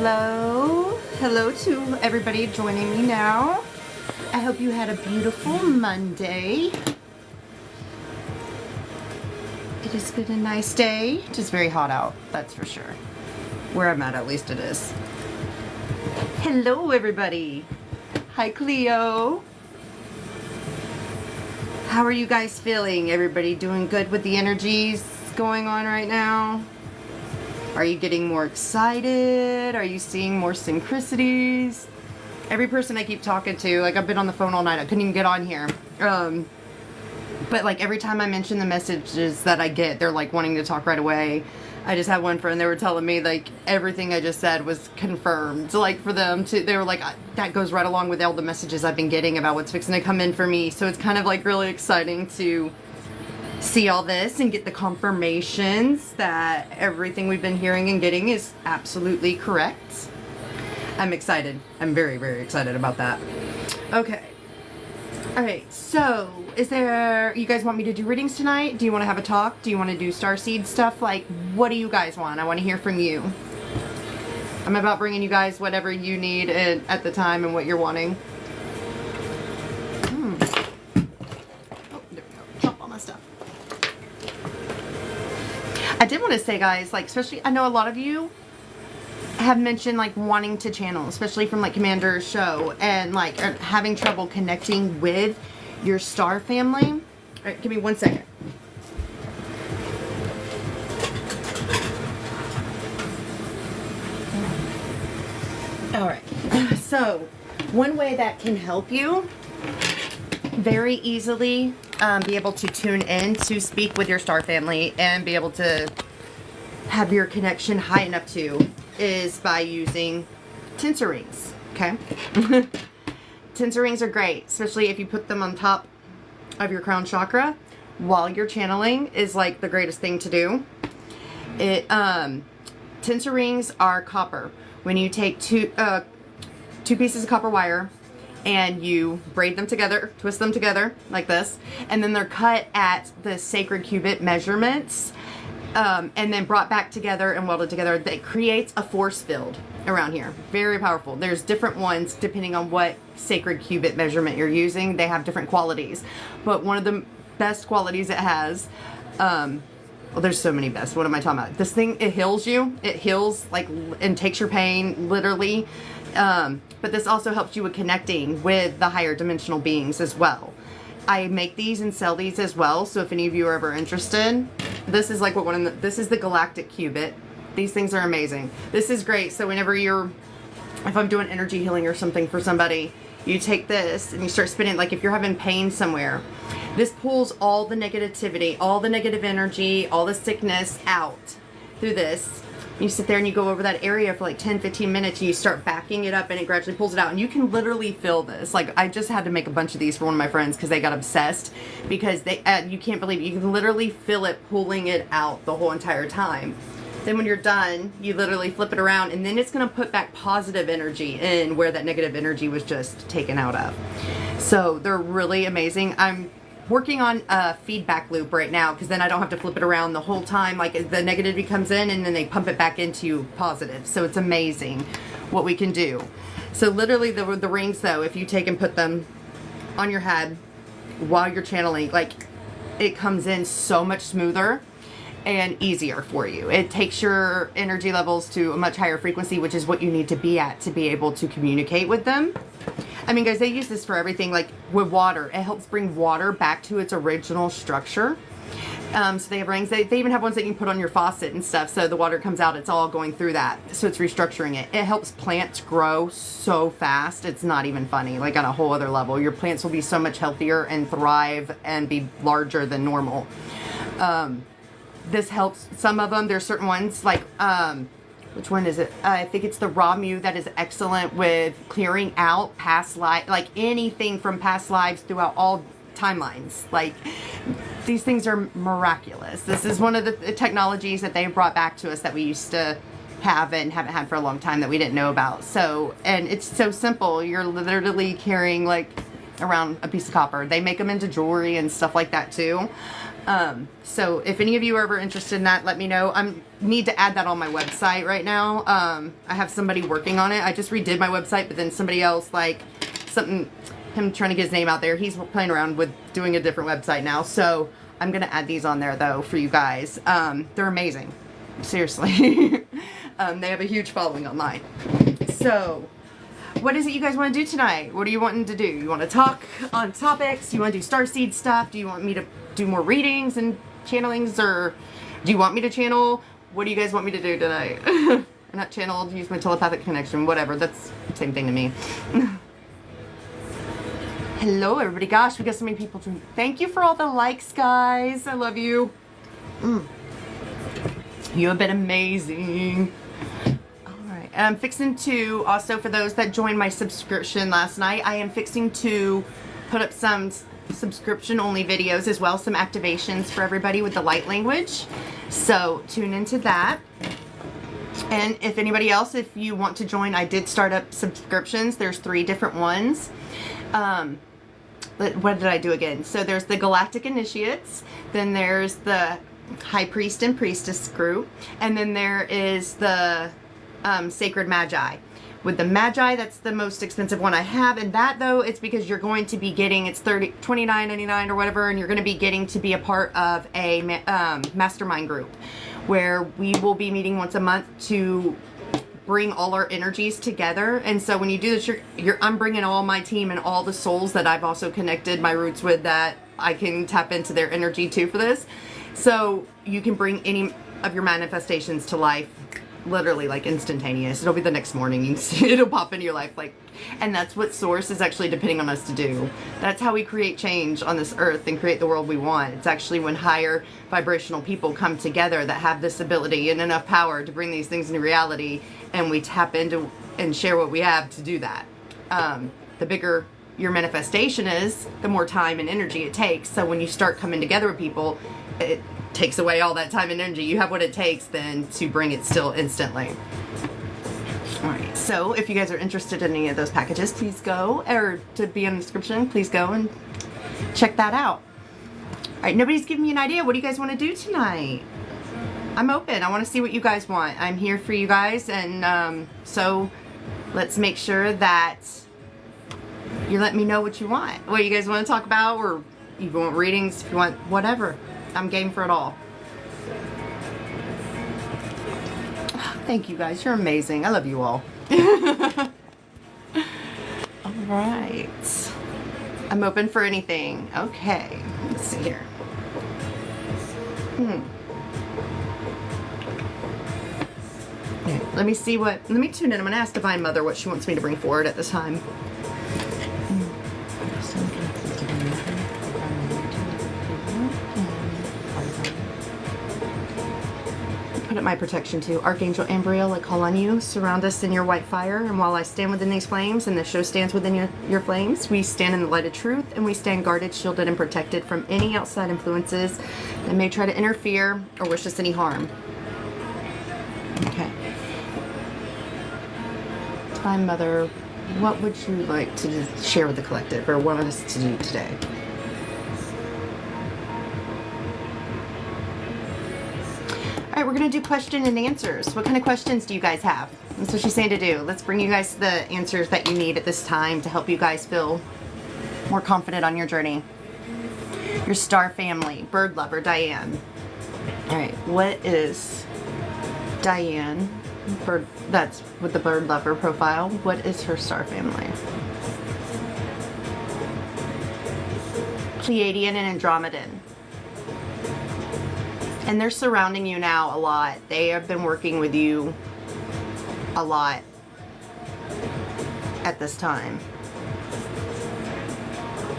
Hello. Hello to everybody joining me now. I hope you had a beautiful Monday. It has been a nice day. Just very hot out, that's for sure. Where I'm at least it is. Hello, everybody. Hi, Cleo. How are you guys feeling? Everybody doing good with the energies going on right now? Are you getting more excited? Are you seeing more synchronicities? Every person I keep talking to, like I've been on the phone all night, I couldn't even get on here. But like every time I mention the messages that I get, they're like wanting to talk right away. I just had one friend, they were telling me like everything I just said was confirmed. Like for them to, they were like, that goes right along with all the messages I've been getting about what's fixing to come in for me. So it's kind of like really exciting to see all this and get the confirmations that everything we've been hearing and getting is absolutely correct. I'm excited. I'm very, very excited about that. Okay. Alright, so is there, you guys want me to do readings tonight? Do you want to have a talk? Do you want to do starseed stuff? Like, what do you guys want? I want to hear from you. I'm about bringing you guys whatever you need at the time and what you're wanting. Oh, there we go. Drop all my stuff. I did want to say, guys, like, especially, I know a lot of you have mentioned like wanting to channel, especially from like Commander's show, and like having trouble connecting with your star family. All right, give me 1 second. All right, so one way that can help you very easily be able to tune in to speak with your star family and be able to have your connection high enough to is by using tinsel rings, okay? Tinsel rings are great, especially if you put them on top of your crown chakra while you're channeling is like the greatest thing to do. Tinsel rings are copper. When you take two pieces of copper wire and you braid them together, twist them together like this, and then they're cut at the sacred cubit measurements, and then brought back together and welded together, that creates a force field around here. Very powerful. There's different ones depending on what sacred cubit measurement you're using. They have different qualities. But one of the best qualities it has, well, there's so many best. What am I talking about? This thing, it heals you. It heals like and takes your pain literally. But this also helps you with connecting with the higher dimensional beings as well. I make these and sell these as well. So if any of you are ever interested, this is like what this is the galactic cubit. These things are amazing. This is great. So whenever if I'm doing energy healing or something for somebody, you take this and you start spinning, like if you're having pain somewhere, this pulls all the negativity, all the negative energy, all the sickness out through this. You sit there and you go over that area for like 10-15 minutes and you start backing it up and it gradually pulls it out, and you can literally feel this. Like I just had to make a bunch of these for one of my friends because they got obsessed, because they you can't believe it. You can literally feel it pulling it out the whole entire time. Then when you're done, you literally flip it around and then it's going to put back positive energy in where that negative energy was just taken out of. So they're really amazing. I'm working on a feedback loop right now because then I don't have to flip it around the whole time. Like the negativity comes in and then they pump it back into positive. So it's amazing what we can do. So literally the rings though, if you take and put them on your head while you're channeling, like it comes in so much smoother and easier for you. It takes your energy levels to a much higher frequency, which is what you need to be at to be able to communicate with them. I mean, guys, they use this for everything, like with water. It helps bring water back to its original structure. So they have rings. They even have ones that you can put on your faucet and stuff. So the water comes out, it's all going through that. So it's restructuring it. It helps plants grow so fast. It's not even funny, like on a whole other level. Your plants will be so much healthier and thrive and be larger than normal. This helps some of them. There's certain ones like, which one is it? I think it's the Ramu that is excellent with clearing out past life, like anything from past lives throughout all timelines. Like these things are miraculous. This is one of the technologies that they brought back to us that we used to have and haven't had for a long time that we didn't know about. So, and it's so simple. You're literally carrying like around a piece of copper. They make them into jewelry and stuff like that too. So if any of you are ever interested in that, let me know. I need to add that on my website right now. I have somebody working on it. I just redid my website, but then somebody else, like him trying to get his name out there, he's playing around with doing a different website now. So I'm going to add these on there though for you guys. They're amazing. Seriously. They have a huge following online. So what is it you guys want to do tonight? What are you wanting to do? You want to talk on topics? You want to do starseed stuff? Do you want me to do more readings and channelings, or do you want me to channel? What do you guys want me to do tonight? Not channel, use my telepathic connection, whatever. That's the same thing to me. Hello, everybody. Gosh, we got so many people. Thank you for all the likes, guys. I love you. You have been amazing. Alright, and I'm fixing to, also for those that joined my subscription last night, I am fixing to put up some subscription only videos as well, some activations for everybody with the light language. So tune into that. And if anybody else, if you want to join, I did start up subscriptions. There's 3 different ones. What did I do again? So there's the Galactic Initiates, then there's the High Priest and Priestess group, and then there is the Sacred Magi. With the Magi, that's the most expensive one I have, and that though, it's because you're going to be getting, it's $29.99 or whatever, and you're going to be getting to be a part of a mastermind group where we will be meeting once a month to bring all our energies together. And so when you do this, I'm bringing all my team and all the souls that I've also connected my roots with, that I can tap into their energy too for this. So you can bring any of your manifestations to life, literally like instantaneous. It'll be the next morning. You can see it'll pop into your life, like, and that's what Source is actually depending on us to do. That's how we create change on this earth and create the world we want. It's actually when higher vibrational people come together that have this ability and enough power to bring these things into reality, and we tap into and share what we have to do that. The bigger your manifestation is, the more time and energy it takes. So when you start coming together with people, it takes away all that time and energy. You have what it takes then to bring it still instantly. Alright, so if you guys are interested in any of those packages, please go, or to be in the description, please go and check that out. Alright, nobody's giving me an idea. What do you guys want to do tonight? I'm open. I want to see what you guys want. I'm here for you guys, and so let's make sure that you let me know what you want. What you guys want to talk about, or you want readings, if you want whatever. I'm game for it all. Thank you guys. You're amazing. I love you all. All right. I'm open for anything. Okay. Let's see here. Okay, let me see what, let me tune in. I'm going to ask Divine Mother what she wants me to bring forward at this time. Put up my protection too. Archangel Ambriel, I call on you. Surround us in your white fire, and while I stand within these flames and the show stands within your flames, we stand in the light of truth, and we stand guarded, shielded, and protected from any outside influences that may try to interfere or wish us any harm. Okay. Divine Mother, what would you like to share with the collective, or want us to do today? Alright, we're going to do question and answers. What kind of questions do you guys have? That's what she's saying to do. Let's bring you guys the answers that you need at this time to help you guys feel more confident on your journey. Your star family, bird lover, Diane. Alright, what is Diane? Bird, that's with the bird lover profile. What is her star family? Pleiadian and Andromedan. And they're surrounding you now a lot. They have been working with you a lot at this time.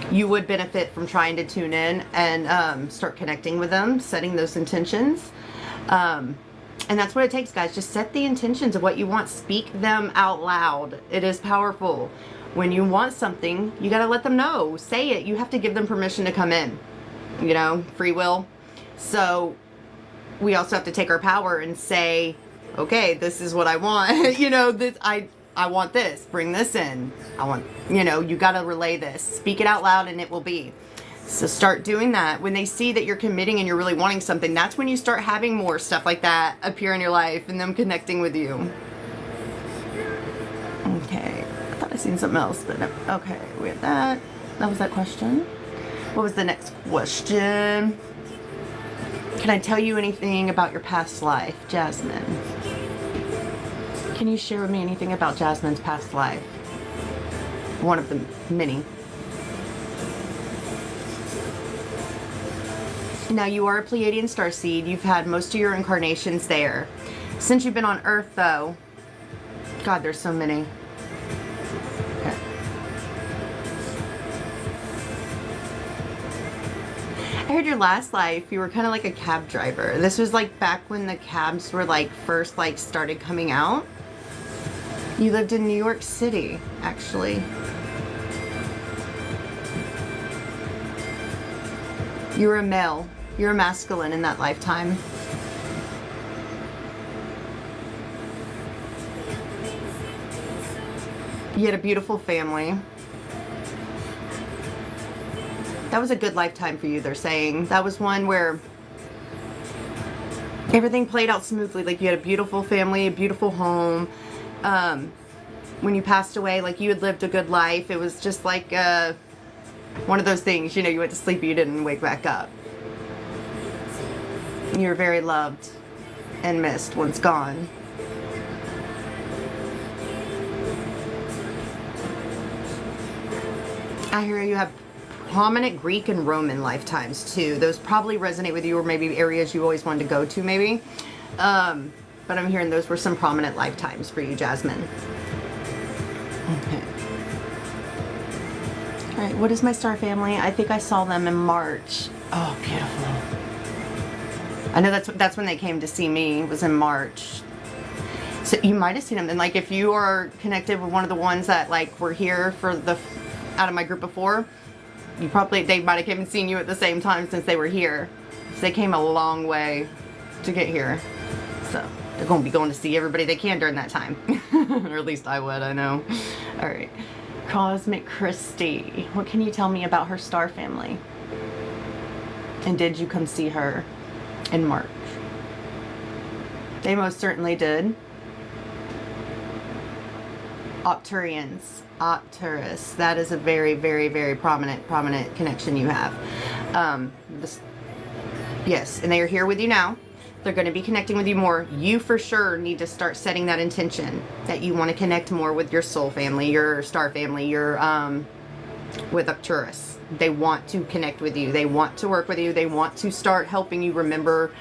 You would benefit from trying to tune in and start connecting with them, setting those intentions. And that's what it takes, guys. Just set the intentions of what you want. Speak them out loud. It is powerful. When you want something, you got to let them know. Say it. You have to give them permission to come in. You know, free will. So we also have to take our power and say, okay, this is what I want. You know, this, I want this, bring this in. I want, you know, you got to relay this. Speak it out loud and it will be. So start doing that. When they see that you're committing and you're really wanting something, that's when you start having more stuff like that appear in your life and them connecting with you. Okay. I thought I seen something else, but no. Okay, we have that. That was that question. What was the next question? Can I tell you anything about your past life, Jasmine? Can you share with me anything about Jasmine's past life? One of the many. Now, you are a Pleiadian starseed. You've had most of your incarnations there. Since you've been on Earth, though, God, there's so many. Okay. I heard your last life, you were kind of like a cab driver. This was like back when the cabs were like first like started coming out. You lived in New York City, actually. You were a male. You were masculine in that lifetime. You had a beautiful family. That was a good lifetime for you, they're saying. That was one where everything played out smoothly. Like you had a beautiful family, a beautiful home. When you passed away, like you had lived a good life. It was just like one of those things, you know, you went to sleep, you didn't wake back up. You were very loved and missed once gone. I hear you have prominent Greek and Roman lifetimes too. Those probably resonate with you, or maybe areas you always wanted to go to, maybe. But I'm hearing those were some prominent lifetimes for you, Jasmine. Okay. All right, what is my star family? I think I saw them in March. Oh, beautiful. I know that's when they came to see me, was in March. So you might have seen them. And like if you are connected with one of the ones that like were here for the out of my group before, they might have came and seen you at the same time since they were here. So they came a long way to get here. So they're going to be going to see everybody they can during that time. Or at least I would, I know. All right. Cosmic Christie. What can you tell me about her star family? And did you come see her in March? They most certainly did. Octurians. Octurus. That is a very, very, very prominent connection you have. Yes, and they are here with you now. They're going to be connecting with you more. You for sure need to start setting that intention that you want to connect more with your soul family, your star family, your with Arcturus. They want to connect with you. They want to work with you. They want to start helping you remember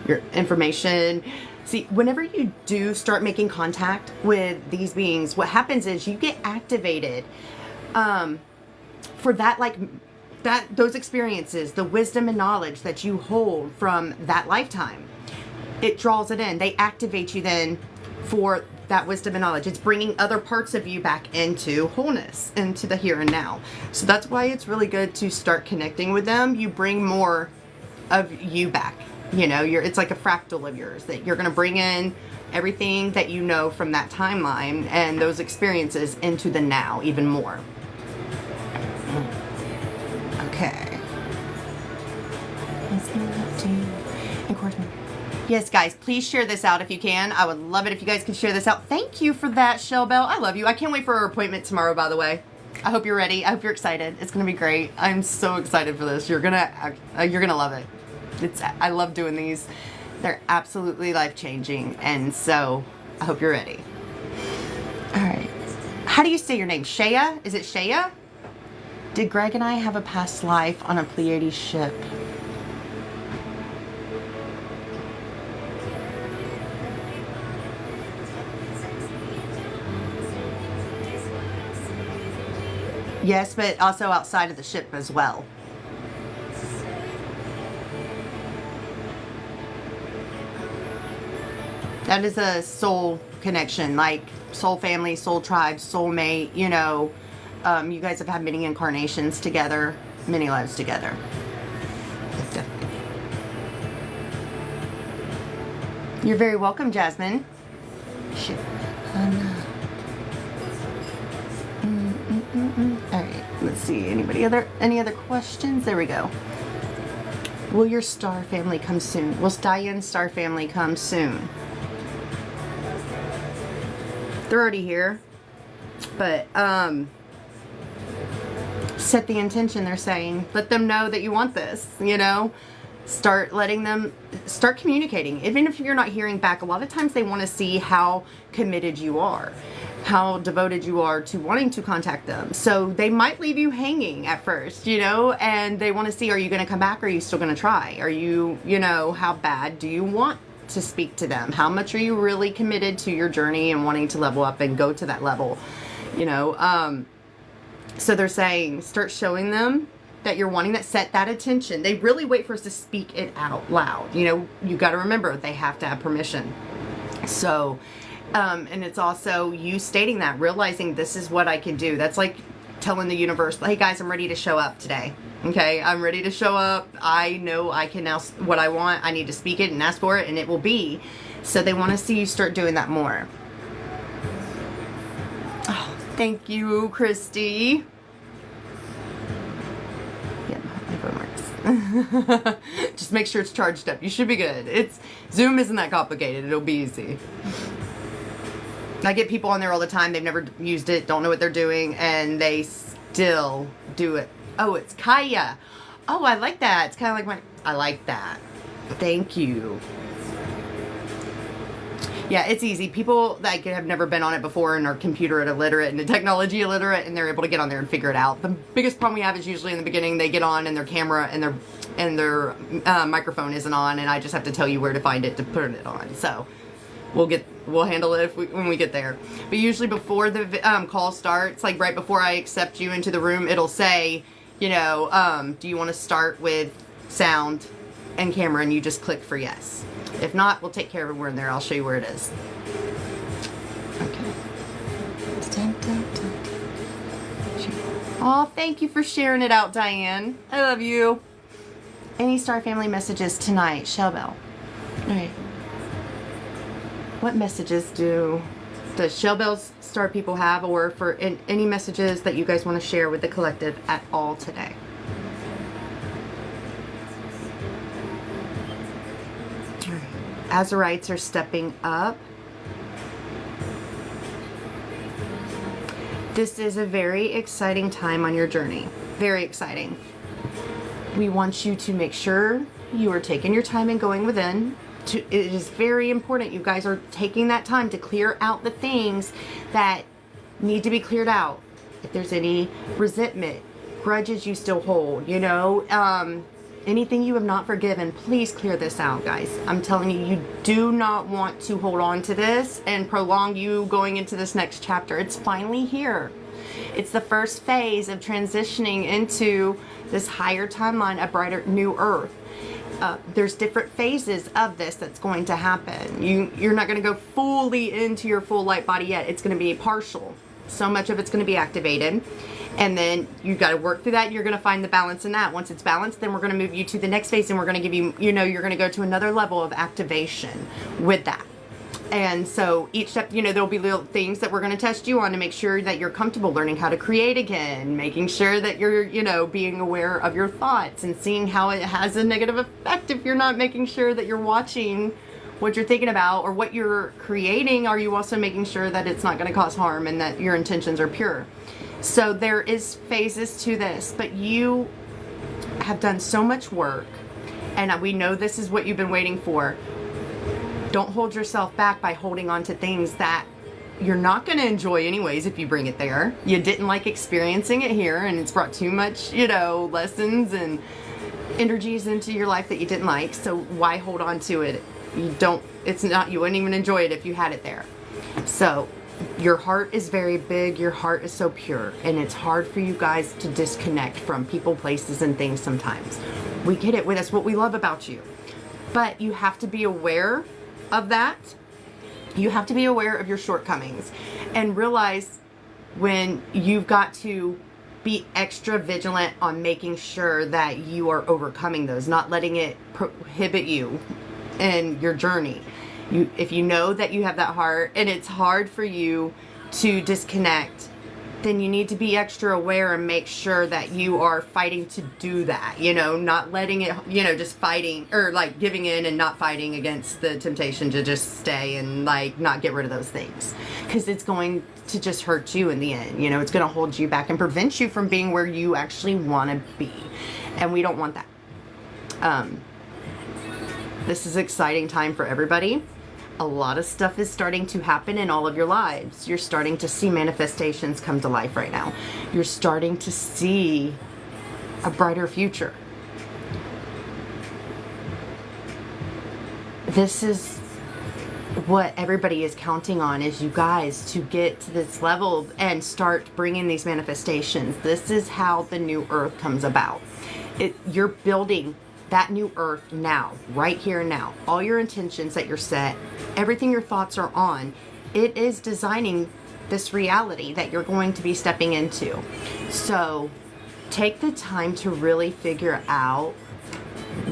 your information. See, whenever you do start making contact with these beings, what happens is you get activated for that, like those experiences, the wisdom and knowledge that you hold from that lifetime. It draws it in. They activate you then for that wisdom and knowledge. It's bringing other parts of you back into wholeness, into the here and now. So that's why it's really good to start connecting with them. You bring more of you back. You know, it's like a fractal of yours that you're going to bring in everything that you know from that timeline and those experiences into the now even more. Okay. Yes, guys, please share this out if you can. I would love it if you guys could share this out. Thank you for that, Shell Bell. I love you. I can't wait for our appointment tomorrow, by the way. I hope you're ready. I hope you're excited. It's going to be great. I'm so excited for this. You're going to love it. I love doing these. They're absolutely life-changing, and so I hope you're ready. All right. How do you say your name? Shaya? Is it Shaya? Did Greg and I have a past life on a Pleiades ship? Yes, but also outside of the ship as well. That is a soul connection, like soul family, soul tribe, soul mate, you know. You guys have had many incarnations together, many lives together. Definitely. You're very welcome, Jasmine. Shit. All right, let's see. Any other questions? There we go. Will your star family come soon? Will Diane's star family come soon? They're already here, but set the intention. They're saying, let them know that you want this. You know, start communicating. Even if you're not hearing back, a lot of times they want to see how committed you are, how devoted you are to wanting to contact them. So they might leave you hanging at first, you know, and they want to see, are you going to come back? Or are you still going to try? Are you, you know, how bad do you want to speak to them? How much are you really committed to your journey and wanting to level up and go to that level, you know? So they're saying, start showing them that you're wanting that, set that attention. They really wait for us to speak it out loud. You know, you got to remember they have to have permission. So, and it's also you stating that, realizing this is what I can do. That's like telling the universe, hey guys, I'm ready to show up today. Okay, I'm ready to show up. I know I can now, what I want, I need to speak it and ask for it, and it will be. So they want to see you start doing that more. Oh, thank you, Christy. Yeah, my phone works. Just make sure it's charged up. You should be good. Zoom isn't that complicated. It'll be easy. I get people on there all the time. They've never used it, don't know what they're doing, and they still do it. Oh, it's Kaya. Oh, I like that. It's kind of like I like that. Thank you. Yeah, it's easy. People that have never been on it before and are computer illiterate and technology illiterate, and they're able to get on there and figure it out. The biggest problem we have is usually in the beginning, they get on and their camera and their microphone isn't on, and I just have to tell you where to find it to put it on. So we'll handle it when we get there. But usually before the call starts, like right before I accept you into the room, it'll say, you know, do you want to start with sound and camera? And you just click for yes. If not, we'll take care of it. We're in there. I'll show you where it is. Okay. Oh, thank you for sharing it out, Diane. I love you. Any star family messages tonight, Shellbell? All right. What messages does Shellbell's star people have, or for any messages that you guys want to share with the collective at all today? Azurites are stepping up. This is a very exciting time on your journey. Very exciting. We want you to make sure you are taking your time and going within. It is very important you guys are taking that time to clear out the things that need to be cleared out. If there's any resentment, grudges you still hold, you know, anything you have not forgiven, please clear this out, guys. I'm telling you, you do not want to hold on to this and prolong you going into this next chapter. It's finally here. It's the first phase of transitioning into this higher timeline, a brighter new earth. There's different phases of this that's going to happen. You're not going to go fully into your full light body yet. It's going to be partial. So much of it's going to be activated. And then you've got to work through that. You're going to find the balance in that. Once it's balanced, then we're going to move you to the next phase, and we're going to give you, you know, you're going to go to another level of activation with that. And so each step, you know, there'll be little things that we're going to test you on to make sure that you're comfortable learning how to create again, making sure that you're, you know, being aware of your thoughts and seeing how it has a negative effect if you're not making sure that you're watching what you're thinking about or what you're creating. Are you also making sure that it's not going to cause harm and that your intentions are pure? So there is phases to this, but you have done so much work, and we know this is what you've been waiting for. Don't hold yourself back by holding on to things that you're not going to enjoy anyways if you bring it there. You didn't like experiencing it here, and it's brought too much, you know, lessons and energies into your life that you didn't like. So why hold on to it? You wouldn't even enjoy it if you had it there. So your heart is very big. Your heart is so pure, and it's hard for you guys to disconnect from people, places, and things sometimes. We get it. That's what we love about you. But you have to be aware of that. You have to be aware of your shortcomings and realize when you've got to be extra vigilant on making sure that you are overcoming those, not letting it prohibit you in your journey. If you know that you have that heart and it's hard for you to disconnect, then you need to be extra aware and make sure that you are fighting to do that, you know, not letting it, you know, just fighting or like giving in and not fighting against the temptation to just stay and like not get rid of those things, because it's going to just hurt you in the end. You know, it's going to hold you back and prevent you from being where you actually want to be, and we don't want that. This is an exciting time for everybody. A lot of stuff is starting to happen in all of your lives. You're starting to see manifestations come to life right now. You're starting to see a brighter future. This is what everybody is counting on, is you guys to get to this level and start bringing these manifestations. This is how the new earth comes about. You're building that new earth now, right here and now. All your intentions that you're set, everything your thoughts are on, it is designing this reality that you're going to be stepping into. So take the time to really figure out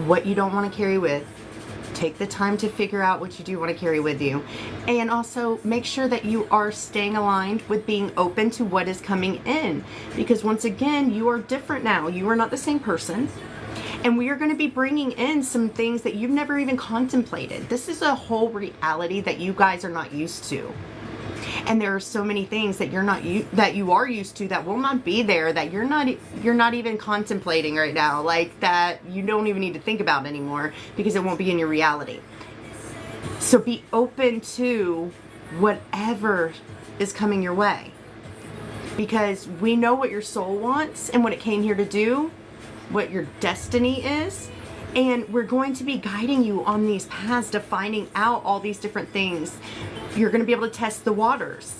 what you don't want to carry with. Take the time to figure out what you do want to carry with you. And also make sure that you are staying aligned with being open to what is coming in. Because once again, you are different now. You are not the same person. And we are going to be bringing in some things that you've never even contemplated. This is a whole reality that you guys are not used to. And there are so many things that that you are used to that will not be there, that you're not even contemplating right now, like that you don't even need to think about anymore, because it won't be in your reality. So be open to whatever is coming your way, because we know what your soul wants and what it came here to do, what your destiny is, and we're going to be guiding you on these paths to finding out all these different things. You're going to be able to test the waters.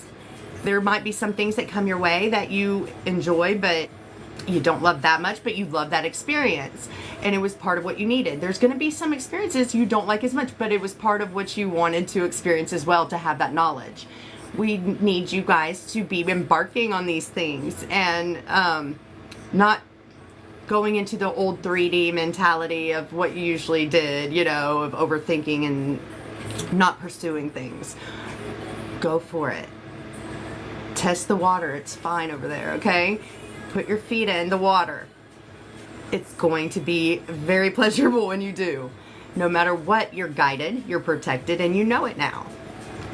There might be some things that come your way that you enjoy, but you don't love that much, but you love that experience, and it was part of what you needed. There's going to be some experiences you don't like as much, but it was part of what you wanted to experience as well, to have that knowledge. We need you guys to be embarking on these things and not going into the old 3D mentality of what you usually did, you know, of overthinking and not pursuing things. Go for it. Test the water. It's fine over there, okay? Put your feet in the water. It's going to be very pleasurable when you do. No matter what, you're guided, you're protected, and you know it now.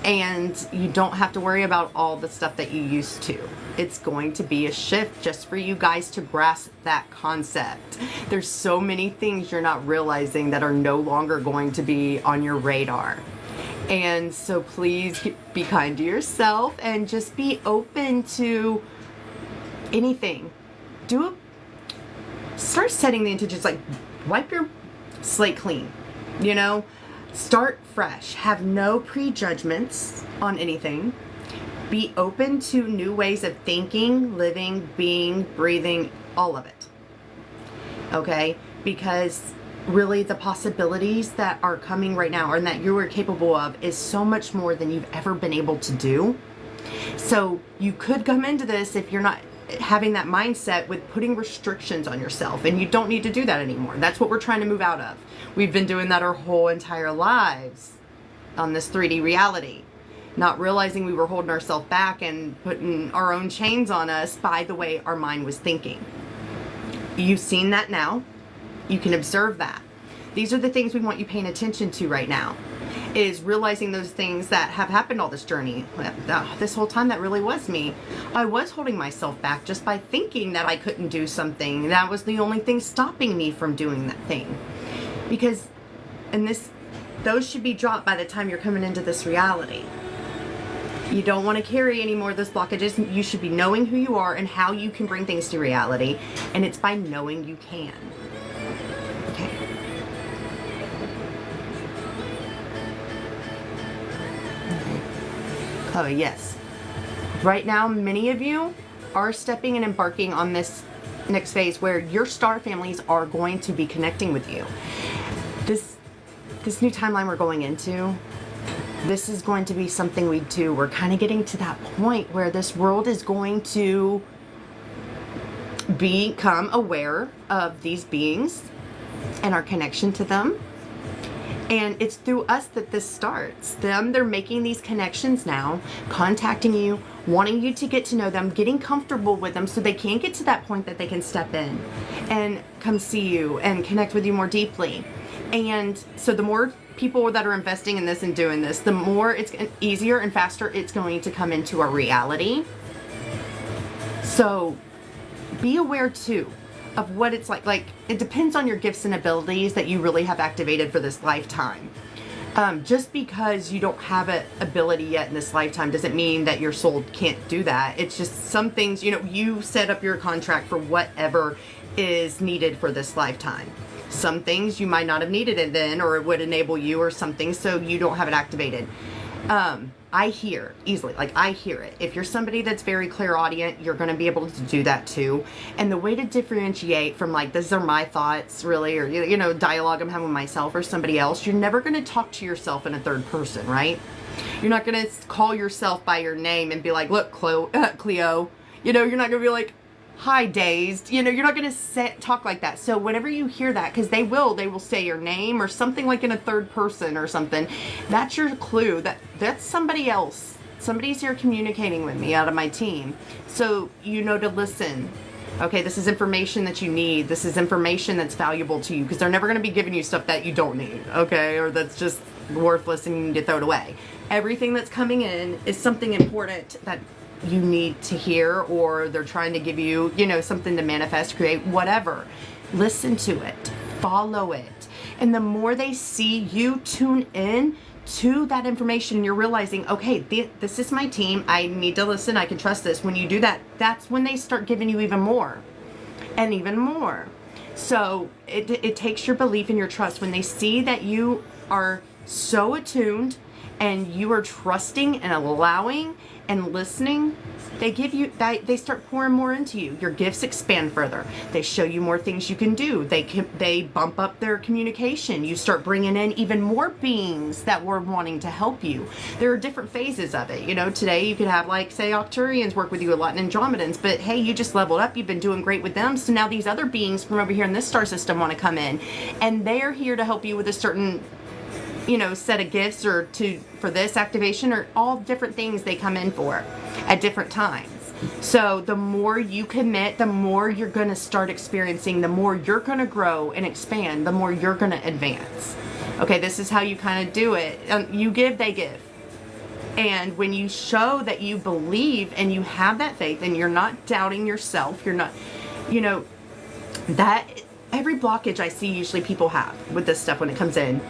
And you don't have to worry about all the stuff that you used to. It's going to be a shift just for you guys to grasp that concept. There's so many things you're not realizing that are no longer going to be on your radar. And so please be kind to yourself and just be open to anything. Start setting the intentions, like wipe your slate clean, you know? Start fresh. Have no prejudgments on anything. Be open to new ways of thinking, living, being, breathing, all of it. Okay? Because really the possibilities that are coming right now and that you are capable of is so much more than you've ever been able to do. So you could come into this, if you're not having that mindset, with putting restrictions on yourself, and you don't need to do that anymore. That's what we're trying to move out of. We've been doing that our whole entire lives on this 3D reality, not realizing we were holding ourselves back and putting our own chains on us by the way our mind was thinking. You've seen that now. You can observe that. These are the things we want you paying attention to right now, is realizing those things that have happened all this journey. This whole time, that really was me. I was holding myself back just by thinking that I couldn't do something. That was the only thing stopping me from doing that thing. Because, those should be dropped by the time you're coming into this reality. You don't want to carry any more of those blockages. You should be knowing who you are and how you can bring things to reality. And it's by knowing you can. Okay. Oh, yes. Right now, many of you are stepping and embarking on this next phase where your star families are going to be connecting with you. This new timeline we're going into, this is going to be something we do. We're kind of getting to that point where this world is going to become aware of these beings and our connection to them. And it's through us that this starts. They're making these connections now, contacting you wanting you to get to know them, getting comfortable with them so they can get to that point that they can step in and come see you and connect with you more deeply. And so the more people that are investing in this and doing this, the more it's easier and faster it's going to come into our reality. So be aware too of what it's like. Like, it depends on your gifts and abilities that you really have activated for this lifetime. Just because you don't have an ability yet in this lifetime doesn't mean that your soul can't do that. It's just some things, you know, you set up your contract for whatever is needed for this lifetime. Some things you might not have needed it then, or it would enable you or something, so you don't have it activated. I hear easily, like I hear it. If you're somebody that's very clairaudient, you're going to be able to do that too. And the way to differentiate from like, these are my thoughts really, or, you know, dialogue I'm having with myself or somebody else, you're never going to talk to yourself in a third person, right? You're not going to call yourself by your name and be like, look, Cleo, you know, you're not going to be like, hi, Dazed. You know, you're not going to talk like that. So whenever you hear that, because they will say your name or something like in a third person or something, that's your clue that that's somebody else. Somebody's here communicating with me out of my team. So you know to listen. Okay, this is information that you need. This is information that's valuable to you, because they're never going to be giving you stuff that you don't need, okay, or that's just worthless and you need to throw it away. Everything that's coming in is something important that you need to hear, or they're trying to give you, you know, something to manifest, create, whatever. Listen to it, follow it. And the more they see you tune in to that information, you're realizing, okay, this is my team. I need to listen. I can trust this. When you do that, that's when they start giving you even more and even more. So it takes your belief and your trust. When they see that you are so attuned and you are trusting and allowing and listening, they give you that, they start pouring more into you. Your gifts expand further. They show you more things you can do. They bump up their communication. You start bringing in even more beings that were wanting to help you. There are different phases of it. You know, today you could have, like, say, Octurians work with you a lot, and Andromedans, but hey, you just leveled up. You've been doing great with them. So now these other beings from over here in this star system want to come in, and they're here to help you with a certain, you know, set of gifts, or for this activation, or all different things they come in for at different times. So the more you commit, the more you're going to start experiencing, the more you're going to grow and expand, the more you're going to advance. Okay, this is how you kind of do it. You give, they give. And when you show that you believe and you have that faith and you're not doubting yourself, you're not, you know, that every blockage I see usually people have with this stuff when it comes in,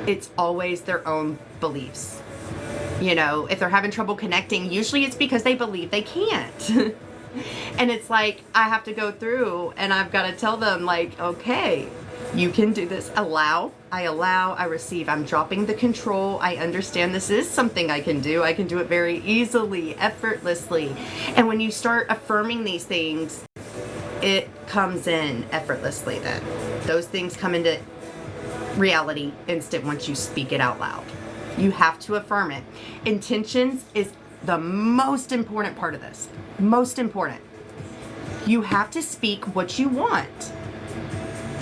it's always their own beliefs. You know, if they're having trouble connecting, usually it's because they believe they can't. And it's like, I have to go through and I've got to tell them, like, okay, you can do this. I allow, I receive. I'm dropping the control. I understand this is something I can do. I can do it very easily, effortlessly. And when you start affirming these things, it comes in effortlessly then. Those things come into reality instant once you speak it out loud. You have to affirm it. Intentions is the most important part of this. Most important. You have to speak what you want.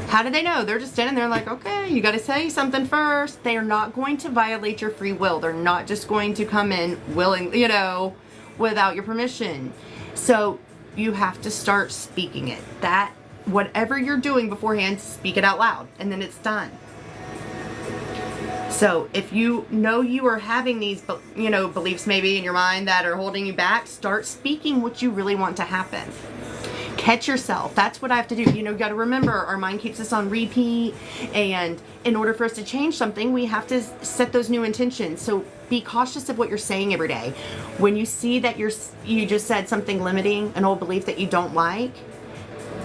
How do they know? They're just standing there like, okay, you got to say something first. They are not going to violate your free will. They're not just going to come in willing, you know, without your permission. So you have to start speaking it. That, whatever you're doing beforehand, speak it out loud, and then it's done. So if you know you are having these, you know, beliefs maybe in your mind that are holding you back, start speaking what you really want to happen. Catch yourself. That's what I have to do. You know, you got to remember, our mind keeps us on repeat, and in order for us to change something, we have to set those new intentions. So be cautious of what you're saying every day. When you see that you just said something limiting, an old belief that you don't like,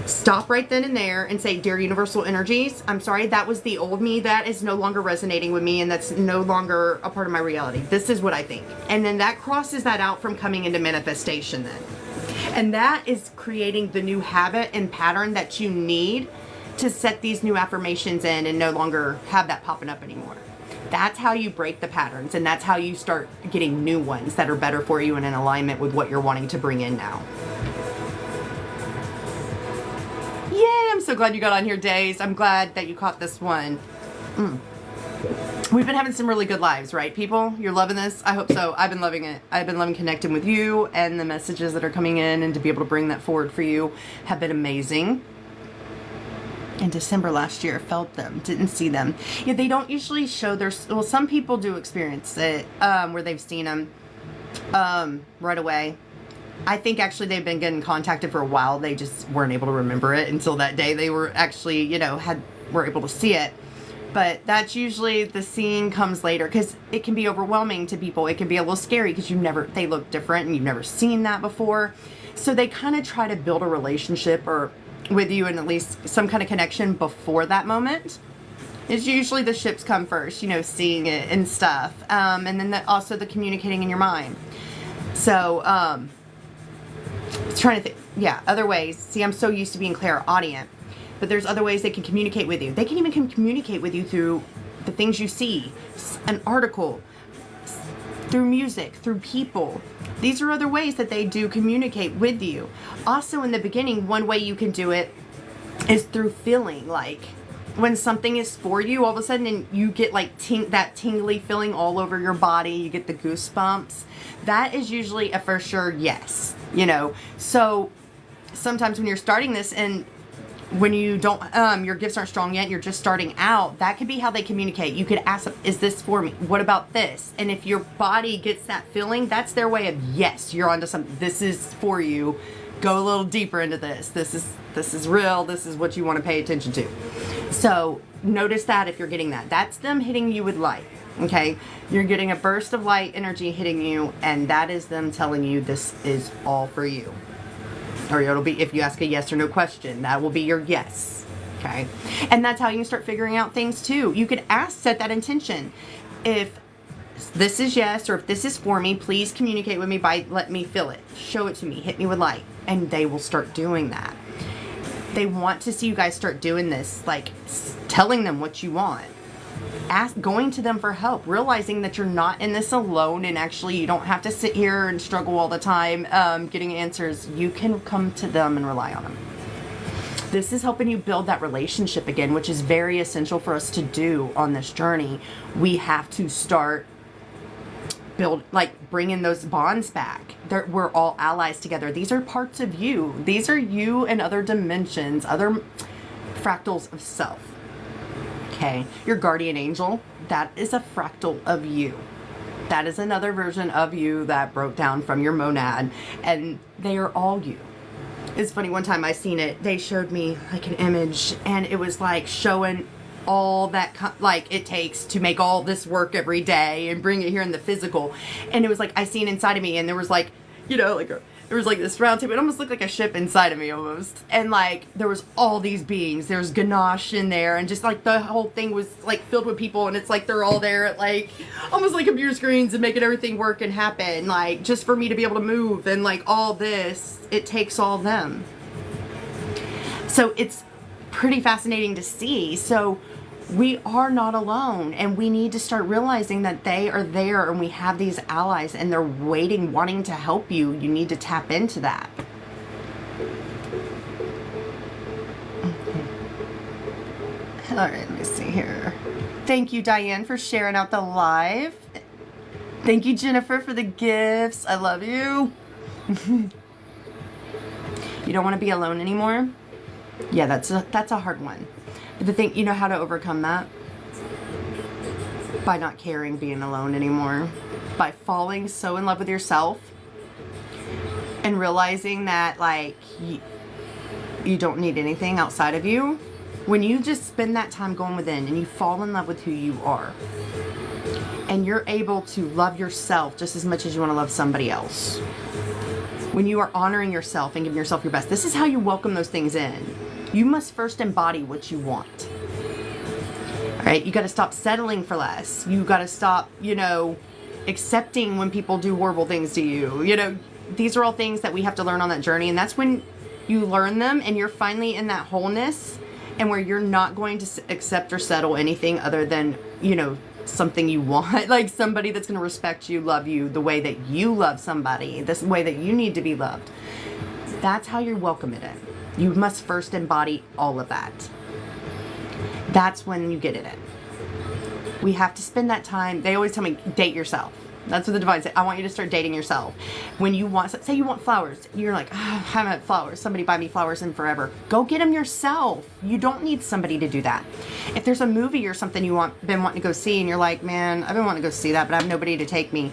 stop right then and there and say, dear universal energies, I'm sorry, that was the old me. That is no longer resonating with me, and that's no longer a part of my reality. This is what I think. And then that crosses that out from coming into manifestation then. And that is creating the new habit and pattern that you need to set these new affirmations in and no longer have that popping up anymore. That's how you break the patterns, and that's how you start getting new ones that are better for you and in alignment with what you're wanting to bring in now. Yay, I'm so glad you got on here, Days. I'm glad that you caught this one. we've been having some really good lives, right, people? You're loving this? I hope so. I've been loving it. I've been loving connecting with you, and the messages that are coming in and to be able to bring that forward for you have been amazing. In December last year, felt them, didn't see them. Yeah, they don't usually show their, well, some people do experience it, where they've seen them right away. I think actually they've been getting contacted for a while. They just weren't able to remember it until that day they were actually, you know, were able to see it. But that's usually, the seeing comes later, because it can be overwhelming to people. It can be a little scary because they look different and you've never seen that before. So they kind of try to build a relationship or with you, and at least some kind of connection before that moment. It's usually the ships come first, you know, seeing it and stuff. And then also the communicating in your mind. So, trying to think, yeah, other ways. See, I'm so used to being clairaudient, but there's other ways they can communicate with you. They can even communicate with you through the things you see, an article, through music, through people. These are other ways that they do communicate with you. Also, in the beginning, one way you can do it is through feeling. Like when something is for you, all of a sudden, and you get like that tingly feeling all over your body, you get the goosebumps. That is usually a for sure yes, you know. So sometimes when you're starting this, and when you don't, your gifts aren't strong yet, you're just starting out, that could be how they communicate. You could ask them, is this for me? What about this? And if your body gets that feeling, that's their way of, yes, you're onto something. This is for you. Go a little deeper into this. This is real. This is what you want to pay attention to. So notice that if you're getting that. That's them hitting you with light. Okay? You're getting a burst of light energy hitting you, and that is them telling you this is all for you. Or it'll be, if you ask a yes or no question, that will be your yes. Okay? And that's how you can start figuring out things too. You could set that intention. If this is yes, or if this is for me, please communicate with me by let me feel it. Show it to me. Hit me with light. And they will start doing that. They want to see you guys start doing this, like telling them what you want. Going to them for help, realizing that you're not in this alone, and actually you don't have to sit here and struggle all the time getting answers. You can come to them and rely on them. This is helping you build that relationship again, which is very essential for us to do on this journey. We have to start bringing those bonds back. We're all allies together. These are parts of you. These are you and other dimensions, other fractals of self. Okay, your guardian angel, that is a fractal of you. That is another version of you that broke down from your monad, and they are all you. It's funny, one time I seen it, they showed me like an image, and it was like showing all that it takes to make all this work every day and bring it here in the physical. And it was like I seen inside of me, and there was like, you know, like there was like this round table. It almost looked like a ship inside of me almost. And like there was all these beings. There was Ganesh in there, and just like the whole thing was like filled with people, and it's like they're all there at like almost like computer screens and making everything work and happen, like just for me to be able to move, and like all this, it takes all them. So it's pretty fascinating to see. So we are not alone, and we need to start realizing that they are there, and we have these allies, and they're waiting, wanting to help you. You need to tap into that. All right, let me see here. Thank you, Diane, for sharing out the live. Thank you, Jennifer, for the gifts. I love you. You don't want to be alone anymore? Yeah, that's a hard one. But the thing, you know how to overcome that? By not caring being alone anymore. By falling so in love with yourself and realizing that like you don't need anything outside of you. When you just spend that time going within and you fall in love with who you are, and you're able to love yourself just as much as you want to love somebody else. When you are honoring yourself and giving yourself your best, this is how you welcome those things in. You must first embody what you want. All right, you got to stop settling for less. You got to stop, you know, accepting when people do horrible things to you. You know, these are all things that we have to learn on that journey, and that's when you learn them and you're finally in that wholeness, and where you're not going to accept or settle anything other than, you know, something you want, like somebody that's going to respect you, love you the way that you love somebody, this way that you need to be loved. That's how you welcome it in. You must first embody all of that. That's when you get it in. We have to spend that time. They always tell me, date yourself. That's what the divine said. I want you to start dating yourself. When you want, say you want flowers, you're like, oh, I haven't had flowers. Somebody buy me flowers in forever. Go get them yourself. You don't need somebody to do that. If there's a movie or something been wanting to go see, and you're like, man, I've been wanting to go see that, but I have nobody to take me.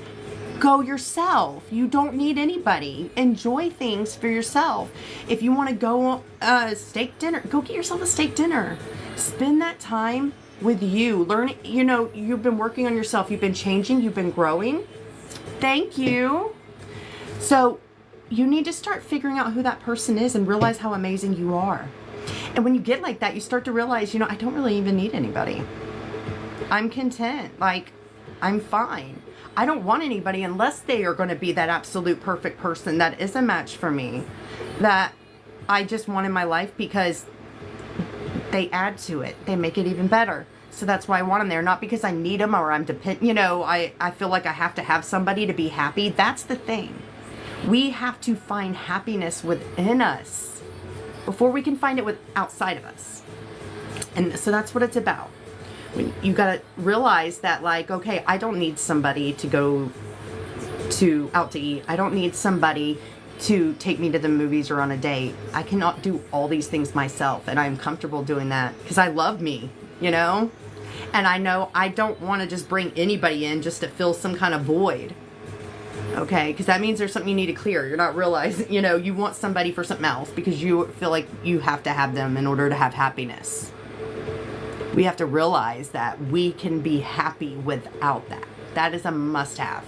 Go yourself. You don't need anybody. Enjoy things for yourself. If you want to go steak dinner, go get yourself a steak dinner. Spend that time with you. Learn, you've been working on yourself. You've been changing. You've been growing. Thank you. So you need to start figuring out who that person is and realize how amazing you are. And when you get like that, you start to realize, I don't really even need anybody. I'm content. Like, I'm fine. I don't want anybody unless they are going to be that absolute perfect person that is a match for me, that I just want in my life because they add to it. They make it even better. So that's why I want them there. Not because I need them or I'm dependent. I feel like I have to have somebody to be happy. That's the thing. We have to find happiness within us before we can find it outside of us. And so that's what it's about. You got to realize that, like, okay, I don't need somebody to go out to eat. I don't need somebody to take me to the movies or on a date. I cannot do all these things myself, and I'm comfortable doing that because I love me, and I know I don't want to just bring anybody in just to fill some kind of void. Okay, because that means there's something you need to clear. You're not realizing, you want somebody for something else because you feel like you have to have them in order to have happiness. We have to realize that we can be happy without that. That is a must-have.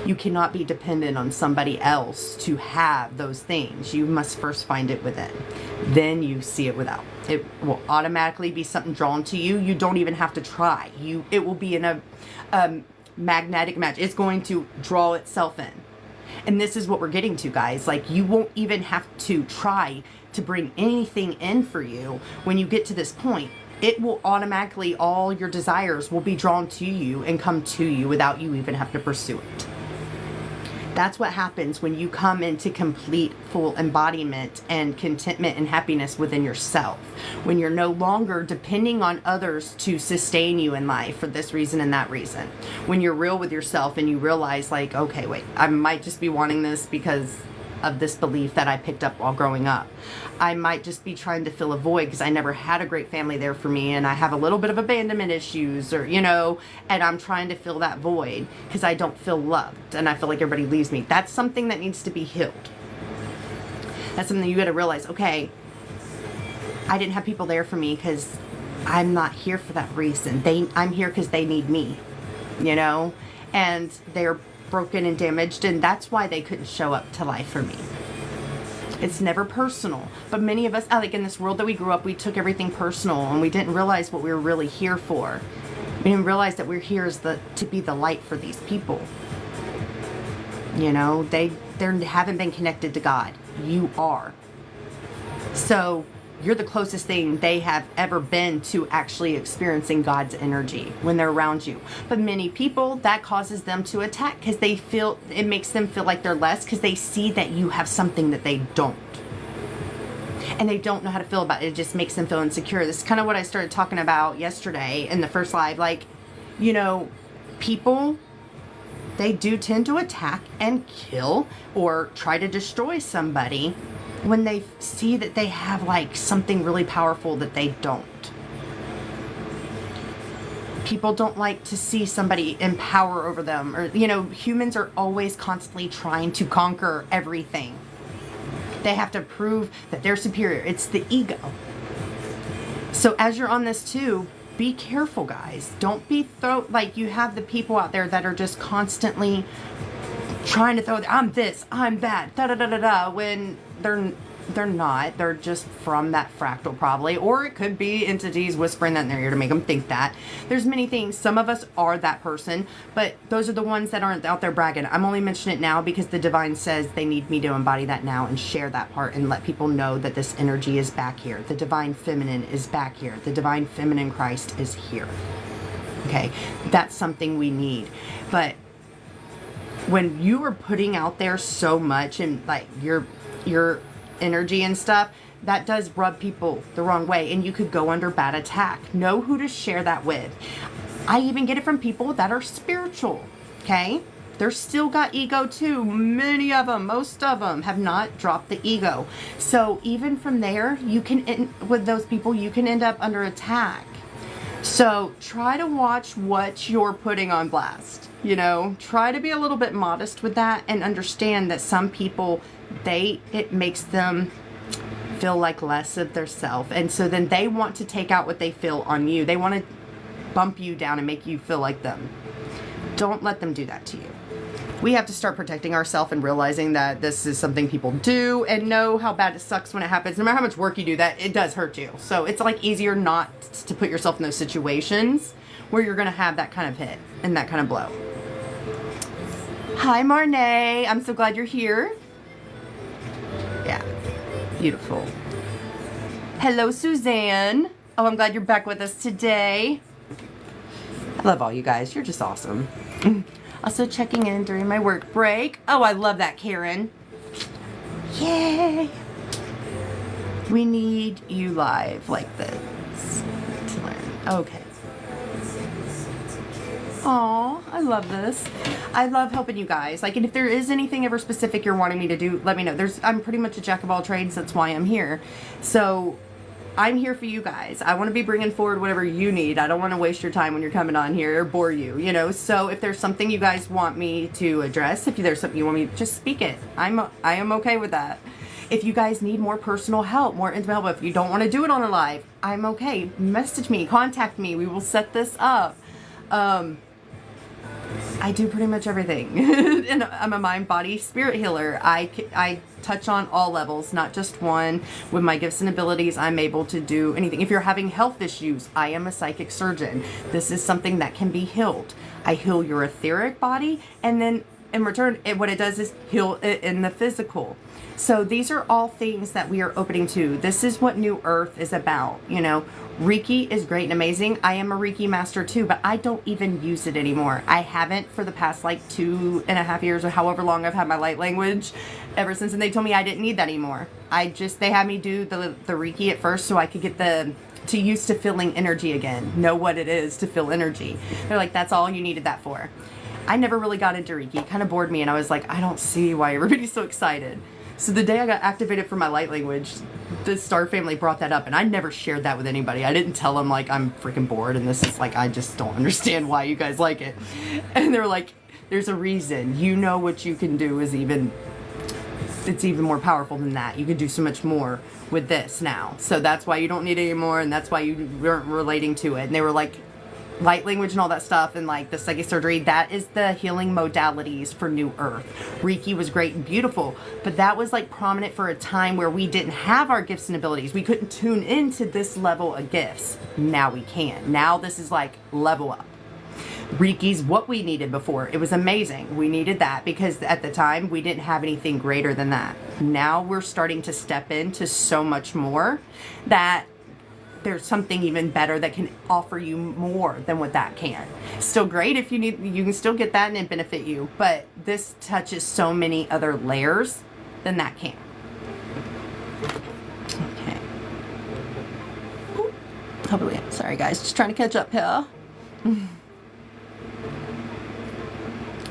You cannot be dependent on somebody else to have those things. You must first find it within. Then you see it without. It will automatically be something drawn to you. You don't even have to try. It will be in a magnetic match. It's going to draw itself in. And this is what we're getting to, guys. Like, you won't even have to try to bring anything in for you when you get to this point. It will automatically, all your desires will be drawn to you and come to you without you even having to pursue it. That's what happens when you come into complete, full embodiment and contentment and happiness within yourself. When you're no longer depending on others to sustain you in life for this reason and that reason. When you're real with yourself and you realize, like, okay, wait, I might just be wanting this because of this belief that I picked up while growing up. I might just be trying to fill a void because I never had a great family there for me, and I have a little bit of abandonment issues, or and I'm trying to fill that void because I don't feel loved and I feel like everybody leaves me. That's something that needs to be healed. That's something you got to realize, okay, I didn't have people there for me because I'm not here for that reason. I'm here because they need me, and they're broken and damaged, and that's why they couldn't show up to life for me. It's never personal, but many of us, like in this world that we grew up, we took everything personal and we didn't realize what we were really here for. We didn't realize that we're here to be the light for these people. They haven't been connected to God. You are. So you're the closest thing they have ever been to actually experiencing God's energy when they're around you. But many people, that causes them to attack because it makes them feel like they're less because they see that you have something that they don't. And they don't know how to feel about it. It just makes them feel insecure. This is kind of what I started talking about yesterday in the first live. Like, people, they do tend to attack and kill or try to destroy somebody when they see that they have like something really powerful that they don't. People don't like to see somebody in power over them, or humans are always constantly trying to conquer everything. They have to prove that they're superior. It's the ego. So as you're on this too, be careful, guys. Don't be like you have the people out there that are just constantly trying to I'm this, I'm that, da-da-da-da-da, when they're not. They're just from that fractal probably, or it could be entities whispering that in their ear to make them think that. There's many things. Some of us are that person, but those are the ones that aren't out there bragging. I'm only mentioning it now because the divine says they need me to embody that now and share that part and let people know that this energy is back here. The divine feminine is back here. The divine feminine Christ is here. Okay, that's something we need. But when you are putting out there so much and like your energy and stuff, that does rub people the wrong way, and you could go under bad attack. Know who to share that with. I even get it from people that are spiritual, okay? They're still got ego too. Many of them, most of them have not dropped the ego. So even from there, you can, with those people, you can end up under attack. So try to watch what you're putting on blast. You know, try to be a little bit modest with that and understand that some people, it makes them feel like less of their self. And so then they want to take out what they feel on you. They want to bump you down and make you feel like them. Don't let them do that to you. We have to start protecting ourselves and realizing that this is something people do, and know how bad it sucks when it happens. No matter how much work you do, that it does hurt you. So it's like easier not to put yourself in those situations where you're going to have that kind of hit and that kind of blow. Hi, Marnay. I'm so glad you're here. Yeah. Beautiful. Hello, Suzanne. Oh, I'm glad you're back with us today. I love all you guys. You're just awesome. Also checking in during my work break. Oh, I love that, Karen. Yay. We need you live like this to learn. Okay. Aw, I love this. I love helping you guys. Like, and if there is anything ever specific you're wanting me to do, let me know. I'm pretty much a jack of all trades. That's why I'm here. So I'm here for you guys. I want to be bringing forward whatever you need. I don't want to waste your time when you're coming on here or bore you, you know. So if there's something you guys want me to address, if there's something you want me, just speak it. I am okay with that. If you guys need more personal help, more intimate help, if you don't want to do it on a live, I'm okay. Message me, contact me. We will set this up. I do pretty much everything. And I'm a mind, body, spirit healer. I touch on all levels, not just one. With my gifts and abilities, I'm able to do anything. If you're having health issues, I am a psychic surgeon. This is something that can be healed. I heal your etheric body, and then in return, what it does is heal it in the physical. So these are all things that we are opening to. This is what New Earth is about, you know. Reiki is great and amazing. I am a Reiki master too, but I don't even use it anymore. I haven't for the past like 2.5 years or however long I've had my light language ever since. And they told me I didn't need that anymore. They had me do the Reiki at first so I could get used to feeling energy again, know what it is to feel energy. They're like, that's all you needed that for. I never really got into Reiki. It kind of bored me, and I was like, I don't see why everybody's so excited. So the day I got activated for my light language, the Star family brought that up, and I never shared that with anybody. I didn't tell them, like, I'm freaking bored, and this is like, I just don't understand why you guys like it. And they were like, there's a reason. You know what you can do is it's even more powerful than that. You can do so much more with this now. So that's why you don't need it anymore, and that's why you weren't relating to it. And they were like, light language and all that stuff, and like the psychic surgery, that is the healing modalities for New Earth. Reiki was great and beautiful, but that was like prominent for a time where we didn't have our gifts and abilities. We couldn't tune into this level of gifts. Now we can. Now this is like level up. Reiki's what we needed before. It was amazing. We needed that because at the time we didn't have anything greater than that. Now we're starting to step into so much more that there's something even better that can offer you more than what that can. Still great if you need, you can still get that and it benefit you, but this touches so many other layers than that can. Okay. Hopefully, sorry guys, just trying to catch up here.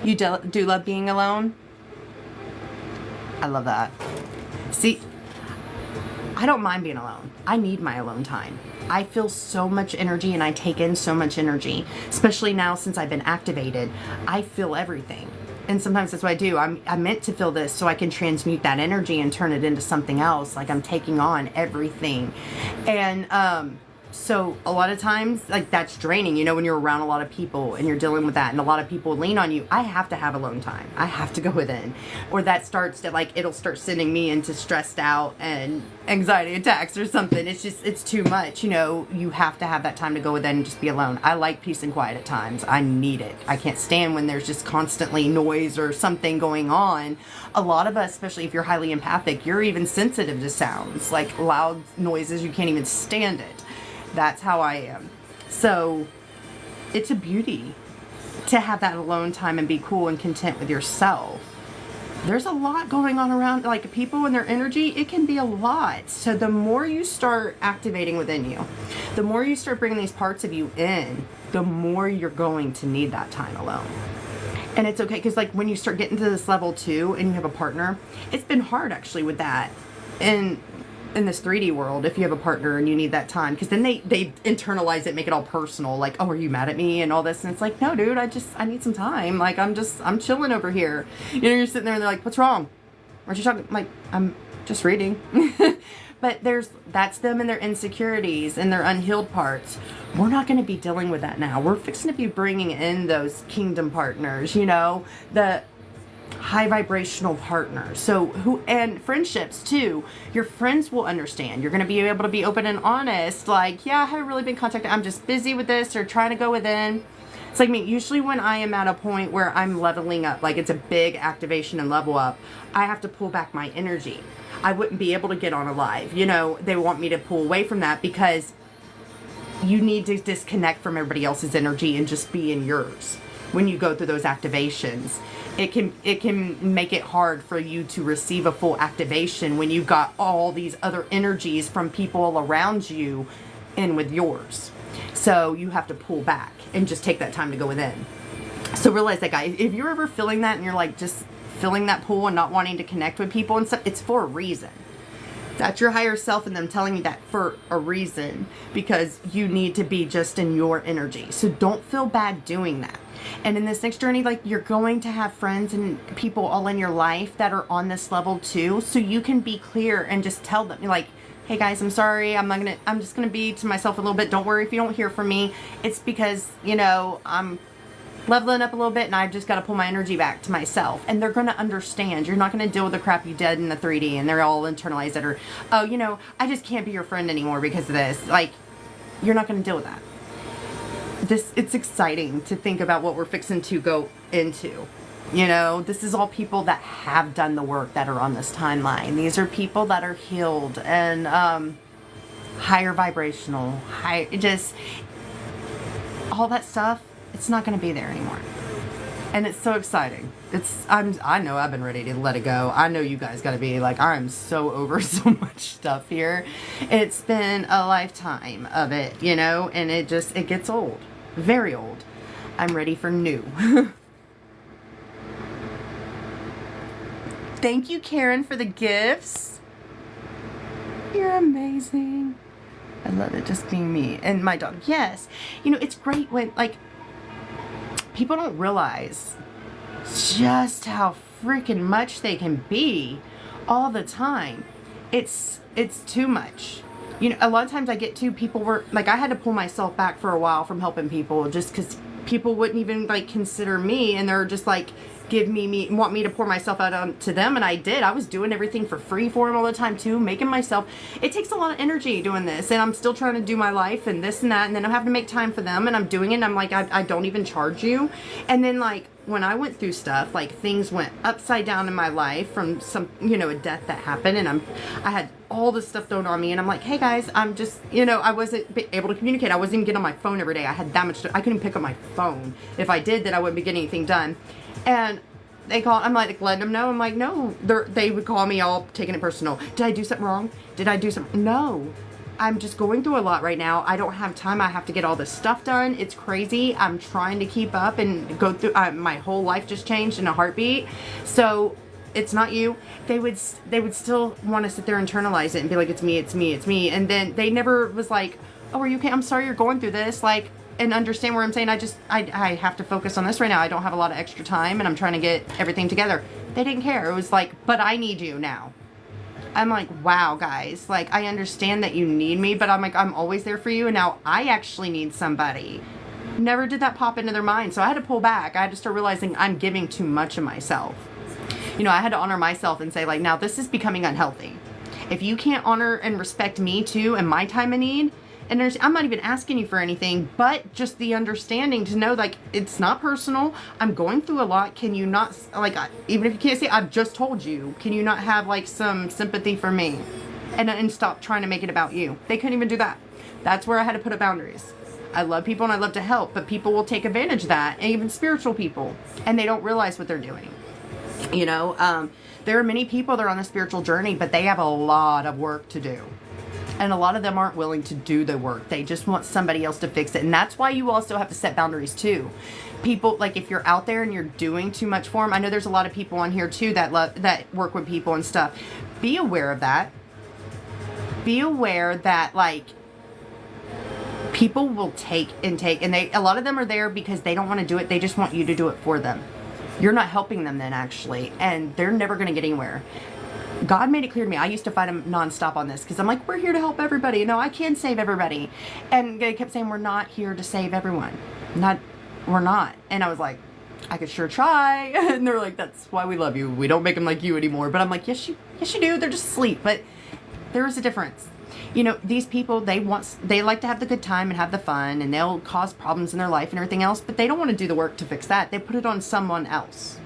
You do love being alone? I love that. See, I don't mind being alone. I need my alone time. I feel so much energy and I take in so much energy, especially now since I've been activated. I feel everything. And sometimes that's what I do. I'm meant to feel this so I can transmute that energy and turn it into something else. Like I'm taking on everything. And so a lot of times, like that's draining, you know, when you're around a lot of people and you're dealing with that and a lot of people lean on you. I have to have alone time. I have to go within, or that starts to like, it'll start sending me into stressed out and anxiety attacks or something. It's just, it's too much. You know, you have to have that time to go within and just be alone. I like peace and quiet at times. I need it. I can't stand when there's just constantly noise or something going on. A lot of us, especially if you're highly empathic, you're even sensitive to sounds, like loud noises. You can't even stand it. That's how I am. So it's a beauty to have that alone time and be cool and content with yourself. There's a lot going on around, like people and their energy, it can be a lot. So the more you start activating within you, the more you start bringing these parts of you in, the more you're going to need that time alone. And it's okay, because like when you start getting to this level 2 and you have a partner, it's been hard actually with that. And in this 3D world, if you have a partner and you need that time, because then they internalize it, make it all personal, like, oh, are you mad at me and all this, and it's like, no, dude, I need some time, like, I'm chilling over here, you know. You're sitting there and they're like, what's wrong, aren't you talking? Like, I'm just reading. But that's them and their insecurities and their unhealed parts. We're not going to be dealing with that now. We're fixing to be bringing in those kingdom partners, you know, the high vibrational partners. So and friendships too. Your friends will understand. You're going to be able to be open and honest. Like, yeah, I haven't really been contacted. I'm just busy with this or trying to go within. It's like me. Usually when I am at a point where I'm leveling up, like it's a big activation and level up, I have to pull back my energy. I wouldn't be able to get on a live. You know, they want me to pull away from that because you need to disconnect from everybody else's energy and just be in yours. When you go through those activations, it can make it hard for you to receive a full activation when you've got all these other energies from people around you in with yours. So you have to pull back and just take that time to go within. So realize that, guys, if you're ever feeling that and you're like just feeling that pull and not wanting to connect with people and stuff, it's for a reason. That's your higher self and them telling you that for a reason, because you need to be just in your energy. So don't feel bad doing that. And in this next journey, like, you're going to have friends and people all in your life that are on this level too. So you can be clear and just tell them, you're like, hey guys, I'm sorry. I'm just going to be to myself a little bit. Don't worry if you don't hear from me. It's because, you know, I'm leveling up a little bit and I've just got to pull my energy back to myself. And they're going to understand. You're not going to deal with the crap you did in the 3D and they're all internalized that, or, oh, you know, I just can't be your friend anymore because of this. Like, you're not going to deal with that. It's exciting to think about what we're fixing to go into. You know, this is all people that have done the work that are on this timeline. These are people that are healed and higher vibrational, just all that stuff. It's not going to be there anymore. And it's so exciting. I know I've been ready to let it go. I know you guys got to be like, I'm so over so much stuff here. It's been a lifetime of it, you know, and it gets old. Very old. I'm ready for new. Thank you, Karen, for the gifts. You're amazing. I love it just being me. And my dog, yes. You know, it's great when, like, people don't realize just how freaking much they can be all the time. It's too much. You know, a lot of times I get to people were like, I had to pull myself back for a while from helping people just because people wouldn't even like consider me, and they're just like want me to pour myself out onto them, and I did. I was doing everything for free for them all the time too, making myself. It takes a lot of energy doing this, and I'm still trying to do my life and this and that, and then I'm having to make time for them, and I'm doing it, and I'm like, I don't even charge you. And then like when I went through stuff, like things went upside down in my life from some, you know, a death that happened, and I had all this stuff thrown on me, and I'm like, hey guys, I'm just, you know, I wasn't able to communicate. I wasn't even getting on my phone every day. I had that much I couldn't pick up my phone. If I did, then I wouldn't be getting anything done. And they call, I'm like letting them know. I'm like, no, they would call me all taking it personal. Did I do something wrong? Did I do something? No, I'm just going through a lot right now. I don't have time. I have to get all this stuff done. It's crazy. I'm trying to keep up and go through. My whole life just changed in a heartbeat. So it's not you. They would still want to sit there and internalize it and be like, it's me, it's me, it's me. And then they never was like, oh, are you okay? I'm sorry you're going through this. Like, and understand where I'm saying, I have to focus on this right now. I don't have a lot of extra time and I'm trying to get everything together. They didn't care. It was like, but I need you now. I'm like, wow, guys, like, I understand that you need me, but I'm like, I'm always there for you. And now I actually need somebody. Never did that pop into their mind. So I had to pull back. I had to start realizing I'm giving too much of myself. You know, I had to honor myself and say, like, now this is becoming unhealthy. If you can't honor and respect me too and my time of need, and I'm not even asking you for anything, but just the understanding to know, like, it's not personal. I'm going through a lot. Can you not, like, even if you can't say, I've just told you, can you not have, like, some sympathy for me? And stop trying to make it about you. They couldn't even do that. That's where I had to put up boundaries. I love people and I love to help, but people will take advantage of that, and even spiritual people, and they don't realize what they're doing. You know, there are many people that are on a spiritual journey, but they have a lot of work to do. And a lot of them aren't willing to do the work. They just want somebody else to fix it. And that's why you also have to set boundaries too. People, like if you're out there and you're doing too much for them, I know there's a lot of people on here too that work with people and stuff. Be aware of that. Be aware that like people will take, and a lot of them are there because they don't want to do it. They just want you to do it for them. You're not helping them then actually, and they're never going to get anywhere. God made it clear to me. I used to fight him nonstop on this because I'm like, we're here to help everybody. No, I can save everybody. And they kept saying, we're not here to save everyone. We're not. And I was like, I could sure try. And they're like, that's why we love you. We don't make them like you anymore. But I'm like, yes, you do. They're just asleep. But there is a difference. You know, these people, they like to have the good time and have the fun, and they'll cause problems in their life and everything else, but they don't want to do the work to fix that. They put it on someone else.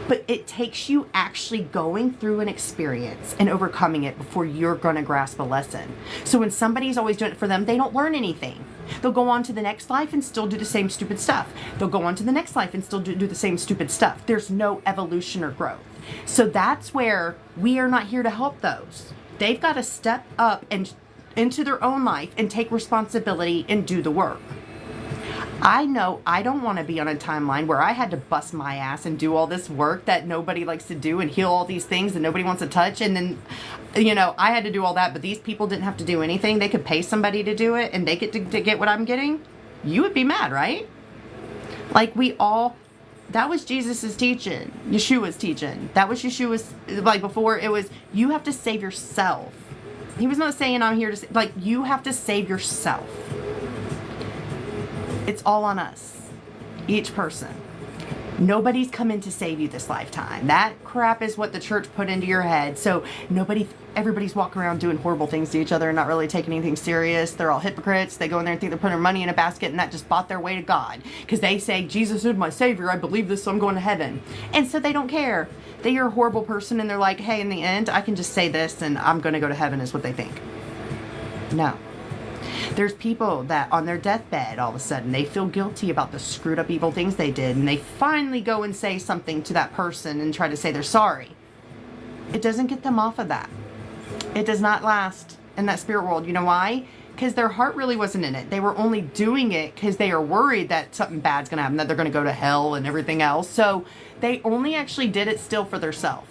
But it takes you actually going through an experience and overcoming it before you're going to grasp a lesson. So when somebody's always doing it for them, they don't learn anything. They'll go on to the next life and still do the same stupid stuff. They'll go on to the next life and still do the same stupid stuff. There's no evolution or growth. So that's where we are not here to help those. They've got to step up and into their own life and take responsibility and do the work. I know I don't want to be on a timeline where I had to bust my ass and do all this work that nobody likes to do and heal all these things that nobody wants to touch. And then, you know, I had to do all that, but these people didn't have to do anything. They could pay somebody to do it and they get to get what I'm getting. You would be mad, right? Like that was Jesus's teaching. Yeshua's teaching. That was Yeshua's, like before it was, you have to save yourself. He was not saying I'm here to, like, you have to save yourself. It's all on us. Each person. Nobody's coming to save you this lifetime. That crap is what the church put into your head. So everybody's walking around doing horrible things to each other and not really taking anything serious. They're all hypocrites. They go in there and think they're putting their money in a basket and that just bought their way to God. Because they say, Jesus is my savior. I believe this, so I'm going to heaven. And so they don't care. They're a horrible person and they're like, hey, in the end, I can just say this and I'm going to go to heaven is what they think. No. There's people that on their deathbed, all of a sudden, they feel guilty about the screwed up evil things they did. And they finally go and say something to that person and try to say they're sorry. It doesn't get them off of that. It does not last in that spirit world. You know why? Because their heart really wasn't in it. They were only doing it because they are worried that something bad's going to happen, that they're going to go to hell and everything else. So they only actually did it still for themselves.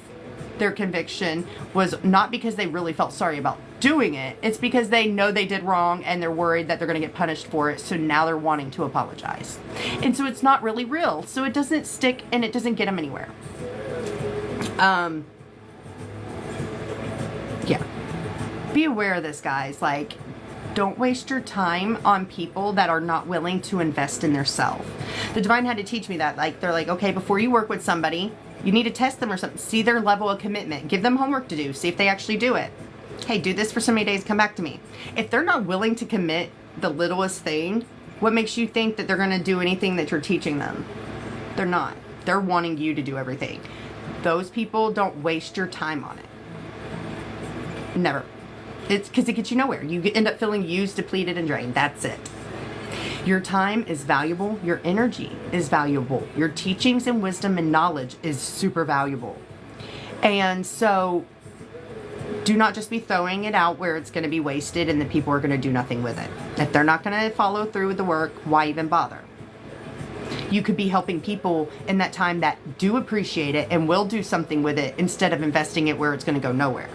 Their conviction was not because they really felt sorry about doing it. It's because they know they did wrong and they're worried that they're going to get punished for it. So now they're wanting to apologize. And so it's not really real. So it doesn't stick and it doesn't get them anywhere. Yeah. Be aware of this, guys. Like, don't waste your time on people that are not willing to invest in their self. The Divine had to teach me that. Like, they're like, okay, before you work with somebody, you need to test them or something. See their level of commitment. Give them homework to do. See if they actually do it. Hey, do this for so many days. Come back to me. If they're not willing to commit the littlest thing, what makes you think that they're going to do anything that you're teaching them? They're not. They're wanting you to do everything. Those people, don't waste your time on it. Never. It's because it gets you nowhere. You end up feeling used, depleted, and drained. That's it. Your time is valuable. Your energy is valuable. Your teachings and wisdom and knowledge is super valuable. And so do not just be throwing it out where it's going to be wasted and the people are going to do nothing with it. If they're not going to follow through with the work, why even bother? You could be helping people in that time that do appreciate it and will do something with it instead of investing it where it's going to go nowhere.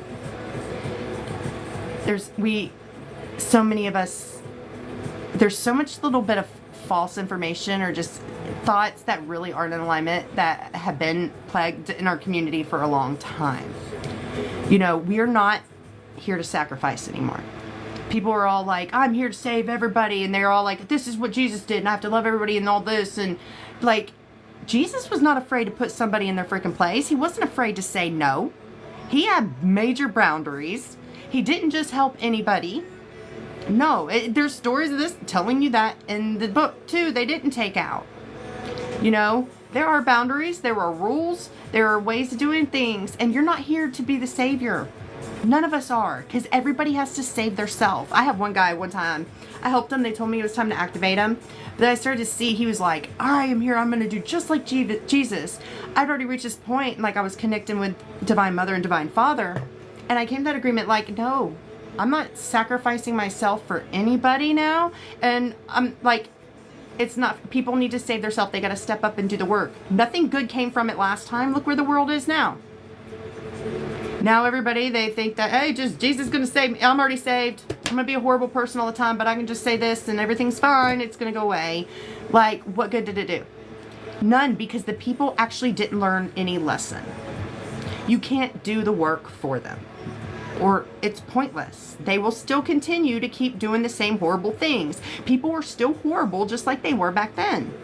So many of us, there's so much little bit of false information or just thoughts that really aren't in alignment that have been plagued in our community for a long time. You know, we are not here to sacrifice anymore. People are all like, I'm here to save everybody. And they're all like, this is what Jesus did. And I have to love everybody and all this. And like, Jesus was not afraid to put somebody in their freaking place. He wasn't afraid to say no. He had major boundaries. He didn't just help anybody. No, there's stories of this telling you that in the book too. They didn't take out. You know, there are boundaries, there are rules, there are ways of doing things, and you're not here to be the savior. None of us are, because everybody has to save their self. I have one guy one time, I helped him, they told me it was time to activate him, but I started to see he was like, I am here, I'm going to do just like Jesus. I'd already reached this point, like I was connecting with Divine Mother and Divine Father, and I came to that agreement like, no, I'm not sacrificing myself for anybody now. And I'm like, it's not, people need to save themselves. They got to step up and do the work. Nothing good came from it last time. Look where the world is now. Now everybody, they think that, hey, just Jesus is going to save me. I'm already saved. I'm going to be a horrible person all the time, but I can just say this and everything's fine. It's going to go away. Like, what good did it do? None, because the people actually didn't learn any lesson. You can't do the work for them, or it's pointless. They will still continue to keep doing the same horrible things. People are still horrible just like they were back then.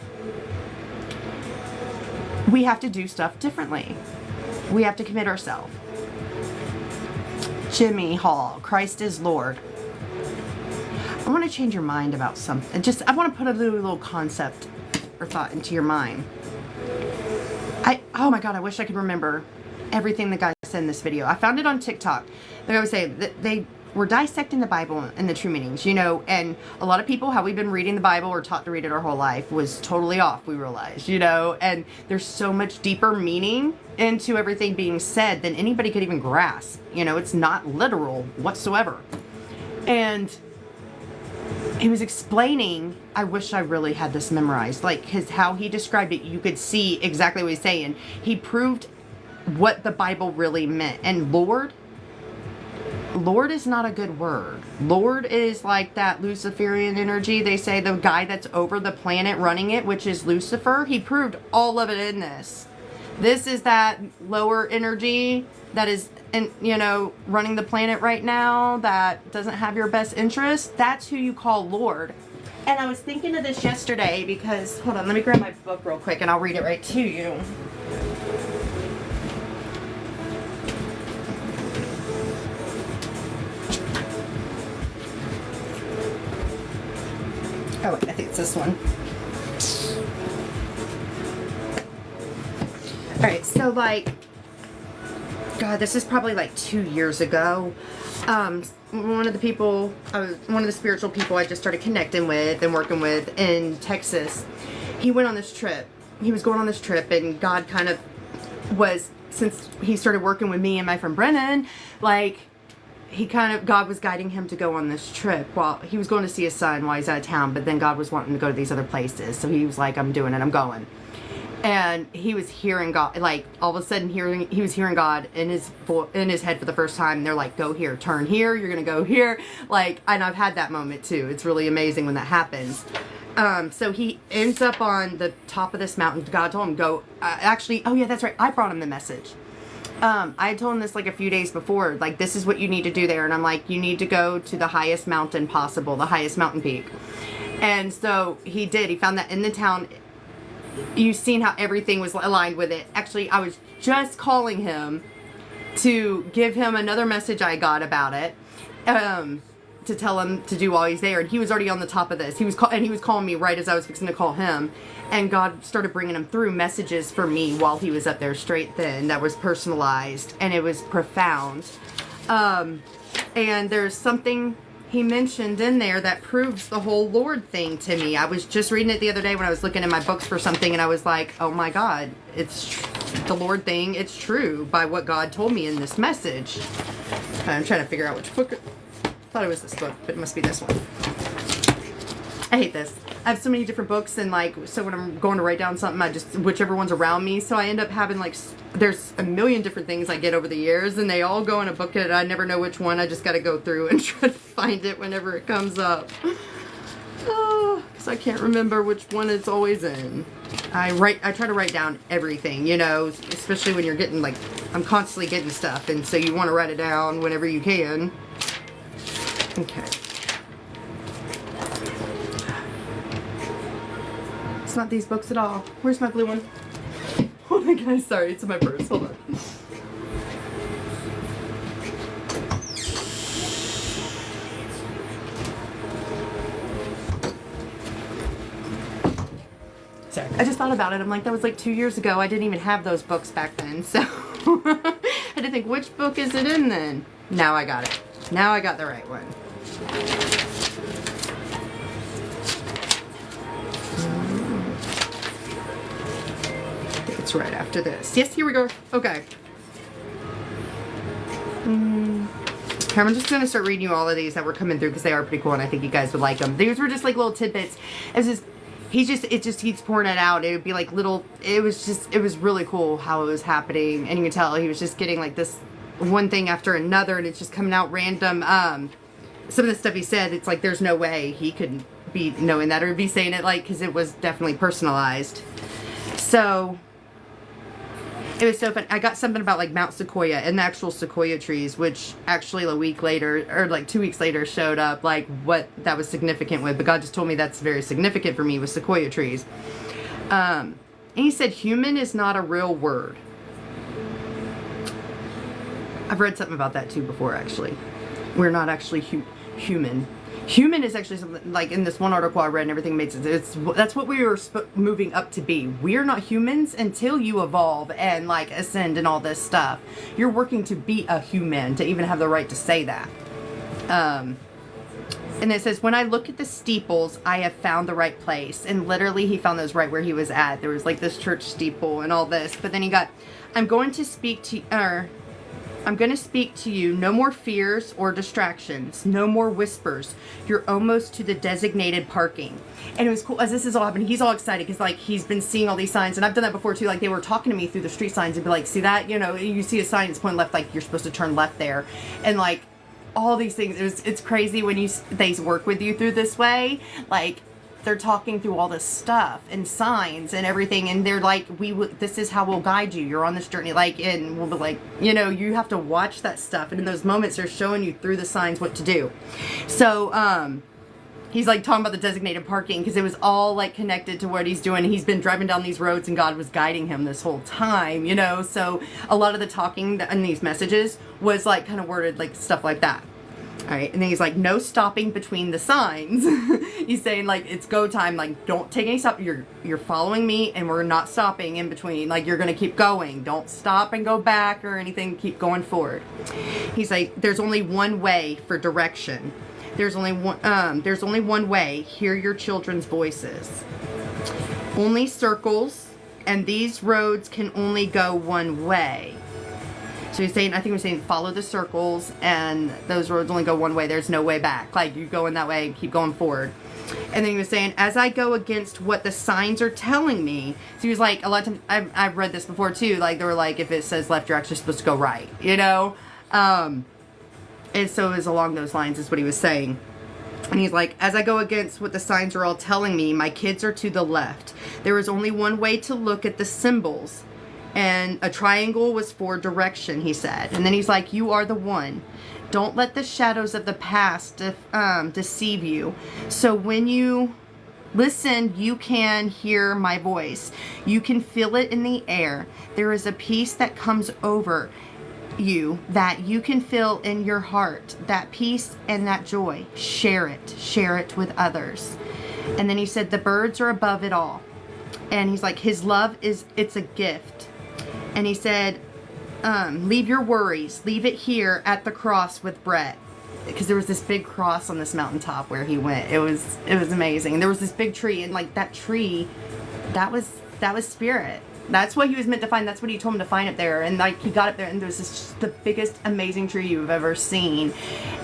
We have to do stuff differently. We have to commit ourselves. Jimmy Hall, Christ is Lord. I want to change your mind about something. I want to put a little concept or thought into your mind. Oh my God, I wish I could remember everything the guy said in this video. I found it on TikTok. The guy was saying that they were dissecting the Bible and the true meanings, you know, and a lot of people, how we've been reading the Bible or taught to read it our whole life, was totally off, we realized, you know, and there's so much deeper meaning into everything being said than anybody could even grasp. You know, it's not literal whatsoever. And he was explaining, I wish I really had this memorized, like how he described it. You could see exactly what he's saying. He proved what the Bible really meant. And Lord is not a good word. Lord is like that Luciferian energy. They say the guy that's over the planet running it, which is Lucifer. He proved all of it in this. This is that lower energy that is, you know, running the planet right now, that doesn't have your best interest. That's who you call Lord. And I was thinking of this yesterday because, hold on, let me grab my book real quick and I'll read it right to you. Oh, wait, I think it's this one. All right, so like, God, this is probably like 2 years ago. One of the spiritual people I just started connecting with and working with in Texas, he went on this trip. He was going on this trip, and God kind of was, since he started working with me and my friend Brennan, like, God was guiding him to go on this trip. While he was going to see his son while he's out of town, but then God was wanting to go to these other places. So he was like, I'm doing it, I'm going. And he was hearing God, like all of a sudden he was hearing God in his head for the first time. They're like, go here, turn here, you're going to go here. Like, and I've had that moment too. It's really amazing when that happens. So he ends up on the top of this mountain. God told him, go, actually, oh yeah, that's right. I brought him the message. I had told him this like a few days before, like, this is what you need to do there. And I'm like, you need to go to the highest mountain possible, the highest mountain peak. And so he did. He found that in the town. You've seen how everything was aligned with it. Actually, I was just calling him to give him another message I got about it, to tell him to do while he's there. And he was already on the top of this. He was calling me right as I was fixing to call him. And God started bringing him through messages for me while he was up there straight then that was personalized. And it was profound. And there's something he mentioned in there that proves the whole Lord thing to me. I was just reading it the other day when I was looking in my books for something, and I was like, oh my God, it's the Lord thing. It's true by what God told me in this message. I'm trying to figure out which book. I thought it was this book, but it must be this one. I hate this. I have so many different books, and like, so when I'm going to write down something, I just, whichever one's around me. So I end up having like, there's a million different things I get over the years, and they all go in a book, and I never know which one. I just got to go through and try to find it whenever it comes up. Oh, because I can't remember which one it's always in. I try to write down everything, you know, especially when you're getting like, I'm constantly getting stuff, and so you want to write it down whenever you can. Okay. It's not these books at all. Where's my blue one? Oh my God, sorry, it's in my purse. Hold on. Sorry, I just thought about it. I'm like, that was like 2 years ago. I didn't even have those books back then, so I had to think, which book is it in then? Now I got it. Now I got the right one. It's right after this. Yes, here we go. Okay. I'm just going to start reading you all of these that were coming through because they are pretty cool and I think you guys would like them. These were just like little tidbits. It just keeps pouring it out. It would be like little, it was really cool how it was happening. And you can tell he was just getting like this one thing after another and it's just coming out random. Some of the stuff he said, it's like there's no way he could be knowing that or be saying it like, because it was definitely personalized. So it was so fun. I got something about like Mount Sequoia and the actual sequoia trees, which actually a week later or like 2 weeks later showed up like what that was significant with. But God just told me that's very significant for me with sequoia trees. And he said, human is not a real word. I've read something about that too before actually. We're not actually human. Human is actually something like in this one article I read and everything made sense. That's what we were moving up to be. We're not humans until you evolve and like ascend and all this stuff. You're working to be a human to even have the right to say that. And it says, when I look at the steeples, I have found the right place. And literally he found those right where he was at. There was like this church steeple and all this. But then he got, I'm going to speak to you, no more fears or distractions, no more whispers. You're almost to the designated parking. And it was cool as this is all happening. He's all excited because like he's been seeing all these signs and I've done that before too. Like they were talking to me through the street signs and be like, see that, you know, you see a sign that's pointing left, like you're supposed to turn left there. And like all these things, it's crazy when they work with you through this way. Like they're talking through all this stuff and signs and everything and they're like, this is how we'll guide you, you're on this journey, like, and we'll be like, you know, you have to watch that stuff and in those moments they're showing you through the signs what to do. So he's like talking about the designated parking because it was all like connected to what he's doing. He's been driving down these roads and God was guiding him this whole time, you know, so a lot of the talking in these messages was like kind of worded like stuff like that. All right, and then he's like, no stopping between the signs. He's saying like, it's go time. Like, don't take any stop. You're following me and we're not stopping in between. Like, you're going to keep going. Don't stop and go back or anything. Keep going forward. He's like, there's only one way for direction. There's only one way. Hear your children's voices. Only circles, and these roads can only go one way. So he's saying, I think we're saying follow the circles and those roads only go one way. There's no way back. Like you go in that way and keep going forward. And then he was saying, as I go against what the signs are telling me. So he was like, a lot of times, I've read this before too. Like they were like, if it says left, you're actually supposed to go right, you know? And so it was along those lines is what he was saying. And he's like, as I go against what the signs are all telling me, my kids are to the left. There is only one way to look at the symbols. And a triangle was for direction, he said. And then he's like, you are the one. Don't let the shadows of the past deceive you. So when you listen, you can hear my voice. You can feel it in the air. There is a peace that comes over you that you can feel in your heart. That peace and that joy. Share it. Share it with others. And then he said, the birds are above it all. And he's like, his love it's a gift. And he said, leave your worries. Leave it here at the cross with Brett. Because there was this big cross on this mountaintop where he went. It was amazing. And there was this big tree. And like that tree, that was spirit. That's what he was meant to find. That's what he told him to find up there. And like he got up there and there was just the biggest amazing tree you've ever seen.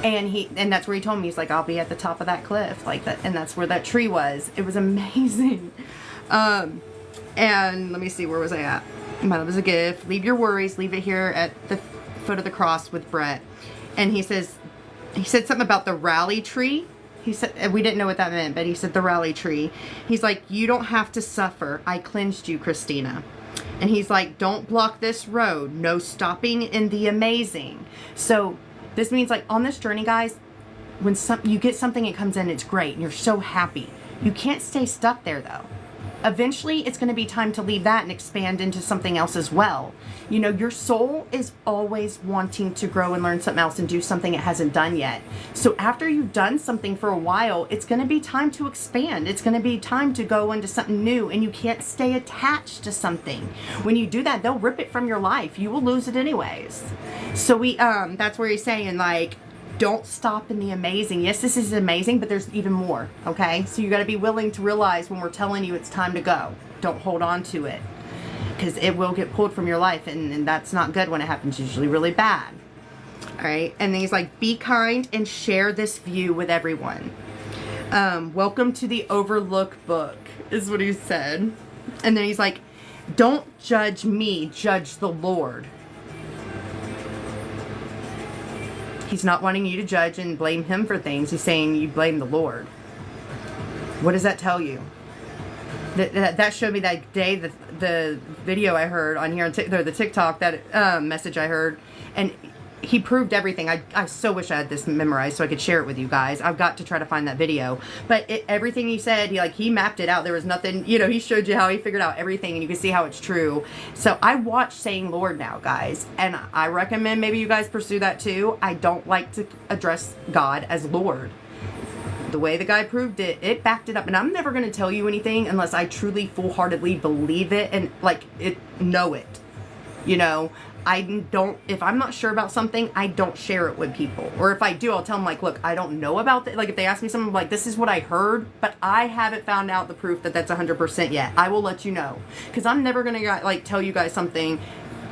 And that's where he told me, he's like, I'll be at the top of that cliff. Like that. And that's where that tree was. It was amazing. And let me see, where was I at? My love is a gift. Leave your worries. Leave it here at the foot of the cross with Brett. And he said something about the rally tree. He said, we didn't know what that meant, but he said the rally tree. He's like, you don't have to suffer. I cleansed you, Christina. And he's like, don't block this road. No stopping in the amazing. So this means like on this journey, guys, when you get something, it comes in, it's great. And you're so happy. You can't stay stuck there though. Eventually, it's going to be time to leave that and expand into something else as well. You know, your soul is always wanting to grow and learn something else and do something it hasn't done yet. So after you've done something for a while, it's going to be time to expand. It's going to be time to go into something new, and you can't stay attached to something. When you do that, they'll rip it from your life. You will lose it anyways. So that's where he's saying, like, don't stop in the amazing. Yes, this is amazing, but there's even more, okay? So you got to be willing to realize when we're telling you it's time to go. Don't hold on to it, because it will get pulled from your life, and that's not good when it happens. Usually really bad. All right. And then he's like, be kind and share this view with everyone. Welcome to the Overlook book, is what he said. And then he's like, don't judge me, judge the Lord. He's not wanting you to judge and blame him for things. He's saying you blame the Lord. What does that tell you? That showed me that day, the video I heard on here, on the TikTok, that message I heard, and he proved everything. I so wish I had this memorized so I could share it with you guys. I've got to try to find that video. But everything he said, he mapped it out. There was nothing, he showed you how he figured out everything, and you can see how it's true. So I watch Saying Lord now, guys, and I recommend maybe you guys pursue that too. I don't like to address God as Lord. The way the guy proved it, it backed it up. And I'm never going to tell you anything unless I truly full-heartedly believe it and know it. I don't, if I'm not sure about something, I don't share it with people. Or if I do, I'll tell them look, I don't know about that. If they ask me something this is what I heard, but I haven't found out the proof that that's 100% yet. I will let you know. Because I'm never going to tell you guys something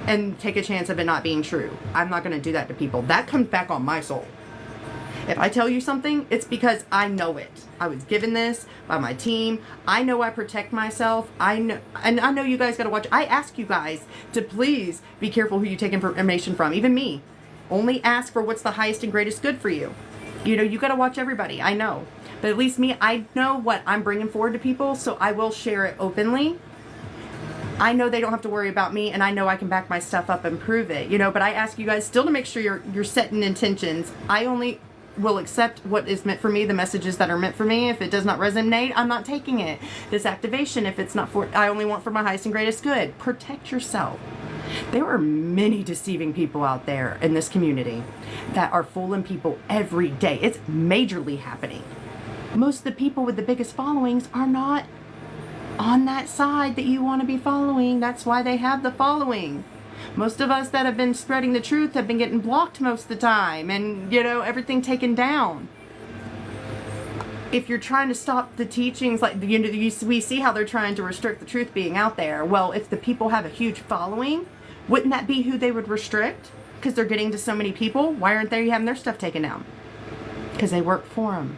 and take a chance of it not being true. I'm not going to do that to people. That comes back on my soul. If I tell you something, it's because I know it. I was given this by my team. I know I protect myself. I know, and I know you guys got to watch. I ask you guys to please be careful who you take information from. Even me. Only ask for what's the highest and greatest good for you. You got to watch everybody. I know. But at least me, I know what I'm bringing forward to people, so I will share it openly. I know they don't have to worry about me, and I know I can back my stuff up and prove it. But I ask you guys still to make sure you're setting intentions. I only will accept what is meant for me, the messages that are meant for me. If it does not resonate, I'm not taking it. This activation, if it's not for, I only want for my highest and greatest good. Protect yourself. There are many deceiving people out there in this community that are fooling people every day. It's majorly happening. Most of the people with the biggest followings are not on that side that you want to be following. That's why they have the following. Most of us that have been spreading the truth have been getting blocked most of the time and, everything taken down. If you're trying to stop the teachings, we see how they're trying to restrict the truth being out there. Well, if the people have a huge following, wouldn't that be who they would restrict? Because they're getting to so many people. Why aren't they having their stuff taken down? Because they work for them.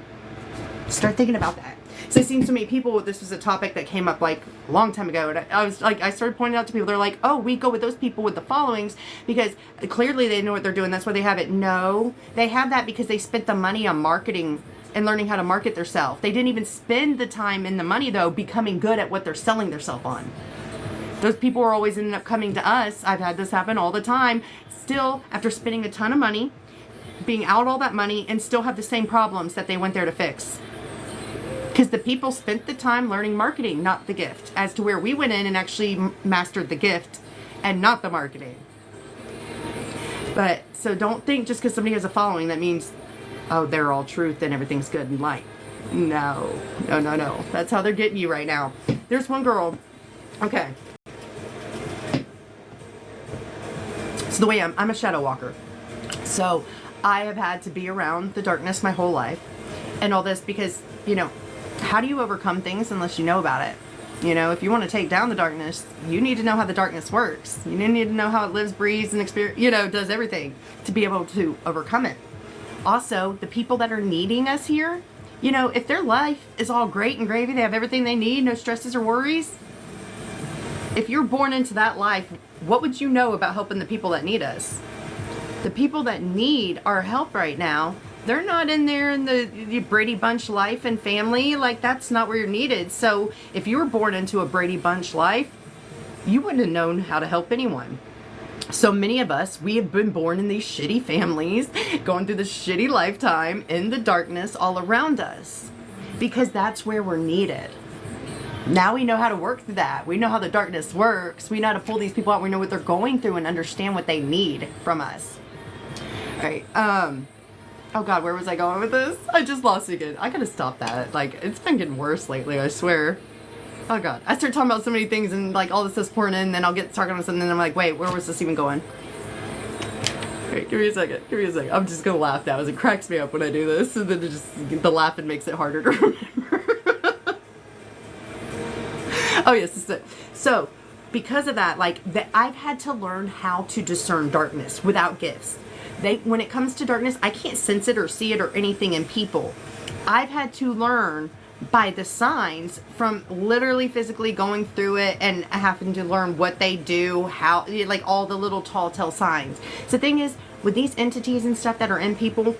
Start thinking about that. So I've seen so many people, this was a topic that came up a long time ago, and I started pointing out to people, they're like, oh, we go with those people with the followings because clearly they know what they're doing, that's why they have it. No, they have that because they spent the money on marketing and learning how to market themselves. They didn't even spend the time and the money, though, becoming good at what they're selling themselves on. Those people are always ending up coming to us. I've had this happen all the time. Still, after spending a ton of money, being out all that money, and still have the same problems that they went there to fix. Because the people spent the time learning marketing, not the gift. As to where we went in and actually mastered the gift and not the marketing. But, so don't think just because somebody has a following that means, oh, they're all truth and everything's good and light. No. No, no, no. That's how they're getting you right now. There's one girl. Okay. So the way I'm a shadow walker. So I have had to be around the darkness my whole life. And all this because, how do you overcome things unless you know about it? If you want to take down the darkness, you need to know how the darkness works. You need to know how it lives, breathes, and does everything to be able to overcome it. Also, the people that are needing us here, if their life is all great and gravy, they have everything they need, no stresses or worries. If you're born into that life, what would you know about helping the people that need us? The people that need our help right now, they're not in there in the Brady Bunch life and family. That's not where you're needed. So if you were born into a Brady Bunch life, you wouldn't have known how to help anyone. So many of us, we have been born in these shitty families, going through this shitty lifetime in the darkness all around us. Because that's where we're needed. Now we know how to work through that. We know how the darkness works. We know how to pull these people out. We know what they're going through and understand what they need from us. All right. Oh God, where was I going with this? I just lost it again. I gotta stop that. It's been getting worse lately, I swear. Oh God. I start talking about so many things and all this stuff's pouring in, then I'll get talking about something and I'm like, wait, where was this even going? Wait, give me a second. Give me a second. I'm just gonna laugh now as it cracks me up when I do this, and then the laughing makes it harder to remember. Oh yes, this is it. So, because of that, like that, I've had to learn how to discern darkness without gifts. When it comes to darkness, I can't sense it or see it or anything in people. I've had to learn by the signs from literally physically going through it and having to learn what they do, how, like all the little tall tale signs. So the thing is, with these entities and stuff that are in people,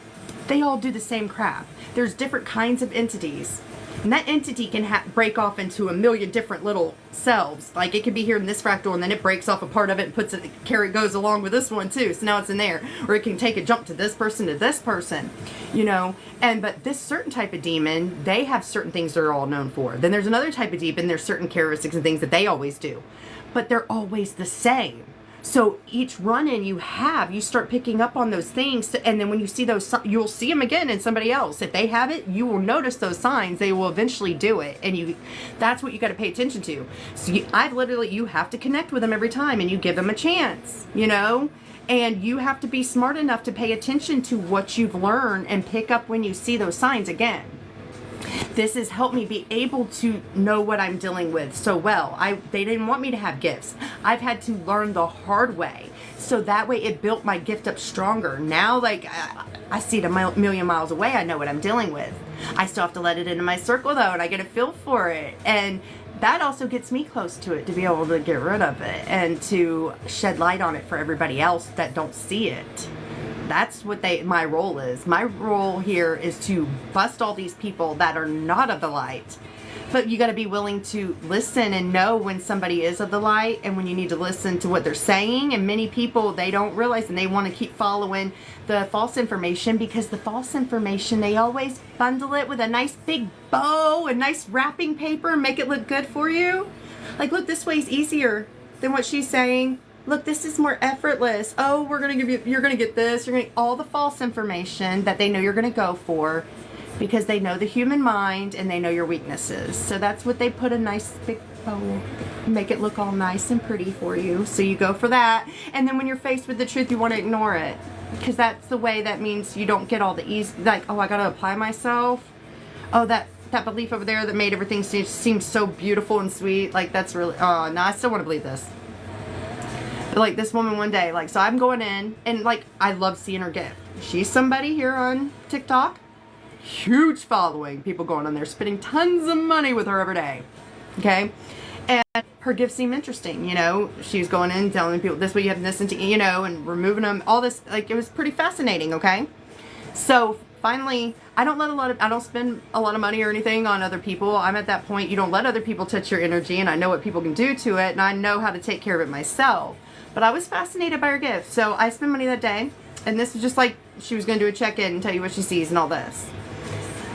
they all do the same crap. There's different kinds of entities. And that entity can break off into a million different little selves. Like it could be here in this fractal, and then it breaks off a part of it and puts it, goes along with this one too. So now it's in there. Or it can take a jump to this person, you know. But this certain type of demon, they have certain things they're all known for. Then there's another type of demon, there's certain characteristics and things that they always do. But they're always the same. So each run-in you start picking up on those things, and then when you see those, you'll see them again in somebody else. If they have it, you will notice those signs. They will eventually do it, and that's what you got to pay attention to. So you have to connect with them every time, and you give them a chance, you know? And you have to be smart enough to pay attention to what you've learned and pick up when you see those signs again. This has helped me be able to know what I'm dealing with so well. They didn't want me to have gifts. I've had to learn the hard way. So that way it built my gift up stronger. Now, like, I see it a million miles away. I know what I'm dealing with. I still have to let it into my circle, though, and I get a feel for it. And that also gets me close to it, to be able to get rid of it and to shed light on it for everybody else that don't see it. That's what my role is. My role here is to bust all these people that are not of the light. But you got to be willing to listen and know when somebody is of the light and when you need to listen to what they're saying. And many people, they don't realize, and they want to keep following the false information, because the false information, they always bundle it with a nice big bow and nice wrapping paper and make it look good for you. Like, look, this way's easier than what she's saying. Look, this is more effortless. Oh, we're going to give you, you're going to get this. You're going to all the false information that they know you're going to go for, because they know the human mind and they know your weaknesses. So that's what they put a nice big bow, make it look all nice and pretty for you. So you go for that. And then when you're faced with the truth, you want to ignore it, because that's the way that means you don't get all the easy, like, oh, I got to apply myself. Oh, that belief over there that made everything seem so beautiful and sweet. Like, that's really, oh, no, I still want to believe this. Like this woman one day, like, so I'm going in and like, I love seeing her gift. She's somebody here on TikTok, huge following, people going on there, spending tons of money with her every day. Okay. And her gifts seem interesting, you know, she was going in telling people this way you have this, and you know, and removing them, all this, like, it was pretty fascinating. Okay. So finally, I don't spend a lot of money or anything on other people. I'm at that point, you don't let other people touch your energy, and I know what people can do to it, and I know how to take care of it myself. But I was fascinated by her gift. So I spent money that day. And this was just like, she was going to do a check-in and tell you what she sees and all this.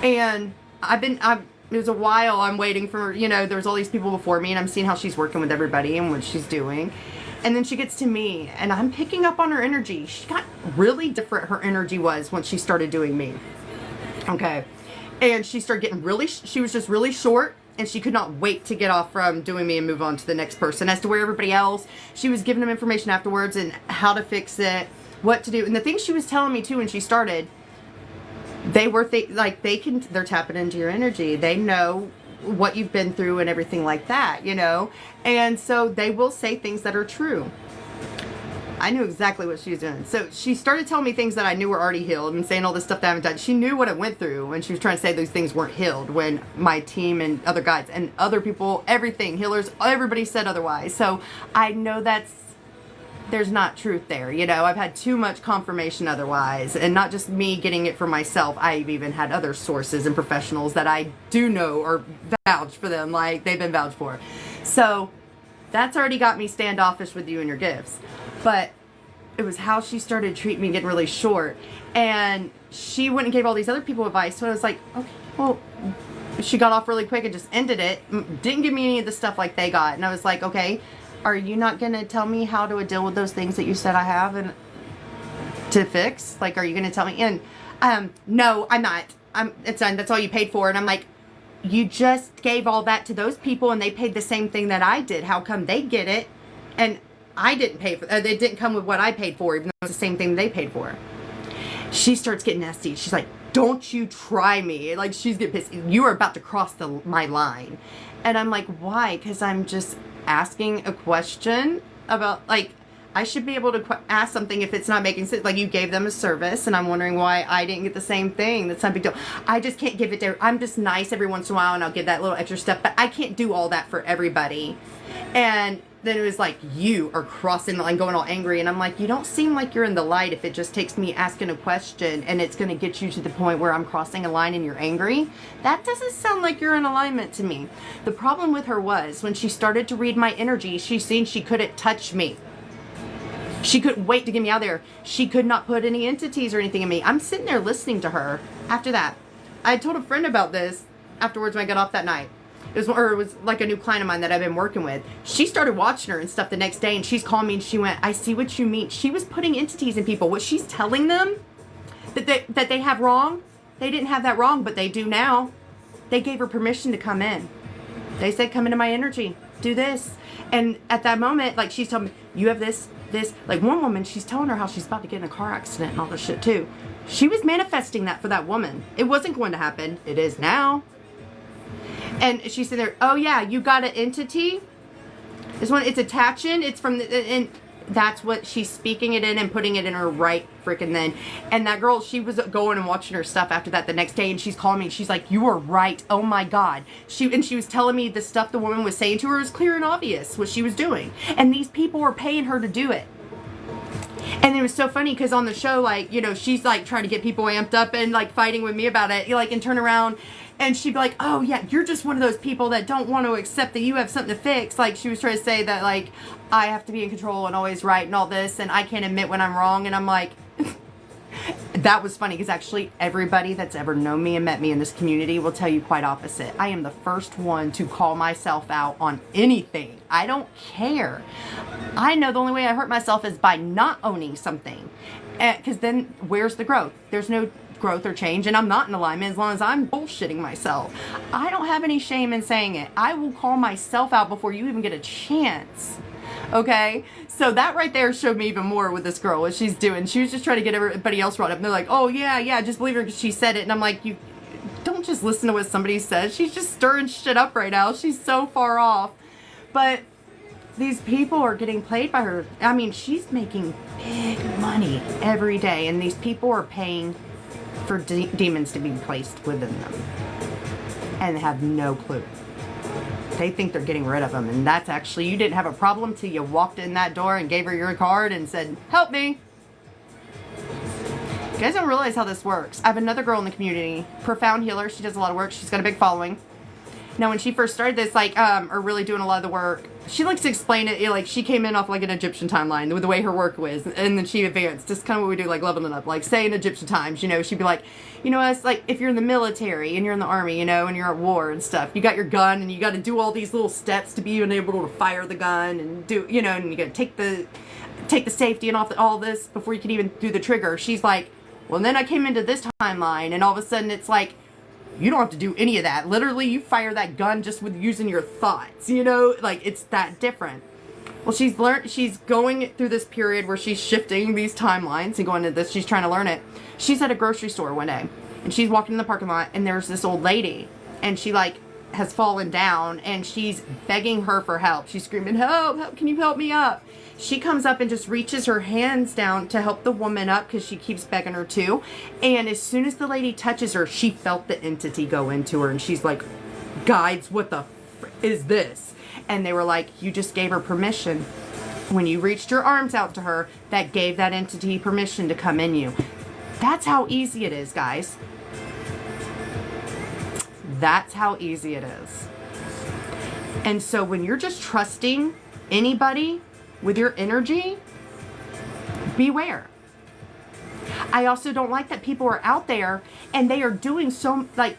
And it was a while I'm waiting for, you know, there's all these people before me, and I'm seeing how she's working with everybody and what she's doing. And then she gets to me, and I'm picking up on her energy. She got really different, her energy was, once she started doing me. Okay. And she started getting she was just really short. And she could not wait to get off from doing me and move on to the next person. As to where everybody else, she was giving them information afterwards and how to fix it, what to do. And the things she was telling me too when she started, they're tapping into your energy. They know what you've been through and everything like that, you know. And so they will say things that are true. I knew exactly what she was doing. So she started telling me things that I knew were already healed and saying all this stuff that I haven't done. She knew what I went through when she was trying to say those things weren't healed, when my team and other guides and other people, everything, healers, everybody said otherwise. So I know there's not truth there. You know, I've had too much confirmation otherwise, and not just me getting it for myself. I've even had other sources and professionals that I do know or vouch for them, like they've been vouched for. So that's already got me standoffish with you and your gifts. But it was how she started treating me, getting really short. And she went and gave all these other people advice. So I was like, okay, well, she got off really quick and just ended it. Didn't give me any of the stuff like they got. And I was like, okay, are you not going to tell me how to deal with those things that you said I have and to fix? Like, are you going to tell me? And no, I'm not. It's done. That's all you paid for. And I'm like, you just gave all that to those people and they paid the same thing that I did. How come they get it? And I didn't pay for it. They didn't come with what I paid for, even though it's the same thing they paid for. She starts getting nasty. She's like, don't you try me. Like, she's getting pissed. You are about to cross my line. And I'm like, why? Because I'm just asking a question about, like, I should be able to ask something if it's not making sense. Like, you gave them a service, and I'm wondering why I didn't get the same thing. That's not a big deal. I just can't give it to. I'm just nice every once in a while, and I'll give that little extra step. But I can't do all that for everybody. And then it was like, you are crossing the line, going all angry. And I'm like, you don't seem like you're in the light if it just takes me asking a question and it's going to get you to the point where I'm crossing a line and you're angry. That doesn't sound like you're in alignment to me. The problem with her was when she started to read my energy, she seen she couldn't touch me. She couldn't wait to get me out of there. She could not put any entities or anything in me. I'm sitting there listening to her. After that, I told a friend about this afterwards when I got off that night. It was like a new client of mine that I've been working with. She started watching her and stuff the next day, and she's calling me and she went, I see what you mean. She was putting entities in people. What she's telling them that they have wrong, they didn't have that wrong, but they do now. They gave her permission to come in. They said, come into my energy. Do this. And at that moment, like, she's telling me, you have this. Like, one woman, she's telling her how she's about to get in a car accident and all this shit too. She was manifesting that for that woman. It wasn't going to happen. It is now. And she said there, oh yeah, you got an entity. It's attaching. It's from and that's what she's speaking it in and putting it in her right freaking then. And that girl, she was going and watching her stuff after that the next day, and she's calling me and she's like, you are right. Oh my God. She was telling me the stuff the woman was saying to her was clear and obvious what she was doing. And these people were paying her to do it. And it was so funny because on the show, like, you know, she's like trying to get people amped up and like fighting with me about it, like, and turn around and she'd be like, oh yeah, you're just one of those people that don't want to accept that you have something to fix. Like, she was trying to say that, like, I have to be in control and always right and all this, and I can't admit when I'm wrong. And I'm like, that was funny because actually everybody that's ever known me and met me in this community will tell you quite opposite. I am the first one to call myself out on anything. I don't care. I know the only way I hurt myself is by not owning something. Because then where's the growth? There's no growth or change, and I'm not in alignment as long as I'm bullshitting myself. I don't have any shame in saying it. I will call myself out before you even get a chance. Okay? So that right there showed me even more with this girl, what she's doing. She was just trying to get everybody else brought up. And they're like, oh yeah, just believe her because she said it. And I'm like, you don't just listen to what somebody says. She's just stirring shit up right now. She's so far off. But these people are getting played by her. I mean, she's making big money every day. And these people are paying for demons to be placed within them. And they have no clue. They think they're getting rid of them, and that's actually, you didn't have a problem till you walked in that door and gave her your card and said, help me. You guys don't realize how this works. I have another girl in the community, profound healer. She does a lot of work. She's got a big following. Now, when she first started this, like, or really doing a lot of the work, she likes to explain it, like, she came in off, like, an Egyptian timeline, with the way her work was, and then she advanced, just kind of what we do, like, leveling up, like, say in Egyptian times, you know, she'd be like, you know, it's like, if you're in the military, and you're in the army, you know, and you're at war and stuff, you got your gun, and you got to do all these little steps to be able to fire the gun, and do, you know, and you got to take the safety and off all this before you can even do the trigger. She's like, well, then I came into this timeline, and all of a sudden, it's like, you don't have to do any of that. Literally, you fire that gun just with using your thoughts, you know? Like, it's that different. Well, she's going through this period where she's shifting these timelines and going into this. She's trying to learn it. She's at a grocery store one day, and she's walking in the parking lot, and there's this old lady, and she, like, has fallen down, and she's begging her for help. She's screaming, help, can you help me up? She comes up and just reaches her hands down to help the woman up because she keeps begging her to. And as soon as the lady touches her, she felt the entity go into her. And she's like, guides, what the is this? And they were like, you just gave her permission. When you reached your arms out to her, that gave that entity permission to come in you. That's how easy it is, guys. That's how easy it is. And so when you're just trusting anybody with your energy, beware. I also don't like that people are out there and they are doing so much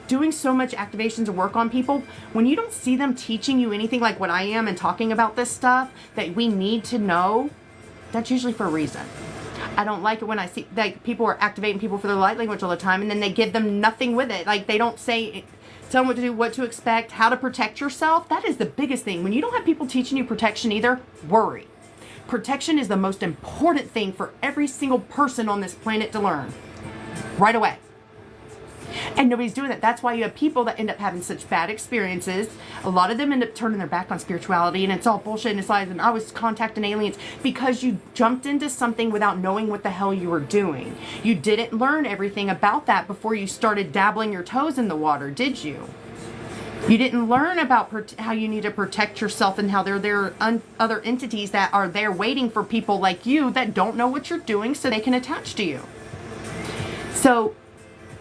activations and work on people when you don't see them teaching you anything like what I am and talking about this stuff that we need to know. That's usually for a reason. I don't like it when I see like people are activating people for their light language all the time and then they give them nothing with it. Like they don't tell them what to do, what to expect, how to protect yourself. That is the biggest thing. When you don't have people teaching you protection either, worry. Protection is the most important thing for every single person on this planet to learn. Right away. And nobody's doing that. That's why you have people that end up having such bad experiences. A lot of them end up turning their back on spirituality, and it's all bullshit and it's lies, and I was contacting aliens, because you jumped into something without knowing what the hell you were doing. You didn't learn everything about that before you started dabbling your toes in the water, did you? You didn't learn about how you need to protect yourself, and how there are other entities that are there waiting for people like you that don't know what you're doing so they can attach to you. So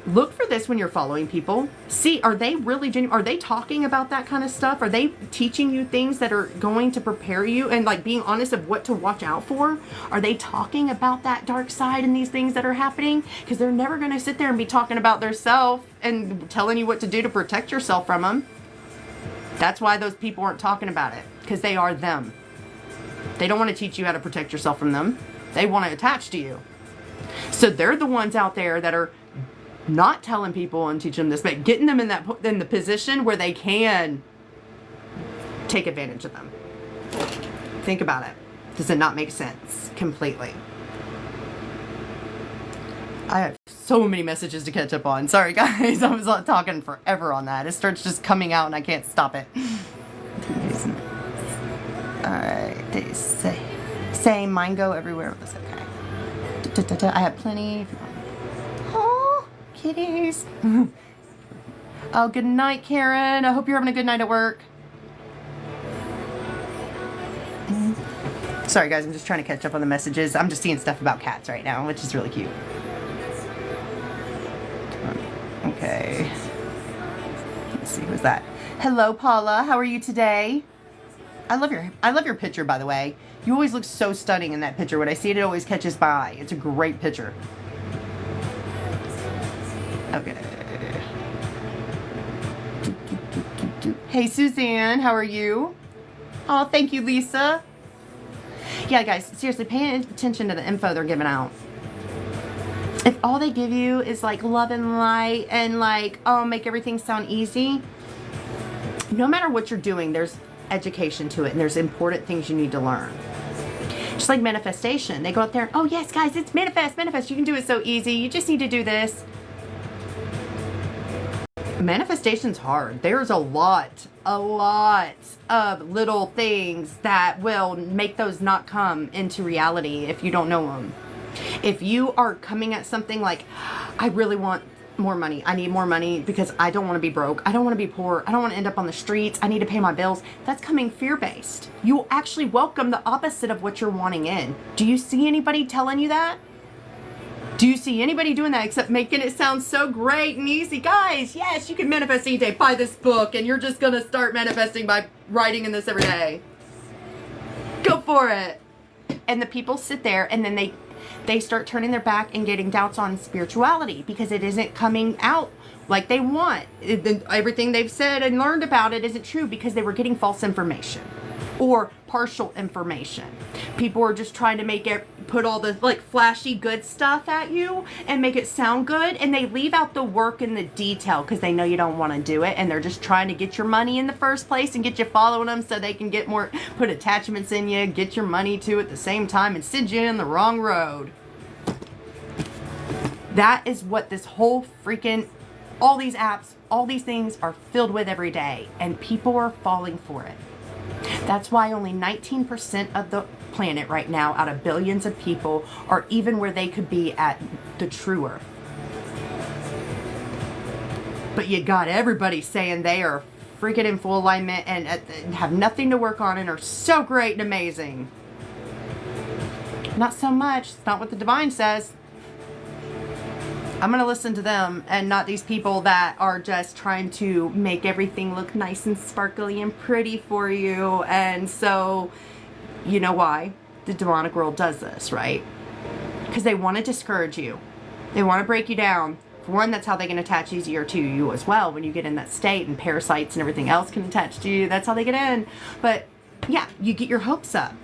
look for this when you're following people. See, are they really genuine? Are they talking about that kind of stuff? Are they teaching you things that are going to prepare you and like being honest of what to watch out for? Are they talking about that dark side and these things that are happening? Because they're never going to sit there and be talking about their self and telling you what to do to protect yourself from them. That's why those people aren't talking about it, because they are them. They don't want to teach you how to protect yourself from them. They want to attach to you. So they're the ones out there that are not telling people and teaching them this, but getting them in the position where they can take advantage of them. Think about it. Does it not make sense? Completely. I have so many messages to catch up on. Sorry guys, I was talking forever on that. It starts just coming out and I can't stop it. Alright, they say mine go everywhere. Okay. I have plenty. Oh, kitties. Oh, good night, Karen. I hope you're having a good night at work. Sorry guys, I'm just trying to catch up on the messages. I'm just seeing stuff about cats right now, which is really cute. Okay. Let's see, who's that? Hello, Paula. How are you today? I love your picture, by the way. You always look so stunning in that picture. When I see it, it always catches my eye. It's a great picture. Okay. Hey, Suzanne. How are you? Oh, thank you, Lisa. Yeah, guys, seriously, pay attention to the info they're giving out. If all they give you is like love and light and like, oh, make everything sound easy, no matter what you're doing, there's education to it and there's important things you need to learn. Just like manifestation. They go out there, oh yes, guys, it's manifest. You can do it so easy. You just need to do this. Manifestation's hard. There's a lot of little things that will make those not come into reality if you don't know them. If you are coming at something like, I really want more money. I need more money because I don't want to be broke. I don't want to be poor. I don't want to end up on the streets. I need to pay my bills. That's coming fear-based. You will actually welcome the opposite of what you're wanting in. Do you see anybody telling you that? Do you see anybody doing that except making it sound so great and easy? Guys, yes, you can manifest any day. Buy this book and you're just going to start manifesting by writing in this every day. Go for it. And the people sit there and then they start turning their back and getting doubts on spirituality because it isn't coming out like they want. Everything they've said and learned about it isn't true because they were getting false information or partial information. People are just trying to put all the like flashy good stuff at you and make it sound good, and they leave out the work and the detail because they know you don't want to do it, and they're just trying to get your money in the first place and get you following them so they can put attachments in you, get your money too at the same time, and send you in the wrong road. That is what this whole freaking, all these apps, all these things are filled with every day, and people are falling for it. That's why only 19% of the planet right now out of billions of people are even where they could be at the true Earth. But you got everybody saying they are freaking in full alignment and have nothing to work on and are so great and amazing. Not so much. It's not what the divine says. I'm going to listen to them and not these people that are just trying to make everything look nice and sparkly and pretty for you. And so, you know why the demonic world does this, right? Because they want to discourage you. They want to break you down. For one, that's how they can attach easier to you as well when you get in that state, and parasites and everything else can attach to you. That's how they get in. But yeah, you get your hopes up.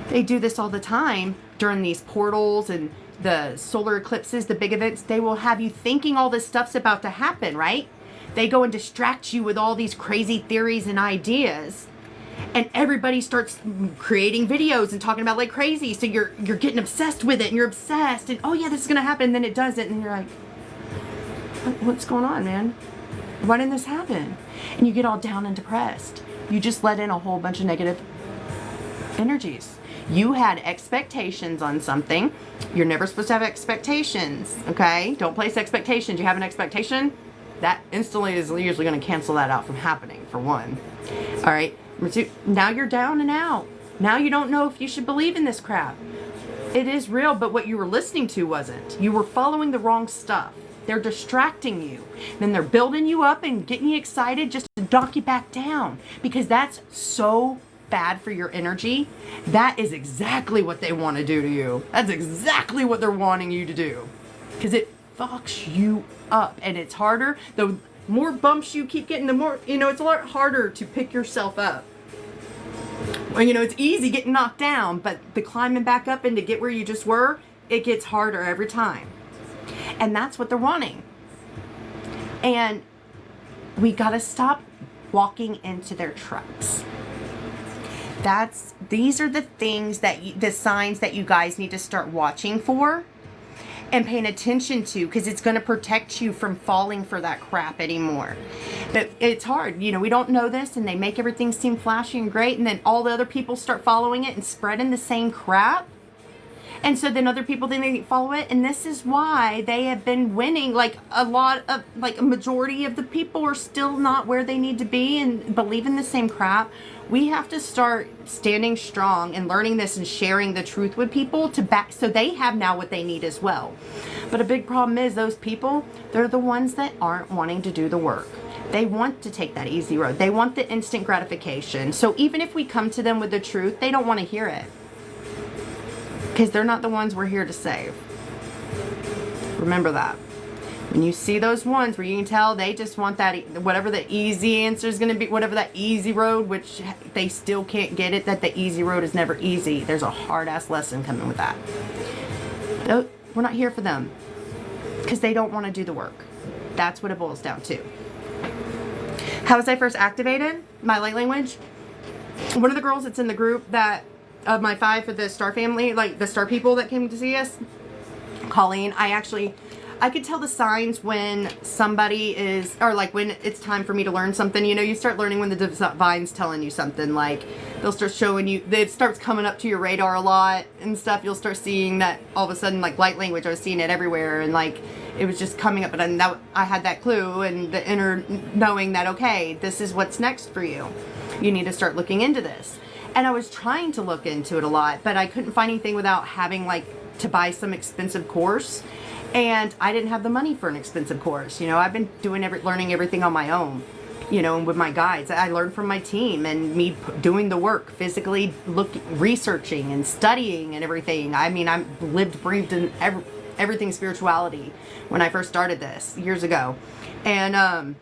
They do this all the time during these portals and the solar eclipses, the big events. They will have you thinking all this stuff's about to happen, right? They go and distract you with all these crazy theories and ideas, and everybody starts creating videos and talking about like crazy. So you're getting obsessed with it, and you're obsessed, and oh yeah, this is gonna happen, and then it doesn't, and you're like, What's going on, man? Why didn't this happen? And you get all down and depressed. You just let in a whole bunch of negative energies. You had expectations on something. You're never supposed to have expectations, okay? Don't place expectations. You have an expectation, that instantly is usually going to cancel that out from happening, for one. All right, now you're down and out. Now you don't know if you should believe in this crap. It is real, but what you were listening to wasn't. You were following the wrong stuff. They're distracting you. Then they're building you up and getting you excited just to knock you back down, because that's so bad for your energy. That is exactly what they want to do to you. That's exactly what they're wanting you to do, because it fucks you up. And it's harder. The more bumps you keep getting, the more, it's a lot harder to pick yourself up. Well, it's easy getting knocked down, but the climbing back up and to get where you just were, it gets harder every time. And that's what they're wanting. And we got to stop walking into their traps. These are the things the signs that you guys need to start watching for and paying attention to, because it's going to protect you from falling for that crap anymore. But it's hard. We don't know this, and they make everything seem flashy and great, and then all the other people start following it and spreading the same crap. And so then other people, then they follow it. And this is why they have been winning. A majority of the people are still not where they need to be and believe in the same crap. We have to start standing strong and learning this and sharing the truth with people so they have now what they need as well. But a big problem is those people, they're the ones that aren't wanting to do the work. They want to take that easy road. They want the instant gratification. So even if we come to them with the truth, they don't want to hear it, because they're not the ones we're here to save. Remember that. When you see those ones where you can tell they just want that, whatever the easy answer is going to be, whatever that easy road, which they still can't get it, that the easy road is never easy. There's a hard-ass lesson coming with that. We're not here for them, because they don't want to do the work. That's what it boils down to. How was I first activated? My light language. One of the girls that's in the group of my 5 for the star family, the star people that came to see us, Colleen, I could tell the signs when somebody is, or when it's time for me to learn something. You start learning when the divine's telling you something. They'll start showing you, it starts coming up to your radar a lot and stuff. You'll start seeing that all of a sudden, light language, I was seeing it everywhere, and it was just coming up. And I had that clue and the inner knowing that, okay, this is what's next for you. You need to start looking into this. And I was trying to look into it a lot, but I couldn't find anything without having to buy some expensive course. And I didn't have the money for an expensive course. I've been learning everything on my own, and with my guides. I learned from my team and me doing the work, physically researching and studying and everything. I lived, breathed in everything spirituality when I first started this years ago. And,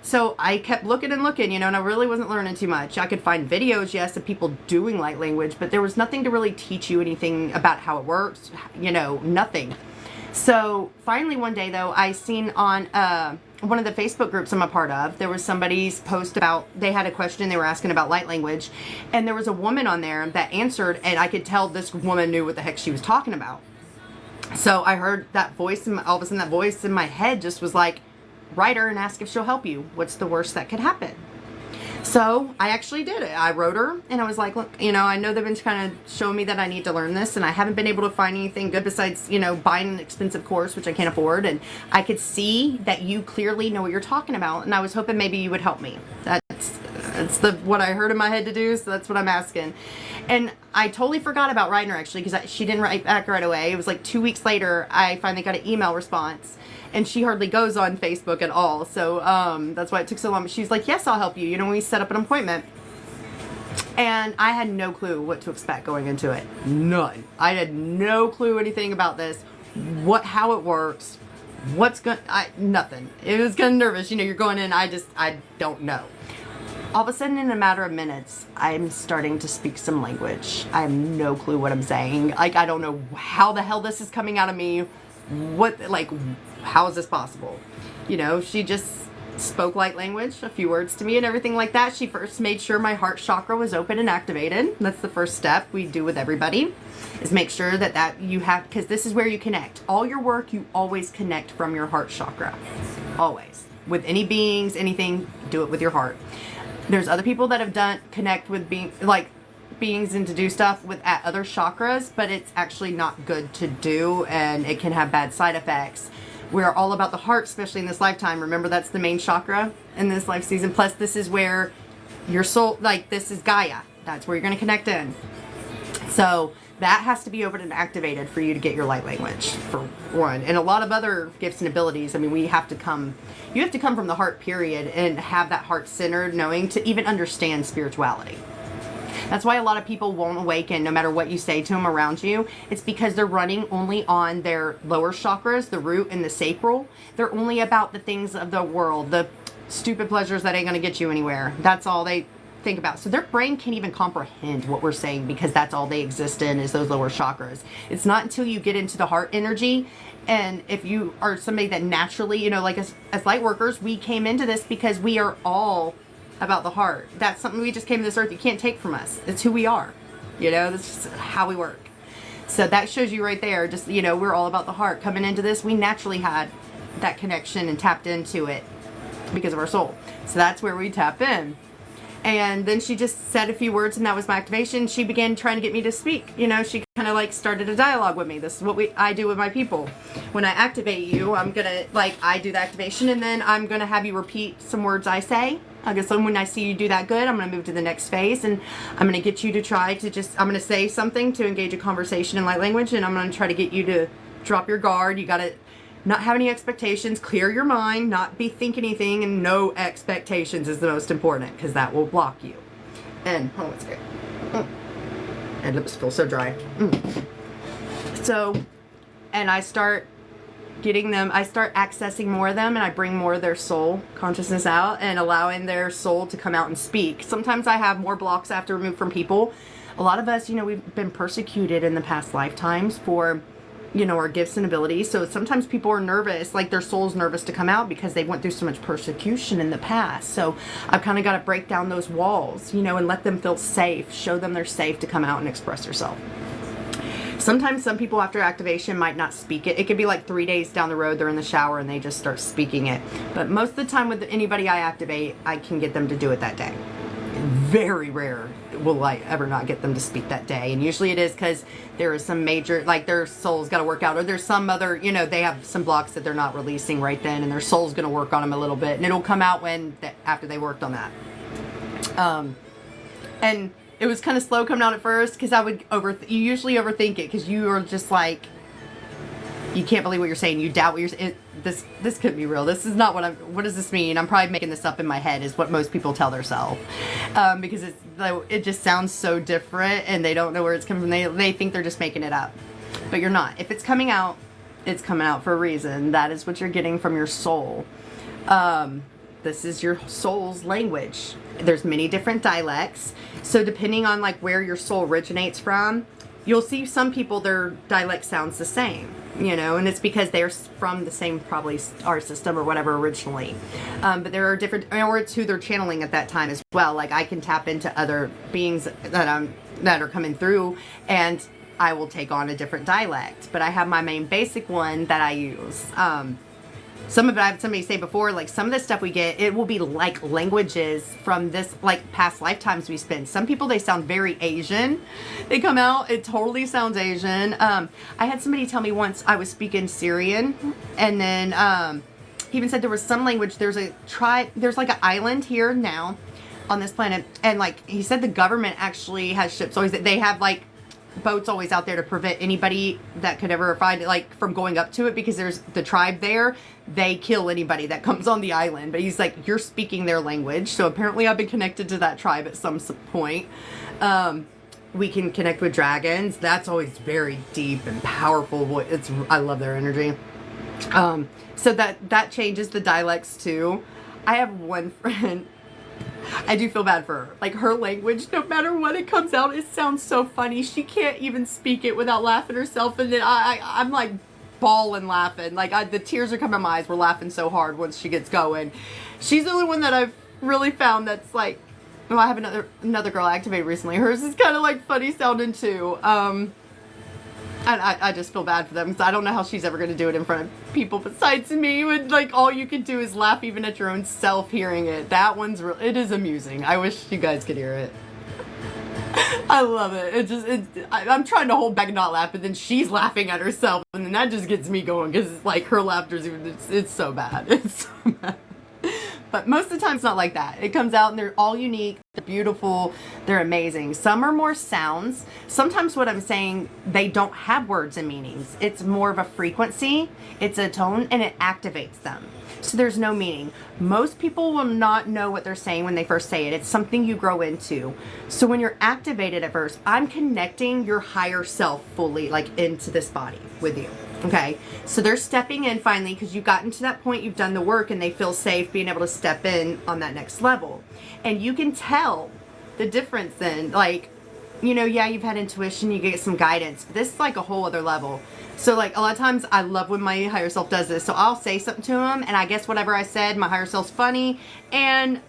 so I kept looking and looking, and I really wasn't learning too much. I could find videos, yes, of people doing light language, but there was nothing to really teach you anything about how it works, nothing. So finally one day, though, I seen on one of the Facebook groups I'm a part of, there was somebody's post about, they had a question they were asking about light language, and there was a woman on there that answered, and I could tell this woman knew what the heck she was talking about. So I heard that voice, and all of a sudden that voice in my head just was like, write her and ask if she'll help you. What's the worst that could happen? So I actually did it. I wrote her, and I was like, look, I know they've been kind of showing me that I need to learn this, and I haven't been able to find anything good besides, buying an expensive course, which I can't afford. And I could see that you clearly know what you're talking about, and I was hoping maybe you would help me. That's what I heard in my head to do, so that's what I'm asking. And I totally forgot about writing her, actually, because she didn't write back right away. It was 2 weeks later, I finally got an email response. And she hardly goes on Facebook at all. So that's why it took so long. But she's like, yes, I'll help you. We set up an appointment. And I had no clue what to expect going into it. None. I had no clue anything about this. How it works. Nothing. It was kind of nervous. You're going in, I don't know. All of a sudden, in a matter of minutes, I'm starting to speak some language. I have no clue what I'm saying. I don't know how the hell this is coming out of me. How is this possible? She just spoke light language, a few words to me and everything like that. She first made sure my heart chakra was open and activated. That's the first step we do with everybody, is make sure that you have, because this is where you connect. All your work, you always connect from your heart chakra. Always. With any beings, anything, do it with your heart. There's other people that have done connect with beings and to do stuff with at other chakras, but it's actually not good to do, and it can have bad side effects. We're all about the heart, especially in this lifetime. Remember, that's the main chakra in this life season. Plus, this is where your soul, like, this is Gaia. That's where you're going to connect in. So that has to be open and activated for you to get your light language, for one. And a lot of other gifts and abilities. I mean, you have to come from the heart, period, and have that heart-centered knowing to even understand spirituality. That's why a lot of people won't awaken no matter what you say to them around you. It's because they're running only on their lower chakras, the root and the sacral. They're only about the things of the world, the stupid pleasures that ain't going to get you anywhere. That's all they think about. So their brain can't even comprehend what we're saying, because that's all they exist in, is those lower chakras. It's not until you get into the heart energy, and if you are somebody that naturally, like as light workers, we came into this because we are all about the heart. That's something we just came to this earth. You can't take from us. It's who we are. That's just how we work. So that shows you right there, just, we're all about the heart. Coming into this, we naturally had that connection and tapped into it because of our soul. So that's where we tap in. And then she just said a few words, and that was my activation. She began trying to get me to speak. She kind of started a dialogue with me. This is what I do with my people. When I activate you, I'm going to, I do the activation, and then I'm going to have you repeat some words I say. I guess when I see you do that good, I'm going to move to the next phase, and I'm going to get you to try to I'm going to say something to engage a conversation in light language, and I'm going to try to get you to drop your guard. You got to not have any expectations, clear your mind, not be thinking anything, and no expectations is the most important, because that will block you. And, let's go. And lips feel so dry. So, and I start accessing more of them, and I bring more of their soul consciousness out and allowing their soul to come out and speak. Sometimes I have more blocks I have to remove from people. A lot of us, we've been persecuted in the past lifetimes for our gifts and abilities. So sometimes people are nervous, their soul's nervous to come out because they went through so much persecution in the past. So I've kind of got to break down those walls, and let them feel safe, show them they're safe to come out and express themselves. Sometimes some people after activation might not speak it. It could be 3 days down the road, they're in the shower and they just start speaking it. But most of the time with anybody I activate, I can get them to do it that day. Very rare will I ever not get them to speak that day. And usually it is because there is some major, their soul's got to work out, or there's some other, they have some blocks that they're not releasing right then, and their soul's going to work on them a little bit, and it'll come out after they worked on that. And it was kind of slow coming out at first, because you usually overthink it, because you are just you can't believe what you're saying. You doubt what you're saying. This couldn't be real. This is not what does this mean? I'm probably making this up in my head, is what most people tell themselves. Because it just sounds so different, and they don't know where it's coming from. They think they're just making it up. But you're not. If it's coming out, it's coming out for a reason. That is what you're getting from your soul. This is your soul's language. There's many different dialects. So depending on where your soul originates from, you'll see some people, their dialect sounds the same, and it's because they're from the same, probably, star system or whatever originally. But there are different, or it's who they're channeling at that time as well. I can tap into other beings that are coming through, and I will take on a different dialect. But I have my main basic one that I use. Some of it, I had somebody say before, some of the stuff we get, it will be languages from this, past lifetimes we spent. Some people, they sound very Asian. They come out, it totally sounds Asian. I had somebody tell me once I was speaking Syrian, and then he even said there was some language, there's a tribe, there's an island here now on this planet, and he said the government actually has ships, always, they have boats always out there to prevent anybody that could ever find it from going up to it, because there's the tribe there, they kill anybody that comes on the island. But he's you're speaking their language, so apparently I've been connected to that tribe at some point. We can connect with dragons. That's always very deep and powerful. I love their energy. So that changes the dialects too. I have one friend, I do feel bad for her. Her language, no matter what it comes out, it sounds so funny. She can't even speak it without laughing herself. And then I'm bawling laughing. The tears are coming in my eyes. We're laughing so hard once she gets going. She's the only one that I've really found that's like, well, I have another girl activated recently. Hers is kind of like funny sounding too. And I just feel bad for them because I don't know how she's ever going to do it in front of people besides me. When like all you can do is laugh even at your own self hearing it. That one's it is amusing. I wish you guys could hear it. I love it. I'm trying to hold back and not laugh, but then she's laughing at herself, and then that just gets me going because it's like her laughter's it's so bad. It's so bad. But most of the time it's not like that. It comes out and they're all unique, they're beautiful, they're amazing. Some are more sounds. Sometimes what I'm saying, they don't have words and meanings. It's more of a frequency, it's a tone, and it activates them. So there's no meaning. Most people will not know what they're saying when they first say it. It's something you grow into. So when you're activated at first, I'm connecting your higher self fully, like into this body with you. Okay, so they're stepping in finally because you've gotten to that point, you've done the work, and they feel safe being able to step in on that next level. And you can tell the difference then, like, you know, yeah, you've had intuition, you get some guidance, but this is like a whole other level. So like a lot of times I love when my higher self does this. So I'll say something to them, and I guess whatever I said, my higher self's funny and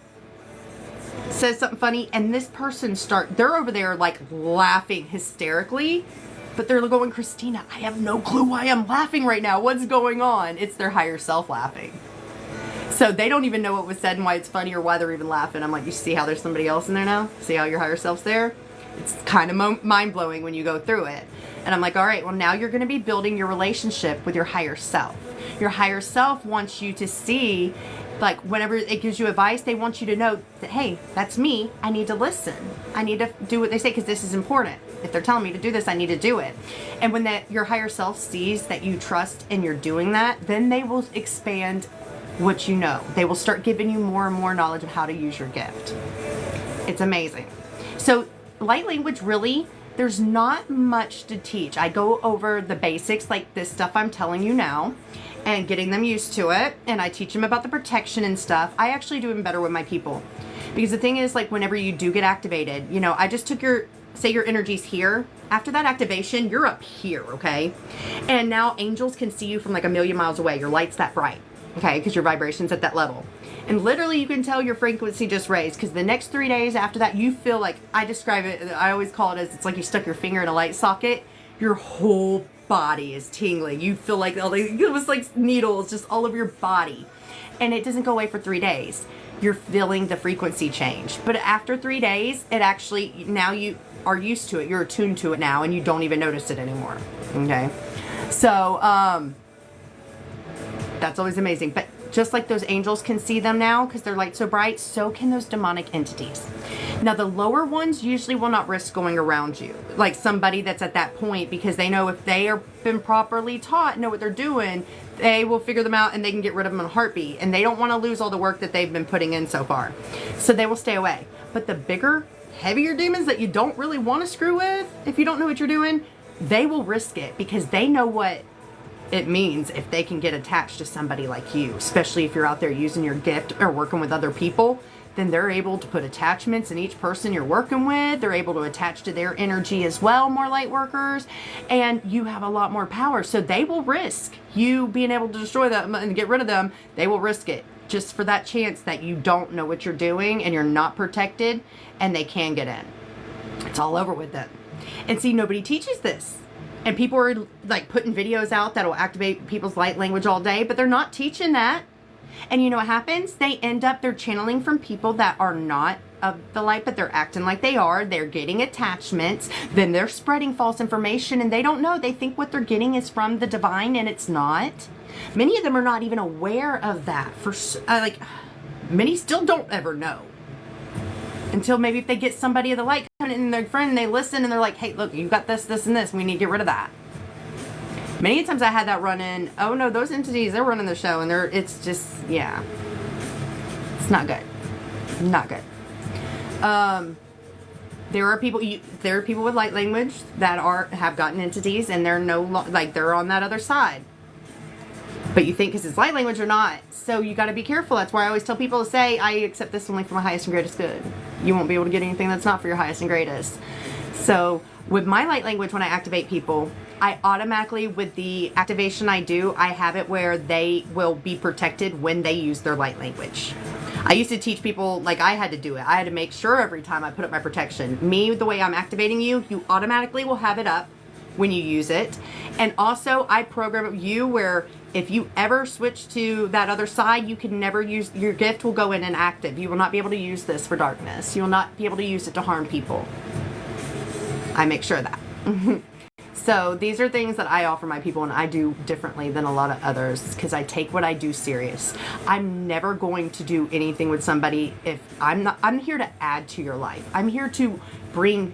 says something funny, and this person they're over there like laughing hysterically. But they're going, Christina, I have no clue why I'm laughing right now. What's going on? It's their higher self laughing. So they don't even know what was said and why it's funny or why they're even laughing. I'm like, you see how there's somebody else in there now? See how your higher self's there? It's kind of mind-blowing when you go through it. And I'm like, all right, well, now you're going to be building your relationship with your higher self. Your higher self wants you to see, like, whenever it gives you advice, they want you to know that, hey, that's me. I need to listen. I need to do what they say because this is important. If they're telling me to do this, I need to do it. And when your higher self sees that you trust and you're doing that, then they will expand what you know. They will start giving you more and more knowledge of how to use your gift. It's amazing. So light language, really, there's not much to teach. I go over the basics, like this stuff I'm telling you now, and getting them used to it. And I teach them about the protection and stuff. I actually do even better with my people. Because the thing is, like, whenever you do get activated, you know, I just took say your energy's here. After that activation, you're up here, okay? And now angels can see you from like 1,000,000 miles away. Your light's that bright, okay? Because your vibration's at that level. And literally you can tell your frequency just raised because the next 3 days after that, you feel like, I describe it, I always call it as it's like you stuck your finger in a light socket. Your whole body is tingling. You feel like it was like needles just all over your body. And it doesn't go away for 3 days. You're feeling the frequency change. But after 3 days, it actually, now you are used to it. You're attuned to it now and you don't even notice it anymore. Okay. So, that's always amazing. But just like those angels can see them now because their light's so bright, so can those demonic entities. Now, the lower ones usually will not risk going around you. Like somebody that's at that point, because they know if they are been properly taught, know what they're doing, they will figure them out and they can get rid of them in a heartbeat. And they don't want to lose all the work that they've been putting in so far. So they will stay away. But the bigger, heavier demons that you don't really want to screw with, if you don't know what you're doing, they will risk it because they know what it means if they can get attached to somebody like you, especially if you're out there using your gift or working with other people. Then they're able to put attachments in each person you're working with. They're able to attach to their energy as well, more light workers, and you have a lot more power. So they will risk you being able to destroy them and get rid of them. They will risk it just for that chance that you don't know what you're doing and you're not protected and they can get in. It's all over with them. And see, nobody teaches this. And people are like putting videos out that'll activate people's light language all day, but they're not teaching that. And you know what happens? They're channeling from people that are not of the light, but they're acting like they are. They're getting attachments. Then they're spreading false information and they don't know. They think what they're getting is from the divine and it's not. Many of them are not even aware of that. Many still don't ever know. Until maybe if they get somebody of the light coming in, their friend, and they listen and they're like, hey, look, you've got this, this, and this. We need to get rid of that. Many times I had that run in, oh no, those entities, they're running the show and it's just, yeah. It's not good. Not good. There are people with light language that have gotten entities and they're they're on that other side. But you think because it's light language or not. So you got to be careful. That's why I always tell people to say, I accept this only for my highest and greatest good. You won't be able to get anything that's not for your highest and greatest. So with my light language, when I activate people, I automatically, with the activation I do, I have it where they will be protected when they use their light language. I used to teach people, like, I had to do it. I had to make sure every time I put up my protection. Me, the way I'm activating you, you automatically will have it up when you use it. And also, I program you where if you ever switch to that other side, you can never use, your gift will go in inactive. You will not be able to use this for darkness. You will not be able to use it to harm people. I make sure of that. So these are things that I offer my people, and I do differently than a lot of others because I take what I do serious. I'm never going to do anything with somebody if I'm here to add to your life. I'm here to bring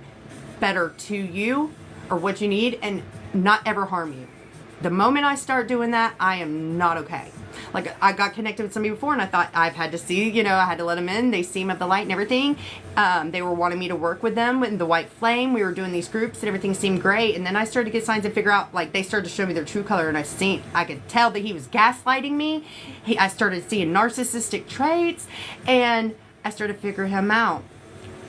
better to you or what you need and not ever harm you. The moment I start doing that, I am not okay. Like, I got connected with somebody before and I thought I've had to see, you know, I had to let them in. They see me at the light and everything. They were wanting me to work with them in the white flame. We were doing these groups and everything seemed great. And then I started to get signs and figure out, like, they started to show me their true color, and I could tell that he was gaslighting me. I started seeing narcissistic traits, and I started to figure him out.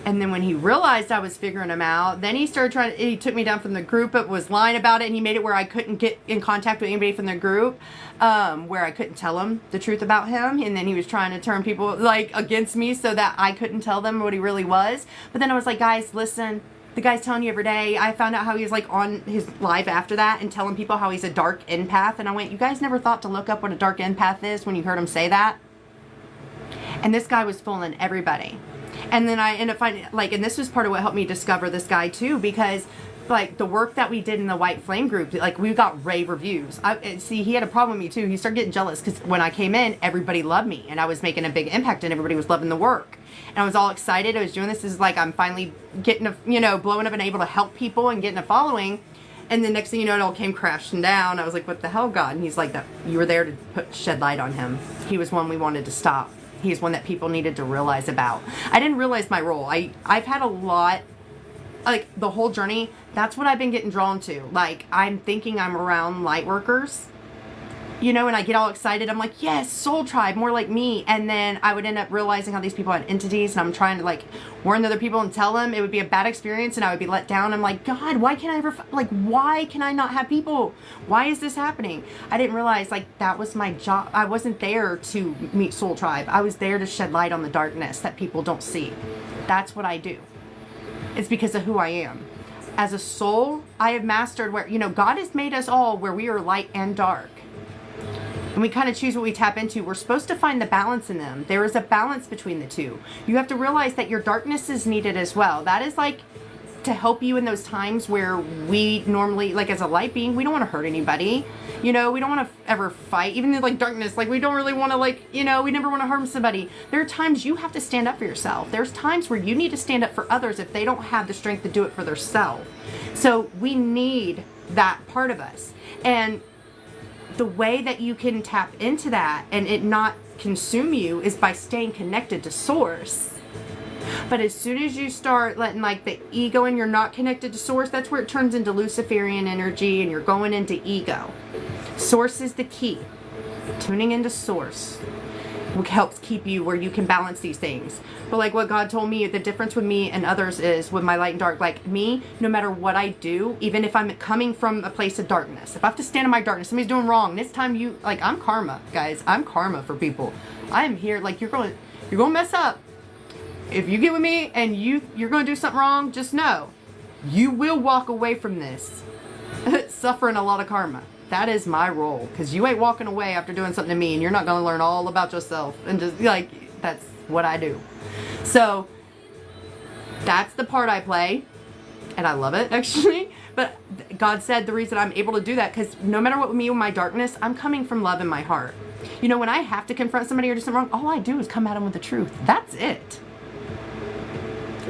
And then when he realized I was figuring him out, then he started he took me down from the group, but was lying about it, and he made it where I couldn't get in contact with anybody from the group, where I couldn't tell him the truth about him. And then he was trying to turn people, like, against me so that I couldn't tell them what he really was. But then I was like, guys, listen, the guy's telling you every day. I found out how he was, like, on his live after that and telling people how he's a dark empath. And I went, you guys never thought to look up what a dark empath is when you heard him say that? And this guy was fooling everybody. And then I ended up finding, like, and this was part of what helped me discover this guy too, because, like, the work that we did in the White Flame group, like, we got rave reviews. See, he had a problem with me too. He started getting jealous because when I came in, everybody loved me and I was making a big impact and everybody was loving the work. And I was all excited. I was doing this. This is like, I'm finally getting you know, blowing up and able to help people and getting a following. And the next thing you know, it all came crashing down. I was like, what the hell, God? And he's like, that you were there to shed light on him. He was one we wanted to stop. He's one that people needed to realize about. I didn't realize my role. I've had a lot, like, the whole journey, that's what I've been getting drawn to. Like, I'm thinking I'm around light workers, you know, and I get all excited. I'm like, yes, soul tribe, more like me. And then I would end up realizing how these people had entities, and I'm trying to, like, warn other people and tell them it would be a bad experience and I would be let down. I'm like, God, why can't I ever, like, why can I not have people? Why is this happening? I didn't realize, like, that was my job. I wasn't there to meet soul tribe. I was there to shed light on the darkness that people don't see. That's what I do. It's because of who I am. As a soul, I have mastered where, you know, God has made us all where we are light and dark. And we kind of choose what we tap into. We're supposed to find the balance in them. There is a balance between the two. You have to realize that your darkness is needed as well. That is, like, to help you in those times where we normally, like, as a light being, we don't want to hurt anybody. You know, we don't want to ever fight. Even in, like, darkness, like, we don't really want to, like, you know, we never want to harm somebody. There are times you have to stand up for yourself. There's times where you need to stand up for others if they don't have the strength to do it for themselves. So we need that part of us. And the way that you can tap into that and it not consume you is by staying connected to source. But as soon as you start letting, like, the ego and you're not connected to source, that's where it turns into Luciferian energy and you're going into ego. Source is the key. Tuning into source helps keep you where you can balance these things. But like what God told me, the difference with me and others is with my light and dark, like me, no matter what I do, even if I'm coming from a place of darkness, if I have to stand in my darkness, somebody's doing wrong, this time you, like, I'm karma, guys. I'm karma for people. I am here, like, you're going to mess up. If you get with me and you're going to do something wrong, just know you will walk away from this suffering a lot of karma. That is my role, because you ain't walking away after doing something to me, and you're not going to learn all about yourself, and just, like, that's what I do. So that's the part I play, and I love it, actually. But God said the reason I'm able to do that, because no matter what with me with my darkness, I'm coming from love in my heart. You know, when I have to confront somebody or do something wrong, all I do is come at them with the truth. That's it.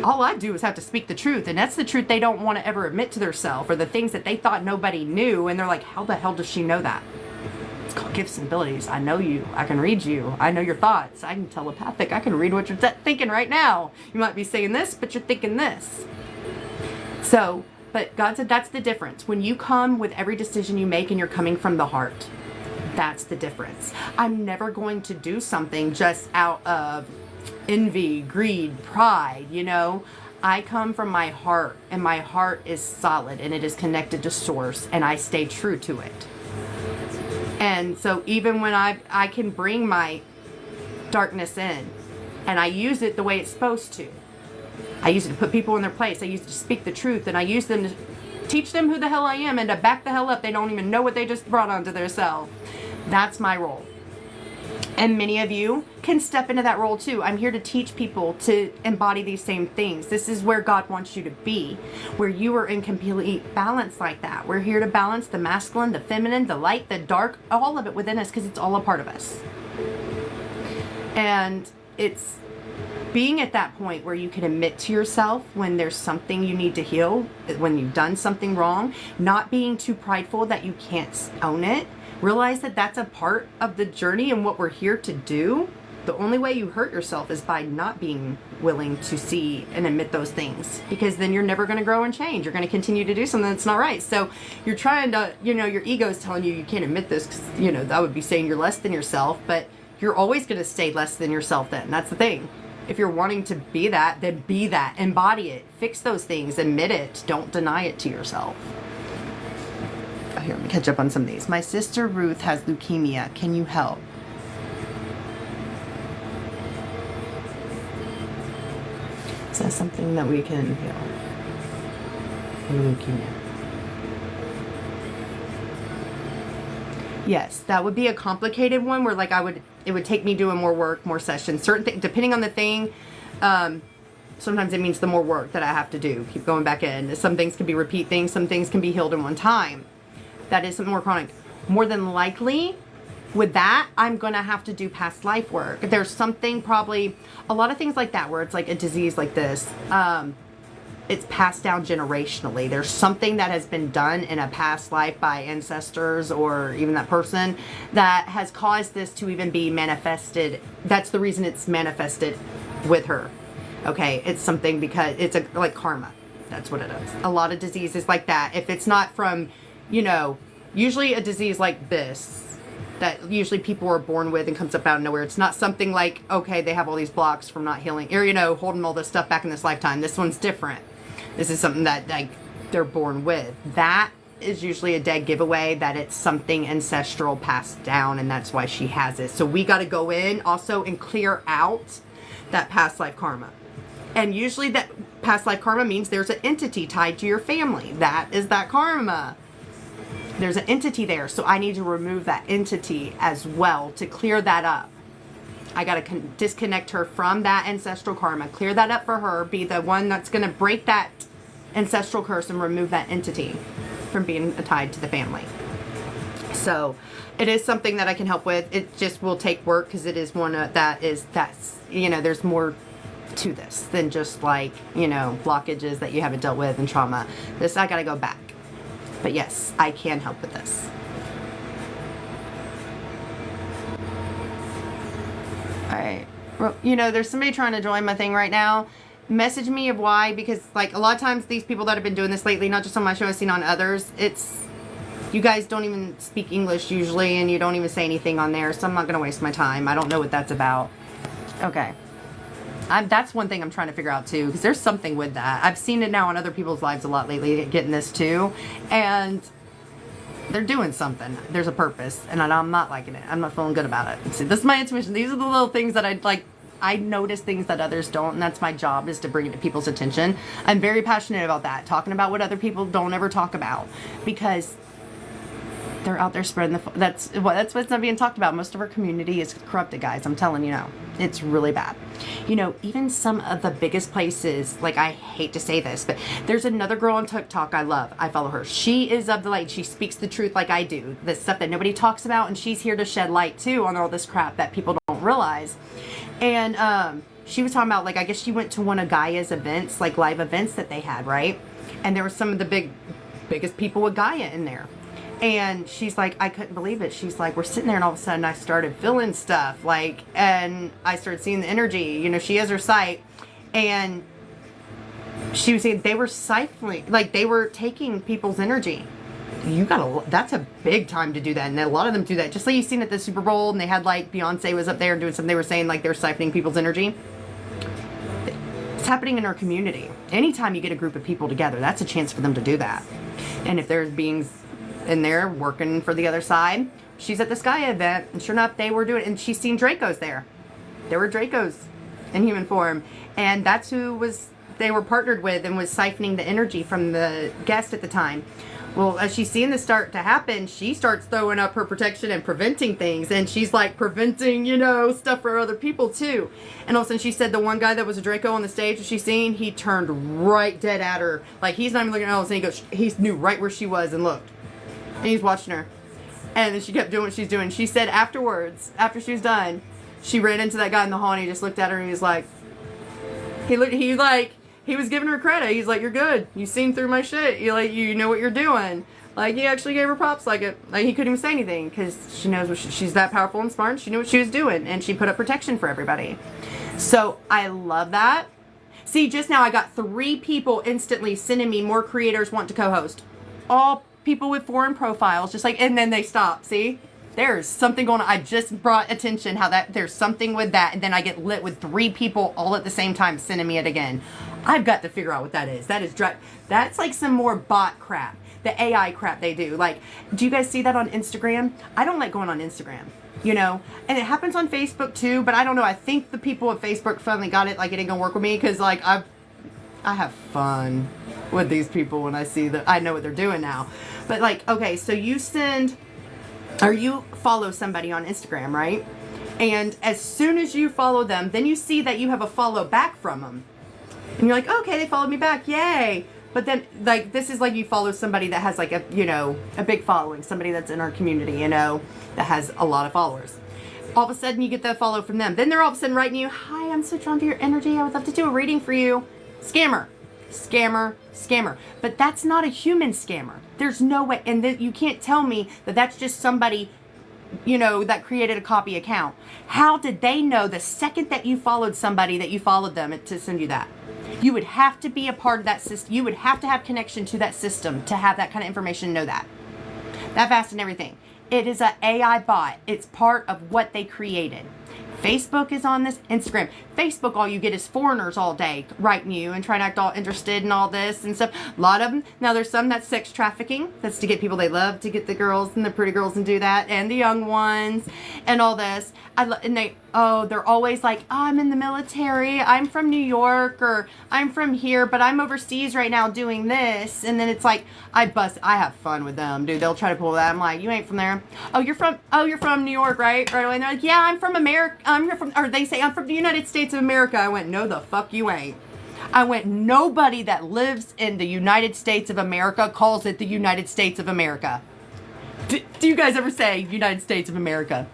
All I do is have to speak the truth, and that's the truth they don't want to ever admit to themselves, or the things that they thought nobody knew, and they're like, how the hell does she know that? It's called gifts and abilities. I know you. I can read you. I know your thoughts. I'm telepathic. I can read what you're thinking right now. You might be saying this, but you're thinking this. So, but God said that's the difference. When you come with every decision you make and you're coming from the heart, that's the difference. I'm never going to do something just out of envy, greed, pride, you know. I come from my heart, and my heart is solid and it is connected to source, and I stay true to it. And so even when I can bring my darkness in, And I use it the way it's supposed to. I use it to put people in their place. I use it to speak the truth. And I use them to teach them who the hell I am and to back the hell up. They don't even know what they just brought onto their self. That's my role. And many of you can step into that role too. I'm here to teach people to embody these same things. This is where God wants you to be, where you are in complete balance like that. We're here to balance the masculine, the feminine, the light, the dark, all of it within us, because it's all a part of us. And it's being at that point where you can admit to yourself when there's something you need to heal, when you've done something wrong, not being too prideful that you can't own it. Realize that that's a part of the journey and what we're here to do. The only way you hurt yourself is by not being willing to see and admit those things, because then you're never going to grow and change. You're going to continue to do something that's not right. So you're trying to, your ego is telling you can't admit this because, that would be saying you're less than yourself, but you're always going to stay less than yourself then. That's the thing. If you're wanting to be that, then be that. Embody it. Fix those things. Admit it. Don't deny it to yourself. Here, let me catch up on some of these. My sister Ruth has leukemia. Can you help? Is that something that we can heal? Leukemia. Yes, that would be a complicated one where it would take me doing more work, more sessions. Certain things, depending on the thing, sometimes it means the more work that I have to do. Keep going back in. Some things can be repeat things. Some things can be healed in one time. That is something more chronic. More than likely, with that, I'm going to have to do past life work. There's something, probably, a lot of things like that where it's like a disease like this. It's passed down generationally. There's something that has been done in a past life by ancestors or even that person that has caused this to even be manifested. That's the reason it's manifested with her. Okay, it's something because it's like karma. That's what it is. A lot of diseases like that, if it's not from, usually a disease like this, that usually people are born with and comes up out of nowhere. It's not something like, okay, they have all these blocks from not healing, or, holding all this stuff back in this lifetime. This one's different. This is something that, they're born with. That is usually a dead giveaway that it's something ancestral passed down, and that's why she has it. So we got to go in also and clear out that past life karma. And usually that past life karma means there's an entity tied to your family. That is that karma. There's an entity there. So I need to remove that entity as well to clear that up. I got to disconnect her from that ancestral karma, clear that up for her, be the one that's going to break that ancestral curse and remove that entity from being tied to the family. So it is something that I can help with. It just will take work because it is one that's, there's more to this than just blockages that you haven't dealt with and trauma. This, I got to go back. But yes, I can help with this. Alright. Well, there's somebody trying to join my thing right now. Message me of why, because a lot of times these people that have been doing this lately, not just on my show, I've seen on others, you guys don't even speak English usually, and you don't even say anything on there, so I'm not going to waste my time. I don't know what that's about. Okay. That's one thing I'm trying to figure out too, because there's something with that. I've seen it now on other people's lives a lot lately, getting this too, and they're doing something. There's a purpose, and I'm not liking it. I'm not feeling good about it. See, this is my intuition. These are the little things that I notice things that others don't, and that's my job, is to bring it to people's attention. I'm very passionate about that, talking about what other people don't ever talk about, because they're out there spreading that's what's not being talked about. Most of our community is corrupted, guys. I'm telling you now. It's really bad. Even some of the biggest places, I hate to say this, but there's another girl on TikTok I love. I follow her. she is of the light. She speaks the truth like I do. The stuff that nobody talks about, and she's here to shed light too on all this crap that people don't realize. And she was talking about, I guess she went to one of Gaia's events, live events that they had, right? And there were some of the biggest people with Gaia in there. And she's like, I couldn't believe it. She's like, we're sitting there and all of a sudden I started feeling stuff, and I started seeing the energy. She has her sight, and she was saying they were siphoning, they were taking people's energy. That's a big time to do that. And a lot of them do that. Just like you've seen at the Super Bowl, and they had Beyonce was up there doing something. They were saying they're siphoning people's energy. It's happening in our community. Anytime you get a group of people together, that's a chance for them to do that. And if there's beings in there working for the other side, she's at this Gaia event, and sure enough, they were doing it, and she's seen Dracos there. There were Dracos in human form. And that's who they were partnered with and was siphoning the energy from the guest at the time. Well, as she's seeing this start to happen, she starts throwing up her protection and preventing things. And she's like preventing, stuff for other people too. And all of a sudden she said the one guy that was a Draco on the stage that she's seen, he turned right dead at her. Like he's not even looking at her. And he knew right where she was and looked. And he's watching her. And then she kept doing what she's doing. She said afterwards, after she was done, she ran into that guy in the hall and he just looked at her and he was like, he was giving her credit. He's like, you're good. You seen through my shit. You know what you're doing. Like, he actually gave her props. Like, he couldn't even say anything because she knows what she's that powerful and smart. She knew what she was doing, and she put up protection for everybody. So I love that. See, just now I got 3 people instantly sending me more creators want to co-host. All people with foreign profiles, just like, and then they stop. See? There's something going on. I just brought attention how there's something with that, and then I get lit with 3 people all at the same time sending me it again. I've got to figure out what that is. That's like some more bot crap. The AI crap they do. Like, do you guys see that on Instagram? I don't like going on Instagram, and it happens on Facebook too, but I don't know. I think the people at Facebook finally got it. Like, it ain't gonna work with me because like I have fun with these people when I see that I know what they're doing now. But like, okay, so you follow somebody on Instagram, right? And as soon as you follow them, then you see that you have a follow back from them. And you're like, okay, they followed me back, yay. But then, like, this is like you follow somebody that has like a big following, somebody that's in our community, that has a lot of followers. All of a sudden you get that follow from them. Then they're all of a sudden writing you, hi, I'm so drawn to your energy. I would love to do a reading for you. Scammer. Scammer, scammer. But that's not a human scammer. There's no way. And you can't tell me that that's just somebody, that created a copy account. How did they know the second that you followed somebody that you followed them to send you that? You would have to be a part of that system. You would have to have connection to that system to have that kind of information and know that. That fast and everything. It is an AI bot. It's part of what they created. Facebook is on this. Instagram. Facebook, all you get is foreigners all day writing you and trying to act all interested in all this and stuff. A lot of them. Now, there's some that's sex trafficking. That's to get people they love, to get the girls and the pretty girls and do that, and the young ones and all this. They're always like, oh, I'm in the military. I'm from New York, or I'm from here, but I'm overseas right now doing this. And then it's like, I have fun with them, dude. They'll try to pull that. I'm like, you ain't from there. Oh, you're from New York, right? Right away. And they're like, yeah, I'm from America. Or they say, I'm from the United States of America. I went, no, the fuck you ain't. I went, nobody that lives in the United States of America calls it the United States of America. Do you guys ever say United States of America?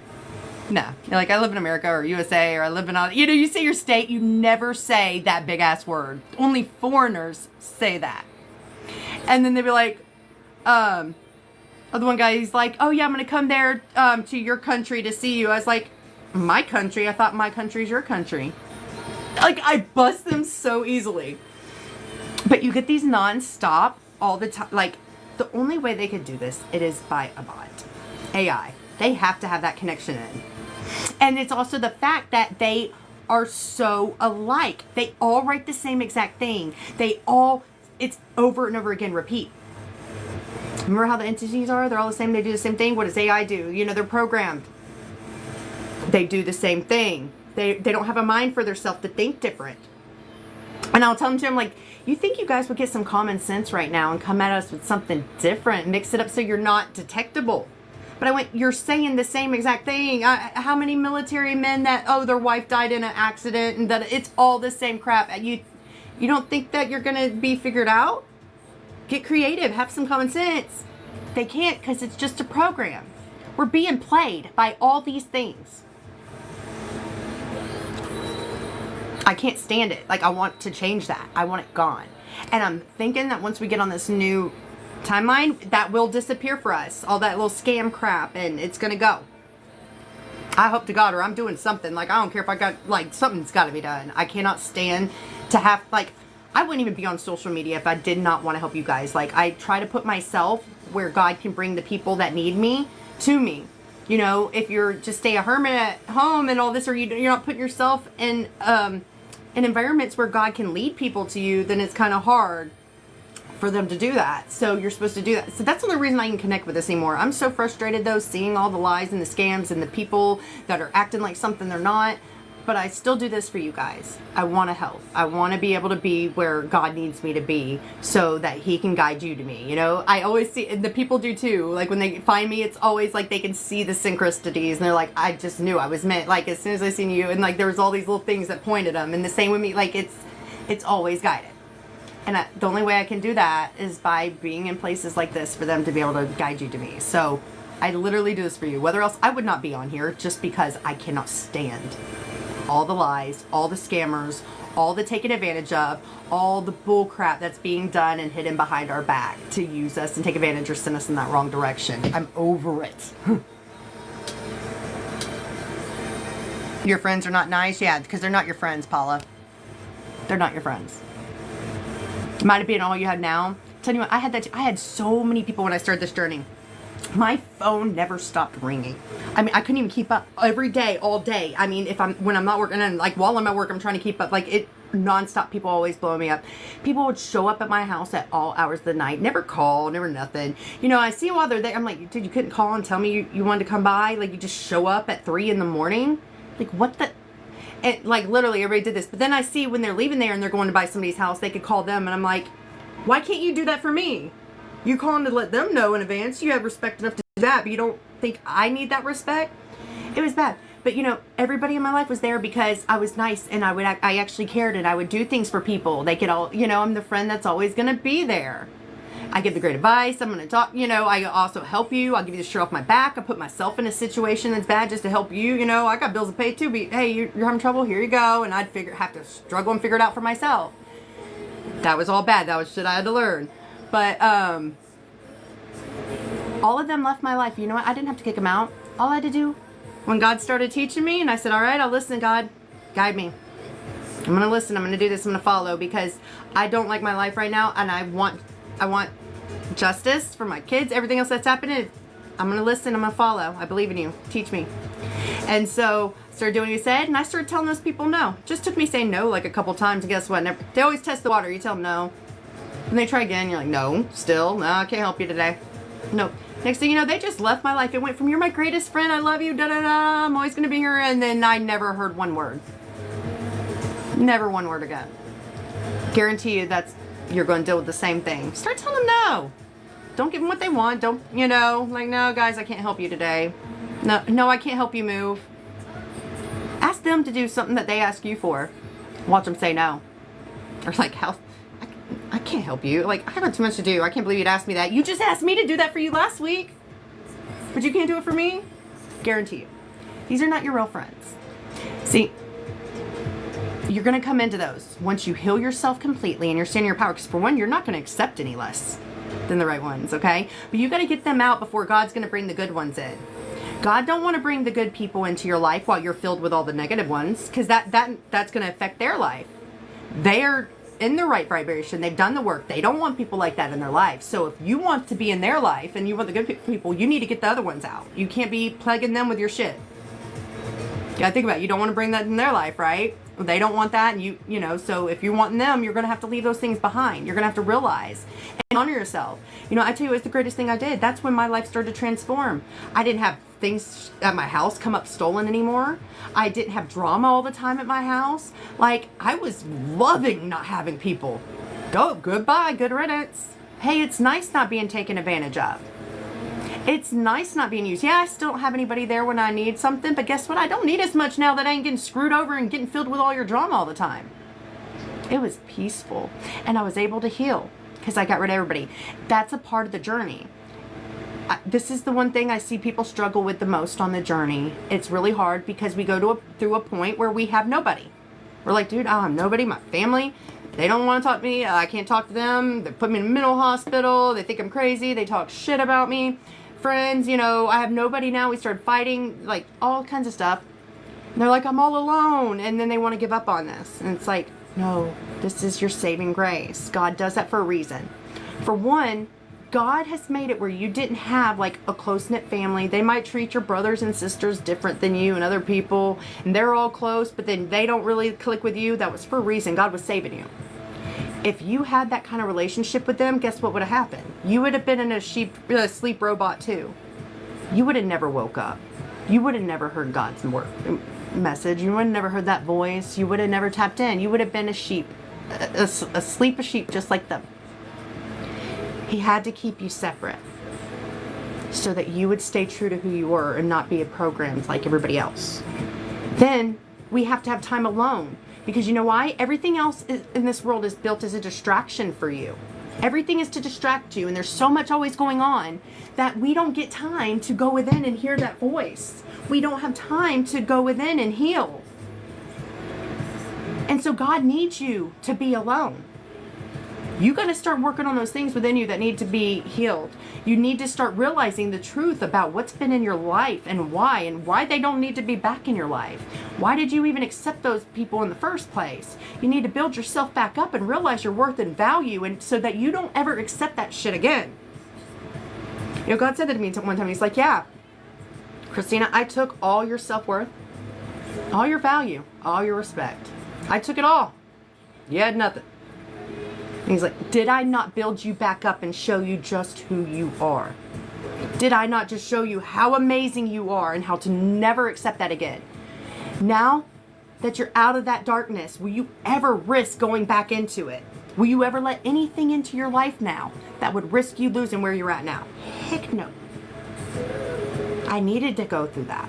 No. You're like, I live in America or USA or I live in all, you say your state, you never say that big ass word. Only foreigners say that. And then they'd be like, the one guy, he's like, oh yeah, I'm going to come there to your country to see you. I was like, my country? I thought my country's your country. Like, I bust them so easily. But you get these non-stop all the time. Like, the only way they could do this, it is by a bot. AI. They have to have that connection in. And it's also the fact that they are so alike. They all write the same exact thing. It's over and over again, repeat. Remember how the entities are? They're all the same. They do the same thing. What does AI do? They're programmed. They do the same thing. They don't have a mind for themselves to think different. And I'll tell them to them, like, you think you guys would get some common sense right now and come at us with something different, mix it up so you're not detectable. But I went, you're saying the same exact thing. How many military men that, their wife died in an accident and that it's all the same crap. You don't think that you're going to be figured out? Get creative. Have some common sense. They can't because it's just a program. We're being played by all these things. I can't stand it. Like, I want to change that. I want it gone. And I'm thinking that once we get on this new timeline, that will disappear for us. All that little scam crap, and it's going to go. I hope to God, or I'm doing something. Like, I don't care if I got, like, something's got to be done. I cannot stand to have, like, I wouldn't even be on social media if I did not want to help you guys. Like, I try to put myself where God can bring the people that need me to me. If you're just stay a hermit at home and all this, or you're not putting yourself in environments where God can lead people to you, then it's kind of hard for them to do that. So you're supposed to do that. So that's the only reason I can connect with this anymore. I'm so frustrated though, seeing all the lies and the scams and the people that are acting like something they're not. but I still do this for you guys. I want to help. I want to be able to be where God needs me to be so that he can guide you to me. You know, I always see, and the people do too. Like when they find me, it's always like they can see the synchronicities and they're like, I just knew I was meant. Like as soon as I seen you, and like there was all these little things that pointed them. And the same with me, like it's always guided. And the only way I can do that is by being in places like this for them to be able to guide you to me. So I literally do this for you. Whether else I would not be on here just because I cannot stand all the lies, all the scammers, all the taken advantage of, all the bull crap that's being done and hidden behind our back to use us and take advantage or send us in that wrong direction. I'm over it. Your friends are not nice? Yeah, because they're not your friends, Paula. They're not your friends. Might have been all you had now. Tell you what, I had so many people when I started this journey. My phone never stopped ringing. I mean, I couldn't even keep up every day, all day. I mean, when I'm not working, and like while I'm at work, I'm trying to keep up. Like it nonstop. People always blowing me up. People would show up at my house at all hours of the night. Never call, never nothing. You know, I see them while they're there. I'm like, dude, you couldn't call and tell me you wanted to come by. Like you just show up at 3 a.m. Like what the? And like literally everybody did this. But then I see when they're leaving there and they're going to buy somebody's house, they could call them, and I'm like, why can't you do that for me? You calling to let them know in advance. You have respect enough to do that, but you don't think I need that respect? It was bad. But you know, everybody in my life was there because I was nice and I actually cared and I would do things for people. They could all, you know, I'm the friend that's always going to be there. I give the great advice. I'm going to talk, you know, I also help you. I'll give you the shirt off my back. I put myself in a situation that's bad just to help you. You know, I got bills to pay too, but hey, you're having trouble. Here you go. And I'd have to struggle and figure it out for myself. That was all bad. That was shit I had to learn. But all of them left my life. You know what? I didn't have to kick them out. All I had to do, when God started teaching me, and I said, all right, I'll listen, God, guide me. I'm going to listen. I'm going to do this. I'm going to follow because I don't like my life right now, and I want justice for my kids. Everything else that's happening, I'm going to listen. I'm going to follow. I believe in you. Teach me. And so I started doing what he said, and I started telling those people no. Just took me saying no like a couple times, and guess what? They always test the water. You tell them no. And they try again. You're like, no, still. No, I can't help you today. Nope. Next thing you know, they just left my life. It went from, you're my greatest friend. I love you. Da-da-da. I'm always going to be here. And then I never heard one word. Never one word again. Guarantee you you're going to deal with the same thing. Start telling them no. Don't give them what they want. Don't, you know, like, no, guys, I can't help you today. No, I can't help you move. Ask them to do something that they ask you for. Watch them say no. Or like, I can't help you. Like, I got too much to do. I can't believe you'd ask me that. You just asked me to do that for you last week. But you can't do it for me? Guarantee you. These are not your real friends. See, you're going to come into those once you heal yourself completely and you're standing in your power. Because for one, you're not going to accept any less than the right ones, okay? But you got to get them out before God's going to bring the good ones in. God don't want to bring the good people into your life while you're filled with all the negative ones. Because that's going to affect their life. They're in the right vibration. They've done the work. They don't want people like that in their life. So if you want to be in their life and you want the good people, you need to get the other ones out. You can't be plaguing them with your shit. You gotta think about it. You don't want to bring that in their life, right? They don't want that, and you know, so if you're wanting them, you're gonna have to leave those things behind. You're gonna have to realize and honor yourself. You know, I tell you, it's the greatest thing I did. That's when my life started to transform. I didn't have things at my house come up stolen anymore. I didn't have drama all the time at my house. Like, I was loving not having people. Goodbye, good riddance. Hey, it's nice not being taken advantage of. It's nice not being used. Yeah, I still don't have anybody there when I need something, but guess what? I don't need as much now that I ain't getting screwed over and getting filled with all your drama all the time. It was peaceful, and I was able to heal because I got rid of everybody. That's a part of the journey. This is the one thing I see people struggle with the most on the journey. It's really hard because we go through a point where we have nobody. We're like, dude, I have nobody. My family, they don't want to talk to me. I can't talk to them. They put me in a mental hospital. They think I'm crazy. They talk shit about me. Friends, you know, I have nobody now. We started fighting, like all kinds of stuff. And they're like, I'm all alone. And then they want to give up on this. And it's like, no, this is your saving grace. God does that for a reason. For one, God has made it where you didn't have like a close-knit family. They might treat your brothers and sisters different than you and other people. And they're all close, but then they don't really click with you. That was for a reason. God was saving you. If you had that kind of relationship with them, guess what would have happened? You would have been in a sleep robot too. You would have never woke up. You would have never heard God's word. message. You would have never heard that voice. You would have never tapped in. You would have been a sheep, a sleep of sheep just like them. He had to keep you separate so that you would stay true to who you were and not be programmed like everybody else. Then we have to have time alone, because you know why? Everything else in this world is built as a distraction for you. Everything is to distract you, and there's so much always going on that we don't get time to go within and hear that voice. We don't have time to go within and heal. And so God needs you to be alone. You got to start working on those things within you that need to be healed. You need to start realizing the truth about what's been in your life and why they don't need to be back in your life. Why did you even accept those people in the first place? You need to build yourself back up and realize your worth and value, and so that you don't ever accept that shit again. You know, God said that to me one time. He's like, yeah, Christina, I took all your self-worth, all your value, all your respect. I took it all. You had nothing. And he's like, did I not build you back up and show you just who you are? Did I not just show you how amazing you are and how to never accept that again? Now that you're out of that darkness, will you ever risk going back into it? Will you ever let anything into your life now that would risk you losing where you're at now? Heck no. I needed to go through that.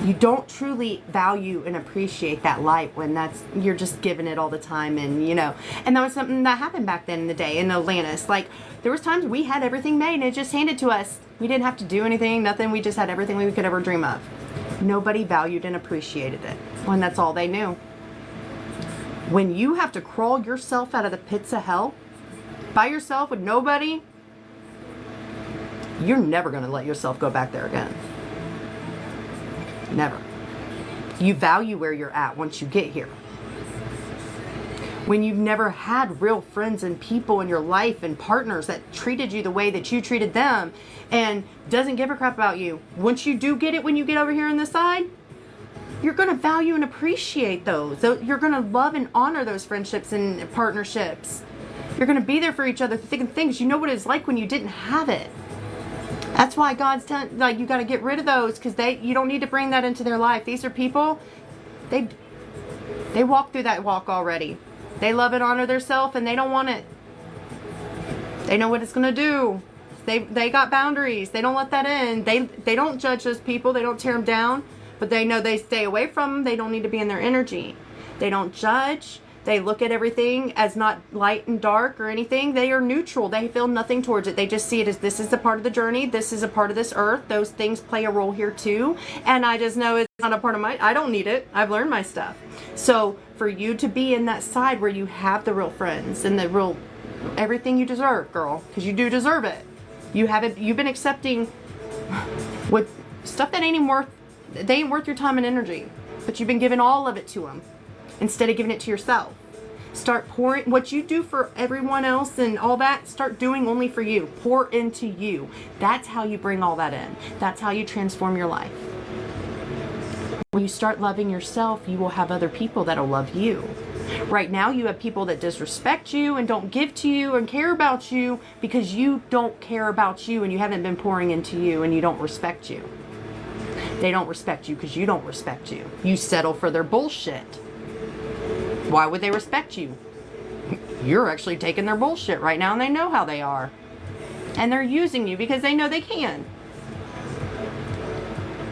You don't truly value and appreciate that light when you're just giving it all the time, and and that was something that happened back then in the day in Atlantis. Like, there was times we had everything made and it just handed to us. We didn't have to do anything, nothing. We just had everything we could ever dream of. Nobody valued and appreciated it when that's all they knew. When you have to crawl yourself out of the pits of hell by yourself with nobody, you're never going to let yourself go back there again. Never. You value where you're at once you get here. When you've never had real friends and people in your life and partners that treated you the way that you treated them and doesn't give a crap about you. Once you do get it, when you get over here on this side, you're going to value and appreciate those. You're going to love and honor those friendships and partnerships. You're going to be there for each other, thick and things. You know what it's like when you didn't have it. That's why God's telling, like, you got to get rid of those, because you don't need to bring that into their life. These are people, they walk through that walk already. They love and honor themselves, and they don't want it. They know what it's going to do. They got boundaries. They don't let that in. They don't judge those people. They don't tear them down, but they know they stay away from them. They don't need to be in their energy. They don't judge. They look at everything as not light and dark or anything. They are neutral. They feel nothing towards it. They just see it as, this is a part of the journey. This is a part of this earth. Those things play a role here too. And I just know it's not a part of I don't need it. I've learned my stuff. So for you to be in that side where you have the real friends and the real everything you deserve, girl, because you do deserve it. You've been accepting with stuff that ain't worth your time and energy, but you've been giving all of it to them instead of giving it to yourself. Start pouring what you do for everyone else and all that. Start doing only for you. Pour into you. That's how you bring all that in. That's how you transform your life. When you start loving yourself, you will have other people that'll love you. Right now, you have people that disrespect you and don't give to you and care about you because you don't care about you and you haven't been pouring into you, and you don't respect you. They don't respect you because you don't respect you. You settle for their bullshit. Why would they respect you? You're actually taking their bullshit right now, and they know how they are. And they're using you because they know they can.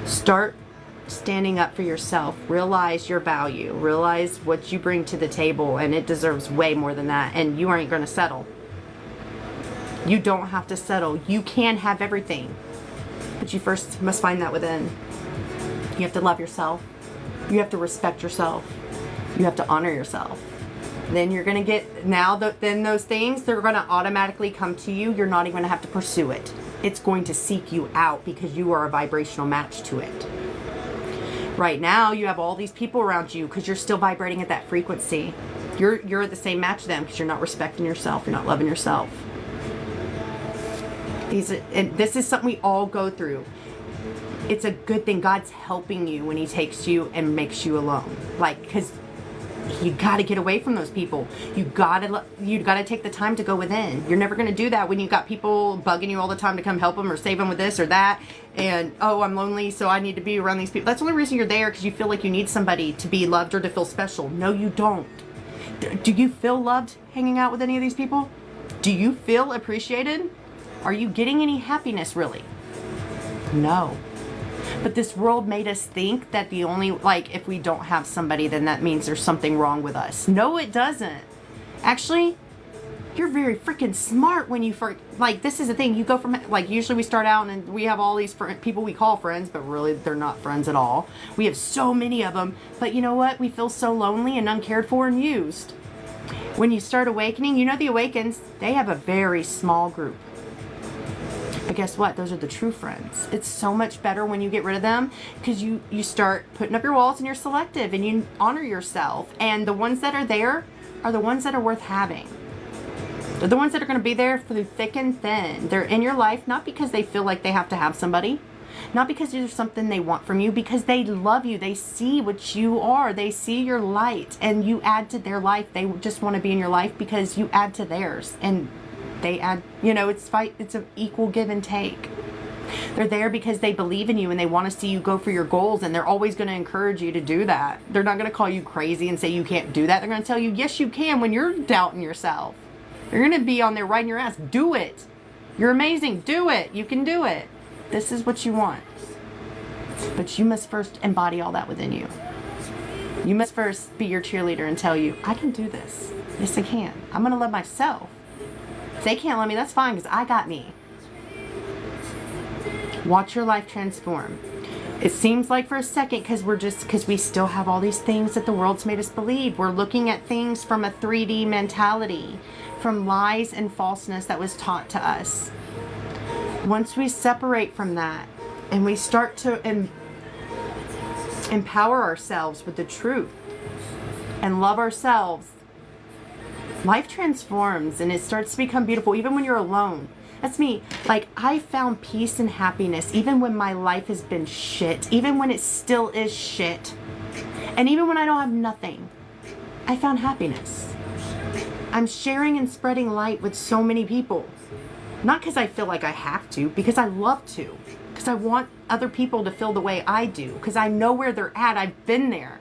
Start standing up for yourself. Realize your value. Realize what you bring to the table, and it deserves way more than that, and you aren't going to settle. You don't have to settle. You can have everything. But you first must find that within. You have to love yourself. You have to respect yourself. You have to honor yourself. Then you're going to get, then those things, they're going to automatically come to you. You're not even going to have to pursue it. It's going to seek you out because you are a vibrational match to it. Right now, you have all these people around you because you're still vibrating at that frequency. You're at the same match to them because you're not respecting yourself. You're not loving yourself. And this is something we all go through. It's a good thing. God's helping you when he takes you and makes you alone. Like, because You got to get away from those people. You got to take the time to go within. You're never going to do that when you got people bugging you all the time to come help them or save them with this or that. And, oh, I'm lonely, so I need to be around these people. That's the only reason you're there, because you feel like you need somebody to be loved or to feel special. No, you don't. Do you feel loved hanging out with any of these people? Do you feel appreciated? Are you getting any happiness, really? No. But this world made us think that the only, like, if we don't have somebody, then that means there's something wrong with us. No, it doesn't. Actually, you're very freaking smart when you, like, this is the thing. You go from, like, usually we start out and we have all these people we call friends, but really they're not friends at all. We have so many of them. But you know what? We feel so lonely and uncared for and used. When you start awakening, you know the Awakens, they have a very small group. But guess what? Those are the true friends. It's so much better when you get rid of them, because you start putting up your walls and you're selective and you honor yourself. And the ones that are there are the ones that are worth having. They're the ones that are going to be there through thick and thin. They're in your life not because they feel like they have to have somebody, not because there's something they want from you, because they love you. They see what you are. They see your light, and you add to their life. They just want to be in your life because you add to theirs, and they add, you know, it's an equal give and take. They're there because they believe in you and they want to see you go for your goals, and they're always going to encourage you to do that. They're not going to call you crazy and say you can't do that. They're going to tell you, yes, you can, when you're doubting yourself. They're going to be on there riding your ass. Do it. You're amazing. Do it. You can do it. This is what you want. But you must first embody all that within you. You must first be your cheerleader and tell you, I can do this. Yes, I can. I'm going to love myself. If they can't love me, that's fine, because I got me. Watch your life transform. It seems like for a second, because we still have all these things that the world's made us believe. We're looking at things from a 3D mentality, from lies and falseness that was taught to us. Once we separate from that and we start to empower ourselves with the truth and love ourselves, life transforms and it starts to become beautiful, even when you're alone. That's me. Like, I found peace and happiness even when my life has been shit, even when it still is shit, and even when I don't have nothing. I found happiness. I'm sharing and spreading light with so many people. Not because I feel like I have to, because I love to. Because I want other people to feel the way I do. Because I know where they're at. I've been there.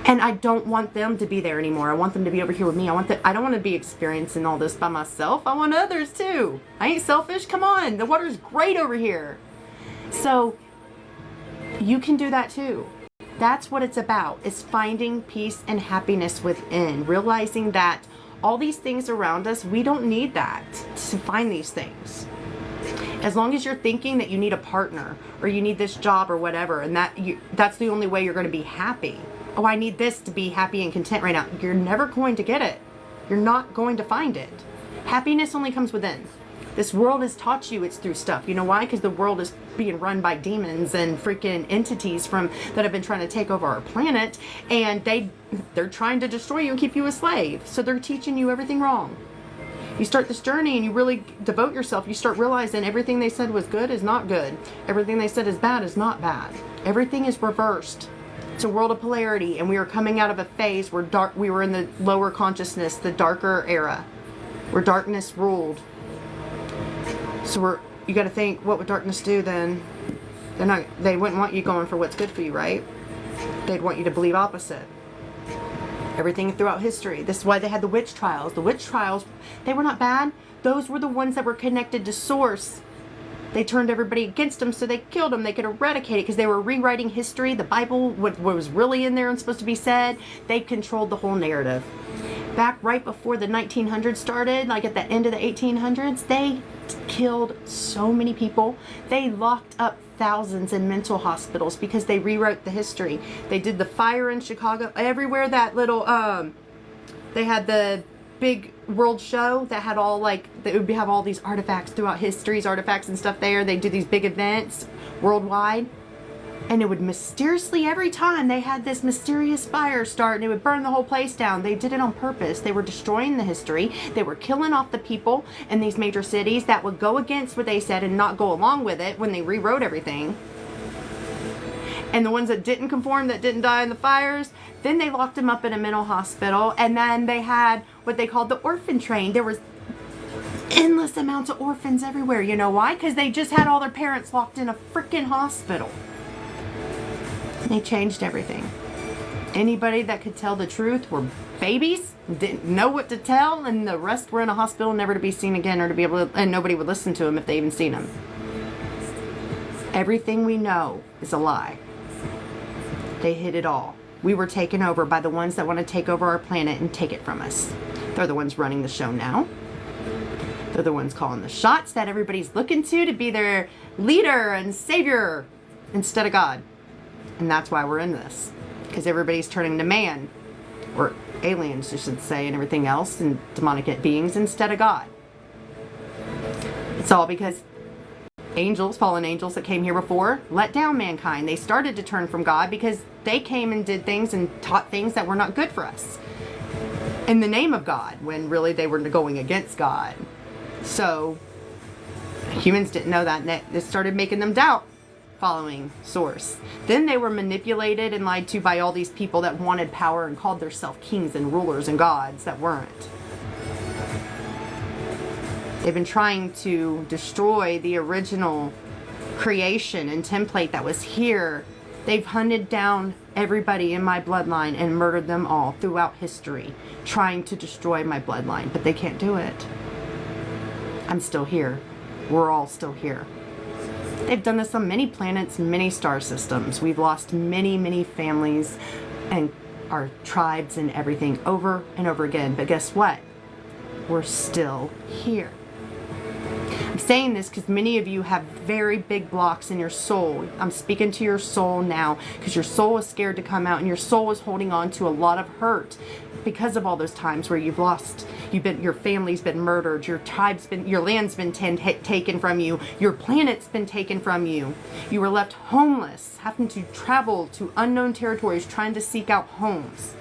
And I don't want them to be there anymore. I want them to be over here with me. I don't want to be experiencing all this by myself. I want others too. I ain't selfish. Come on. The water's great over here. So you can do that too. That's what it's about. It's finding peace and happiness within. Realizing that all these things around us, we don't need that to find these things. As long as you're thinking that you need a partner or you need this job or whatever, and that's the only way you're going to be happy. Oh, I need this to be happy and content right now. You're never going to get it. You're not going to find it. Happiness only comes within. This world has taught you it's through stuff. You know why? Because the world is being run by demons and freaking entities that have been trying to take over our planet, and they're trying to destroy you and keep you a slave. So they're teaching you everything wrong. You start this journey and you really devote yourself. You start realizing everything they said was good is not good. Everything they said is bad is not bad. Everything is reversed. It's a world of polarity, and we are coming out of a phase where we were in the lower consciousness, the darker era, where darkness ruled. So you got to think, what would darkness do then? They wouldn't want you going for what's good for you, right? They'd want you to believe opposite. Everything throughout history. This is why they had the witch trials. The witch trials, they were not bad. Those were the ones that were connected to source. They turned everybody against them, so they killed them. They could eradicate it because they were rewriting history. The Bible, what was really in there and supposed to be said, they controlled the whole narrative. Back right before the 1900s started, like at the end of the 1800s, they killed so many people. They locked up thousands in mental hospitals because they rewrote the history. They did the fire in Chicago. Everywhere that little, they had the big world show that had all they would have all these artifacts throughout history's artifacts and stuff there. They do these big events worldwide, and it would mysteriously, every time they had this mysterious fire start, and it would burn the whole place down. They did it on purpose. They were destroying the history. They were killing off the people in these major cities that would go against what they said and not go along with it when they rewrote everything. And the ones that didn't conform, that didn't die in the fires, then they locked them up in a mental hospital. And then they had what they called the orphan train. There was endless amounts of orphans everywhere. You know why? Because they just had all their parents locked in a freaking hospital. They changed everything. Anybody that could tell the truth were babies, didn't know what to tell, and the rest were in a hospital never to be seen again, or to be able to, and nobody would listen to them if they even seen them. Everything we know is a lie. They hid it all. We were taken over by the ones that want to take over our planet and take it from us. They're the ones running the show now. They're the ones calling the shots that everybody's looking to be their leader and savior instead of God. And that's why we're in this. Because everybody's turning to man, or aliens, you should say, and everything else, and demonic beings instead of God. It's all because angels, fallen angels that came here before, let down mankind. They started to turn from God because they came and did things and taught things that were not good for us in the name of God, when really they were going against God. So humans didn't know that, and it started making them doubt following source. Then they were manipulated and lied to by all these people that wanted power and called themselves kings and rulers and gods that weren't. They've been trying to destroy the original creation and template that was here. They've hunted down everybody in my bloodline and murdered them all throughout history, trying to destroy my bloodline, but they can't do it. I'm still here. We're all still here. They've done this on many planets, many star systems. We've lost many, many families and our tribes and everything over and over again. But guess what? We're still here. I'm saying this because many of you have very big blocks in your soul. I'm speaking to your soul now because your soul is scared to come out, and your soul is holding on to a lot of hurt because of all those times where you've lost, your family's been murdered, your tribe's been, your land's been taken from you, your planet's been taken from you. You were left homeless, having to travel to unknown territories trying to seek out homes.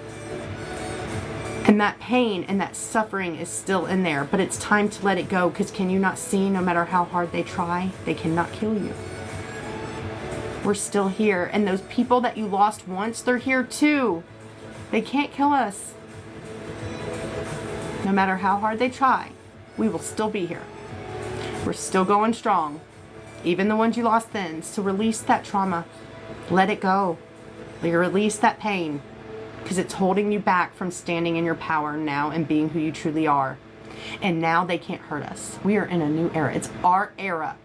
And that pain and that suffering is still in there, but it's time to let it go, because can you not see, no matter how hard they try, they cannot kill you. We're still here, and those people that you lost once, they're here too. They can't kill us. No matter how hard they try, we will still be here. We're still going strong, even the ones you lost then. So release that trauma. Let it go. Release that pain, because it's holding you back from standing in your power now and being who you truly are. And now they can't hurt us. We are in a new era. It's our era.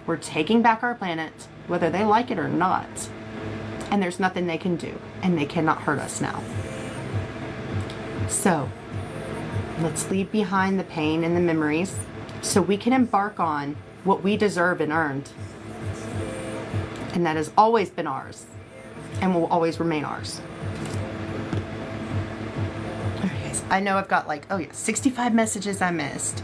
We're taking back our planet, whether they like it or not. And there's nothing they can do, and they cannot hurt us now. So let's leave behind the pain and the memories so we can embark on what we deserve and earned. And that has always been ours and will always remain ours. I know I've got 65 messages I missed.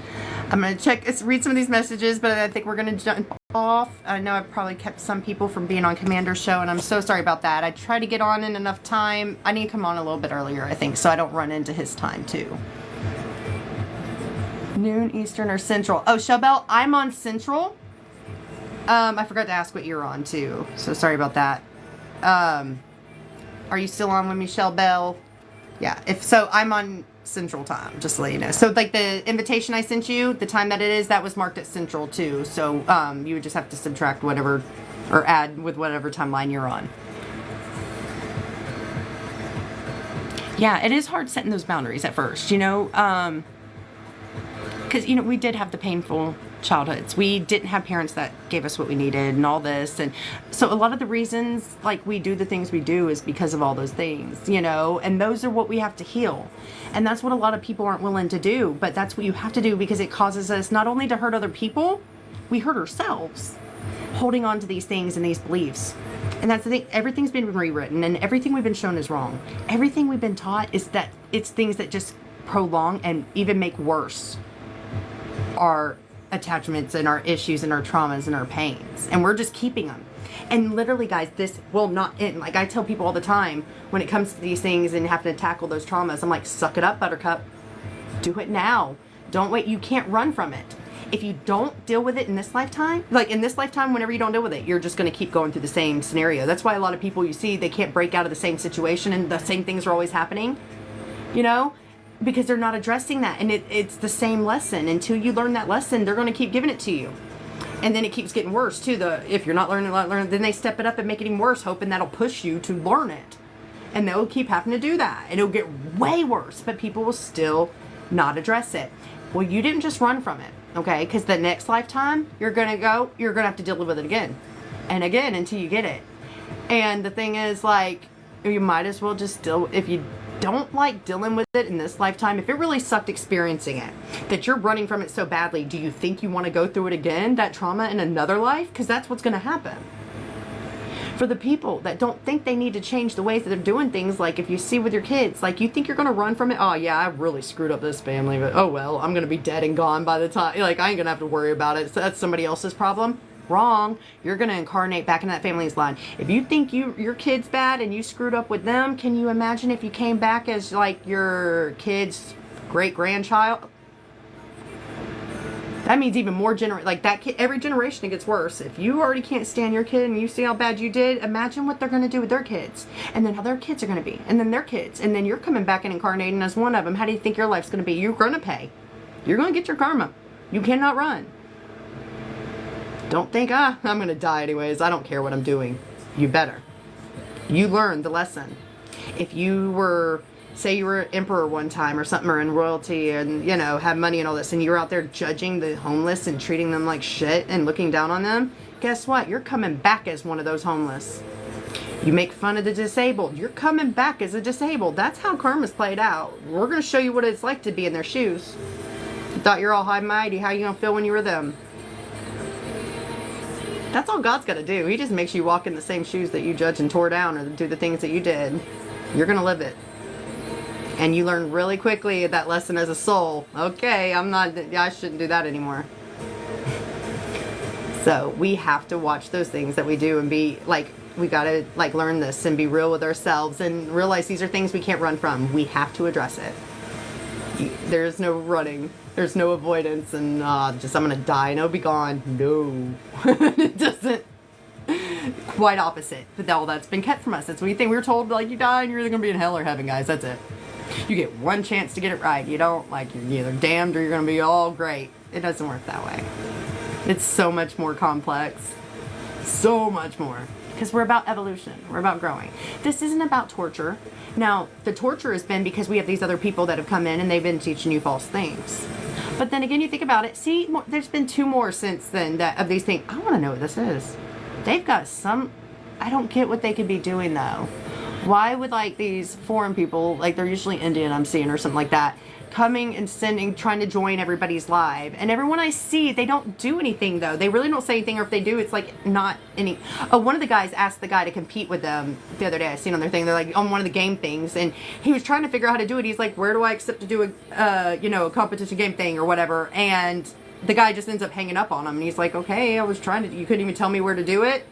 I'm going to read some of these messages, but I think we're going to jump off. I know I've probably kept some people from being on Commander's show, and I'm so sorry about that. I try to get on in enough time. I need to come on a little bit earlier, I think, so I don't run into his time too. Noon Eastern or Central? Oh, Shelbell, I'm on Central. I forgot to ask what you're on too, so sorry about that. Are you still on with me, Shelbell? Yeah, if so, I'm on Central time, just to let you know. So the invitation I sent you, the time that it is, that was marked at Central too. So you would just have to subtract whatever, or add with whatever timeline you're on. Yeah, it is hard setting those boundaries at first, because we did have the painful childhoods. We didn't have parents that gave us what we needed and all this, and so a lot of the reasons we do the things we do is because of all those things, and those are what we have to heal. And that's what a lot of people aren't willing to do, but that's what you have to do, because it causes us not only to hurt other people, we hurt ourselves holding on to these things and these beliefs. And that's the thing, everything's been rewritten, and everything we've been shown is wrong. Everything we've been taught is that it's things that just prolong and even make worse our attachments and our issues and our traumas and our pains, and we're just keeping them. And literally, guys, this will not end. I tell people all the time when it comes to these things and having to tackle those traumas, I'm like, suck it up, Buttercup. Do it now. Don't wait. You can't run from it. if you don't deal with it in this lifetime, like in this lifetime, whenever you don't deal with it, you're just going to keep going through the same scenario. That's why a lot of people you see, they can't break out of the same situation and the same things are always happening, you know, because they're not addressing that. And it's the same lesson. Until you learn that lesson, they're going to keep giving it to you. And then it keeps getting worse too. If you're not learning, then they step it up and make it even worse, hoping that'll push you to learn it. And they'll keep having to do that. And it'll get way worse, but people will still not address it. Well, you didn't just run from it, okay? Because the next lifetime, you're going to have to deal with it again and again until you get it. And the thing is, like, you might as well just if you don't like dealing with it in this lifetime, if it really sucked experiencing it, that you're running from it so badly, do you think you want to go through it again, that trauma, in another life? Because that's what's going to happen. For the people that don't think they need to change the ways that they're doing things, like if you see with your kids, like you think you're going to run from it. Oh yeah, I really screwed up this family, but oh well, I'm going to be dead and gone by the time, like I ain't going to have to worry about it. So that's somebody else's problem. Wrong. You're going to incarnate back in that family's line. If you think your kid's bad and you screwed up with them, can you imagine if you came back as like your kid's great-grandchild? That means even more like that kid, every generation it gets worse. If you already can't stand your kid and you see how bad you did, imagine what they're going to do with their kids. And then how their kids are going to be. And then their kids. And then you're coming back and incarnating as one of them. How do you think your life's going to be? You're going to pay. You're going to get your karma. You cannot run. Don't think, I'm going to die anyways. I don't care what I'm doing. You better. You learned the lesson. If you were, say you were an emperor one time or something, or in royalty and, you know, have money and all this, and you were out there judging the homeless and treating them like shit and looking down on them, guess what? You're coming back as one of those homeless. You make fun of the disabled. You're coming back as a disabled. That's how karma's played out. We're going to show you what it's like to be in their shoes. You thought you're all high and mighty. How you going to feel when you were them? That's all God's got to do. He just makes you walk in the same shoes that you judge and tore down, or do the things that you did. You're going to live it. And you learn really quickly that lesson as a soul. Okay, I shouldn't do that anymore. So we have to watch those things that we do and be like, we got to like learn this and be real with ourselves and realize these are things we can't run from. We have to address it. There's no running. There's no avoidance and just I'm going to die and I'll be gone. No. It doesn't. Quite opposite. But all that's been kept from us. That's what we think. We were told, like, you die and you're either going to be in hell or heaven, guys. That's it. You get one chance to get it right. You don't, like, you're either damned or you're going to be all great. It doesn't work that way. It's so much more complex. So much more. Because we're about evolution. We're about growing. This isn't about torture. Now, the torture has been because we have these other people that have come in and they've been teaching you false things. But then again, you think about it. See, there's been 2 more since then of these things. I want to know what this is. They've got some... I don't get what they could be doing, though. Why would, like, these foreign people, like, they're usually Indian, I'm seeing, or something like that, coming and trying to join everybody's live. And everyone I see, they don't do anything, though. They really don't say anything, or if they do, it's like not any... Oh, one of the guys asked the guy to compete with them the other day. I seen on their thing. They're like on one of the game things, and he was trying to figure out how to do it. He's like, where do I accept to do a competition game thing or whatever? And the guy just ends up hanging up on him, and he's like, okay, I was trying to... You couldn't even tell me where to do it?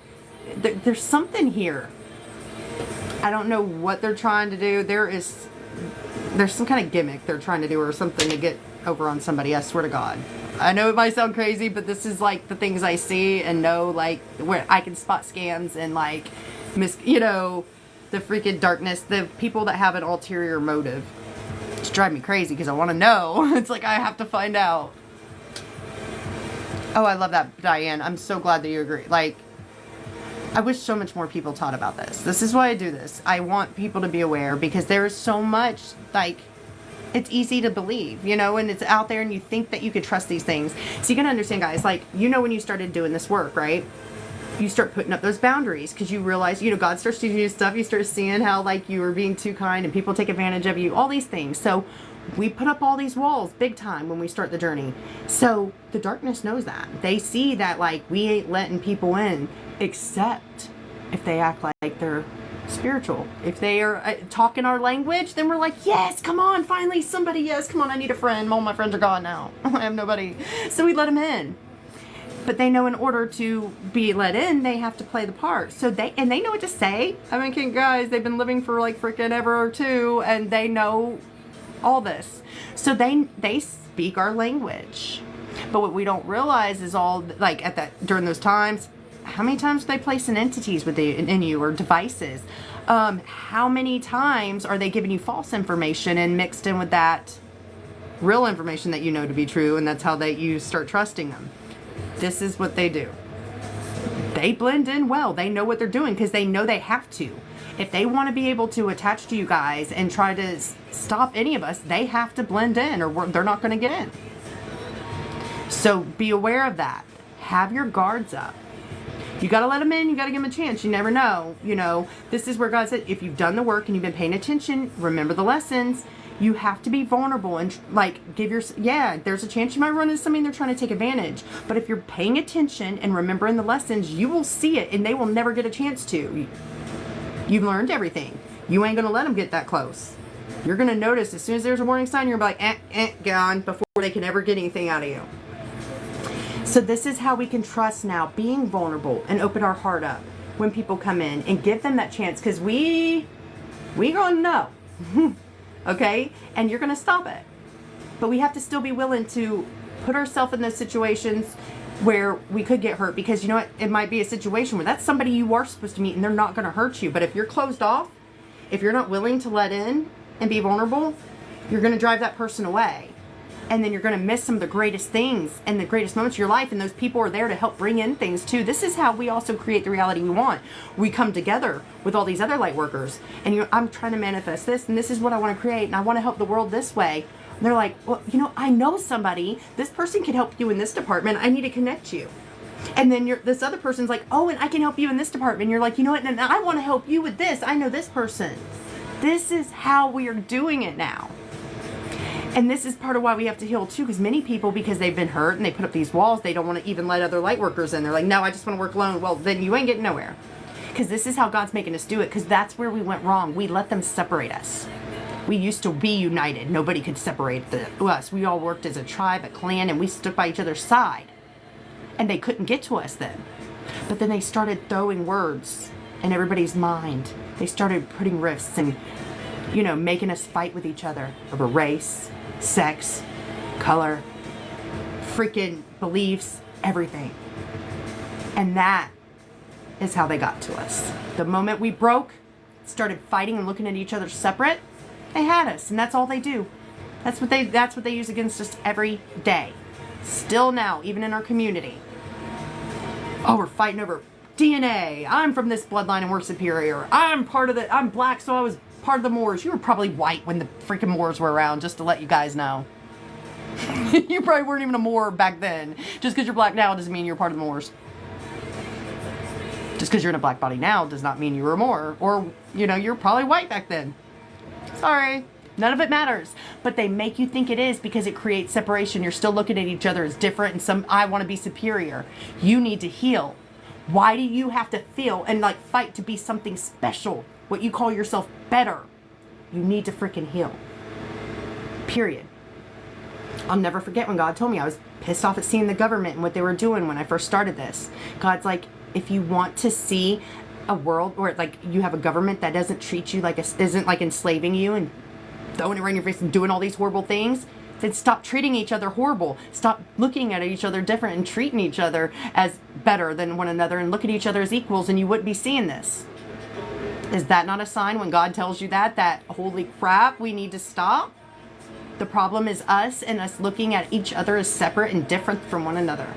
There's something here. I don't know what they're trying to do. There's some kind of gimmick they're trying to do or something to get over on somebody. I swear to God. I know it might sound crazy, but this is like the things I see and know, like where I can spot scams and like the freaking darkness, the people that have an ulterior motive. It's driving me crazy because I want to know. It's like I have to find out. Oh, I love that, Diane. I'm so glad that you agree. Like, I wish so much more people taught about this. This is why I do this. I want people to be aware because there is so much, like, it's easy to believe, and it's out there and you think that you could trust these things. So you can understand, guys, like, when you started doing this work, right? You start putting up those boundaries because you realize, God starts teaching you stuff. You start seeing how, like, you were being too kind and people take advantage of you, all these things. So we put up all these walls big time when we start the journey. So the darkness knows that. They see that, like, we ain't letting people in except if they act like they're spiritual. If they are talking our language, then we're like, yes, come on, finally somebody, yes, come on, I need a friend. All my friends are gone now. I have nobody. So we let them in. But they know in order to be let in, they have to play the part. So they know what to say. I mean, guys, they've been living for like freaking ever or two, and they know all this. So they speak our language. But what we don't realize is all, like, during those times, how many times are they placing entities in you, or devices? How many times are they giving you false information and mixed in with that real information that you know to be true, and that's how you start trusting them? This is what they do. They blend in well. They know what they're doing because they know they have to. If they want to be able to attach to you guys and try to stop any of us, they have to blend in, or they're not going to get in. So be aware of that. Have your guards up. You got to let them in. You got to give them a chance. You never know. You know, this is where God said, if you've done the work and you've been paying attention, remember the lessons. You have to be vulnerable and there's a chance you might run into somebody they're trying to take advantage. But if you're paying attention and remembering the lessons, you will see it, and they will never get a chance to. You've learned everything. You ain't going to let them get that close. You're going to notice as soon as there's a warning sign, you're like, gone, before they can ever get anything out of you. So this is how we can trust now, being vulnerable and open our heart up when people come in and give them that chance, because we gonna know. Okay? And you're gonna stop it. But we have to still be willing to put ourselves in those situations where we could get hurt, because you know what? It might be a situation where that's somebody you are supposed to meet and they're not gonna hurt you. But if you're closed off, if you're not willing to let in and be vulnerable, you're gonna drive that person away. And then you're going to miss some of the greatest things and the greatest moments of your life. And those people are there to help bring in things too. This is how we also create the reality we want. We come together with all these other light workers. And I'm trying to manifest this, and this is what I want to create. And I want to help the world this way. And they're like, well, I know somebody. This person can help you in this department. I need to connect you. And then this other person's like, oh, and I can help you in this department. And you're like, you know what? And I want to help you with this. I know this person. This is how we are doing it now. And this is part of why we have to heal too, because many people, because they've been hurt and they put up these walls, they don't want to even let other light workers in. They're like, no, I just want to work alone. Well, then you ain't getting nowhere. Because this is how God's making us do it, because that's where we went wrong. We let them separate us. We used to be united. Nobody could separate us. We all worked as a tribe, a clan, and we stood by each other's side. And they couldn't get to us then. But then they started throwing words in everybody's mind. They started putting rifts and, making us fight with each other over race, sex, color, freaking beliefs, everything. And that is how they got to us. The moment we broke, started fighting and looking at each other separate, they had us, and that's all they do. That's what they use against us every day. Still now, even in our community. Oh, we're fighting over DNA. I'm from this bloodline and we're superior. I'm black, so I was part of the Moors. You were probably white when the freaking Moors were around, just to let you guys know. You probably weren't even a Moor back then. Just because you're black now doesn't mean you're part of the Moors. Just because you're in a black body now does not mean you were a Moor. Or, you're probably white back then. Sorry. None of it matters. But they make you think it is, because it creates separation. You're still looking at each other as different, and I want to be superior. You need to heal. Why do you have to feel and fight to be something special? What you call yourself better. You need to freaking heal. Period. I'll never forget when God told me. I was pissed off at seeing the government and what they were doing when I first started this. God's like, if you want to see a world where you have a government that doesn't treat you isn't enslaving you and throwing it right in your face and doing all these horrible things, then stop treating each other horrible. Stop looking at each other different and treating each other as better than one another, and look at each other as equals, and you wouldn't be seeing this. Is that not a sign when God tells you that holy crap, we need to stop? The problem is us, and us looking at each other as separate and different from one another.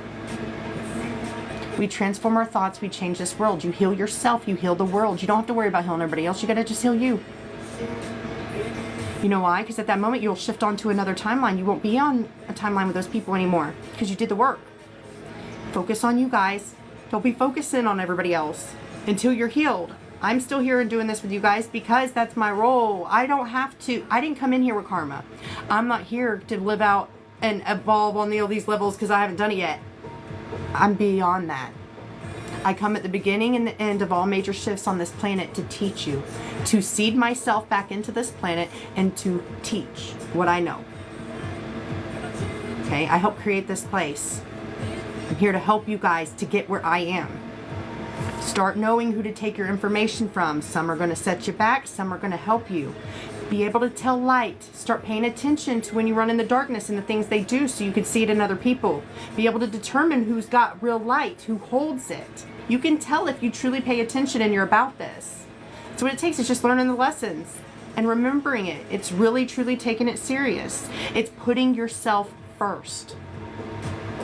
We transform our thoughts, we change this world. You heal yourself, you heal the world. You don't have to worry about healing everybody else. You gotta just heal you. You know why? Because at that moment you'll shift on to another timeline. You won't be on a timeline with those people anymore, because you did the work. Focus on you guys. Don't be focusing on everybody else until you're healed. I'm still here and doing this with you guys because that's my role. I don't have to. I didn't come in here with karma. I'm not here to live out and evolve on all these levels because I haven't done it yet. I'm beyond that. I come at the beginning and the end of all major shifts on this planet to teach you, to seed myself back into this planet and to teach what I know. Okay, I help create this place. I'm here to help you guys to get where I am. Start knowing who to take your information from. Some are going to set you back, some are going to help you. Be able to tell light. Start paying attention to when you run in the darkness and the things they do so you can see it in other people. Be able to determine who's got real light, who holds it. You can tell if you truly pay attention and you're about this. So what it takes is just learning the lessons and remembering it. It's really, truly taking it serious. It's putting yourself first.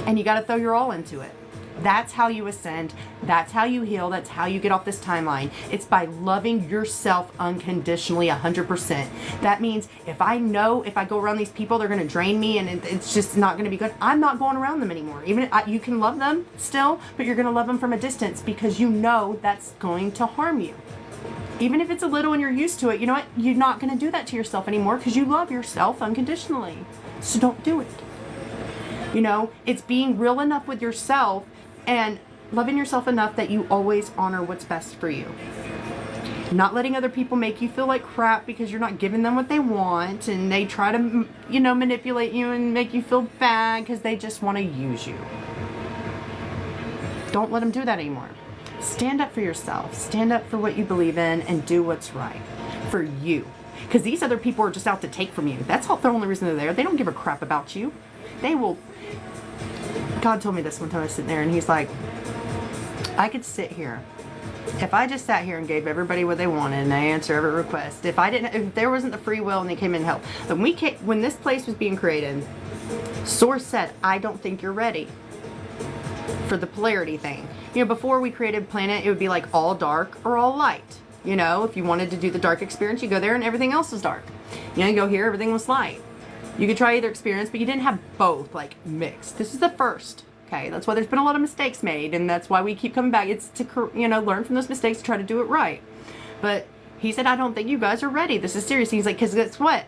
And you got to throw your all into it. That's how you ascend. That's how you heal. That's how you get off this timeline. It's by loving yourself unconditionally 100%. That means if I know if I go around these people, they're going to drain me and it's just not going to be good, I'm not going around them anymore. Even you can love them still, but you're going to love them from a distance because you know that's going to harm you. Even if it's a little and you're used to it, you know what? You're not going to do that to yourself anymore because you love yourself unconditionally. So don't do it. You know, it's being real enough with yourself and loving yourself enough that you always honor what's best for you. Not letting other people make you feel like crap because you're not giving them what they want and they try to, you know, manipulate you and make you feel bad because they just want to use you. Don't let them do that anymore. Stand up for yourself. Stand up for what you believe in and do what's right for you. Because these other people are just out to take from you. That's all, the only reason they're there. They don't give a crap about you. They will. God told me this one time I was sitting there and he's like, I could sit here. If I just sat here and gave everybody what they wanted and they answer every request, if there wasn't the free will and they came in and helped, when this place was being created, Source said, I don't think you're ready for the polarity thing. You know, before we created planet, it would be like all dark or all light. You know, if you wanted to do the dark experience, you go there and everything else is dark. You know, you go here, everything was light. You could try either experience, but you didn't have both, like, mixed. This is the first, okay? That's why there's been a lot of mistakes made, and that's why we keep coming back. It's to, you know, learn from those mistakes, try to do it right. But he said, I don't think you guys are ready. This is serious. He's like, because guess what?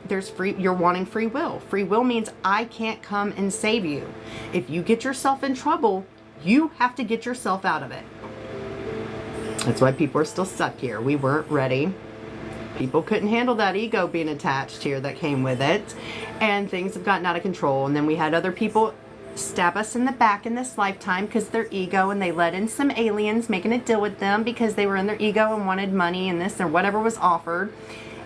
You're wanting free will. Free will means I can't come and save you. If you get yourself in trouble, you have to get yourself out of it. That's why people are still stuck here. We weren't ready. People couldn't handle that ego being attached here that came with it. And things have gotten out of control. And then we had other people stab us in the back in this lifetime because their ego, and they let in some aliens making a deal with them because they were in their ego and wanted money and this or whatever was offered.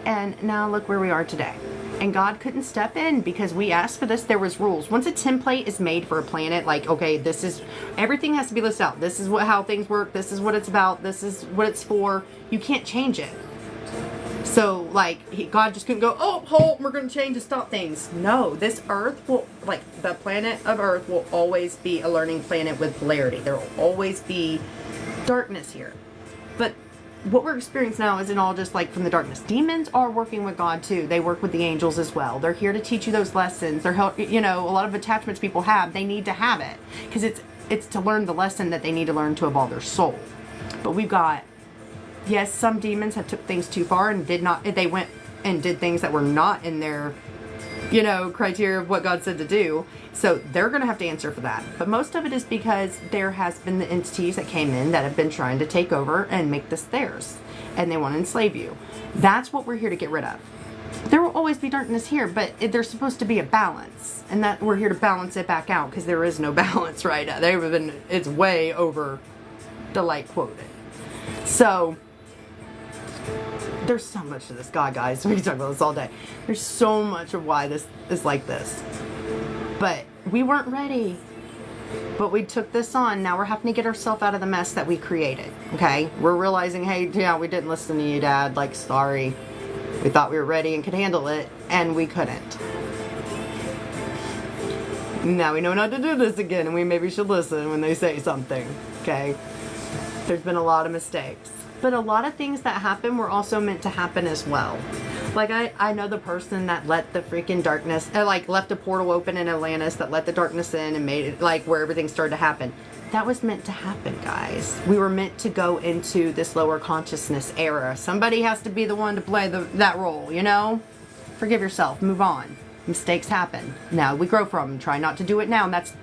And now look where we are today. And God couldn't step in because we asked for this. There was rules. Once a template is made for a planet, like, okay, this is, everything has to be listed out. This is how things work. This is what it's about. This is what it's for. You can't change it. So, like, God just couldn't go, oh, hold, we're going to change and stop things. No, this Earth will, like, the planet of Earth will always be a learning planet with polarity. There will always be darkness here. But what we're experiencing now isn't all just, like, from the darkness. Demons are working with God, too. They work with the angels as well. They're here to teach you those lessons. They're help, you know, a lot of attachments people have, they need to have it. Because it's to learn the lesson that they need to learn to evolve their soul. But we've got... Yes, some demons have took things too far and they went and did things that were not in their, you know, criteria of what God said to do. So they're going to have to answer for that. But most of it is because there has been the entities that came in that have been trying to take over and make this theirs. And they want to enslave you. That's what we're here to get rid of. There will always be darkness here, but there's supposed to be a balance. And that we're here to balance it back out because there is no balance right now. It's way over the light quoted. So... there's so much to this, God, guys. We can talk about this all day. There's so much of why this is like this. But we weren't ready. But we took this on. Now we're having to get ourselves out of the mess that we created. Okay? We're realizing, hey, yeah, we didn't listen to you, Dad. Like, sorry. We thought we were ready and could handle it, and we couldn't. Now we know not to do this again, and we maybe should listen when they say something. Okay? There's been a lot of mistakes. But a lot of things that happen were also meant to happen as well. Like, I know the person that let the freaking darkness, like, left a portal open in Atlantis that let the darkness in and made it, like, where everything started to happen. That was meant to happen, guys. We were meant to go into this lower consciousness era. Somebody has to be the one to play that role, you know? Forgive yourself. Move on. Mistakes happen. Now we grow from them. Try not to do it now. And that's...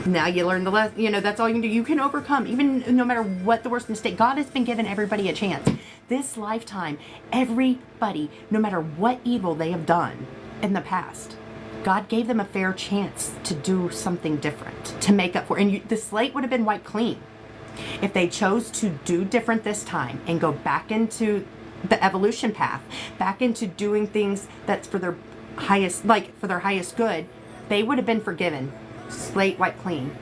Now you learn the lesson, you know, that's all you can do. You can overcome, even no matter what the worst mistake. God has been giving everybody a chance. This lifetime, everybody, no matter what evil they have done in the past, God gave them a fair chance to do something different, to make up for it. And the slate would have been wiped clean. If they chose to do different this time and go back into the evolution path, back into doing things that's for their highest, like for their highest good, they would have been forgiven. Slate wiped clean.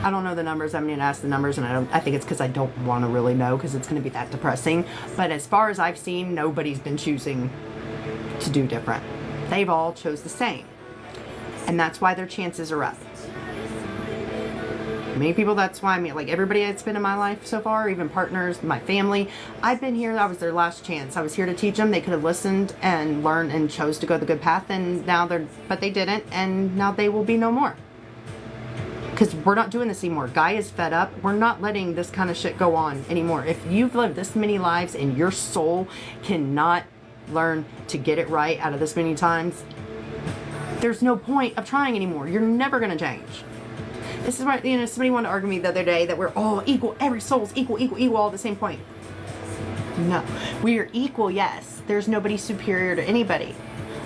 I don't know the numbers. I'm going to ask the numbers, and I think it's because I don't want to really know, because it's going to be that depressing. But as far as I've seen, nobody's been choosing to do different. They've all chose the same. And that's why their chances are up. Many people, that's why, I mean, like everybody that's been in my life so far, even partners, my family, I've been here, I was their last chance. I was here to teach them. They could have listened and learned and chose to go the good path, and now but they didn't, and now they will be no more. Because we're not doing this anymore. Guy is fed up. We're not letting this kind of shit go on anymore. If you've lived this many lives and your soul cannot learn to get it right out of this many times, there's no point of trying anymore. You're never going to change. This is why, somebody wanted to argue with me the other day that we're all equal. Every soul's equal, all at the same point. No. We are equal, yes. There's nobody superior to anybody.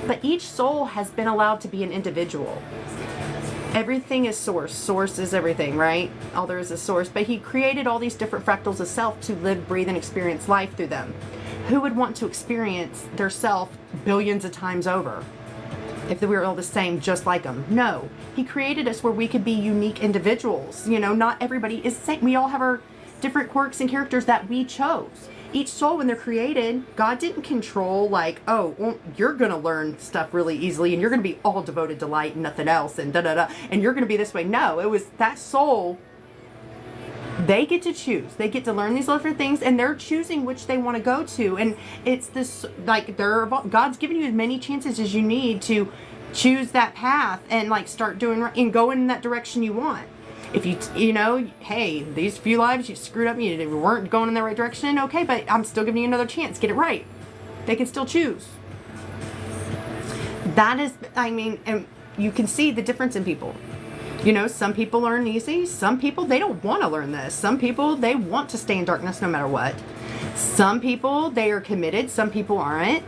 But each soul has been allowed to be an individual. Everything is source. Source is everything, right? All there is source. But he created all these different fractals of self to live, breathe, and experience life through them. Who would want to experience their self billions of times over if we were all the same, just like them? No. He created us where we could be unique individuals. Not everybody is the same. We all have our different quirks and characters that we chose. Each soul, when they're created, God didn't control like, oh, well, you're going to learn stuff really easily and you're going to be all devoted to light and nothing else and da-da-da, and you're going to be this way. No, it was that soul. They get to choose. They get to learn these different things, and they're choosing which they want to go to. And it's this, like, God's giving you as many chances as you need to choose that path and, like, start doing right and go in that direction you want. If hey, these few lives you screwed up, you weren't going in the right direction, okay, but I'm still giving you another chance. Get it right. They can still choose. That is, and you can see the difference in people. Some people learn easy. Some people, they don't want to learn this. Some people, they want to stay in darkness no matter what. Some people, they are committed. Some people aren't.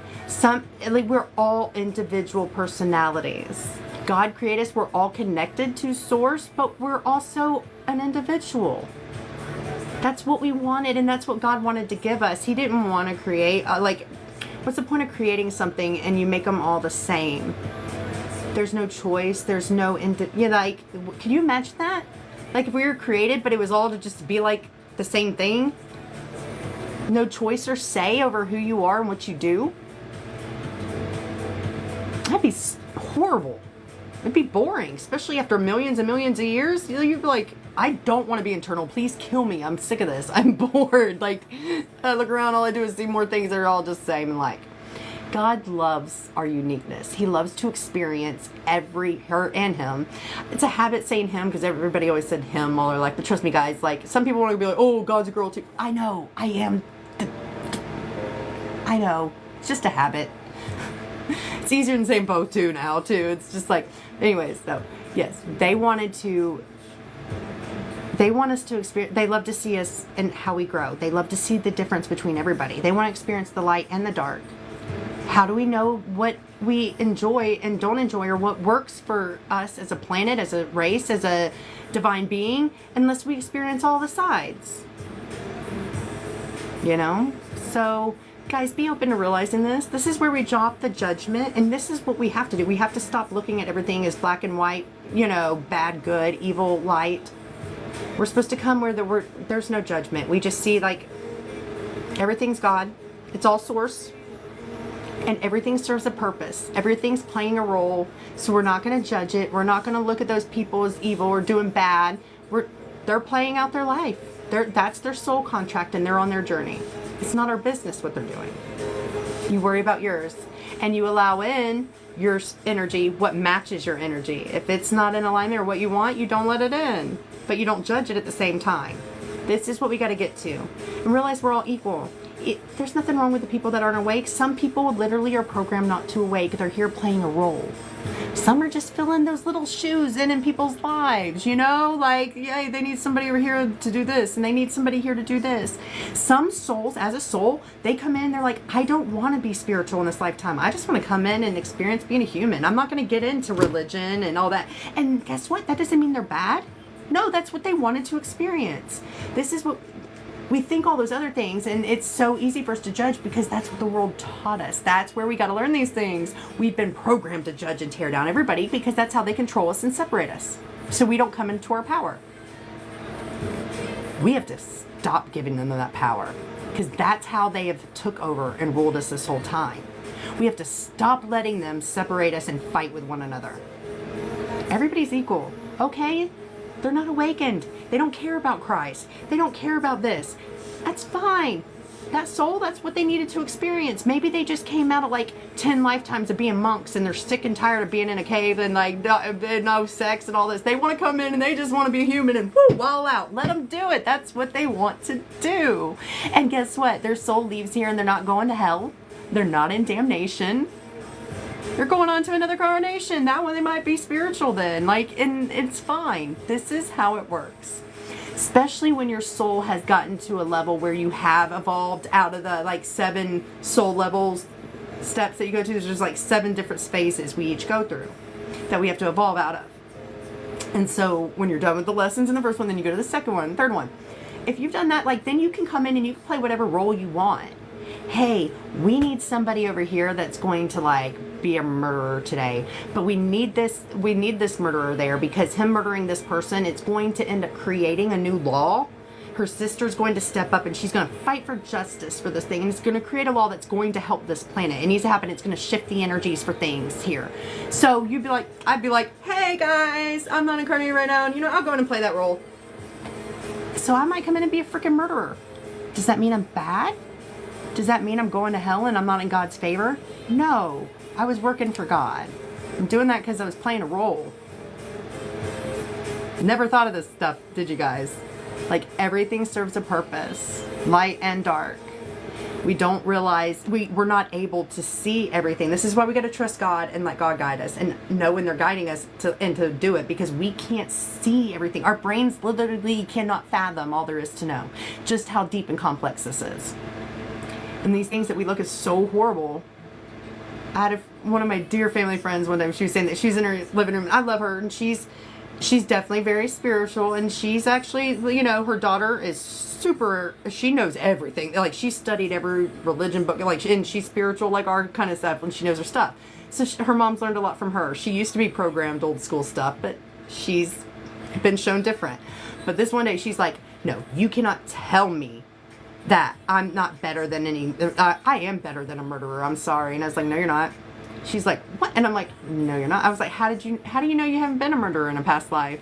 We're all individual personalities. God created us, we're all connected to source, but we're also an individual. That's what we wanted, and that's what God wanted to give us. He didn't want to create, what's the point of creating something and you make them all the same? There's no choice, there's no, can you imagine that? Like if we were created, but it was all to just be like the same thing? No choice or say over who you are and what you do? That'd be horrible. It'd be boring, especially after millions and millions of years. You'd be like, I don't want to be eternal. Please kill me. I'm sick of this. I'm bored. Like, I look around, all I do is see more things that are all just the same. And like, God loves our uniqueness. He loves to experience her and him. It's a habit saying him because everybody always said him all their life. But trust me, guys, like, some people want to be like, oh, God's a girl too. I know. I am. I know. It's just a habit. It's easier than saying both too now too. It's just like, anyways, so yes, they want us to experience, they love to see us and how we grow. They love to see the difference between everybody. They want to experience the light and the dark. How do we know what we enjoy and don't enjoy, or what works for us as a planet, as a race, as a divine being, unless we experience all the sides? So guys, be open to realizing this. This is where we drop the judgment, and this is what we have to do. We have to stop looking at everything as black and white, bad, good, evil, light. We're supposed to come where there's no judgment. We just see, like, everything's God. It's all source. And everything serves a purpose. Everything's playing a role. So we're not going to judge it. We're not going to look at those people as evil or doing bad. They're playing out their life. That's their soul contract, and they're on their journey. It's not our business what they're doing. You worry about yours, and you allow in your energy what matches your energy. If it's not in alignment or what you want, you don't let it in, but you don't judge it at the same time. This is what we got to get to, and realize we're all equal. There's nothing wrong with the people that aren't awake. Some people literally are programmed not to awake. They're here playing a role. Some are just filling those little shoes in people's lives, like, yeah, they need somebody over here to do this, and they need somebody here to do this. Some souls, as a soul, they come in, they're like, I don't want to be spiritual in this lifetime. I just want to come in and experience being a human. I'm not going to get into religion and all that. And guess what? That doesn't mean they're bad. No, that's what they wanted to experience. This is what We think all those other things, and it's so easy for us to judge because that's what the world taught us. That's where we got to learn these things. We've been programmed to judge and tear down everybody because that's how they control us and separate us, so we don't come into our power. We have to stop giving them that power, because that's how they have took over and ruled us this whole time. We have to stop letting them separate us and fight with one another. Everybody's equal, okay? They're not awakened. They don't care about Christ. They don't care about this. That's fine. That soul, that's what they needed to experience. Maybe they just came out of like 10 lifetimes of being monks and they're sick and tired of being in a cave and like no sex and all this. They want to come in and they just want to be human and woo, wall out. Let them do it. That's what they want to do. And guess what? Their soul leaves here and they're not going to hell. They're not in damnation. They're going on to another coronation. That one they might be spiritual then. Like, and it's fine. This is how it works. Especially when your soul has gotten to a level where you have evolved out of the like 7 soul levels, steps that you go to. There's like 7 different phases we each go through that we have to evolve out of. And so when you're done with the lessons in the first one, then you go to the second one, third one. If you've done that, like, then you can come in and you can play whatever role you want. Hey, we need somebody over here that's going to like be a murderer today, but we need this murderer there because him murdering this person, it's going to end up creating a new law. Her sister's going to step up and she's going to fight for justice for this thing, and it's going to create a law that's going to help this planet. It needs to happen. It's going to shift the energies for things here. So you'd be like, I'd be like, hey guys, I'm not incarnated right now, and you know, I'll go in and play that role. So I might come in and be a freaking murderer. Does that mean I'm bad? Does that mean I'm going to hell and I'm not in God's favor? No, I was working for God. I'm doing that because I was playing a role. Never thought of this stuff, did you guys? Like, everything serves a purpose, light and dark. We don't realize, we're not able to see everything. This is why we got to trust God and let God guide us and know when they're guiding us to do it, because we can't see everything. Our brains literally cannot fathom all there is to know, just how deep and complex this is. And these things that we look at so horrible. I had one of my dear family friends one time, she was saying that she's in her living room. I love her, and she's definitely very spiritual, and she's actually, you know, her daughter is super, she knows everything. Like, she studied every religion book, like, and she's spiritual, like our kind of stuff, and she knows her stuff. So her mom's learned a lot from her. She used to be programmed old school stuff, but she's been shown different. But this one day, she's like, no, you cannot tell me that I'm not better than I am better than a murderer. I'm sorry. And I was like, no, you're not. She's like, what? And I'm like, no, you're not. I was like, how do you know you haven't been a murderer in a past life?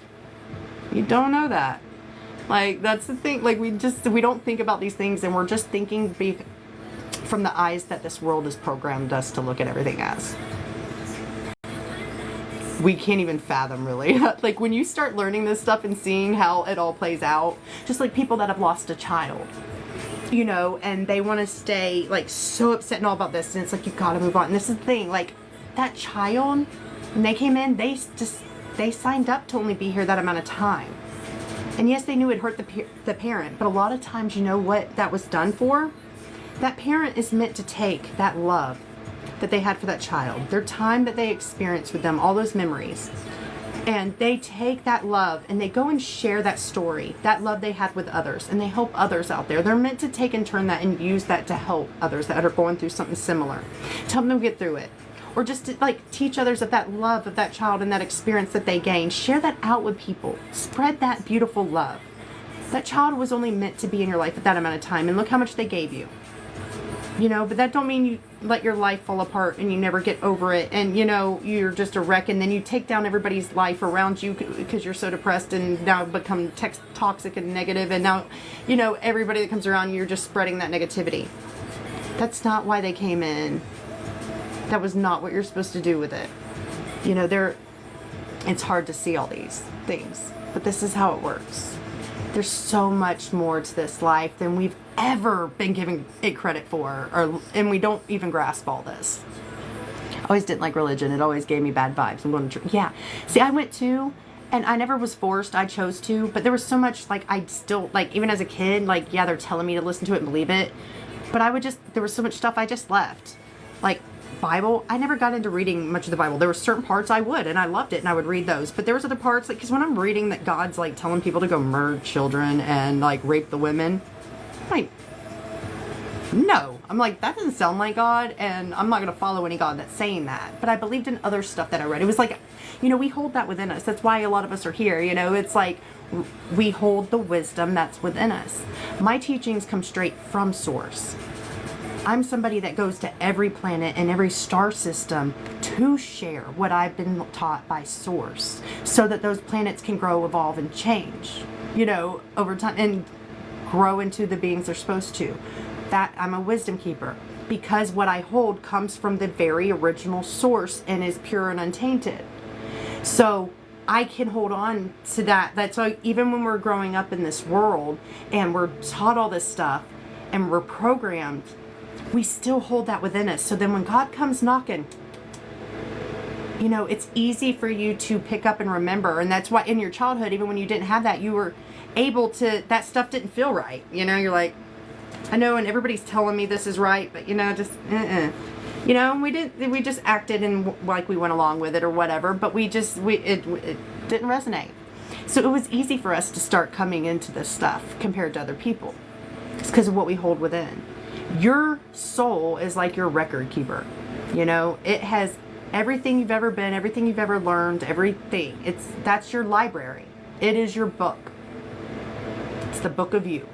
You don't know that. Like, that's the thing. Like, we don't think about these things, and we're just thinking from the eyes that this world has programmed us to look at everything as. We can't even fathom, really. Like, when you start learning this stuff and seeing how it all plays out, just like people that have lost a child, you know, and they want to stay like so upset and all about this, and it's like, you gotta move on. And this is the thing, like, that child, when they came in, they signed up to only be here that amount of time. And yes, they knew it hurt the parent, but a lot of times, you know what that was done for? That parent is meant to take that love that they had for that child, their time that they experienced with them, all those memories, and they take that love and they go and share that story, that love they had with others, and they help others out there. They're meant to take and turn that and use that to help others that are going through something similar, to help them get through it, or just to like teach others of that love of that child and that experience that they gained. Share that out with people. Spread that beautiful love. That child was only meant to be in your life at that amount of time, and look how much they gave you. You know, but that don't mean you let your life fall apart and you never get over it, and, you know, you're just a wreck, and then you take down everybody's life around you because you're so depressed and now become toxic and negative, and now, you know, everybody that comes around, you're just spreading that negativity. That's not why they came in. That was not what you're supposed to do with it. You know, it's hard to see all these things, but this is how it works. There's so much more to this life than we've ever been giving it credit for, and we don't even grasp all this. I always didn't like religion. It always gave me bad vibes. I'm going to church. Yeah. See, I went to, and I never was forced. I chose to, but there was so much, like, I still, like, even as a kid, like, yeah, they're telling me to listen to it and believe it, but there was so much stuff I just left. Like, Bible, I never got into reading much of the Bible. There were certain parts I would, and I loved it, and I would read those. But there was other parts, like, because when I'm reading that God's, like, telling people to go murder children and, like, rape the women, Like, no. I'm like, that doesn't sound like God, and I'm not going to follow any God that's saying that. But I believed in other stuff that I read. It was like, we hold that within us. That's why a lot of us are here. It's like we hold the wisdom that's within us. My teachings come straight from source. I'm somebody that goes to every planet and every star system to share what I've been taught by source, so that those planets can grow, evolve, and change, over time, and grow into the beings they're supposed to. That I'm a wisdom keeper, because what I hold comes from the very original source and is pure and untainted. So I can hold on to that. That's why even when we're growing up in this world and we're taught all this stuff and we're programmed, we still hold that within us. So then when God comes knocking, it's easy for you to pick up and remember. And that's why in your childhood, even when you didn't have that, you were able to, that stuff didn't feel right. You're like, I know, and everybody's telling me this is right, but just, we just acted and like we went along with it or whatever, but it didn't resonate. So it was easy for us to start coming into this stuff compared to other people. It's because of what we hold within. Your soul is like your record keeper. It has everything you've ever been, everything you've ever learned, everything. That's your library. It is your book. It's the book of you.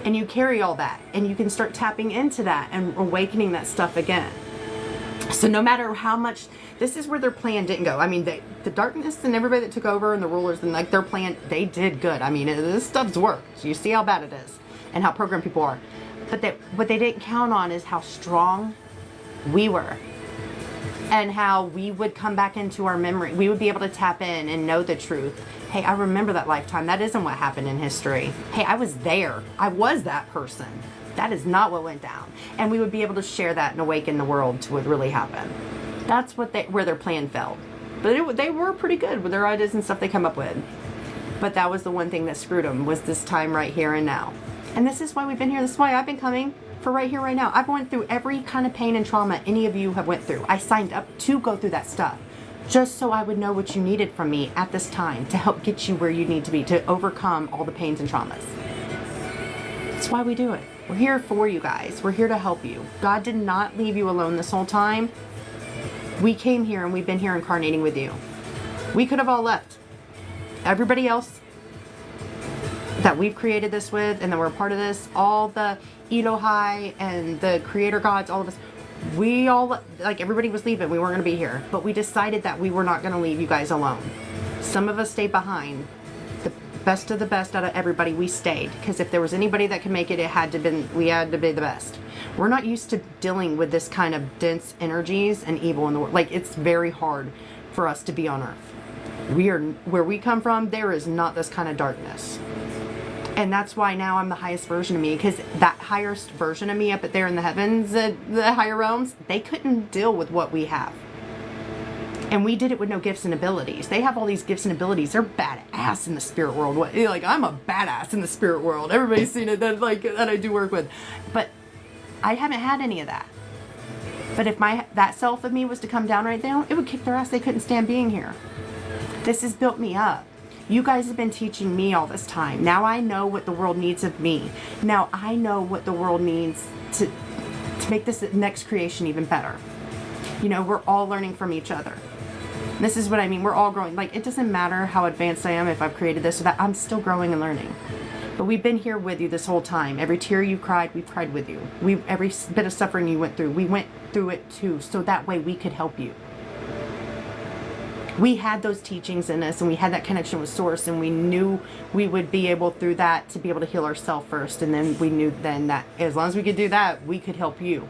And you carry all that, and you can start tapping into that and awakening that stuff again. So no matter how much, this is where their plan didn't go. I mean, the darkness and everybody that took over and the rulers and like their plan, they did good. I mean, this stuff's worked. You see how bad it is and how programmed people are. But what they didn't count on is how strong we were, and how we would come back into our memory. We would be able to tap in and know the truth. Hey, I remember that lifetime. That isn't what happened in history. Hey, I was there. I was that person. That is not what went down. And we would be able to share that and awaken the world to what really happened. That's where their plan failed. But they were pretty good with their ideas and stuff they come up with. But that was the one thing that screwed them, was this time right here and now. And this is why we've been here. This is why I've been coming for right here, right now. I've went through every kind of pain and trauma any of you have went through. I signed up to go through that stuff, just so I would know what you needed from me at this time to help get you where you need to be, to overcome all the pains and traumas. That's why we do it. We're here for you guys. We're here to help you. God did not leave you alone this whole time. We came here and we've been here incarnating with you. We could have all left. Everybody else that we've created this with and that we're a part of this, all the Elohai and the creator gods, all of us, we all, like, everybody was leaving. We weren't going to be here. But we decided that we were not going to leave you guys alone. Some of us stayed behind. The best of the best out of everybody, we stayed. Because if there was anybody that could make it, we had to be the best. We're not used to dealing with this kind of dense energies and evil in the world. Like, it's very hard for us to be on Earth. Where we come from, there is not this kind of darkness. And that's why now I'm the highest version of me, because that highest version of me up there in the heavens, the higher realms, they couldn't deal with what we have. And we did it with no gifts and abilities. They have all these gifts and abilities. They're badass in the spirit world. Like, I'm a badass in the spirit world. Everybody's seen it that I do work with. But I haven't had any of that. But if that self of me was to come down right now, it would kick their ass. They couldn't stand being here. This has built me up. You guys have been teaching me all this time. Now I know what the world needs of me. Now I know what the world needs to make this next creation even better. We're all learning from each other. This is what I mean. We're all growing. Like, it doesn't matter how advanced I am, if I've created this or that. I'm still growing and learning. But we've been here with you this whole time. Every tear you cried, we've cried with you. Every bit of suffering you went through, we went through it too. So that way we could help you. We had those teachings in us, and we had that connection with Source, and we knew we would be able through that to be able to heal ourselves first. And then we knew then that as long as we could do that, we could help you.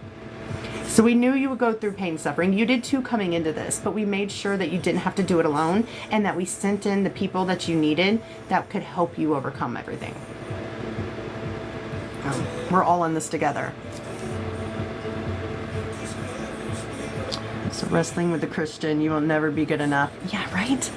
So we knew you would go through pain, suffering. You did too coming into this, but we made sure that you didn't have to do it alone, and that we sent in the people that you needed that could help you overcome everything. We're all in this together. So wrestling with the Christian, you will never be good enough. Yeah, right?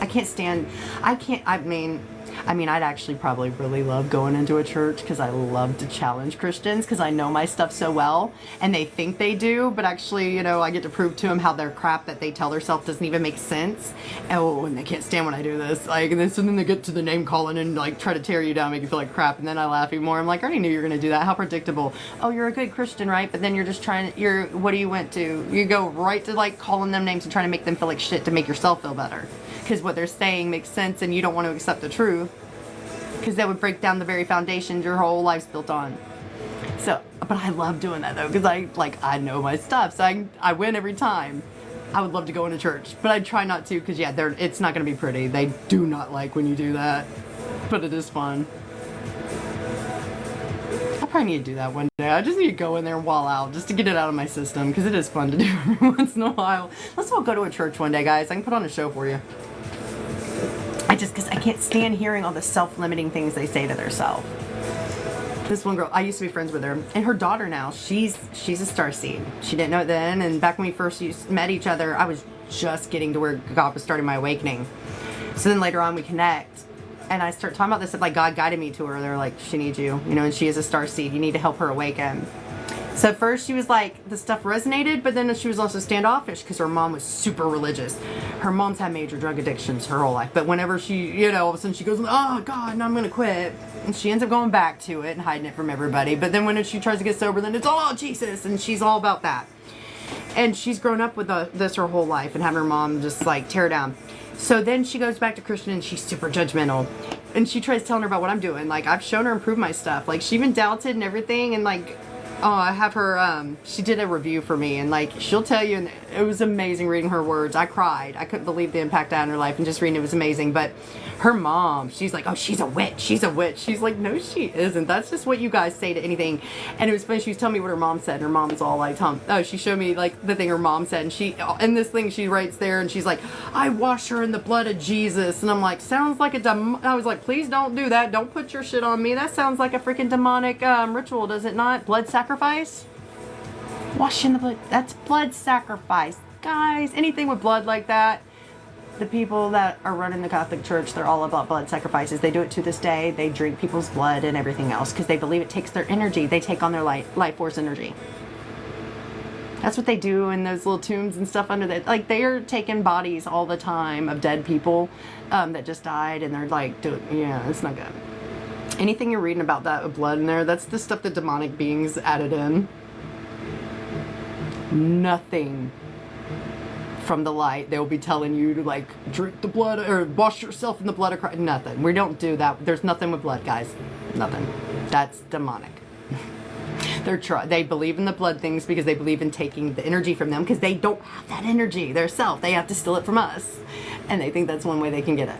I mean, I mean, I'd actually probably really love going into a church because I love to challenge Christians because I know my stuff so well and they think they do, but actually, I get to prove to them how their crap that they tell themselves doesn't even make sense. Oh, and they can't stand when I do this. Like, and then so then they get to the name calling and like try to tear you down, make you feel like crap, and then I laugh even more. I'm like, I already knew you were gonna do that. How predictable. Oh, you're a good Christian, right? But then you're just what do you went to? You go right to like calling them names and trying to make them feel like shit to make yourself feel better. Because what they're saying makes sense and you don't want to accept the truth. Because that would break down the very foundation your whole life's built on. So, but I love doing that though, because I know my stuff, so I win every time. I would love to go into church, but I try not to, because it's not going to be pretty. They do not like when you do that, but it is fun. I probably need to do that one day. I just need to go in there and wall out, just to get it out of my system, because it is fun to do every once in a while. Let's all go to a church one day, guys. I can put on a show for you. Because I can't stand hearing all the self-limiting things they say to themselves. This one girl, I used to be friends with her, and her daughter now, she's a starseed. She didn't know it then, and back when we first met each other, I was just getting to where God was starting my awakening. So then later on we connect, and I start talking about this, like God guided me to her. They're like, she needs you, and she is a starseed. You need to help her awaken. So at first she was like, the stuff resonated, but then she was also standoffish because her mom was super religious. Her mom's had major drug addictions her whole life. But whenever she, all of a sudden she goes, oh God, no, I'm going to quit. And she ends up going back to it and hiding it from everybody. But then when she tries to get sober, then it's all Jesus. And she's all about that. And she's grown up with this her whole life and having her mom just like tear down. So then she goes back to Christian and she's super judgmental. And she tries telling her about what I'm doing. Like I've shown her improve my stuff. Like she even doubted and everything. And like, oh, I have her, she did a review for me, and like, she'll tell you, and it was amazing reading her words. I cried. I couldn't believe the impact I had on her life, and just reading it was amazing. But her mom, she's like, oh, she's a witch. She's a witch. She's like, no, she isn't. That's just what you guys say to anything. And it was funny. She was telling me what her mom said, and her mom's all like, she showed me like the thing her mom said, and in this thing she writes there, and she's like, I wash her in the blood of Jesus. And I'm like, sounds like I was like, please don't do that. Don't put your shit on me. That sounds like a freaking demonic ritual, does it not? Blood sacrifice? Washing the blood. That's blood sacrifice. Guys, anything with blood like that, the people that are running the Catholic Church, they're all about blood sacrifices. They do it to this day. They drink people's blood and everything else because they believe it takes their energy. They take on their life force energy. That's what they do in those little tombs and stuff under that. Like, they are taking bodies all the time of dead people that just died, and they're like, yeah, it's not good. Anything you're reading about that with blood in there, that's the stuff the demonic beings added in. Nothing from the light. They'll be telling you to like drink the blood or wash yourself in the blood of Christ. Nothing. We don't do that. There's nothing with blood, guys. Nothing. That's demonic. They believe in the blood things because they believe in taking the energy from them because they don't have that energy themselves. They have to steal it from us. And they think that's one way they can get it.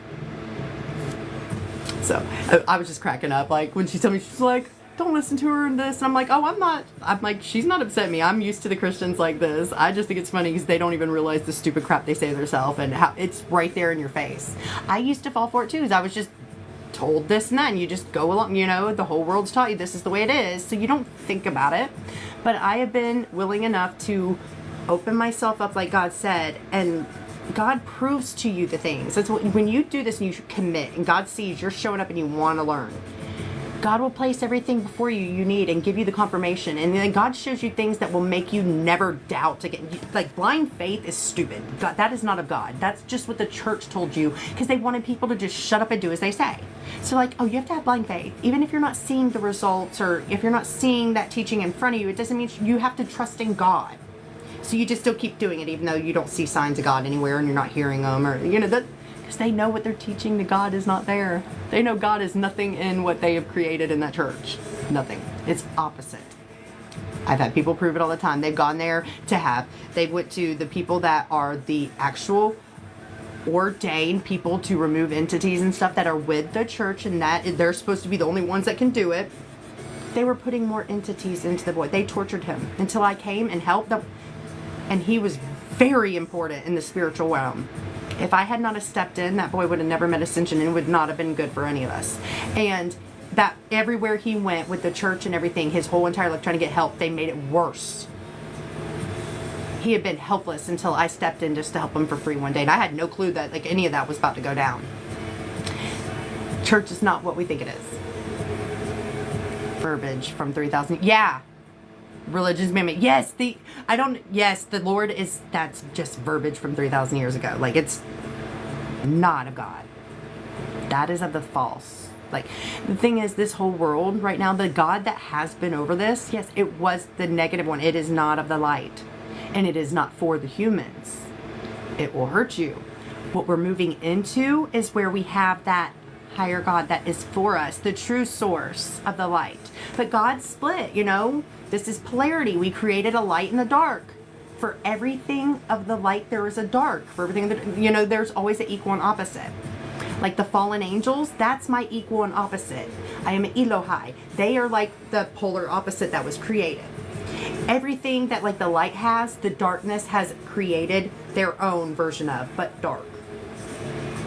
So I was just cracking up. Like when she told me, she's like, don't listen to her and this. And I'm like, oh, I'm not. I'm like, she's not upset me. I'm used to the Christians like this. I just think it's funny because they don't even realize the stupid crap they say to themselves and how it's right there in your face. I used to fall for it too because I was just told this and that, and you just go along, the whole world's taught you this is the way it is, so you don't think about it. But I have been willing enough to open myself up like God said, and God proves to you the things. That's when you do this and you commit and God sees you're showing up and you want to learn, God will place everything before you need and give you the confirmation. And then God shows you things that will make you never doubt again. Like blind faith is stupid. God, that is not of God. That's just what the church told you because they wanted people to just shut up and do as they say. So like, oh, you have to have blind faith. Even if you're not seeing the results or if you're not seeing that teaching in front of you, it doesn't mean you have to trust in God. So you just still keep doing it even though you don't see signs of God anywhere and you're not hearing them or, that. Because they know what they're teaching, the God is not there. They know God is nothing in what they have created in that church. Nothing. It's opposite. I've had people prove it all the time. They've gone there they went to the people that are the actual ordained people to remove entities and stuff that are with the church, and that they're supposed to be the only ones that can do it. They were putting more entities into the boy. They tortured him until I came and helped them. And he was very important in the spiritual realm. If I had not have stepped in, that boy would have never met Ascension and would not have been good for any of us. And that everywhere he went with the church and everything, his whole entire life trying to get help, they made it worse. He had been helpless until I stepped in just to help him for free one day. And I had no clue that like any of that was about to go down. Church is not what we think it is. Verbiage from 3,000. Yeah. Religion's man-made. Yes, the Lord is, that's just verbiage from 3,000 years ago. Like, it's not of God. That is of the false. Like, the thing is, this whole world right now, the God that has been over this, yes, it was the negative one. It is not of the light. And it is not for the humans. It will hurt you. What we're moving into is where we have that higher God that is for us, the true source of the light. But God split, you know, this is polarity. We created a light and a dark. For everything of the light, there is a dark. For everything that, you know, there's always an equal and opposite. Like the fallen angels, that's my equal and opposite. I am Elohai. They are like the polar opposite that was created. Everything that like the light has, the darkness has created their own version of, but dark.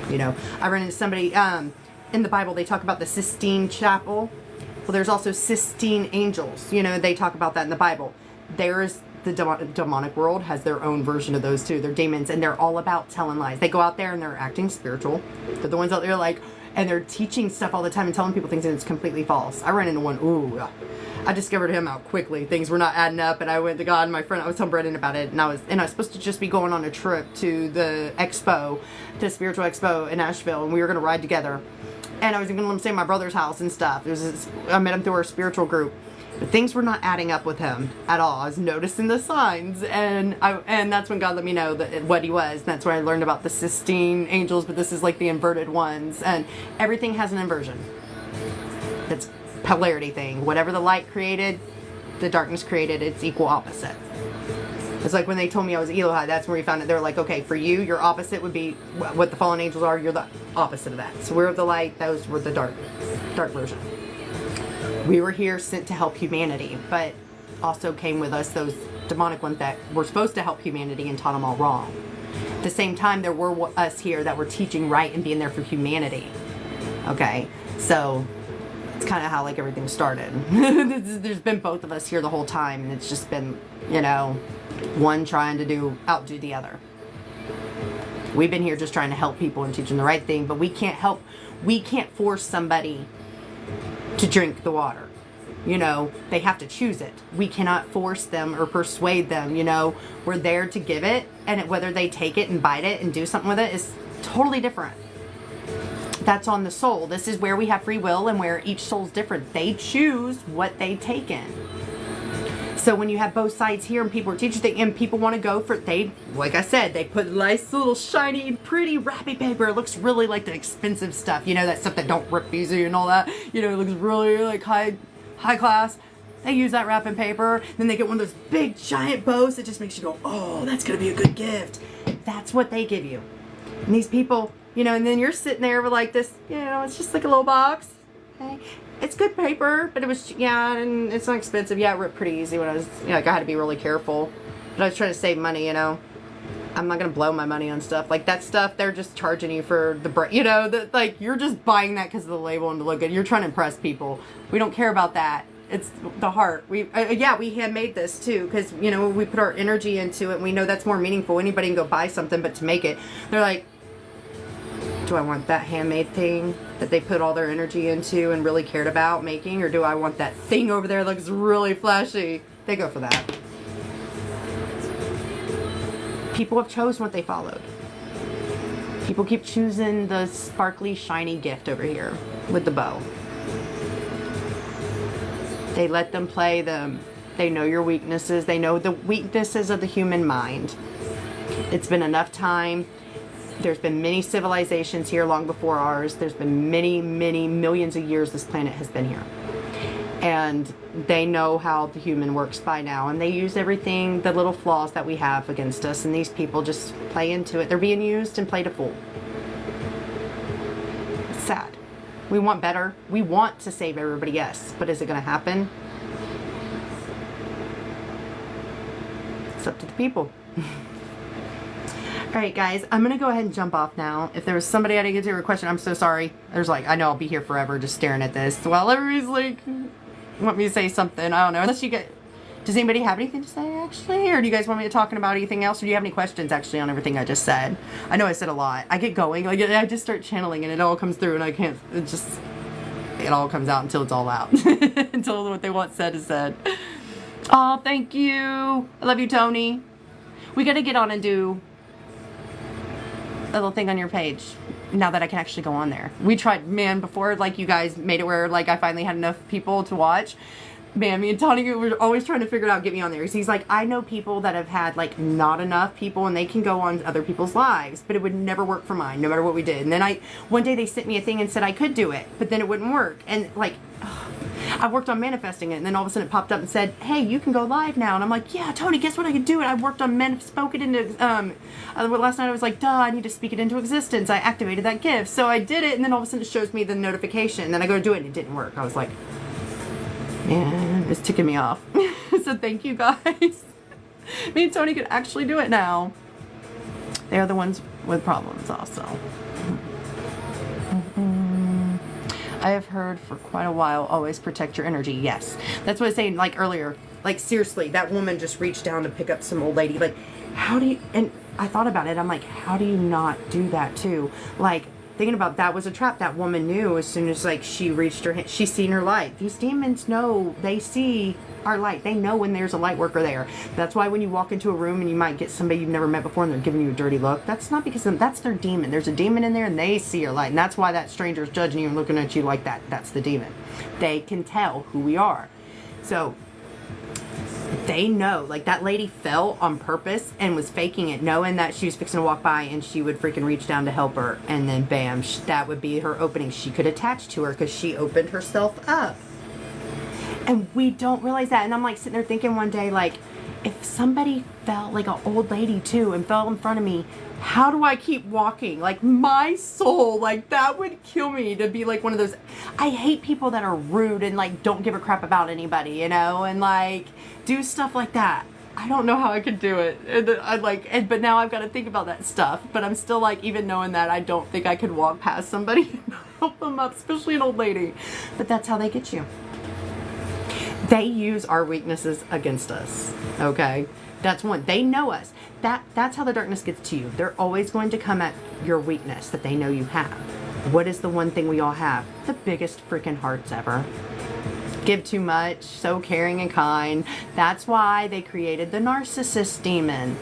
You know, I ran into somebody, in the Bible, they talk about the Sistine Chapel. Well, there's also Sistine angels. You know, they talk about that in the Bible. There's the demonic world has their own version of those too. They're demons, and they're all about telling lies. They go out there and they're acting spiritual. They're the ones out there like, and they're teaching stuff all the time and telling people things, and it's completely false. I ran into one. Ooh, I discovered him out quickly. Things were not adding up, and I went to God and my friend. I was telling Brendan about it, and I was supposed to just be going on a trip to the expo, the spiritual expo in Asheville, and we were going to ride together. And I was even going to let him stay at my brother's house and stuff. I met him through our spiritual group. But things were not adding up with him at all. I was noticing the signs, and that's when God let me know what he was. And that's where I learned about the Sistine angels, but this is like the inverted ones. And everything has an inversion. It's polarity thing. Whatever the light created, the darkness created, it's equal opposite. It's like when they told me I was Elohai, that's where we found it. They were like, okay, for you, your opposite would be what the fallen angels are. You're the opposite of that. So we're of the light. Those were the dark version. We were here sent to help humanity, but also came with us those demonic ones that were supposed to help humanity and taught them all wrong. At the same time, there were us here that were teaching right and being there for humanity. Okay, so it's kind of how like everything started. There's been both of us here the whole time, and it's just been, you know, one trying to outdo the other. We've been here just trying to help people and teach them the right thing, but we can't force somebody to drink the water. You know, they have to choose it. We cannot force them or persuade them. You know, we're there to give it, and whether they take it and bite it and do something with it is totally different. That's on the soul. This is where we have free will and where each soul's different. They choose what they take in. So when you have both sides here and people are teaching and people want to go for, like I said, they put nice little shiny, pretty wrapping paper. It looks really like the expensive stuff, you know, that stuff that don't rip easy and all that. You know, it looks really like high class. They use that wrapping paper. Then they get one of those big giant bows that just makes you go, oh, that's going to be a good gift. That's what they give you. And these people, you know, and then you're sitting there with like this, you know, it's just like a little box. Okay. It's good paper, but it was, yeah, and it's not expensive. Yeah, it ripped pretty easy when I was, you know, like I had to be really careful. But I was trying to save money, you know. I'm not going to blow my money on stuff. Like that stuff, they're just charging you for the, you know, like you're just buying that because of the label and to look good. You're trying to impress people. We don't care about that. It's the heart. We handmade this too because, you know, we put our energy into it and we know that's more meaningful. Anybody can go buy something, but to make it, they're like, do I want that handmade thing that they put all their energy into and really cared about making, or do I want that thing over there that looks really flashy? They go for that. People have chosen what they followed. People keep choosing the sparkly, shiny gift over here with the bow. They let them play them. They know your weaknesses. They know the weaknesses of the human mind. It's been enough time. There's been many civilizations here long before ours. There's been many, many millions of years this planet has been here. And they know how the human works by now. And they use everything, the little flaws that we have against us. And these people just play into it. They're being used and played a fool. It's sad. We want better. We want to save everybody, yes. But is it going to happen? It's up to the people. Alright guys, I'm going to go ahead and jump off now. If there was somebody I didn't get to your question, I'm so sorry. There's like, I know I'll be here forever just staring at this. Well, everybody's like, want me to say something. I don't know. Unless you get Does anybody have anything to say, actually? Or do you guys want me to talk about anything else? Or do you have any questions, actually, on everything I just said? I know I said a lot. I get going. Like, I just start channeling, and it all comes through, and I can't... It all comes out until it's all out. Until what they want said is said. Oh, thank you. I love you, Tony. We got to get on and do a little thing on your page now that I can actually go on there. We tried, man, before, like, you guys made it where, like, I finally had enough people to watch. Man, me and Tony were always trying to figure it out, get me on there. He's like, I know people that have had, like, not enough people, and they can go on other people's lives, but it would never work for mine, no matter what we did. And then one day they sent me a thing and said I could do it, but then it wouldn't work. And, like, I worked on manifesting it, and then all of a sudden it popped up and said, hey, you can go live now. And I'm like, yeah, Tony, guess what I can do? And I worked on spoke it into, last night I was like, duh, I need to speak it into existence. I activated that gift. So I did it, and then all of a sudden it shows me the notification. And then I go to do it, and it didn't work. I was like, man, it's ticking me off. So thank you, guys. Me and Tony can actually do it now. They are the ones with problems also. I have heard for quite a while, always protect your energy. Yes. That's what I was saying, like, earlier. Like, seriously, that woman just reached down to pick up some old lady. Like, how do you... And I thought about it. I'm like, how do you not do that, too? Like, thinking about that was a trap. That woman knew as soon as, like, she reached her hand. She's seen her light. These demons know. They see our light. They know when there's a light worker there. That's why when you walk into a room and you might get somebody you've never met before and they're giving you a dirty look, that's not because of, that's their demon. There's a demon in there and they see your light. And that's why that stranger's judging you and looking at you like that. That's the demon. They can tell who we are. So they know. Like, that lady fell on purpose and was faking it, knowing that she was fixing to walk by and she would freaking reach down to help her. And then bam, that would be her opening. She could attach to her because she opened herself up. And we don't realize that. And I'm like sitting there thinking one day, like, if somebody fell, like an old lady too, and fell in front of me, how do I keep walking? Like, my soul, like, that would kill me to be like one of those. I hate people that are rude and, like, don't give a crap about anybody, you know, and, like, do stuff like that. I don't know how I could do it. And but now I've got to think about that stuff. But I'm still, like, even knowing that, I don't think I could walk past somebody and help them up, especially an old lady. But that's how they get you. They use our weaknesses against us, okay? That's one. They know us. That's how the darkness gets to you. They're always going to come at your weakness that they know you have. What is the one thing we all have? The biggest freaking hearts ever. Give too much, so caring and kind. That's why they created the narcissist demon.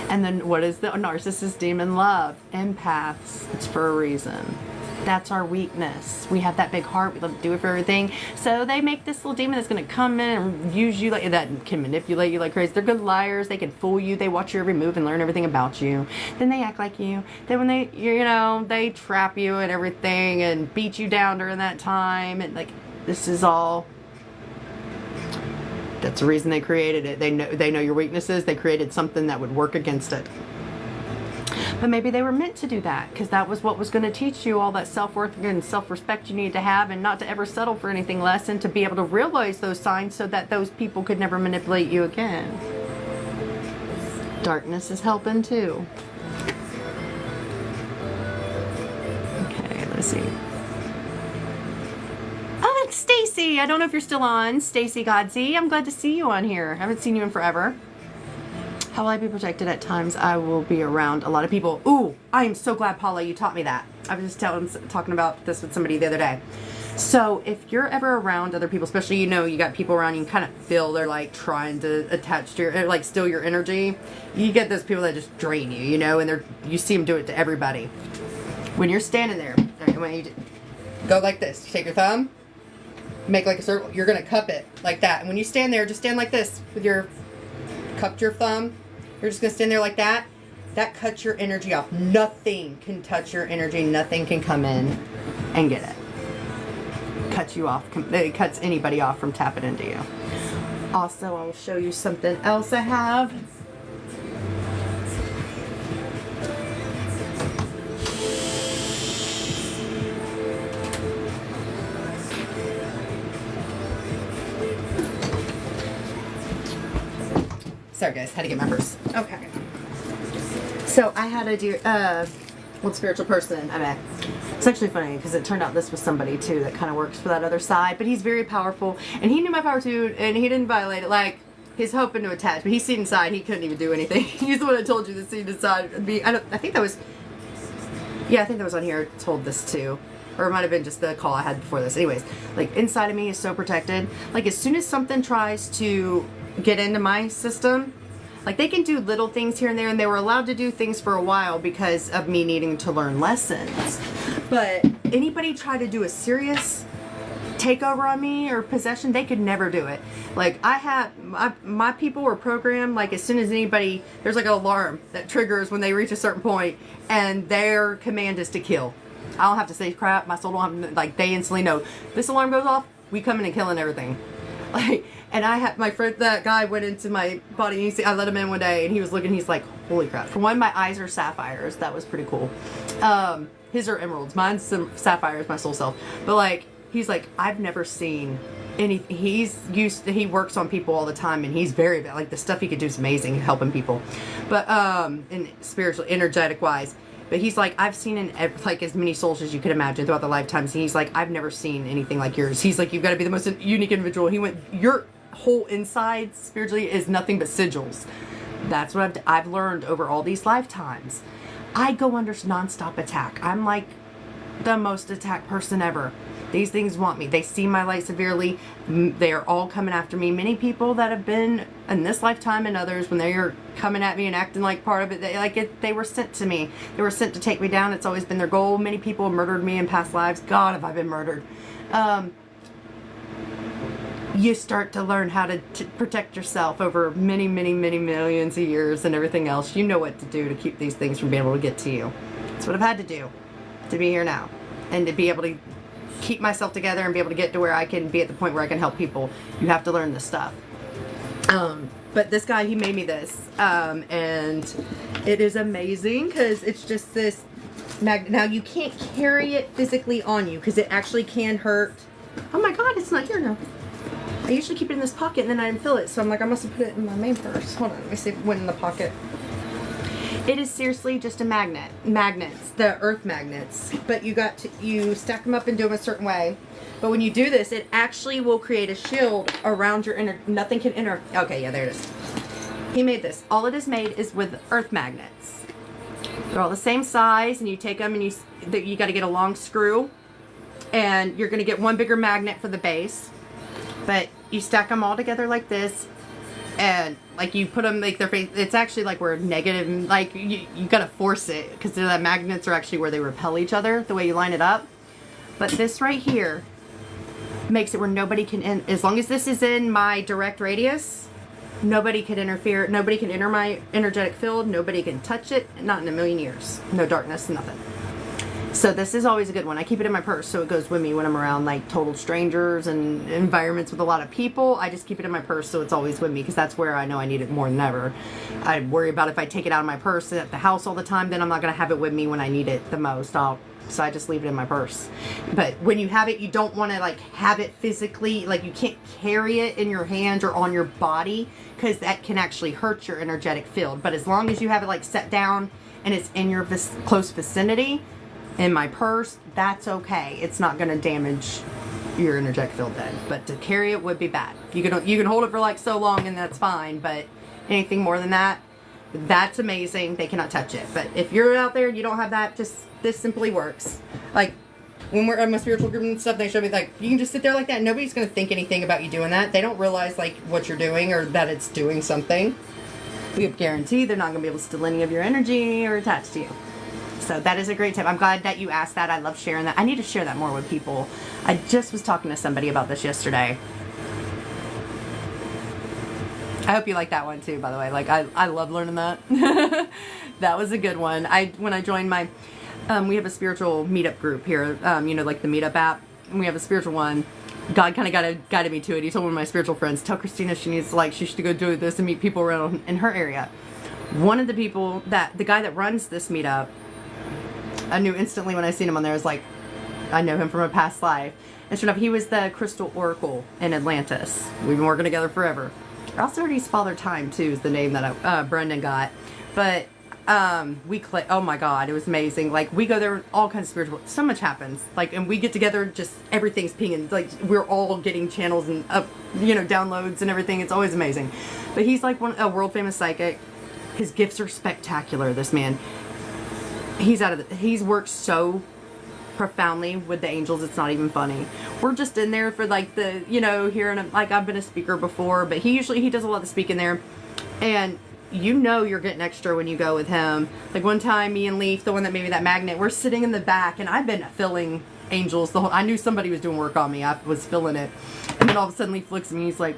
And then what is the narcissist demon? Love. Empaths. It's for a reason. That's our weakness. We have that big heart. We love to do it for everything. So they make this little demon that's going to come in and use you like that, can manipulate you like crazy. They're good liars. They can fool you. They watch your every move and learn everything about you. Then they act like you. Then when they, you know, they trap you and everything and beat you down during that time. And, like, this is all. That's the reason they created it. They know your weaknesses. They created something that would work against it. But maybe they were meant to do that because that was what was going to teach you all that self-worth and self-respect you need to have, and not to ever settle for anything less, and to be able to realize those signs so that those people could never manipulate you again. Darkness is helping too. Okay, let's see. Oh, it's Stacy. I don't know if you're still on. Stacy Godsey. I'm glad to see you on here. I haven't seen you in forever. How will I be protected at times? I will be around a lot of people. Ooh, I am so glad, Paula, you taught me that. I was just talking about this with somebody the other day. So if you're ever around other people, especially, you know, you got people around you, can kind of feel they're like trying to attach to your, like, steal your energy. You get those people that just drain you, you know, and you see them do it to everybody. When you're standing there, when you go like this, you take your thumb, make like a circle, you're going to cup it like that. And when you stand there, just stand like this with your cupped your thumb. You're just going to stand there like that. That cuts your energy off. Nothing can touch your energy. Nothing can come in and get it. Cuts you off. It cuts anybody off from tapping into you. Also, I'll show you something else I have. Sorry guys, had to get my purse. Okay. So I had a dear, one spiritual person I met. It's actually funny because it turned out this was somebody too that kind of works for that other side, but he's very powerful and he knew my power too, and he didn't violate it. Like, he's hoping to attach, but he's seen inside. He couldn't even do anything. He's the one that told you the scene inside. I think that was, yeah, I think that was on here. I told this too. Or it might have been just the call I had before this. Anyways, like inside of me is so protected. Like as soon as something tries to get into my system, like they can do little things here and there, and they were allowed to do things for a while because of me needing to learn lessons. But anybody try to do a serious takeover on me or possession, they could never do it. Like I have my people were programmed, like as soon as anybody, there's like an alarm that triggers when they reach a certain point, and their command is to kill. I don't have to say crap. My soul don't have to, like they instantly know this alarm goes off, we coming and killing everything. Like, and I had my friend, that guy went into my body, and you see, I let him in one day, and he was looking, he's like, holy crap. For one, my eyes are sapphires. That was pretty cool. His are emeralds. Mine's some sapphires, my soul self. But like, he's like, I've never seen anything. He works on people all the time, and he's very, like the stuff he could do is amazing, helping people. But, and spiritually, energetic wise. But he's like, I've seen like as many souls as you could imagine throughout the lifetimes. And he's like, I've never seen anything like yours. He's like, you've got to be the most unique individual. He went, your whole inside spiritually is nothing but sigils. That's what I've learned over all these lifetimes. I go under nonstop attack. I'm like the most attacked person ever. These things want me. They see my light severely. They're all coming after me. Many people that have been in this lifetime and others, when they are coming at me and acting like part of it, they were sent to me. They were sent to take me down. It's always been their goal. Many people have murdered me in past lives. God, have I been murdered. You start to learn how to protect yourself over many, many, many millions of years and everything else. You know what to do to keep these things from being able to get to you. That's what I've had to do to be here now and to be able to keep myself together and be able to get to where I can be at the point where I can help people. You have to learn this stuff. But this guy, he made me this, and it is amazing because it's just this magnet. Now you can't carry it physically on you because it actually can hurt. Oh my God, it's not here now. I usually keep it in this pocket and then I fill it, so I'm like, I must have put it in my main purse. Hold on, let me see if it went in the pocket. It is seriously just a magnet. Magnets, the earth magnets. But you stack them up and do them a certain way. But when you do this, it actually will create a shield around your inner, nothing can enter. Okay, yeah, there it is. He made this. All it is made is with earth magnets. They're all the same size, and you take them and you got to get a long screw. And you're going to get one bigger magnet for the base. But you stack them all together like this. And like you put them like their face, it's actually like we're negative, like you gotta force it because the magnets are actually where they repel each other the way you line it up. But this right here makes it where nobody can as long as this is in my direct radius, nobody can interfere, nobody can enter my energetic field, nobody can touch it, not in a million years. No darkness, nothing. So this is always a good one. I keep it in my purse so it goes with me when I'm around like total strangers and environments with a lot of people. I just keep it in my purse so it's always with me because that's where I know I need it more than ever. I worry about if I take it out of my purse at the house all the time, then I'm not going to have it with me when I need it the most. So I just leave it in my purse. But when you have it, you don't want to like have it physically, like you can't carry it in your hand or on your body because that can actually hurt your energetic field. But as long as you have it like set down and it's in your close vicinity, in my purse, that's okay. It's not going to damage your energetic field then. But to carry it would be bad. You can hold it for like so long and that's fine. But anything more than that, that's amazing. They cannot touch it. But if you're out there and you don't have that, just this simply works. Like when we're in my spiritual group and stuff, they show me like you can just sit there like that. Nobody's going to think anything about you doing that. They don't realize like what you're doing or that it's doing something. We have guarantee they're not going to be able to steal any of your energy or attach to you. So that is a great tip. I'm glad that you asked that. I love sharing that. I need to share that more with people. I just was talking to somebody about this yesterday. I hope you like that one too, by the way. Like I love learning that. That was a good one. When I joined my, we have a spiritual meetup group here, like the meetup app. And we have a spiritual one. God kind of guided me to it. He told one of my spiritual friends, tell Christina she should go do this and meet people around in her area. One of the people the guy that runs this meetup, I knew instantly when I seen him on there. I was like, I know him from a past life. And sure enough, he was the Crystal Oracle in Atlantis. We've been working together forever. I also heard he's Father Time too, is the name that Brendan got. But We click. Oh my God, it was amazing. Like we go there, all kinds of spiritual. So much happens. Like, and we get together, just everything's pinging. Like we're all getting channels and downloads and everything. It's always amazing. But he's like a world famous psychic. His gifts are spectacular. This man, he's worked so profoundly with the angels, it's not even funny. We're just in there for like the hearing, like I've been a speaker before, but he does a lot of speaking there, and you're getting extra when you go with him. Like one time, me and Leaf, the one that made me that magnet, we're sitting in the back, and I've been filling angels I knew somebody was doing work on me. I was filling it, and then all of a sudden Leaf looks at me, he's like,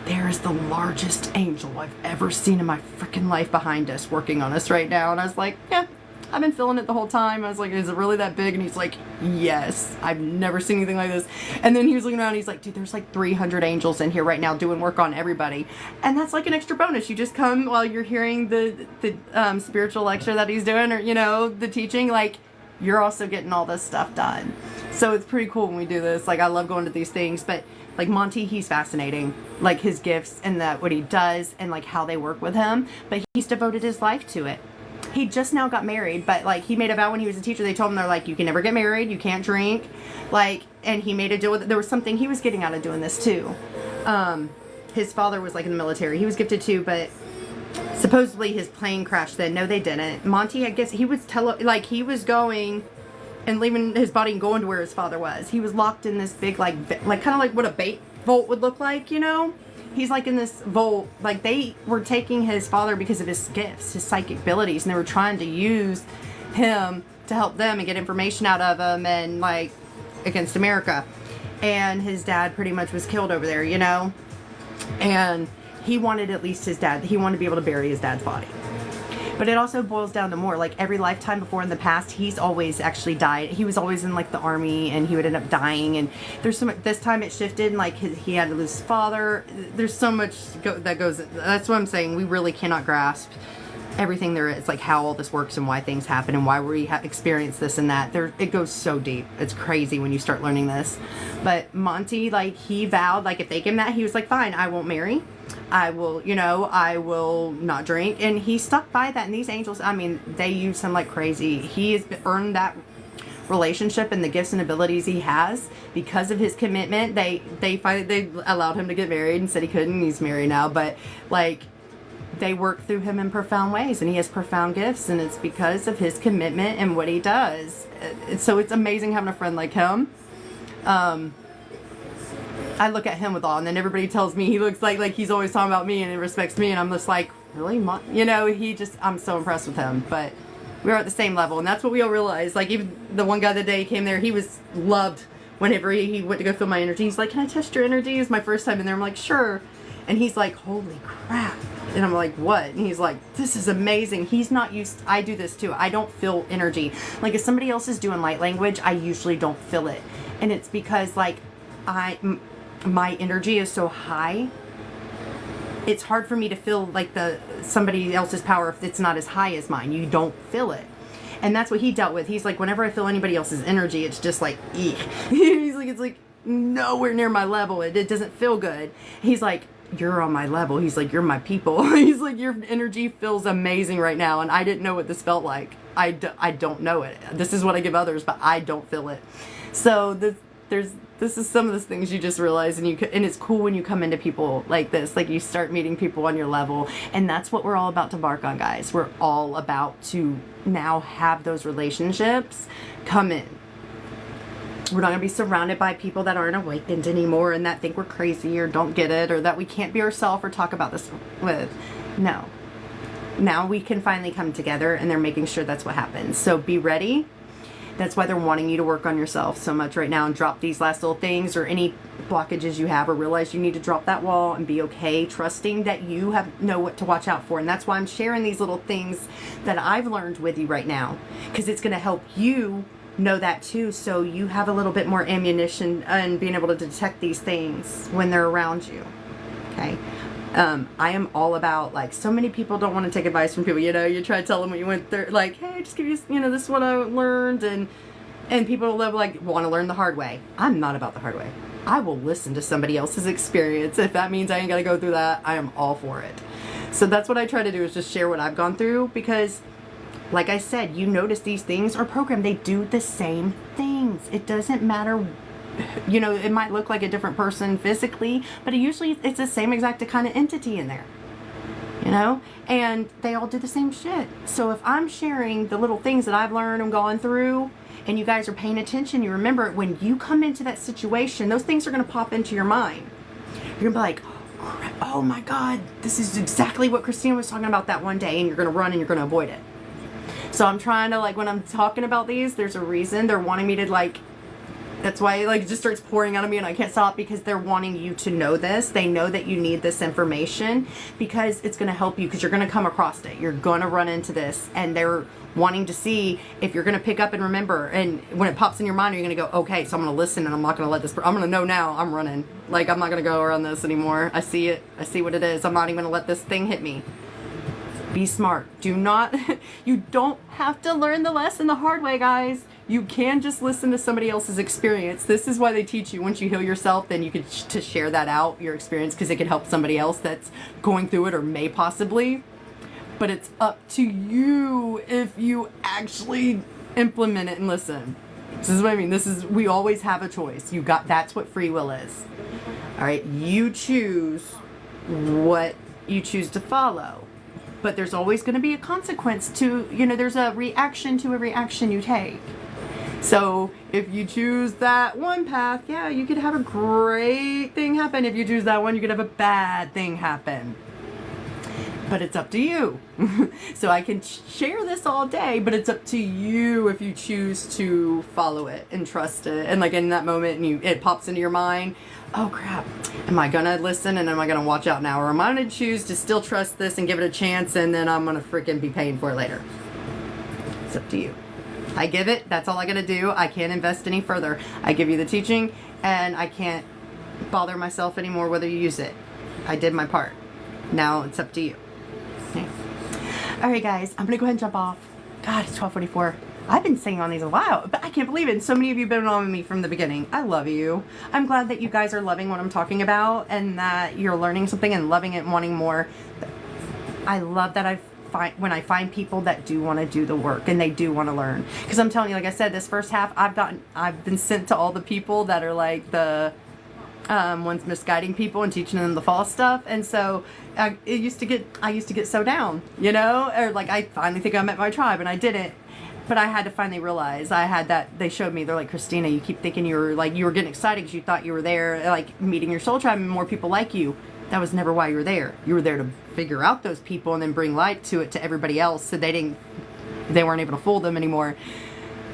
there is the largest angel I've ever seen in my freaking life behind us, working on us right now. And I was like, yeah, I've been feeling it the whole time. I was like, is it really that big? And he's like, yes, I've never seen anything like this. And then he was looking around and he's like, dude, there's like 300 angels in here right now doing work on everybody. And that's like an extra bonus. You just come while you're hearing the spiritual lecture that he's doing, or, the teaching, like you're also getting all this stuff done. So it's pretty cool when we do this. Like I love going to these things, but like Monty, he's fascinating, like his gifts and what he does and like how they work with him, but he's devoted his life to it. He just now got married, but like he made a vow when he was a teacher. They told him, they're like, you can never get married, you can't drink, like, and he made a deal with it. There was something he was getting out of doing this too. His father was like in the military. He was gifted too, but supposedly his plane crashed then. No, they didn't. Monty, I guess he was he was going and leaving his body and going to where his father was. He was locked in this big like kind of like what a bait vault would look like, He's like in this vault, like they were taking his father because of his gifts, his psychic abilities, and they were trying to use him to help them and get information out of him and like against America. And his dad pretty much was killed over there, and he wanted at least he wanted to be able to bury his dad's body. But it also boils down to more, like every lifetime before in the past, he's always actually died. He was always in like the army and he would end up dying. And there's so much, this time it shifted and like he had to lose his father. There's so much that goes, that's what I'm saying. We really cannot grasp everything there is, like how all this works and why things happen and why we experience this and that. It goes so deep. It's crazy when you start learning this. But Monty, like he vowed, like if they gave him that, he was like, fine, I won't marry. I will, I will not drink. And he stuck by that. And these angels, I mean, they use him like crazy. He has earned that relationship and the gifts and abilities he has because of his commitment. They allowed him to get married and said he couldn't. He's married now. But like, they work through him in profound ways, and he has profound gifts, and it's because of his commitment and what he does. So it's amazing having a friend like him. I look at him with awe, and then everybody tells me he looks like he's always talking about me and he respects me, and I'm just like, really? I'm so impressed with him. But we're at the same level, and that's what we all realize. Like, even the one guy the day he came there, he was loved whenever he went to go feel my energy. He's like, can I test your energy? It's my first time in there. I'm like, sure. And he's like, holy crap. And I'm like, what? And he's like, this is amazing. He's not used, I do this too. I don't feel energy. Like if somebody else is doing light language, I usually don't feel it. And it's because like my energy is so high. It's hard for me to feel like somebody else's power if it's not as high as mine. You don't feel it. And that's what he dealt with. He's like, whenever I feel anybody else's energy, it's just like, eek. He's like, it's like nowhere near my level. It doesn't feel good. He's like, you're on my level. He's like, you're my people. He's like, your energy feels amazing right now. And I didn't know what this felt like. I don't know it. This is what I give others, but I don't feel it. So this is some of those things you just realize, and it's cool when you come into people like this, like you start meeting people on your level, and that's what we're all about to embark on, guys. We're all about to now have those relationships come in. We're not going to be surrounded by people that aren't awakened anymore and that think we're crazy or don't get it or that we can't be ourselves or talk about this with. No. Now we can finally come together, and they're making sure that's what happens. So be ready. That's why they're wanting you to work on yourself so much right now and drop these last little things or any blockages you have, or realize you need to drop that wall and be okay, trusting that you know what to watch out for. And that's why I'm sharing these little things that I've learned with you right now, because it's going to help you know that too, so you have a little bit more ammunition and being able to detect these things when they're around you. Okay. I am all about, like, so many people don't want to take advice from people, you try to tell them what you went through, like, hey, just give you, this is what I learned, and people like want to learn the hard way. I'm not about the hard way. I will listen to somebody else's experience. If that means I ain't got to go through that, I am all for it. So that's what I try to do, is just share what I've gone through, because like I said, you notice these things are programmed. They do the same things. It doesn't matter, you know, it might look like a different person physically, but it's the same exact kind of entity in there, you know, and they all do the same shit. So if I'm sharing the little things that I've learned and gone through, and you guys are paying attention, you remember, when you come into that situation, those things are going to pop into your mind. You're going to be like, oh my God, this is exactly what Christina was talking about that one day, and you're going to run and you're going to avoid it. So I'm trying to, like, when I'm talking about these, there's a reason. They're wanting me to, like, that's why, like, it just starts pouring out of me and I can't stop, because they're wanting you to know this. They know that you need this information, because it's going to help you, because you're going to come across it. You're going to run into this, and they're wanting to see if you're going to pick up and remember. And when it pops in your mind, you're going to go, okay, so I'm going to listen, and I'm not going to let this, I'm going to know now I'm running. Like, I'm not going to go around this anymore. I see it. I see what it is. I'm not even going to let this thing hit me. Be smart. Do not, you don't have to learn the lesson the hard way, guys. You can just listen to somebody else's experience. This is why they teach you, once you heal yourself, then you can to share that out, your experience, because it could help somebody else that's going through it or may possibly. But it's up to you if you actually implement it and listen. This is what I mean. We always have a choice. That's what free will is. All right. You choose what you choose to follow. But there's always going to be a consequence to, you know, there's a reaction to a reaction you take. So if you choose that one path, yeah, you could have a great thing happen. If you choose that one, you could have a bad thing happen. But it's up to you. So I can share this all day, but it's up to you if you choose to follow it and trust it. And like in that moment, and it pops into your mind, oh crap, am I gonna listen and am I gonna watch out now? Or am I gonna choose to still trust this and give it a chance, and then I'm gonna freaking be paying for it later? It's up to you. I give it, that's all I gotta do. I can't invest any further. I give you the teaching, and I can't bother myself anymore whether you use it. I did my part. Now it's up to you. Okay. All right, guys, I'm gonna go ahead and jump off. God, it's 12:44. I've been singing on these a while, but I can't believe it. So many of you have been on me from the beginning. I love you. I'm glad that you guys are loving what I'm talking about, and that you're learning something and loving it and wanting more. I love that when I find people that do want to do the work and they do want to learn. Because I'm telling you, like I said, this first half, I've been sent to all the people that are like the ones misguiding people and teaching them the false stuff. And so I used to get so down, you know, or like I finally think I met my tribe, and I didn't. But I had to finally realize they showed me, they're like, Christina, you keep thinking you were getting excited because you thought you were there, like meeting your soul tribe and more people like you. That was never why you were there. You were there to figure out those people and then bring light to everybody else, so they weren't able to fool them anymore.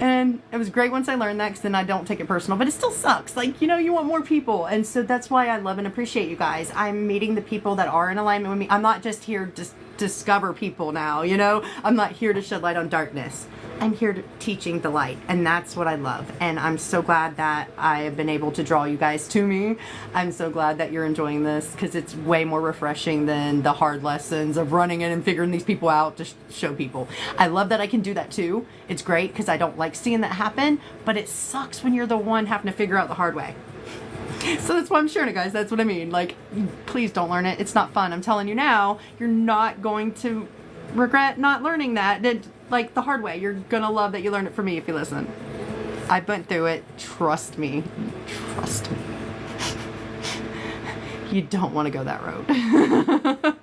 And it was great once I learned that, because then I don't take it personal, but it still sucks. Like, you know, you want more people. And so that's why I love and appreciate you guys. I'm meeting the people that are in alignment with me. I'm not just here to discover people now, you know? I'm not here to shed light on darkness. I'm here teaching the light, and that's what I love. And I'm so glad that I have been able to draw you guys to me. I'm so glad that you're enjoying this, because it's way more refreshing than the hard lessons of running in and figuring these people out to show people. I love that I can do that too. It's great, because I don't like seeing that happen, but it sucks when you're the one having to figure out the hard way. So that's why I'm sharing it, guys. That's what I mean. Like, please don't learn it. It's not fun. I'm telling you now, you're not going to regret not learning that. Like the hard way. You're gonna love that you learned it from me if you listen. I went through it. Trust me. Trust me. You don't want to go that road.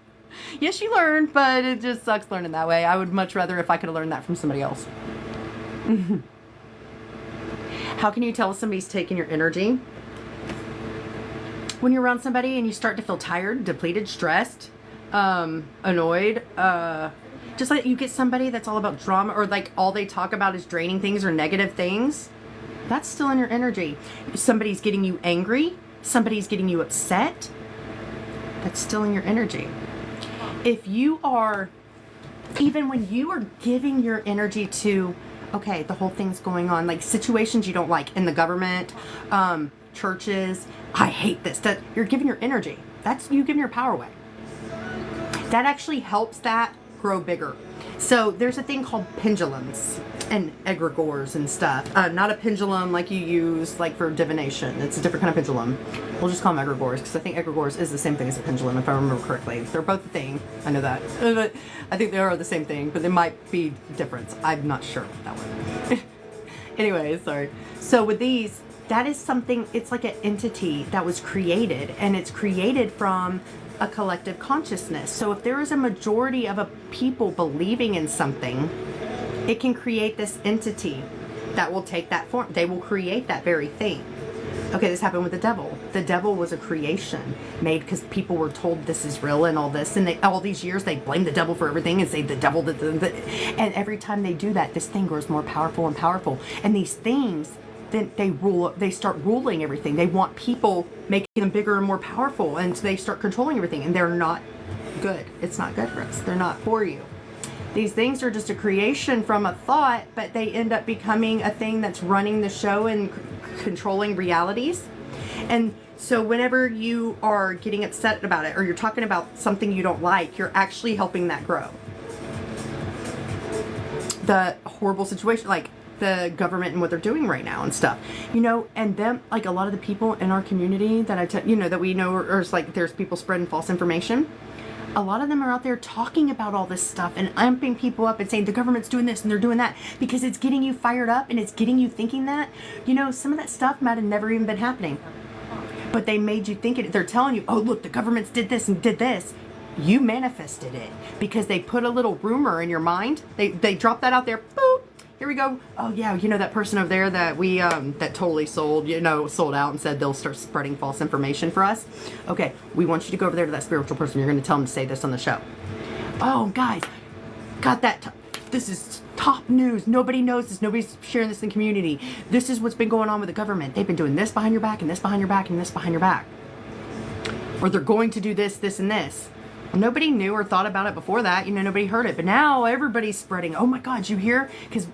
Yes, you learn, but it just sucks learning that way. I would much rather if I could have learned that from somebody else. How can you tell if somebody's taking your energy? When you're around somebody and you start to feel tired, depleted, stressed, annoyed, just like you get somebody that's all about drama, or like all they talk about is draining things or negative things, that's still in your energy. If somebody's getting you angry, somebody's getting you upset, that's still in your energy. If you are, even when you are giving your energy to, okay, the whole thing's going on, like situations you don't like in the government, churches, I hate this, that you're giving your energy. That's you giving your power away. That actually helps that grow bigger. So there's a thing called pendulums. and egregores and stuff. Not a pendulum like you use like for divination. It's a different kind of pendulum. We'll just call them egregores because I think egregores is the same thing as a pendulum if I remember correctly. They're both a thing. I know that. But I think they are the same thing, but they might be different. I'm not sure that one. Anyway, sorry. So with these, that is something, it's like an entity that was created, and it's created from a collective consciousness. So if there is a majority of a people believing in something, it can create this entity that will take that form. They will create that very thing. Okay, this happened with the devil. The devil was a creation made because people were told this is real and all this, and they, all these years they blame the devil for everything and say the devil did and every time they do that, this thing grows more powerful and powerful. And these things, then they start ruling everything. They want people, making them bigger and more powerful, and so they start controlling everything, and they're not good. It's not good for us. They're not for you. These things are just a creation from a thought, but they end up becoming a thing that's running the show and controlling realities. And so whenever you are getting upset about it, or you're talking about something you don't like, you're actually helping that grow. The horrible situation, like the government and what they're doing right now and stuff, you know, and them, like a lot of the people in our community that that we know, or it's like there's people spreading false information. A lot of them are out there talking about all this stuff and amping people up and saying the government's doing this and they're doing that because it's getting you fired up and it's getting you thinking that, you know, some of that stuff might have never even been happening, but they made you think it. They're telling you, oh, look, the government's did this and did this. You manifested it because they put a little rumor in your mind. They dropped that out there. Boop. Here we go. Oh yeah, you know that person over there that we that totally sold out and said they'll start spreading false information for us. Okay, we want you to go over there to that spiritual person. You're going to tell them to say this on the show. Oh guys, got that. This is top news. Nobody knows this. Nobody's sharing this in the community. This is what's been going on with the government. They've been doing this behind your back and this behind your back and this behind your back. Or they're going to do this, this, and this. Well, nobody knew or thought about it before that. You know, nobody heard it. But now everybody's spreading. Oh my God, you hear? Because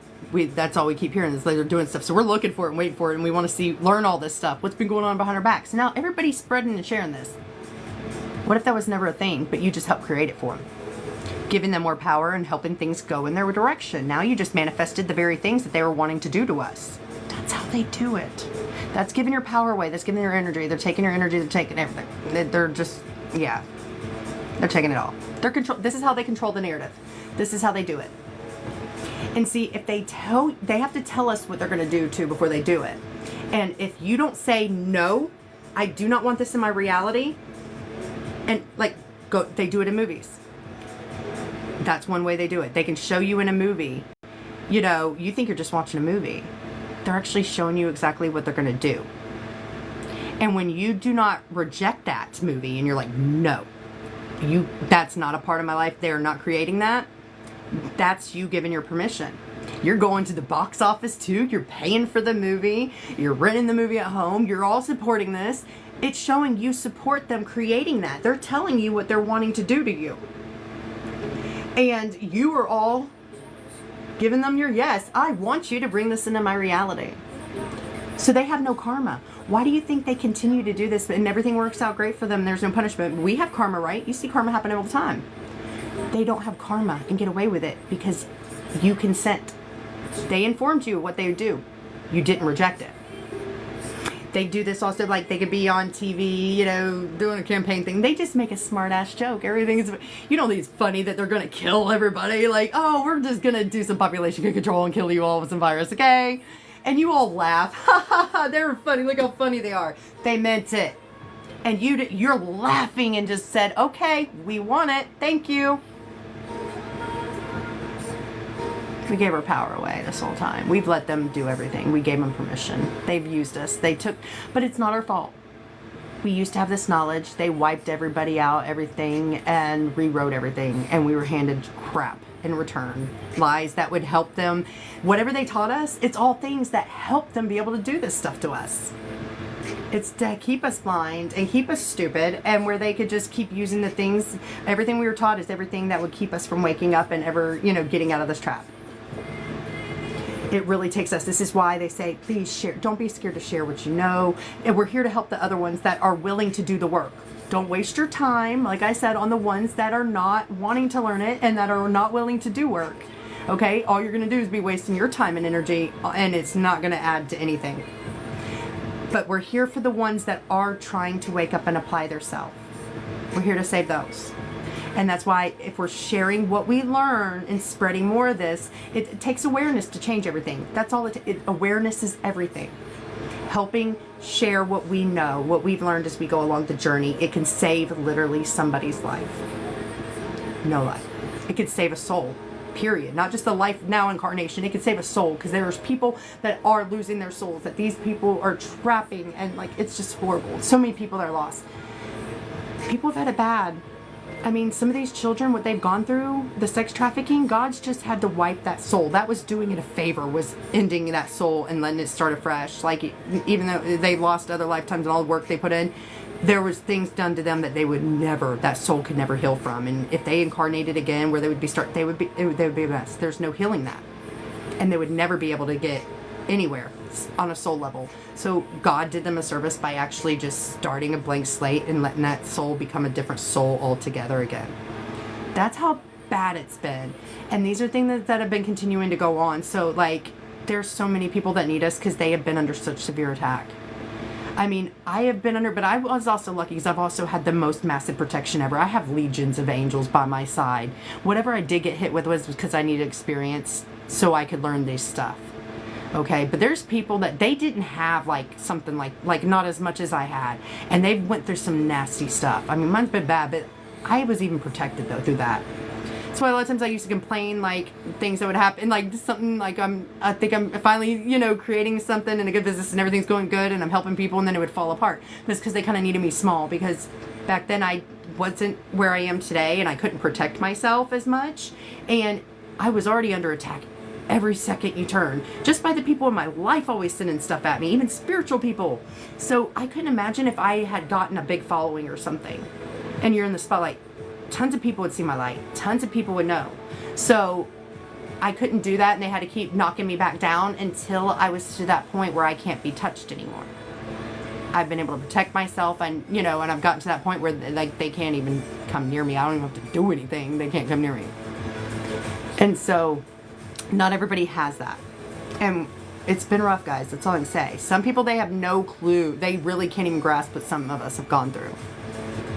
that's all we keep hearing is like they're doing stuff. So we're looking for it and waiting for it, and we want to learn all this stuff. What's been going on behind our backs? So now everybody's spreading and sharing this. What if that was never a thing, but you just helped create it for them? Giving them more power and helping things go in their direction. Now you just manifested the very things that they were wanting to do to us. That's how they do it. That's giving your power away. That's giving your energy. They're taking your energy. They're taking everything. They're just, yeah. They're taking it all. This is how they control the narrative. This is how they do it. And see, if they have to tell us what they're going to do too before they do it. And if you don't say, no, I do not want this in my reality, and they do it in movies. That's one way they do it. They can show you in a movie, you know, you think you're just watching a movie. They're actually showing you exactly what they're going to do. And when you do not reject that movie and you're like, no, that's not a part of my life. They're not creating that. That's you giving your permission. You're going to the box office too. You're paying for the movie. You're renting the movie at home. You're all supporting this. It's showing you support them creating that. They're telling you what they're wanting to do to you. And you are all giving them your yes. I want you to bring this into my reality. So they have no karma. Why do you think they continue to do this and everything works out great for them? There's no punishment. We have karma, right? You see karma happen all the time. They don't have karma and get away with it because you consent. They informed you what they would do. You didn't reject it. They do this also, like they could be on TV, you know, doing a campaign thing. They just make a smart ass joke. Everything is, you know, it's funny that they're going to kill everybody. Like, oh, we're just going to do some population control and kill you all with some virus, okay? And you all laugh. Ha ha ha, they're funny. Look how funny they are. They meant it. And you're laughing and just said, okay, we want it. Thank you. We gave our power away this whole time. We've let them do everything. We gave them permission. They've used us. But it's not our fault. We used to have this knowledge. They wiped everybody out, everything, and rewrote everything. And we were handed crap in return. Lies that would help them. Whatever they taught us, it's all things that help them be able to do this stuff to us. It's to keep us blind and keep us stupid, and where they could just keep using the things. Everything we were taught is everything that would keep us from waking up and ever, you know, getting out of this trap. It really takes us. This is why they say, please share. Don't be scared to share what you know. And we're here to help the other ones that are willing to do the work. Don't waste your time, like I said, on the ones that are not wanting to learn it and that are not willing to do work. Okay? All you're going to do is be wasting your time and energy, and it's not going to add to anything. But we're here for the ones that are trying to wake up and apply themselves. We're here to save those. And that's why if we're sharing what we learn and spreading more of this, it takes awareness to change everything. That's all awareness is everything. Helping share what we know, what we've learned as we go along the journey, it can save literally somebody's life. No life. It could save a soul, period. Not just the life now incarnation. It could save a soul, because there's people that are losing their souls, that these people are trapping, and like, it's just horrible. So many people that are lost. People have had it bad. I mean, some of these children, what they've gone through, the sex trafficking, God's just had to wipe that soul. That was doing it a favor, was ending that soul and letting it start afresh. Like, even though they lost other lifetimes and all the work they put in, there was things done to them that they would never, that soul could never heal from. And if they incarnated again, where they would be they would be a mess. There's no healing that. And they would never be able to get anywhere on a soul level. So God did them a service by actually just starting a blank slate and letting that soul become a different soul altogether again. That's how bad it's been. And these are things that have been continuing to go on. So like, there's so many people that need us because they have been under such severe attack. I mean, I have been under, but I was also lucky because I've also had the most massive protection ever. I have legions of angels by my side. Whatever I did get hit with was because I needed experience so I could learn this stuff. Okay, but there's people that they didn't have like something like not as much as I had, and they went through some nasty stuff. I mean, mine's been bad, but I was even protected though through that. So a lot of times I used to complain like things that would happen, like something like I think I'm finally, you know, creating something in a good business and everything's going good and I'm helping people, and then it would fall apart. That's because they kind of needed me small, because back then I wasn't where I am today and I couldn't protect myself as much, and I was already under attack every second you turn, just by the people in my life always sending stuff at me, even spiritual people. So I couldn't imagine if I had gotten a big following or something and you're in the spotlight, tons of people would see my light, tons of people would know. So I couldn't do that, and they had to keep knocking me back down until I was to that point where I can't be touched anymore. I've been able to protect myself, and you know, and I've gotten to that point where like they can't even come near me. I don't even have to do anything. They can't come near me. And so not everybody has that, and it's been rough, guys. That's all I can say. Some people, they have no clue. They really can't even grasp what some of us have gone through.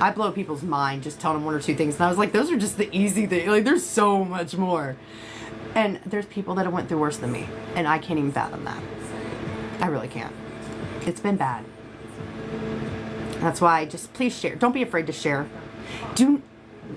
I blow people's mind just telling them one or two things, and I was like, those are just the easy things. Like, there's so much more. And there's people that have went through worse than me, and I can't even fathom that. I really can't. It's been bad. That's why just please share. Don't be afraid to share.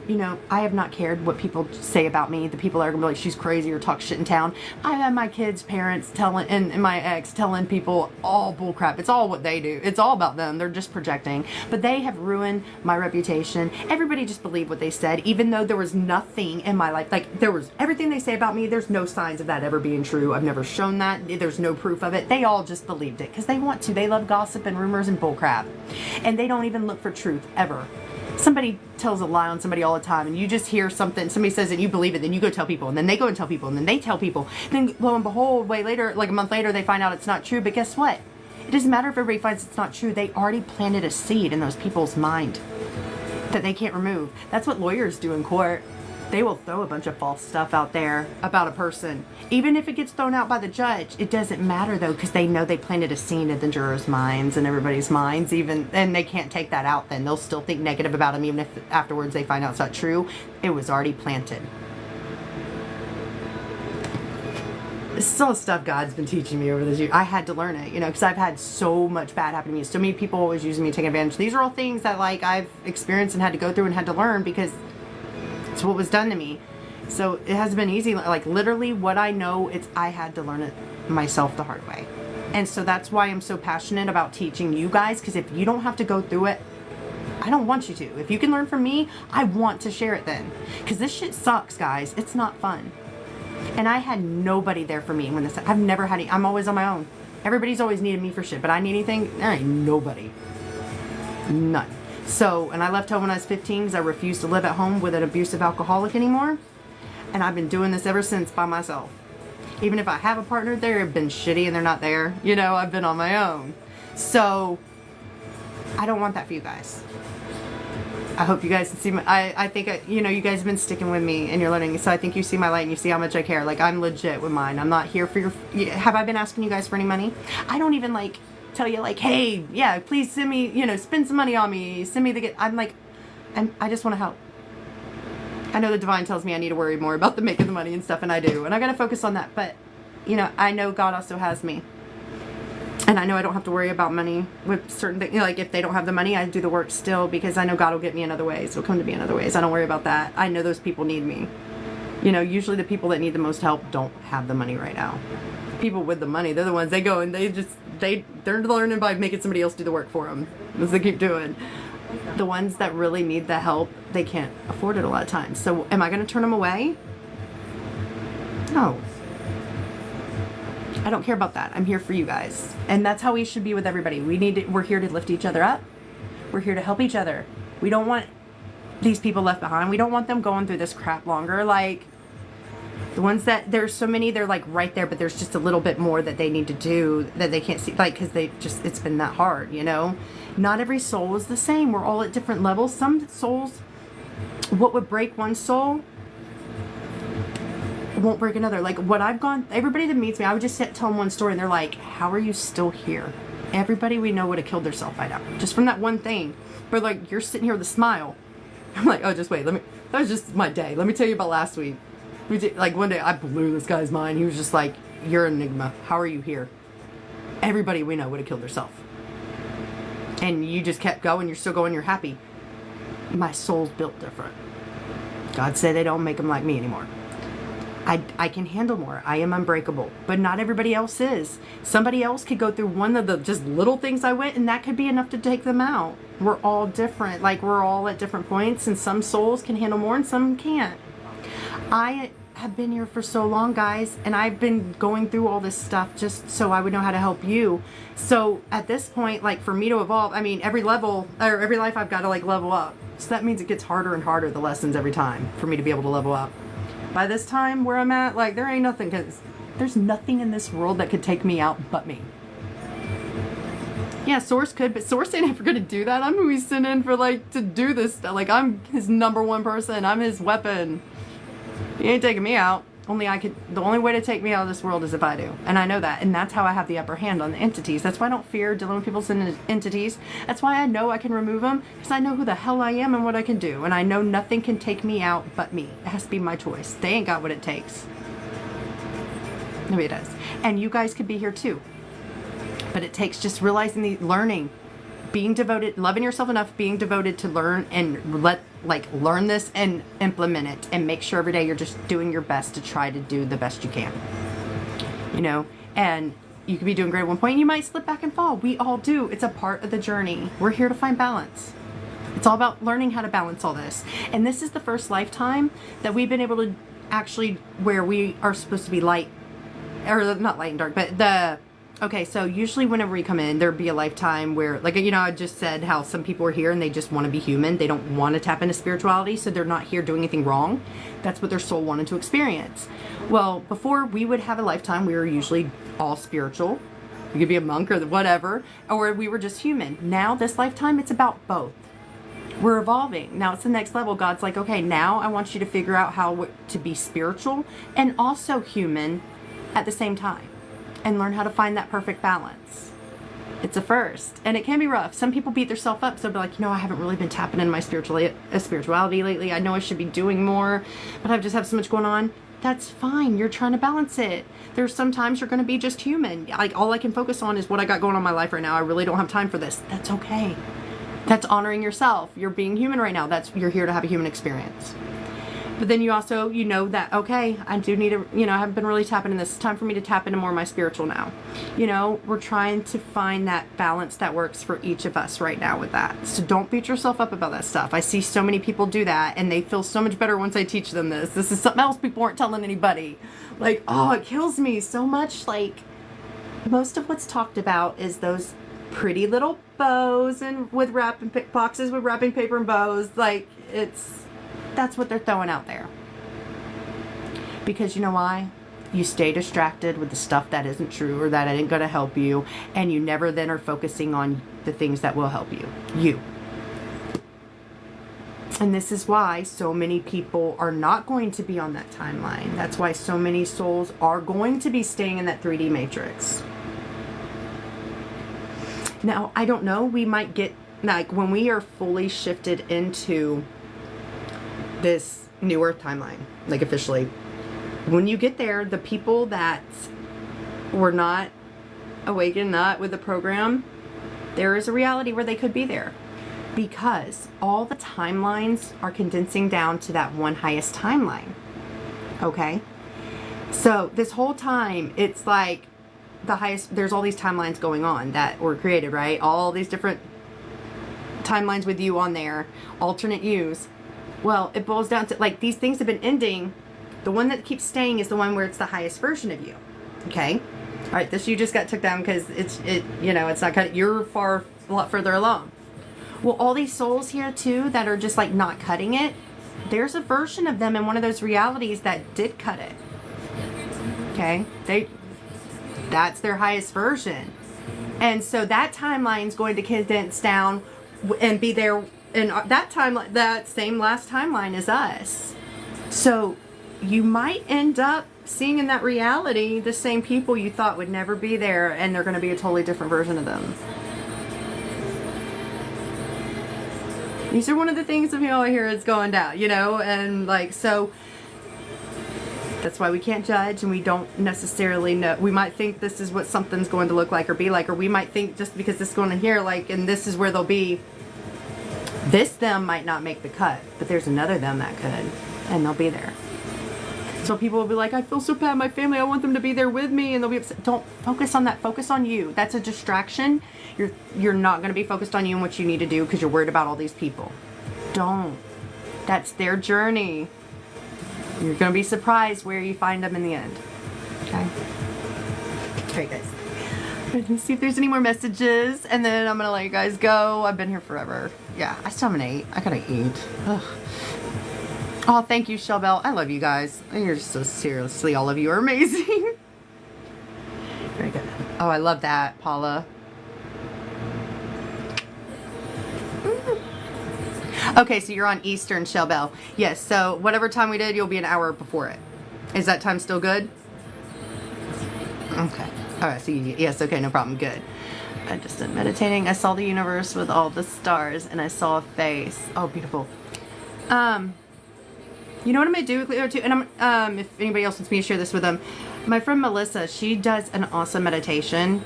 You know, I have not cared what people say about me. The people that are gonna be like, she's crazy or talk shit in town. I have my kids' parents telling, and my ex telling people all bullcrap. It's all what they do. It's all about them. They're just projecting. But they have ruined my reputation. Everybody just believed what they said, even though there was nothing in my life. Like, there was everything they say about me. There's no signs of that ever being true. I've never shown that. There's no proof of it. They all just believed it because they want to. They love gossip and rumors and bullcrap. And they don't even look for truth ever. Somebody tells a lie on somebody all the time, and you just hear something, somebody says it, and you believe it, then you go tell people, and then they go and tell people, and then they tell people. Then lo and behold, way later, like a month later, they find out it's not true. But guess what? It doesn't matter if everybody finds it's not true. They already planted a seed in those people's mind that they can't remove. That's what lawyers do in court. They will throw a bunch of false stuff out there about a person. Even if it gets thrown out by the judge, it doesn't matter though, because they know they planted a seed in the jurors' minds and everybody's minds, and they can't take that out then. They'll still think negative about them, even if afterwards they find out it's not true. It was already planted. This is all stuff God's been teaching me over this year. I had to learn it, you know, because I've had so much bad happen to me. So many people always using me, taking advantage. These are all things that like I've experienced and had to go through and had to learn, because it's what was done to me. So it hasn't been easy. Like literally what I know, I had to learn it myself the hard way. And so that's why I'm so passionate about teaching you guys, because if you don't have to go through it, I don't want you to. If you can learn from me, I want to share it then. Because this shit sucks, guys. It's not fun. And I had nobody there for me when this, I've never had any, I'm always on my own. Everybody's always needed me for shit, but I need anything, there ain't nobody. None. So, and I left home when I was 15 because I refused to live at home with an abusive alcoholic anymore. And I've been doing this ever since by myself. Even if I have a partner, they've been shitty and they're not there. You know, I've been on my own. So, I don't want that for you guys. I hope you guys see my, I think, you know, you guys have been sticking with me and you're learning. So I think you see my light and you see how much I care. Like, I'm legit with mine. I'm not here for your, have I been asking you guys for any money? I don't even like tell you like, hey, yeah, please send me, you know, spend some money on me. Send me the, I'm like, I just want to help. I know the divine tells me I need to worry more about the making the money and stuff, and I do. And I got to focus on that. But, you know, I know God also has me. And I know I don't have to worry about money with certain things. You know, like if they don't have the money, I do the work still because I know God will get me in other ways. He'll come to me in other ways. I don't worry about that. I know those people need me. You know, usually the people that need the most help don't have the money right now. People with the money, they're the ones, they go and they just, they're learning by making somebody else do the work for them. As they keep doing. The ones that really need the help, they can't afford it a lot of times. So am I going to turn them away? No. I don't care about that. I'm here for you guys. And that's how we should be with everybody. We're here to lift each other up. We're here to help each other. We don't want these people left behind. We don't want them going through this crap longer. Like, the ones that, there's so many, they're like right there, but there's just a little bit more that they need to do that they can't see, like, because they just, it's been that hard, you know? Not every soul is the same. We're all at different levels. Some souls, what would break one soul won't break another. Like what I've gone, everybody that meets me, I would just tell them one story and they're like, how are you still here? Everybody we know would have killed themselves by now. Just from that one thing. But like, you're sitting here with a smile. I'm like, oh, just wait. That was just my day. Let me tell you about last week. We did, like one day I blew this guy's mind. He was just like, you're an enigma. How are you here? Everybody we know would have killed themselves. And you just kept going. You're still going. You're happy. My soul's built different. God said they don't make them like me anymore. I can handle more. I am unbreakable. But not everybody else is. Somebody else could go through one of the just little things I went, and that could be enough to take them out. We're all different. Like, we're all at different points, and some souls can handle more and some can't. I have been here for so long, guys, and I've been going through all this stuff just so I would know how to help you. So at this point, like, for me to evolve, I mean, every level or every life I've got to like level up. So that means it gets harder and harder, the lessons every time, for me to be able to level up. By this time where I'm at, like, there ain't nothing, because there's nothing in this world that could take me out but me. Yeah, Source could, but Source ain't ever gonna do that. I'm who he's sent in for, like, to do this stuff. Like, I'm his #1 person. I'm his weapon. He ain't taking me out. The only way to take me out of this world is if I do. And I know that. And that's how I have the upper hand on the entities. That's why I don't fear dealing with people's entities. That's why I know I can remove them. Because I know who the hell I am and what I can do. And I know nothing can take me out but me. It has to be my choice. They ain't got what it takes. Nobody does. And you guys could be here too. But it takes just realizing learning. Being devoted, loving yourself enough, being devoted to learn and learn this and implement it, and make sure every day you're just doing your best to try to do the best you can. You know, and you could be doing great at one point and you might slip back and fall. We all do. It's a part of the journey. We're here to find balance. It's all about learning how to balance all this. And this is the first lifetime that we've been able to actually, where we are supposed to be light, or not light and dark, but okay, so usually whenever we come in, there'd be a lifetime where, like, you know, I just said how some people are here and they just want to be human. They don't want to tap into spirituality, so they're not here doing anything wrong. That's what their soul wanted to experience. Well, before we would have a lifetime, we were usually all spiritual. We could be a monk or whatever, or we were just human. Now, this lifetime, it's about both. We're evolving. Now it's the next level. God's like, okay, now I want you to figure out how to be spiritual and also human at the same time. And learn how to find that perfect balance. It's a first. And it can be rough. Some people beat themselves up. So they'll be like, you know, I haven't really been tapping into my spirituality lately. I know I should be doing more, but I just have so much going on. That's fine. You're trying to balance it. There's sometimes you're going to be just human. Like, all I can focus on is what I got going on in my life right now. I really don't have time for this. That's okay. That's honoring yourself. You're being human right now. You're here to have a human experience. But then you also, you know that, okay, I do need to, you know, I haven't been really tapping in this. It's time for me to tap into more of my spiritual now. You know, we're trying to find that balance that works for each of us right now with that. So don't beat yourself up about that stuff. I see so many people do that and they feel so much better once I teach them this. This is something else people aren't telling anybody. Like, oh, it kills me so much. Like, most of what's talked about is those pretty little bows and with wrapping boxes with wrapping paper and bows. Like, that's what they're throwing out there. Because you know why? You stay distracted with the stuff that isn't true or that ain't going to help you, and you never then are focusing on the things that will help you. And this is why so many people are not going to be on that timeline. That's why so many souls are going to be staying in that 3D matrix. Now, I don't know, we might get, like, when we are fully shifted into this new Earth timeline, like officially, when you get there, the people that were not awakened, not with the program, there is a reality where they could be there. Because all the timelines are condensing down to that one highest timeline. Okay? So this whole time, it's like the highest, there's all these timelines going on that were created, right? All these different timelines with you on there, alternate yous. Well, it boils down to, like, these things have been ending. The one that keeps staying is the one where it's the highest version of you. Okay? All right, this you just got took down because it's not kind of, you're a lot further along. Well, all these souls here too that are just like not cutting it, there's a version of them in one of those realities that did cut it. Okay? That's their highest version. And so that timeline's going to condense down and be there in that timeline, that same last timeline as us. So you might end up seeing in that reality the same people you thought would never be there, and they're going to be a totally different version of them. These are one of the things of I hear is going down, and like, so that's why we can't judge, and we don't necessarily know. We might think this is what something's going to look like or be like, or we might think just because this is going to here, like, and this is where they'll be, this them might not make the cut, but there's another them that could, and they'll be there. So people will be like, I feel so bad, my family, I want them to be there with me, and they'll be upset. Don't focus on that. Focus on you. That's a distraction. You're not going to be focused on you and what you need to do because you're worried about all these people. Don't. That's their journey. You're going to be surprised where you find them in the end. Okay? Alright, guys. Let's see if there's any more messages, and then I'm going to let you guys go. I've been here forever. Yeah, I still haven't ate. I gotta eat. Ugh. Oh, thank you, Shelbell. I love you guys. And you're so seriously, all of you are amazing. Very good. Oh, I love that, Paula. Okay, so you're on Eastern, Shelbell. Yes, so whatever time we did, you'll be an hour before it. Is that time still good? Okay. All right, so yes, okay, no problem. Good. I just been meditating. I saw the universe with all the stars, and I saw a face. Oh, beautiful. You know what I'm going to do, Cleo, too? And if anybody else wants me to share this with them, my friend Melissa, she does an awesome meditation.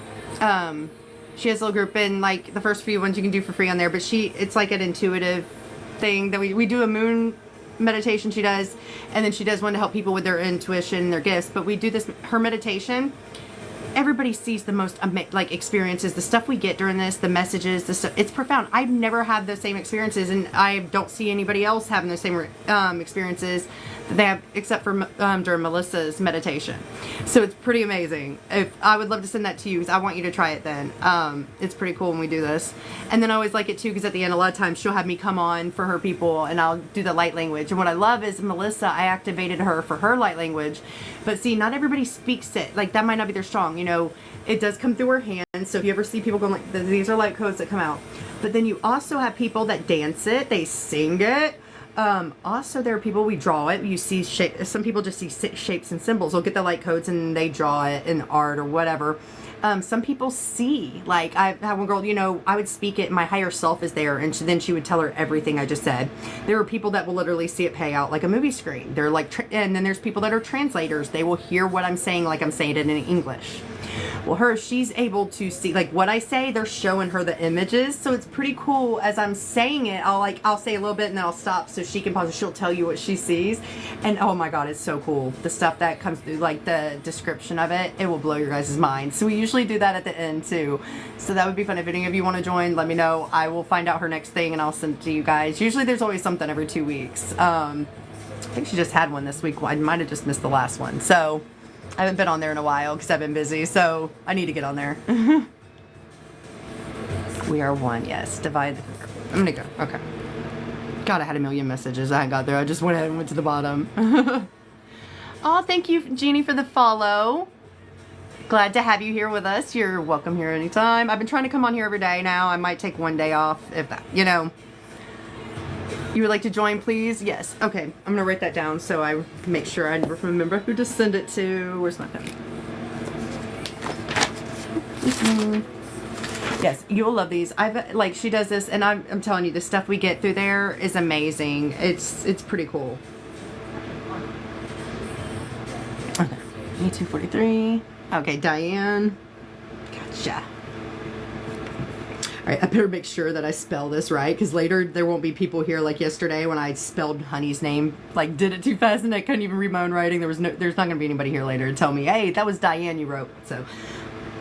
She has a little group, and like the first few ones you can do for free on there, but it's like an intuitive thing that we do a moon meditation she does, and then she does one to help people with their intuition, their gifts, but we do this, her meditation. Everybody sees the most like experiences, the stuff we get during this, the messages, the stuff. It's profound. I've never had the same experiences, and I don't see anybody else having the same experiences that they have, except for during Melissa's meditation. So it's pretty amazing. I would love to send that to you because I want you to try it. Then it's pretty cool when we do this. And then I always like it too because at the end, a lot of times she'll have me come on for her people, and I'll do the light language. And what I love is Melissa, I activated her for her light language. But see, not everybody speaks it. Like, that might not be their strong, It does come through her hands. So if you ever see people going like, these are light codes that come out. But then you also have people that dance it. They sing it. Also, there are people, we draw it. You see shape. Some people just see shapes and symbols. They'll get the light codes and they draw it in art or whatever. Some people see, like I have one girl, I would speak it, my higher self is there, and then she would tell her everything I just said. There are people that will literally see it play out like a movie screen. They're like, and then there's people that are translators. They will hear what I'm saying like I'm saying it in English. Well, she's able to see, like, what I say, they're showing her the images, so it's pretty cool. As I'm saying it, I'll say a little bit and then I'll stop so she can pause and she'll tell you what she sees. And oh my god, it's so cool. The stuff that comes through, like the description of it, it will blow your guys' mind. So we usually do that at the end too. So that would be fun. If any of you want to join, let me know. I will find out her next thing and I'll send it to you guys. Usually there's always something every 2 weeks. I think she just had one this week. I might have just missed the last one. So I haven't been on there in a while because I've been busy, so I need to get on there. We are one, yes. Divide. I'm gonna go. Okay. God, I had a million messages. I got there. I just went ahead and went to the bottom. Oh, thank you, Jeannie, for the follow. Glad to have you here with us. You're welcome here anytime. I've been trying to come on here every day now. I might take one day off, if that, You would like to join, please? Yes. Okay, I'm gonna write that down so I make sure I remember who to send it to. Where's my pen? Yes, you'll love these. Like she does this, and I'm telling you, the stuff we get through there is amazing. It's pretty cool. Okay, E243. Okay, Diane. Gotcha. All right, I better make sure that I spell this right, because later there won't be people here like yesterday when I spelled Honey's name, like did it too fast and I couldn't even read my own writing. There's not going to be anybody here later to tell me, hey, that was Diane you wrote. So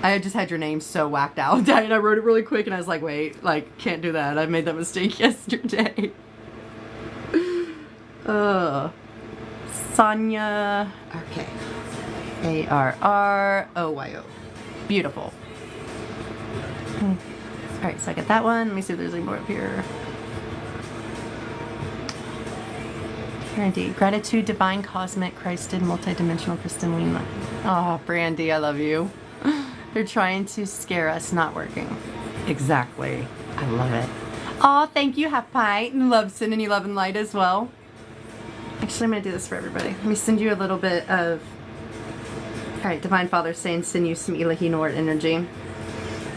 I just had your name so whacked out. Diane, I wrote it really quick and I was like, wait, like, can't do that. I made that mistake yesterday. Sonia. Okay. Arroyo. Beautiful. Alright, so I get that one. Let me see if there's any more up here. Brandy. Gratitude, divine, cosmic, Christed, multidimensional, crystalline. Oh, Brandy, I love you. They're trying to scare us, not working. Exactly. I love it. Oh, thank you, Half Pint. Love sending you love and light as well. Actually, I'm going to do this for everybody. Let me send you a little bit of... Alright, Divine Father saying send you some Ilahi Nor energy.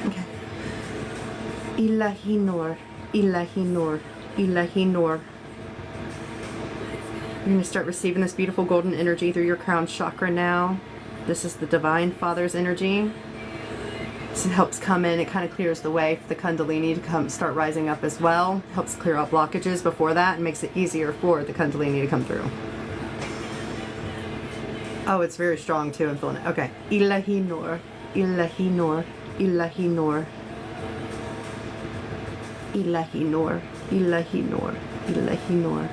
Okay. Ilahi Nor, Ilahi Nor, Ilahi Nor. You're going to start receiving this beautiful golden energy through your crown chakra now. This is the Divine Father's energy. So it helps come in, it kind of clears the way for the Kundalini to start rising up as well. Helps clear out blockages before that and makes it easier for the Kundalini to come through. Oh, it's very strong too, I'm feeling it. Okay. Ilahi Nor, Ilahi Nor, Ilahi Nor. Ilahi Nor, Ilahi Nor, Ilahi Nor.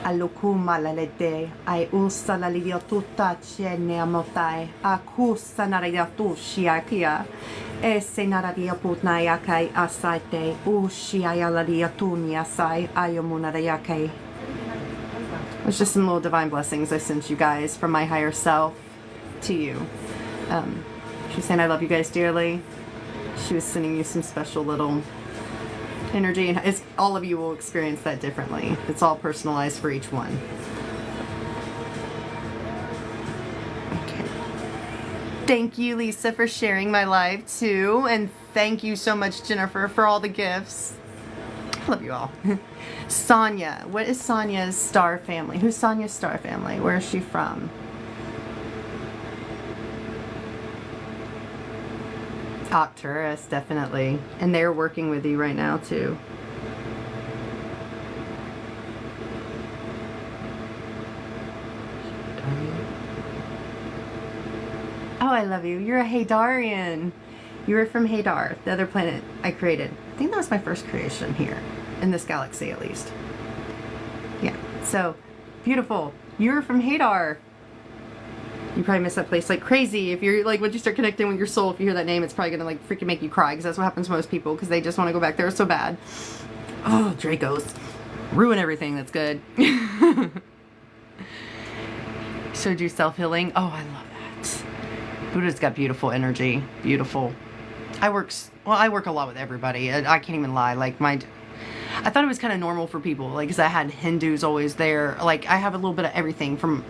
Alukuma lalete, ai usalalidio tutta cene amotai, akusa naradiatu shiakia, ese naradia putnayakai asaite, ushiayaladia tunyasai, ayomunarayakai. It's just some little divine blessings I sent you guys from my higher self to you. She's saying I love you guys dearly. She was sending you some special little energy, and all of you will experience that differently. It's all personalized for each one. Okay. Thank you, Lisa, for sharing my live too, and thank you so much, Jennifer, for all the gifts. I love you all. Sonia. What is Sonia's star family? Who's Sonia's star family? Where is she from? Arcturus, definitely. And they're working with you right now, too. Oh, I love you. You're a Hadarian. You were from Hadar, the other planet I created. I think that was my first creation here, in this galaxy at least. Yeah, so beautiful. You're from Hadar. You probably miss that place like crazy. If you're like, once you start connecting with your soul, if you hear that name, it's probably gonna like freaking make you cry, because that's what happens to most people, because they just want to go back there so bad. Oh, Dracos. Ruin everything that's good. Showed you self-healing. Oh, I love that. Buddha's got beautiful energy. Beautiful. I work a lot with everybody. I can't even lie. Like I thought it was kind of normal for people, like, because I had Hindus always there. Like, I have a little bit of everything from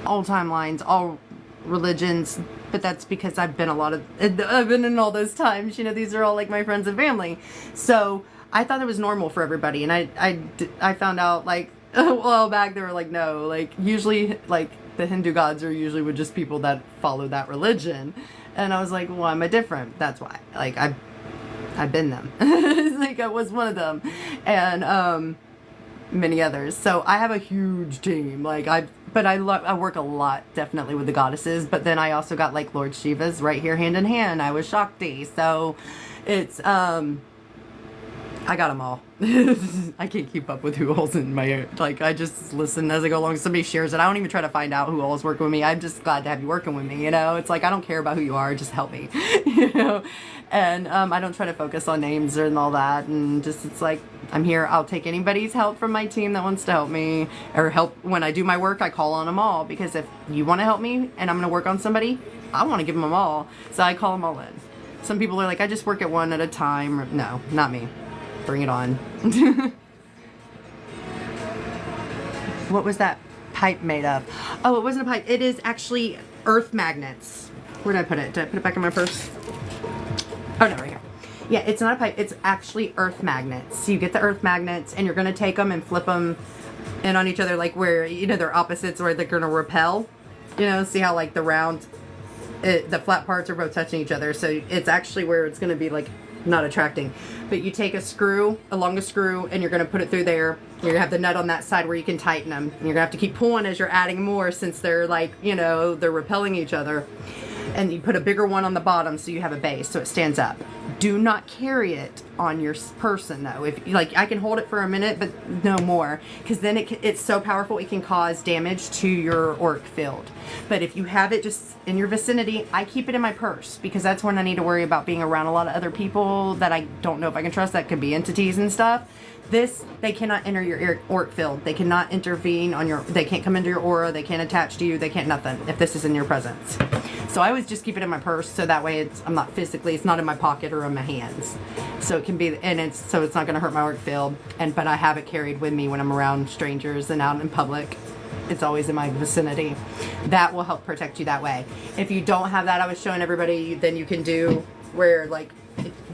all timelines, all religions, but that's because I've been in all those times. You know, these are all like my friends and family. So I thought it was normal for everybody, and I found out like a while back they were like, no, like usually like the Hindu gods are usually with just people that follow that religion. And I was like, well, I'm a different. That's why. Like I've been them. Like I was one of them, and many others. So I have a huge team. Like I work a lot, definitely, with the goddesses. But then I also got like Lord Shiva's right here, hand in hand. I was Shakti. So it's I got them all. I can't keep up with who all's in my, like, I just listen as I go along. Somebody shares it. I don't even try to find out who all's working with me. I'm just glad to have you working with me, you know? It's like, I don't care about who you are, just help me, you know? And I don't try to focus on names and all that, and just, it's like, I'm here. I'll take anybody's help from my team that wants to help me, or help when I do my work. I call on them all, because if you want to help me and I'm going to work on somebody, I want to give them all. So I call them all in. Some people are like, I just work at one at a time. No, not me. Bring it on. What was that pipe made of? Oh, it wasn't a pipe. It is actually earth magnets. Where did I put it? Did I put it back in my purse? Oh, no, right here. Yeah, it's not a pipe. It's actually earth magnets. So you get the earth magnets and you're going to take them and flip them in on each other, like where, you know, they're opposites where they're going to repel. You know, see how like the round, the flat parts are both touching each other. So it's actually where it's going to be like not attracting. But you take a screw, a longer screw, and you're going to put it through there. You're going to have the nut on that side where you can tighten them. And you're going to have to keep pulling as you're adding more since they're like, you know, they're repelling each other. And you put a bigger one on the bottom so you have a base so it stands up. Do not carry it on your person though. If like, I can hold it for a minute, but no more, because then it's so powerful it can cause damage to your auric field. But if you have it just in your vicinity, I keep it in my purse because that's when I need to worry about being around a lot of other people that I don't know if I can trust. That could be entities and stuff. This, they cannot enter your auric field. They cannot intervene on your, they can't come into your aura. They can't attach to you. They can't nothing if this is in your presence. So I always just keep it in my purse so that way I'm not physically, it's not in my pocket or in my hands. So it can be, and it's not going to hurt my auric field. But I have it carried with me when I'm around strangers and out in public. It's always in my vicinity. That will help protect you that way. If you don't have that, I was showing everybody, then you can do where like,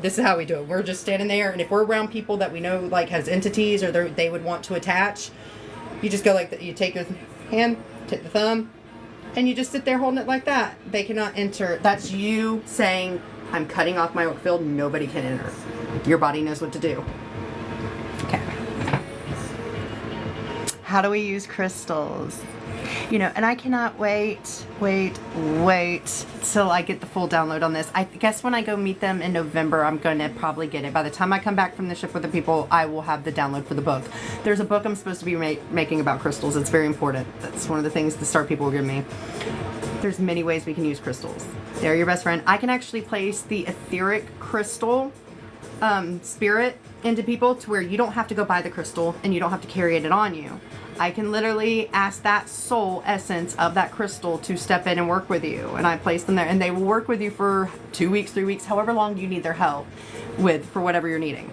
this is how we do it. We're just standing there, and if we're around people that we know like has entities or they would want to attach, you just go like that. You take your hand, take the thumb, and you just sit there holding it like that. They cannot enter. That's you saying, I'm cutting off my auric field. Nobody can enter. Your body knows what to do. Okay. How do we use crystals? You know, and I cannot wait till I get the full download on this. I guess when I go meet them in November, I'm going to probably get it. By the time I come back from the ship with the people, I will have the download for the book. There's a book I'm supposed to be making about crystals. It's very important. That's one of the things the Star people will give me. There's many ways we can use crystals. They're your best friend. I can actually place the etheric crystal spirit into people to where you don't have to go buy the crystal and you don't have to carry it on you. I can literally ask that soul essence of that crystal to step in and work with you. And I place them there and they will work with you for 2 weeks, 3 weeks, however long you need their help with for whatever you're needing.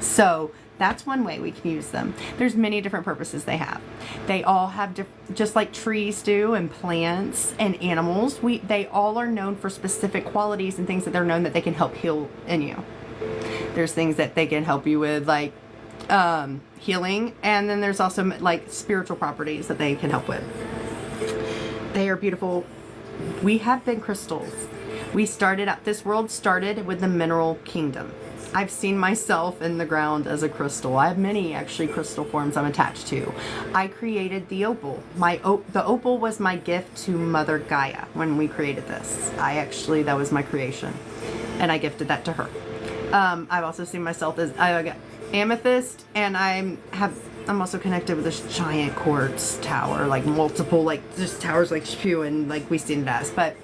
So that's one way we can use them. There's many different purposes they have. They all have, just like trees do and plants and animals, they all are known for specific qualities and things that they're known that they can help heal in you. There's things that they can help you with, like healing, and then there's also like spiritual properties that they can help with. They are beautiful. We have been crystals. We started out, this world started with the mineral kingdom. I've seen myself in the ground as a crystal. I have many actually crystal forms I'm attached to. I created the opal. The opal was my gift to Mother Gaia when we created this. That was my creation, and I gifted that to her. I've also seen myself as amethyst, and I'm also connected with this giant quartz tower, like multiple, like just towers like spew, and like we seen it as. But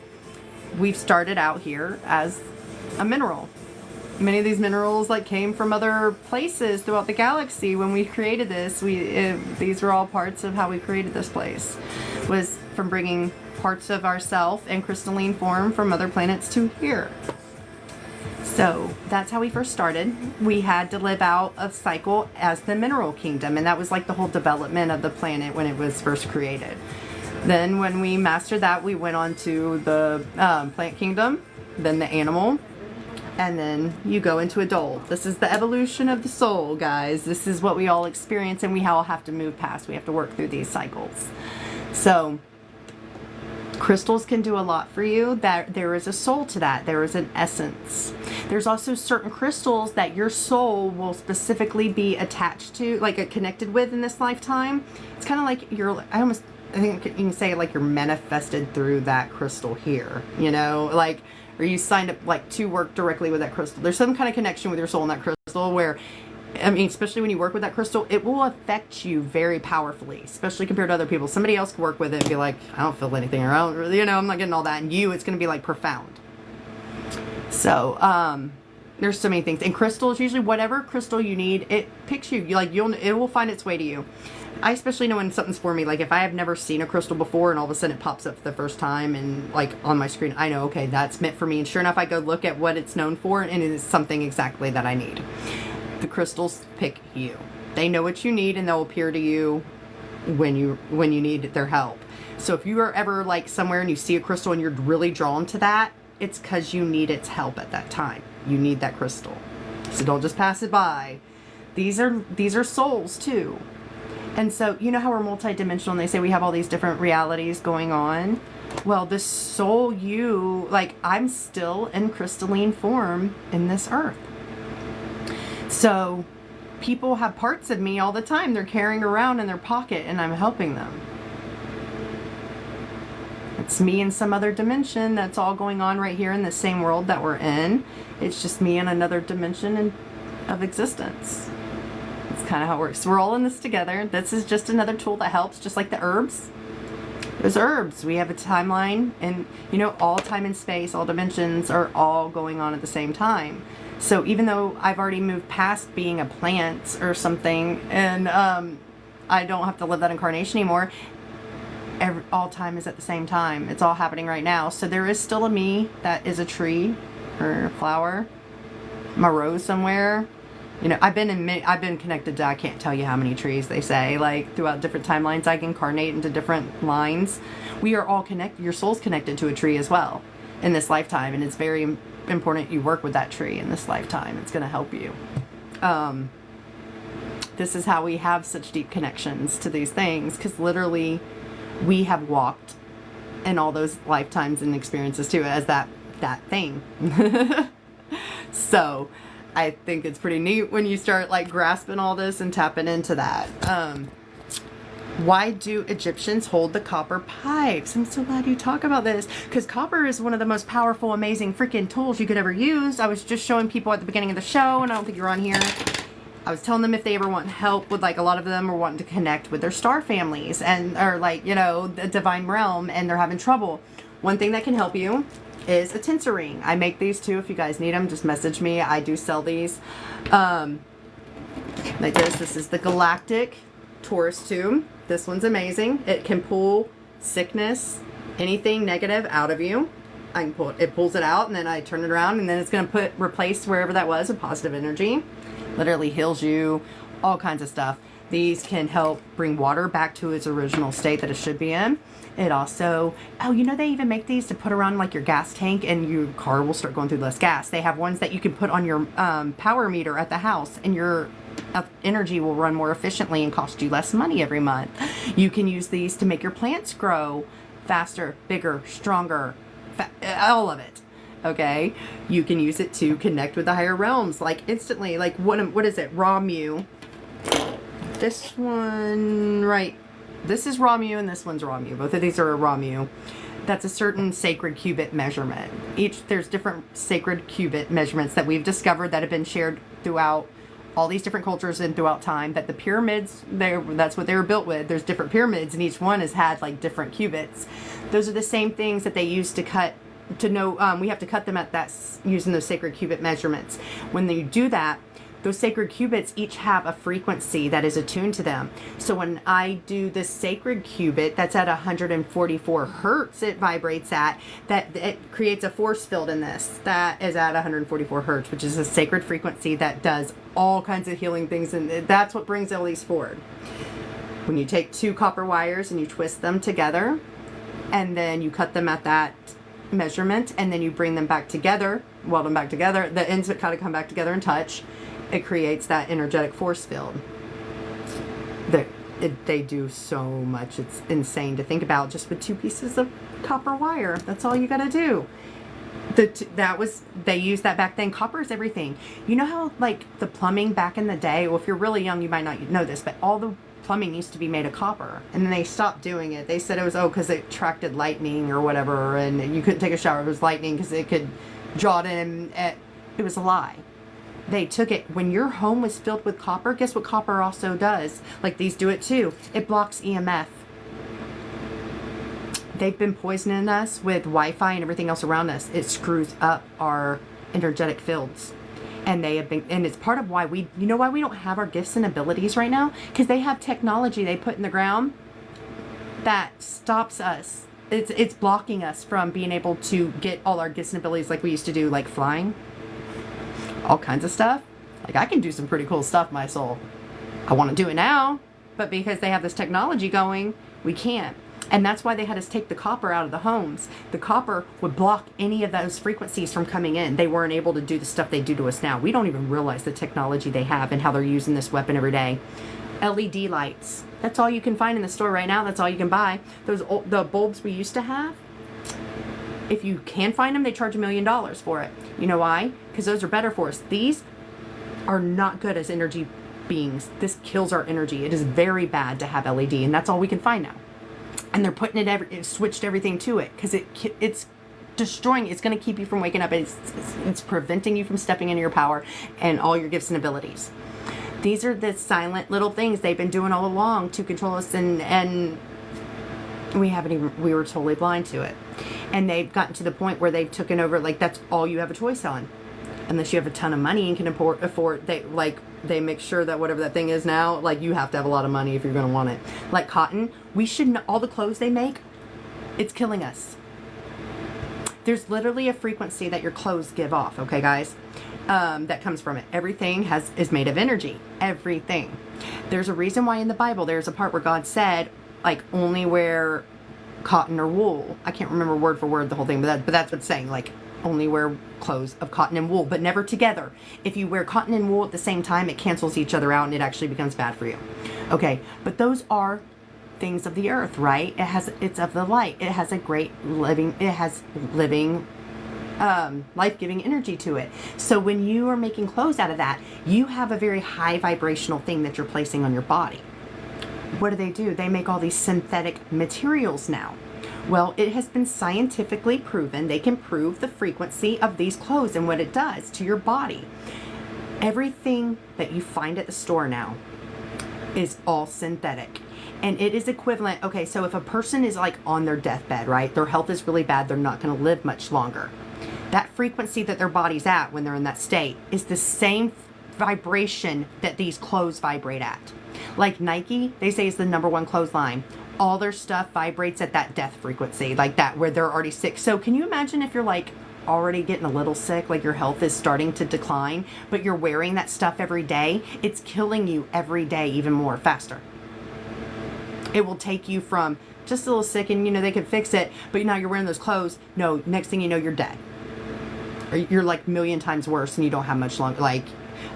we've started out here as a mineral. Many of these minerals like came from other places throughout the galaxy. When we created this, these were all parts of how we created this place. Was from bringing parts of ourself in crystalline form from other planets to here. So that's how we first started. We had to live out a cycle as the mineral kingdom, and that was like the whole development of the planet when it was first created. Then when we mastered that, we went on to the plant kingdom, then the animal, and then you go into adult. This is the evolution of the soul, guys. This is what we all experience, and we all have to move past. We have to work through these cycles. So crystals can do a lot for you. That there is a soul to that. There is an essence. There's also certain crystals that your soul will specifically be attached to, like connected with in this lifetime. It's kind of like I think you can say like you're manifested through that crystal here, you know, like, or you signed up like to work directly with that crystal. There's some kind of connection with your soul in that crystal where, I mean, especially when you work with that crystal, it will affect you very powerfully, especially compared to other people. Somebody else can work with it and be like, I don't feel anything, or I don't really, you know, I'm not getting all that. And it's going to be like profound. So, there's so many things. And crystals, usually whatever crystal you need, it picks you. It will find its way to you. I especially know when something's for me. Like if I have never seen a crystal before and all of a sudden it pops up for the first time and like on my screen, I know, okay, that's meant for me. And sure enough, I go look at what it's known for, and it is something exactly that I need. The crystals pick you. They know what you need, and they'll appear to you when you need their help. So if you are ever like somewhere and you see a crystal and you're really drawn to that, it's because you need its help at that time. You need that crystal. So don't just pass it by. These are souls too. And so you know how we're multidimensional and they say we have all these different realities going on? Well, the soul you, like I'm still in crystalline form in this earth. So people have parts of me all the time they're carrying around in their pocket and I'm helping them. It's me in some other dimension that's all going on right here in the same world that we're in. It's just me in another dimension of existence. It's kind of how it works. We're all in this together. This is just another tool that helps, just like the herbs. There's herbs. We have a timeline, and you know, all time and space, all dimensions are all going on at the same time. So even though I've already moved past being a plant or something, and I don't have to live that incarnation anymore, all time is at the same time. It's all happening right now. So there is still a me that is a tree or a flower, my rose somewhere. You know, I've been connected to, I can't tell you how many trees they say, like throughout different timelines. I can incarnate into different lines. We are all connected. Your soul's connected to a tree as well in this lifetime, and it's very important you work with that tree in this lifetime. It's going to help you. This is how we have such deep connections to these things, because literally we have walked in all those lifetimes and experiences too as that thing. So I think it's pretty neat when you start like grasping all this and tapping into that. Why do Egyptians hold the copper pipes? I'm so glad you talk about this, because copper is one of the most powerful, amazing freaking tools you could ever use. I was just showing people at the beginning of the show, and I don't think you're on here. I was telling them if they ever want help with, like, a lot of them are wanting to connect with their star families and, or like, you know, the divine realm, and they're having trouble. One thing that can help you is a tinsel ring. I make these too. If you guys need them, just message me. I do sell these. Like this. This is the Galactic Taurus tube. This one's amazing. It can pull sickness, anything negative out of you. I can pull it. It pulls it out, and then I turn it around, and then it's going to replace wherever that was with positive energy. Literally heals you, all kinds of stuff. These can help bring water back to its original state that it should be in. It also, oh, you know, they even make these to put around like your gas tank, and your car will start going through less gas. They have ones that you can put on your power meter at the house, and your energy will run more efficiently and cost you less money every month. You can use these to make your plants grow faster, bigger, stronger, all of it. Okay, you can use it to connect with the higher realms, like instantly. Like what is it? Ramu. This one, right? This is Ramu, and this one's Ramu. Both of these are a Ramu. That's a certain sacred cubit measurement. There's different sacred cubit measurements that we've discovered that have been shared throughout all these different cultures and throughout time. That the pyramids, that's what they were built with. There's different pyramids, and each one has had like different cubits. Those are the same things that they use to cut. To know, we have to cut them at that using those sacred cubit measurements. When you do that, those sacred cubits each have a frequency that is attuned to them. So when I do this sacred cubit that's at 144 hertz, it vibrates at, that it creates a force field in this that is at 144 hertz, which is a sacred frequency that does all kinds of healing things, and that's what brings all these forward. When you take two copper wires and you twist them together, and then you cut them at that measurement, and then you bring them back together, weld them back together, the ends that kind of come back together and touch, it creates that energetic force field. They do so much. It's insane to think about, just with two pieces of copper wire. That's all you got to do. They used that back then. Copper is everything. You know how like the plumbing back in the day, well, if you're really young you might not know this, but all the plumbing used to be made of copper, and then they stopped doing it. They said it was because it attracted lightning or whatever, and you couldn't take a shower if it was lightning because it could draw it in. It was a lie. They took it. When your home was filled with copper, guess what copper also does? Like these do it too. It blocks EMF. They've been poisoning us with Wi-Fi and everything else around us. It screws up our energetic fields. And they have been, and it's part of why you know why we don't have our gifts and abilities right now? Because they have technology they put in the ground that stops us. It's blocking us from being able to get all our gifts and abilities like we used to do, like flying, all kinds of stuff. Like I can do some pretty cool stuff, my soul. I want to do it now, but because they have this technology going, we can't. And that's why they had us take the copper out of the homes. The copper would block any of those frequencies from coming in. They weren't able to do the stuff they do to us now. We don't even realize the technology they have and how they're using this weapon every day. LED lights. That's all you can find in the store right now. That's all you can buy. The bulbs we used to have, if you can find them, they charge $1 million for it. You know why? Because those are better for us. These are not good as energy beings. This kills our energy. It is very bad to have LED, and that's all we can find now. And they're putting it switched everything to it because it's destroying. It's going to keep you from waking up. It's preventing you from stepping into your power and all your gifts and abilities. These are the silent little things they've been doing all along to control us, and we were totally blind to it. And they've gotten to the point where they've taken over, like, that's all you have a choice on. Unless you have a ton of money and can afford, they make sure that whatever that thing is now, like, you have to have a lot of money if you're going to want it. Like cotton, we shouldn't, all the clothes they make, it's killing us. There's literally a frequency that your clothes give off, okay, guys? That comes from it. Everything is made of energy. Everything. There's a reason why in the Bible there's a part where God said, like, only wear cotton or wool. I can't remember word for word the whole thing, but that's what it's saying. Like, only wear clothes of cotton and wool, but never together. If you wear cotton and wool at the same time, it cancels each other out and it actually becomes bad for you. Okay, but those are things of the earth, right? It's of the light. It has living life-giving energy to it. So when you are making clothes out of that, you have a very high vibrational thing that you're placing on your body. What do? They make all these synthetic materials now. Well, it has been scientifically proven. They can prove the frequency of these clothes and what it does to your body. Everything that you find at the store now is all synthetic. And it is equivalent. Okay, so if a person is like on their deathbed, right? Their health is really bad. They're not going to live much longer. That frequency that their body's at when they're in that state is the same vibration that these clothes vibrate at. Like Nike, they say is the #1 clothesline. All their stuff vibrates at that death frequency, like that, where they're already sick. So can you imagine if you're like already getting a little sick, like your health is starting to decline, but you're wearing that stuff every day? It's killing you every day even more, faster. It will take you from just a little sick and, they can fix it, but now you're wearing those clothes. No, next thing you know, you're dead. Or you're like 1,000,000 times worse and you don't have much longer. Like,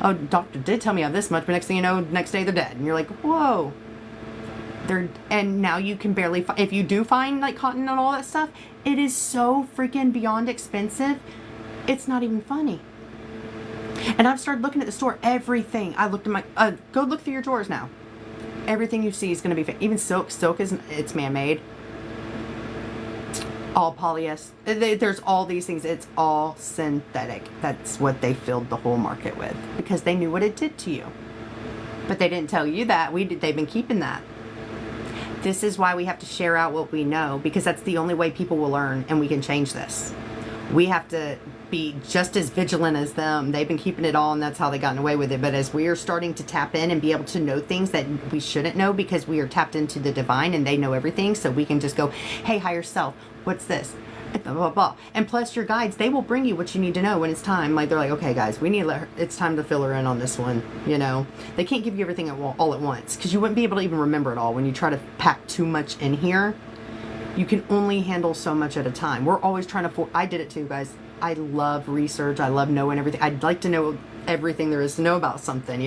oh, doctor did tell me I have this much, but next thing you know, next day they're dead. And you're like, whoa. And now you can barely, if you do find like cotton and all that stuff, it is so freaking beyond expensive. It's not even funny. And I've started looking at the store, everything. I looked at go look through your drawers now. Everything you see is going to be, even silk. Silk it's man-made. All polyester. There's all these things. It's all synthetic. That's what they filled the whole market with because they knew what it did to you. But they didn't tell you that. They've been keeping that. This is why we have to share out what we know, because that's the only way people will learn and we can change this. We have to be just as vigilant as them. They've been keeping it all and that's how they gotten away with it. But as we are starting to tap in and be able to know things that we shouldn't know because we are tapped into the divine and they know everything, so we can just go, hey, higher self, what's this? Blah, blah, blah. And plus your guides, they will bring you what you need to know when it's time. Like they're like, okay guys, we need to it's time to fill her in on this one. They can't give you everything all at once because you wouldn't be able to even remember it all. When you try to pack too much in here, you can only handle so much at a time. We're always trying to, I did it too, guys. I love research. I love knowing everything. I'd like to know everything there is to know about something,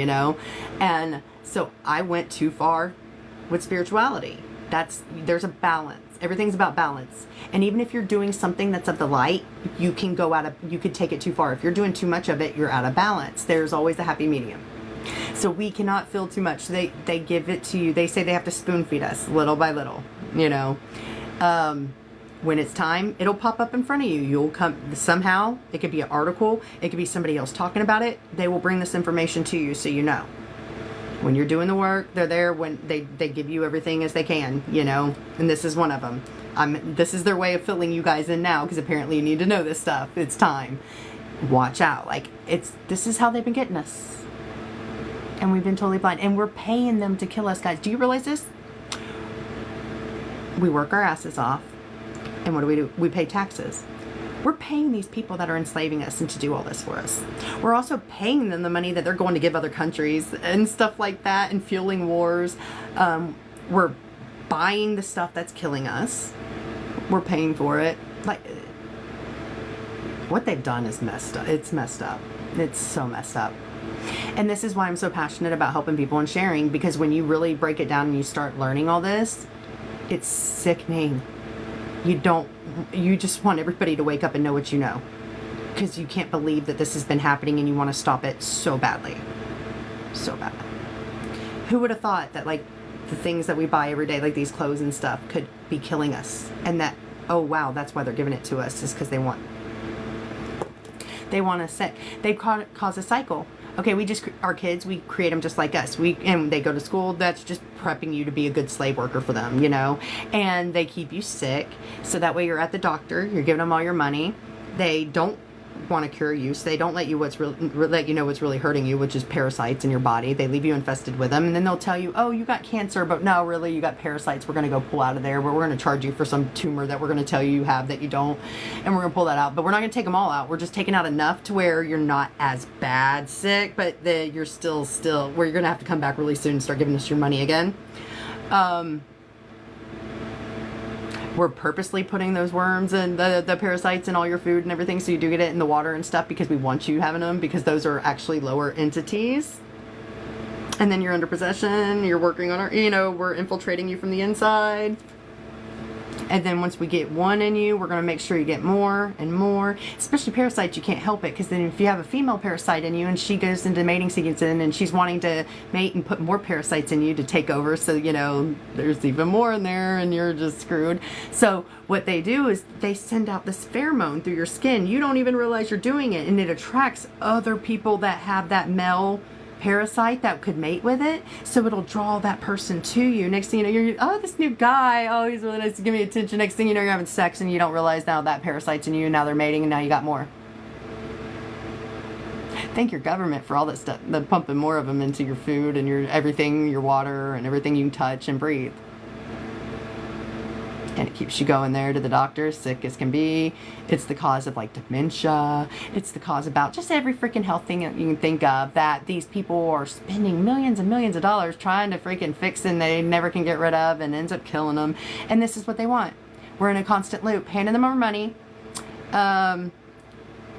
and so I went too far with spirituality. There's a balance. Everything's about balance. And even if you're doing something that's of the light, you could take it too far. If you're doing too much of it, you're out of balance. There's always a happy medium. So we cannot feel too much. They give it to you. They say they have to spoon feed us little by little, when it's time, it'll pop up in front of you. You'll come somehow. It could be an article. It could be somebody else talking about it. They will bring this information to you so you know. When you're doing the work, they're there when they give you everything as they can, and this is one of them. This is their way of filling you guys in now because apparently you need to know this stuff. It's time. Watch out. This is how they've been getting us. And we've been totally blind. And we're paying them to kill us, guys. Do you realize this? We work our asses off. And what do? We pay taxes. We're paying these people that are enslaving us and to do all this for us. We're also paying them the money that they're going to give other countries and stuff like that, and fueling wars. We're buying the stuff that's killing us. We're paying for it. Like, what they've done is messed up. It's messed up. It's so messed up. And this is why I'm so passionate about helping people and sharing, because when you really break it down and you start learning all this, it's sickening. You just want everybody to wake up and know what you know, because you can't believe that this has been happening and you want to stop it so badly. So bad. Who would have thought that, like, the things that we buy every day, like these clothes and stuff, could be killing us, and that, oh wow, that's why they're giving it to us, is because they want us sick. They cause a cycle. Okay, our kids, we create them just like us. And they go to school, that's just prepping you to be a good slave worker for them, you know? And they keep you sick, so that way you're at the doctor, you're giving them all your money. They don't want to cure you, so they don't let you know what's really hurting you, which is parasites in your body. They leave you infested with them, and then they'll tell you, oh, you got cancer, but no, really, you got parasites. We're going to go pull out of there, but we're going to charge you for some tumor that we're going to tell you have that you don't, and we're going to pull that out. But we're not going to take them all out. We're just taking out enough to where you're not as bad sick, but you're still where you're going to have to come back really soon and start giving us your money again. We're purposely putting those worms and the parasites in all your food and everything, so you do get it in the water and stuff, because we want you having them, because those are actually lower entities. And then you're under possession, you're working on we're infiltrating you from the inside. And then once we get one in you, we're going to make sure you get more and more. Especially parasites, you can't help it, because then if you have a female parasite in you and she goes into mating season and she's wanting to mate and put more parasites in you to take over, so there's even more in there and you're just screwed. So what they do is they send out this pheromone through your skin. You don't even realize you're doing it, and it attracts other people that have that male parasite that could mate with it, so it'll draw that person to you. Next thing you know, you're, oh, this new guy, oh, he's really nice to give me attention. Next thing you know, you're having sex, and you don't realize now that parasite's in you, and now they're mating, and now you got more. Thank your government for all that stuff. They're pumping more of them into your food and your everything, your water, and everything you can touch and breathe. And it keeps you going there to the doctor, sick as can be. It's the cause of, like, dementia. It's the cause about just every freaking health thing that you can think of, that these people are spending millions and millions of dollars trying to freaking fix, and they never can get rid of, and ends up killing them. And this is what they want. We're in a constant loop, handing them our money,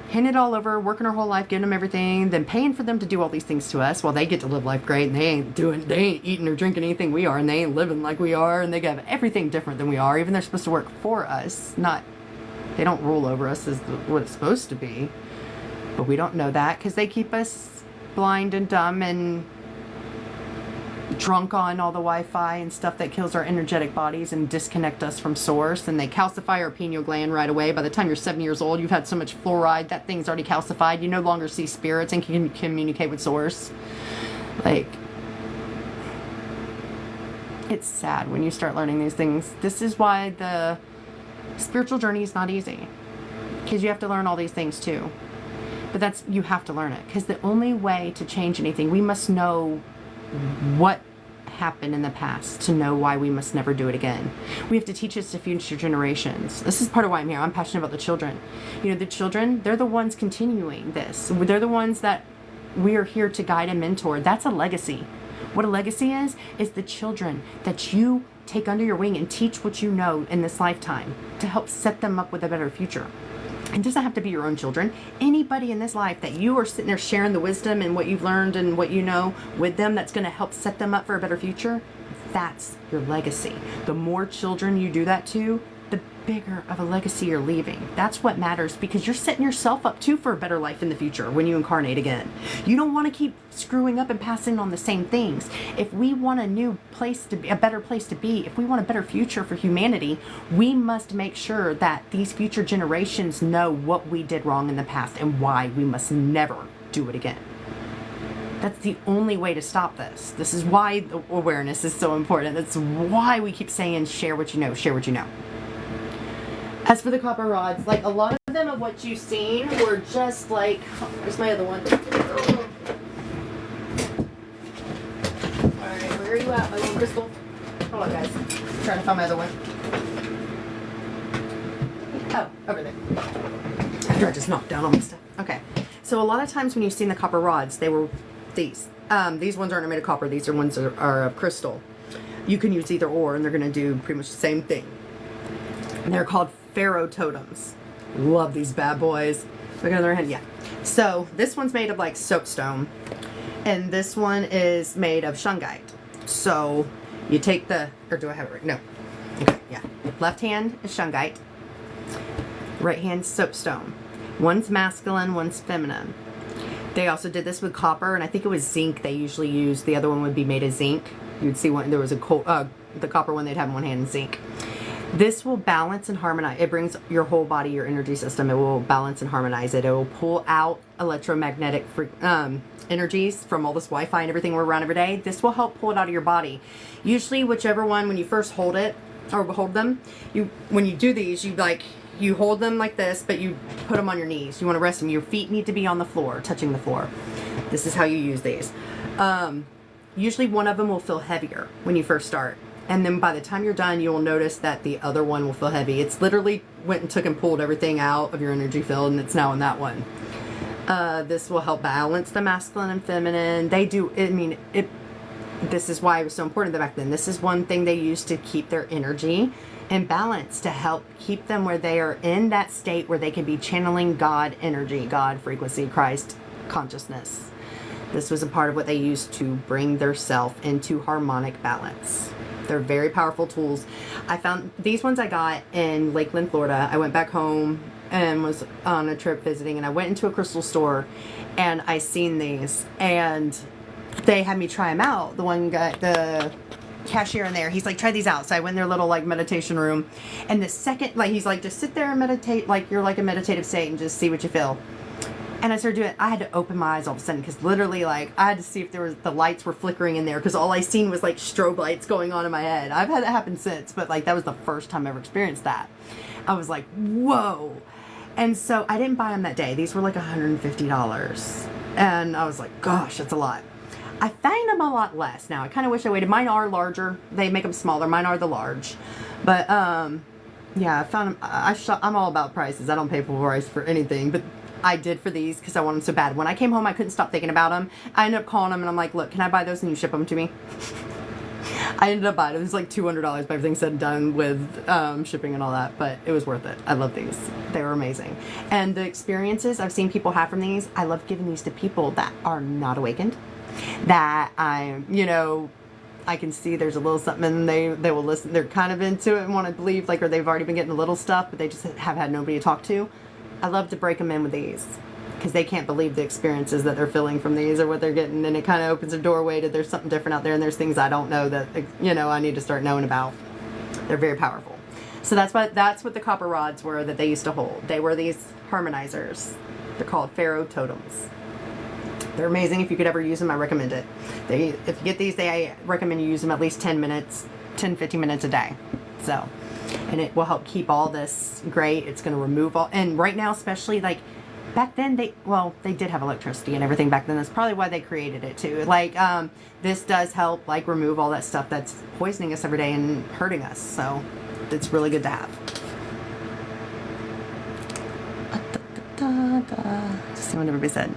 handing it all over, working our whole life, giving them everything, then paying for them to do all these things to us while they get to live life great, and they ain't eating or drinking anything we are, and they ain't living like we are, and they have everything different than we are. Even they're supposed to work for us, they don't rule over us as what it's supposed to be. But we don't know that, because they keep us blind and dumb and drunk on all the Wi-Fi and stuff that kills our energetic bodies and disconnect us from source. And they calcify our pineal gland right away. By the time you're 7 years old, you've had so much fluoride, that thing's already calcified. You no longer see spirits and can communicate with source. Like, it's sad when you start learning these things. This is why the spiritual journey is not easy, because you have to learn all these things too. But you have to learn it, because the only way to change anything, we must know what happened in the past to know why we must never do it again. We have to teach this to future generations. This is part of why I'm here. I'm passionate about the children. The children, they're the ones continuing this. They're the ones that we are here to guide and mentor. That's a legacy. What a legacy is the children that you take under your wing and teach what you know in this lifetime to help set them up with a better future. It doesn't have to be your own children. Anybody in this life that you are sitting there sharing the wisdom and what you've learned and what you know with them, that's going to help set them up for a better future, that's your legacy. The more children you do that to, the bigger of a legacy you're leaving. That's what matters, because you're setting yourself up too for a better life in the future when you incarnate again. You don't want to keep screwing up and passing on the same things. If we want a new place to be, a better place to be, if we want a better future for humanity, we must make sure that these future generations know what we did wrong in the past and why we must never do it again. That's the only way to stop this. This is why the awareness is so important. That's why we keep saying, share what you know, share what you know. As for the copper rods, like, a lot of them of what you've seen were just like, where's my other one? Alright, where are you at, my little crystal? Hold on, guys. I'm trying to find my other one. Oh, over there. After I just knocked down all my stuff. Okay. So a lot of times when you've seen the copper rods, they were these. These ones aren't made of copper. These are ones that are of crystal. You can use either or, and they're going to do pretty much the same thing. And they're called pharaoh totems. Love these bad boys. Look at their hand. Yeah. So this one's made of like soapstone, and this one is made of shungite. So you take the, or do I have it right? No. Okay. Yeah. Left hand is shungite. Right hand soapstone. One's masculine, one's feminine. They also did this with copper, and I think it was zinc they usually use. The other one would be made of zinc. You'd see one, there was a the copper one they'd have in one hand in zinc. This will balance and harmonize. It brings your whole body, your energy system. It will balance and harmonize it. It will pull out electromagnetic energies from all this Wi-Fi and everything we're around every day. This will help pull it out of your body. Usually, whichever one, when you first hold it or hold them, when you do these, you hold them like this, but you put them on your knees. You want to rest them. Your feet need to be on the floor, touching the floor. This is how you use these. Usually, one of them will feel heavier when you first start. And then by the time you're done, you'll notice that the other one will feel heavy. It's literally went and took and pulled everything out of your energy field, and it's now in that one. This will help balance the masculine and feminine. They do, this is why it was so important back then. This is one thing they used to keep their energy in balance, to help keep them where they are in that state where they can be channeling God energy, God frequency, Christ consciousness. This was a part of what they used to bring their self into harmonic balance. They're very powerful tools. I found these ones I got in Lakeland, Florida. I went back home and was on a trip visiting, and I went into a crystal store and I seen these, and they had me try them out. The one guy, the cashier in there, he's like, try these out. So I went in their little like meditation room, and the second, like, he's like, just sit there and meditate like you're like a meditative state and just see what you feel. And I started doing it. I had to open my eyes all of a sudden, because literally, like, I had to see if the lights were flickering in there, because all I seen was like strobe lights going on in my head. I've had that happen since, but like that was the first time I ever experienced that. I was like, whoa. And so I didn't buy them that day. These were like $150, and I was like, gosh, that's a lot. I find them a lot less now. I kind of wish I waited. Mine are larger. They make them smaller. Mine are the large, but yeah, I found them. I'm all about prices. I don't pay full price for anything, but I did for these because I want them so bad. When I came home, I couldn't stop thinking about them. I ended up calling them, and I'm like, look, can I buy those and you ship them to me? I ended up buying it. It was like $200 by everything said and done with shipping and all that, but it was worth it. I love these. They were amazing. And the experiences I've seen people have from these, I love giving these to people that are not awakened, that I can see there's a little something, and they will listen. They're kind of into it and want to believe, like, or they've already been getting a little stuff, but they just have had nobody to talk to. I love to break them in with these, because they can't believe the experiences that they're feeling from these or what they're getting, and it kind of opens a doorway to there's something different out there, and there's things I don't know that I need to start knowing about. They're very powerful. So that's what the copper rods were that they used to hold. They were these harmonizers. They're called pharaoh totems. They're amazing. If you could ever use them, I recommend it. If you get these, I recommend you use them at least 10 minutes, 10-15 minutes a day. So, and it will help keep all this great. It's going to remove all, and right now, especially, like, back then, they did have electricity and everything back then. That's probably why they created it too. Like, this does help, like, remove all that stuff that's poisoning us every day and hurting us. So it's really good to have. Just see what everybody said.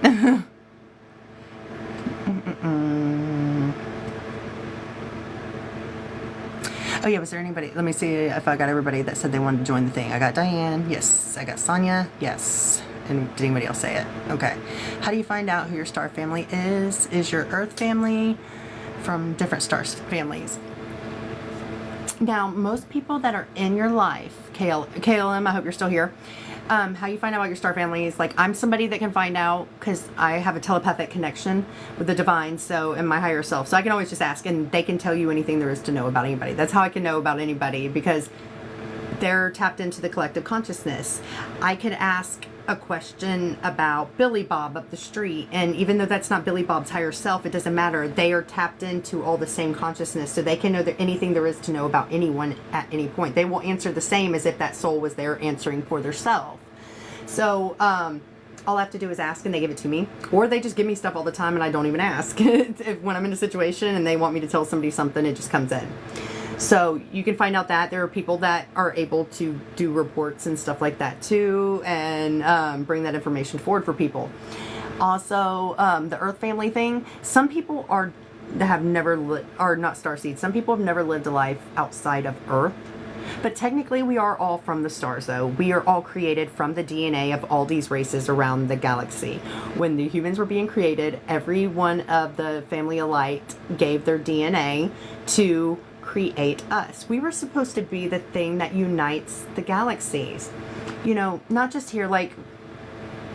Oh yeah, was there anybody? Let me see if I got everybody that said they wanted to join the thing. I got Diane. Yes. I got Sonia. Yes. And did anybody else say it? Okay. How do you find out who your star family is? Is your Earth family from different star families? Now, most people that are in your life, KLM, I hope you're still here. How you find out about your star family is, like, I'm somebody that can find out because I have a telepathic connection with the divine, so, and my higher self. So I can always just ask, and they can tell you anything there is to know about anybody. That's how I can know about anybody, because they're tapped into the collective consciousness. I could ask a question about Billy Bob up the street, and even though that's not Billy Bob's higher self, it doesn't matter. They are tapped into all the same consciousness, so they can know that anything there is to know about anyone at any point. They will answer the same as if that soul was there answering for their self. So all I have to do is ask, and they give it to me, or they just give me stuff all the time and I don't even ask. When I'm in a situation and they want me to tell somebody something, it just comes in. So you can find out that there are people that are able to do reports and stuff like that too, and bring that information forward for people. Also, the Earth family thing. Some people are not starseeds. Some people have never lived a life outside of Earth. But technically, we are all from the stars, though. We are all created from the DNA of all these races around the galaxy. When the humans were being created, every one of the family of light gave their DNA to create us. We were supposed to be the thing that unites the galaxies. You know, not just here, like,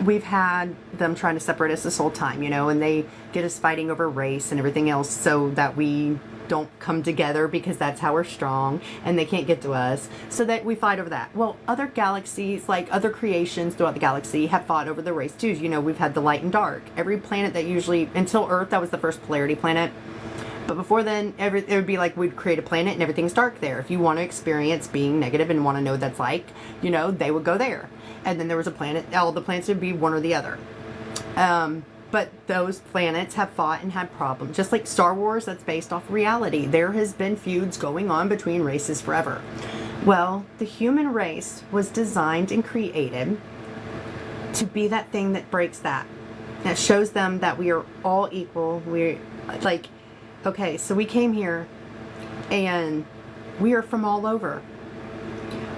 we've had them trying to separate us this whole time, you know, and they get us fighting over race and everything else so that we don't come together because that's how we're strong and they can't get to us, so that we fight over that. Well, other galaxies, like other creations throughout the galaxy, have fought over the race too. You know, we've had the light and dark. Every planet that usually, until Earth, that was the first polarity planet. But before then, it would be like we'd create a planet and everything's dark there. If you want to experience being negative and want to know what that's like, you know, they would go there. And then there was a planet, all the planets would be one or the other. But those planets have fought and had problems. Just like Star Wars, that's based off reality. There has been feuds going on between races forever. Well, the human race was designed and created to be that thing that breaks that. That shows them that we are all equal. We're like, okay, so we came here and we are from all over.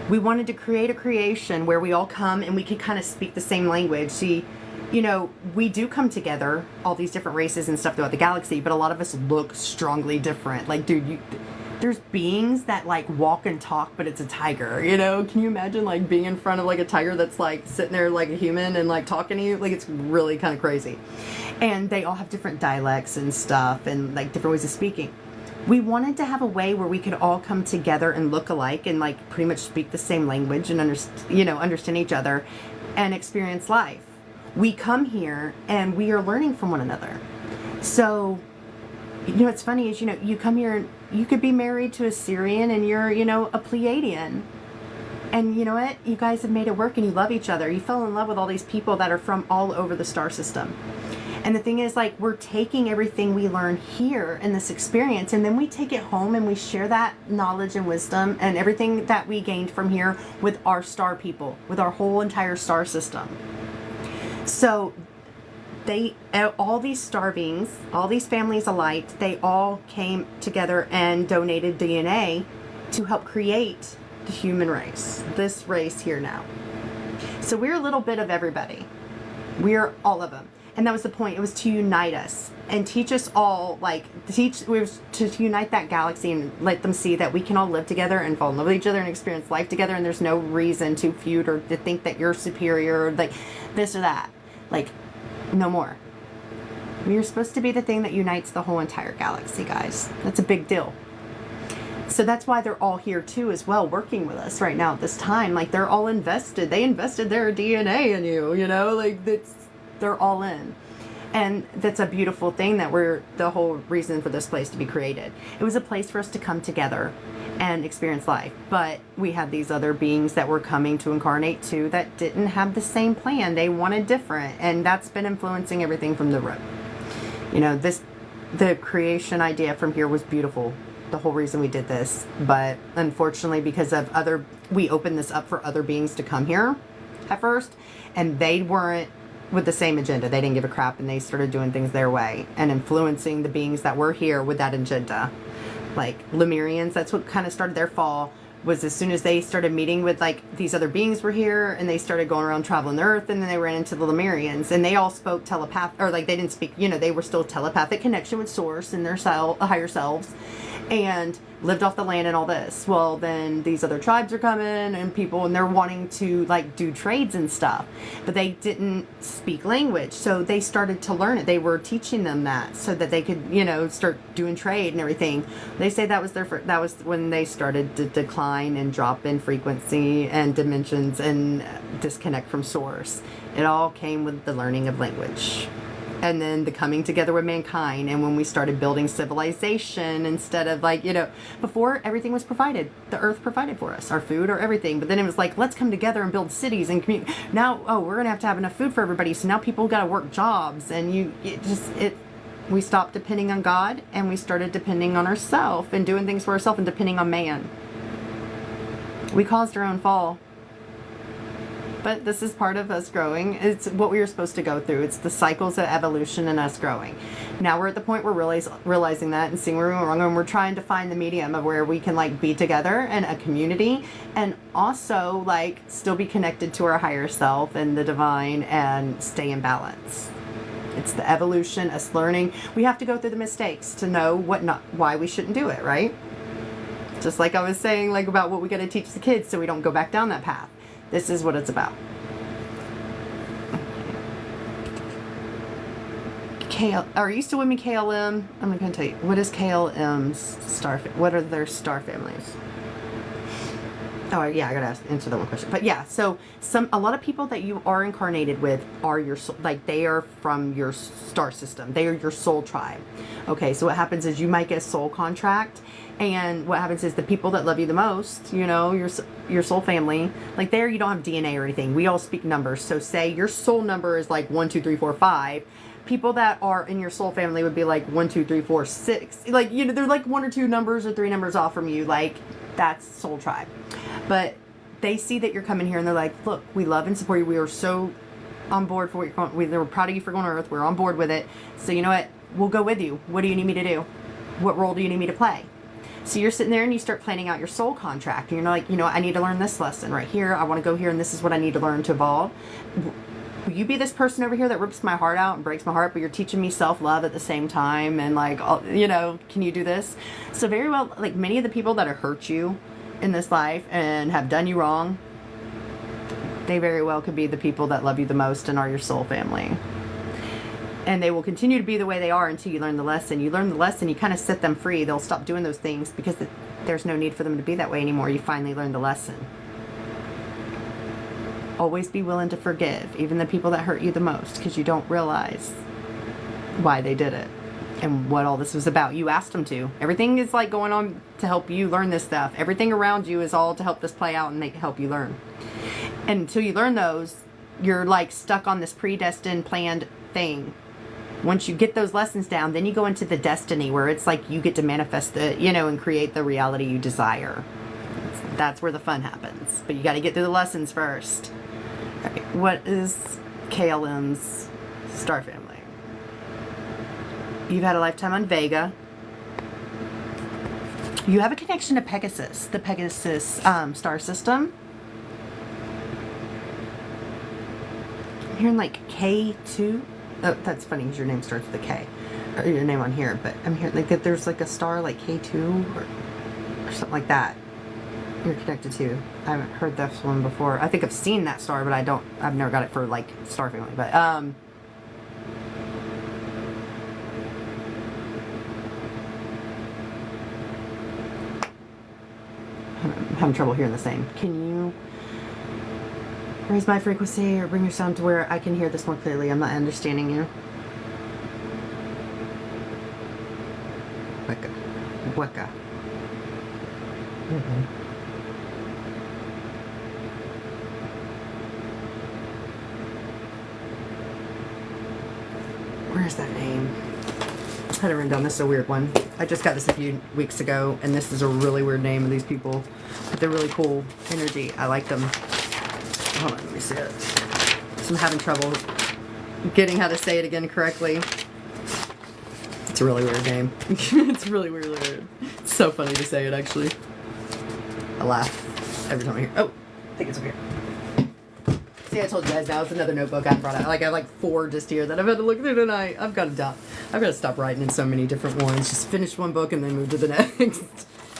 We wanted to create a creation where we all come and we could kind of speak the same language. See, you know, we do come together, all these different races and stuff throughout the galaxy, but a lot of us look strongly different. Like, dude, there's beings that like walk and talk, but it's a tiger, you know? Can you imagine like being in front of like a tiger that's like sitting there like a human and like talking to you? Like, it's really kind of crazy. And they all have different dialects and stuff and like different ways of speaking. We wanted to have a way where we could all come together and look alike and like pretty much speak the same language and understand each other and experience life. We come here and we are learning from one another. So, you know, what's funny is, you know, you come here and you could be married to a Syrian and you're, you know, a Pleiadian. And you know what? You guys have made it work and you love each other. You fell in love with all these people that are from all over the star system. And the thing is, like, we're taking everything we learn here in this experience and then we take it home and we share that knowledge and wisdom and everything that we gained from here with our star people, with our whole entire star system. So all these star beings, all these families of light, they all came together and donated DNA to help create the human race, this race here now. So we're a little bit of everybody. We're all of them. And that was the point. It was to unite us and teach us all, like, to unite that galaxy and let them see that we can all live together and fall in love with each other and experience life together. And there's no reason to feud or to think that you're superior or like this or that. Like, no more. We're supposed to be the thing that unites the whole entire galaxy, guys. That's a big deal. So that's why they're all here too as well, working with us right now at this time. Like, they're all invested. They invested their DNA in you, you know, like they're all in. And that's a beautiful thing that we're the whole reason for this place to be created. It was a place for us to come together and experience life. But we had these other beings that were coming to incarnate too that didn't have the same plan. They wanted different. And that's been influencing everything from the root. You know, the creation idea from here was beautiful. The whole reason we did this. But unfortunately, because of we opened this up for other beings to come here at first. And they weren't with the same agenda. They didn't give a crap and they started doing things their way and influencing the beings that were here with that agenda. Like Lemurians, that's what kind of started their fall, was as soon as they started meeting with like these other beings were here and they started going around traveling the earth, and then they ran into the Lemurians and they all spoke or like they didn't speak, you know, they were still telepathic connection with source and their higher selves and lived off the land and all this. Well, then these other tribes are coming and people, and they're wanting to like do trades and stuff, but they didn't speak language, so they started to learn it. They were teaching them that so that they could, you know, start doing trade and everything. They say that was that was when they started to decline and drop in frequency and dimensions and disconnect from source. It all came with the learning of language. And then the coming together with mankind, and when we started building civilization instead of like, you know, before everything was provided. The earth provided for us, our food or everything. But then it was like, let's come together and build cities and community. Now, oh, we're going to have enough food for everybody. So now people got to work jobs, and We stopped depending on God and we started depending on ourselves and doing things for ourselves and depending on man. We caused our own fall. But this is part of us growing. It's what we were supposed to go through. It's the cycles of evolution and us growing. Now we're at the point where we're realizing that and seeing where we went wrong, and we're trying to find the medium of where we can like be together and a community, and also like still be connected to our higher self and the divine and stay in balance. It's the evolution, us learning. We have to go through the mistakes to know why we shouldn't do it, right? Just like I was saying, like about what we got to teach the kids so we don't go back down that path. This is what it's about. Are you still with me, KLM? I'm not going to tell you. What is KLM's star? What are their star families? Oh yeah, I gotta answer that one question. But yeah, so a lot of people that you are incarnated with are your soul, like they are from your star system. They are your soul tribe. Okay, so what happens is you might get a soul contract, and what happens is the people that love you the most, you know, your soul family, like there you don't have DNA or anything. We all speak numbers. So say your soul number is like 1, 2, 3, 4, 5. People that are in your soul family would be like 1, 2, 3, 4, 6. Like, you know, they're like 1 or 2 numbers or 3 numbers off from you. Like that's soul tribe. But they see that you're coming here and they're like, look, we love and support you. We are so on board for what you're going. We're proud of you for going to Earth. We're on board with it. So you know what? We'll go with you. What do you need me to do? What role do you need me to play? So you're sitting there and you start planning out your soul contract. And you're like, you know, I need to learn this lesson right here. I want to go here and this is what I need to learn to evolve. Will you be this person over here that rips my heart out and breaks my heart, but you're teaching me self-love at the same time? And like, you know, can you do this? So very well, like many of the people that have hurt you in this life and have done you wrong, they very well could be the people that love you the most and are your soul family. And they will continue to be the way they are until you learn the lesson. You learn the lesson, you kind of set them free. They'll stop doing those things because there's no need for them to be that way anymore. You finally learn the lesson. Always be willing to forgive, even the people that hurt you the most, because you don't realize why they did it and what all this was about. You asked them to. Everything is like going on to help you learn this stuff. Everything around you is all to help this play out and help you learn. And until you learn those, you're like stuck on this predestined, planned thing. Once you get those lessons down, then you go into the destiny where it's like you get to manifest the, you know, and create the reality you desire. That's where the fun happens. But you got to get through the lessons first. Okay, what is KLM's star family? You've had a lifetime on Vega. You have a connection to Pegasus, the Pegasus star system. I'm hearing like K2. Oh, that's funny because your name starts with a K. Or your name on here, but I'm hearing like that there's like a star like K2 or something like that you're connected to. I haven't heard this one before. I think I've seen that star, but I've never got it for like star family. But I'm having trouble hearing the same. Can you raise my frequency or bring your sound to where I can hear this more clearly? I'm not understanding you. Wicca. Mm-hmm. Where's that name? I had it written down. This is a weird one. I just got this a few weeks ago, and this is a really weird name of these people. But they're really cool energy. I like them. Hold on, let me see it. So I'm having trouble getting how to say it again correctly. It's a really weird name. It's really weird. It's so funny to say it, actually. I laugh every time I hear it. Oh, I think it's over here. See, I told you guys now, it's another notebook I brought out. Like, I have like 4 just here that I've had to look through tonight. I've got to stop writing in so many different ones. Just finish one book and then move to the next.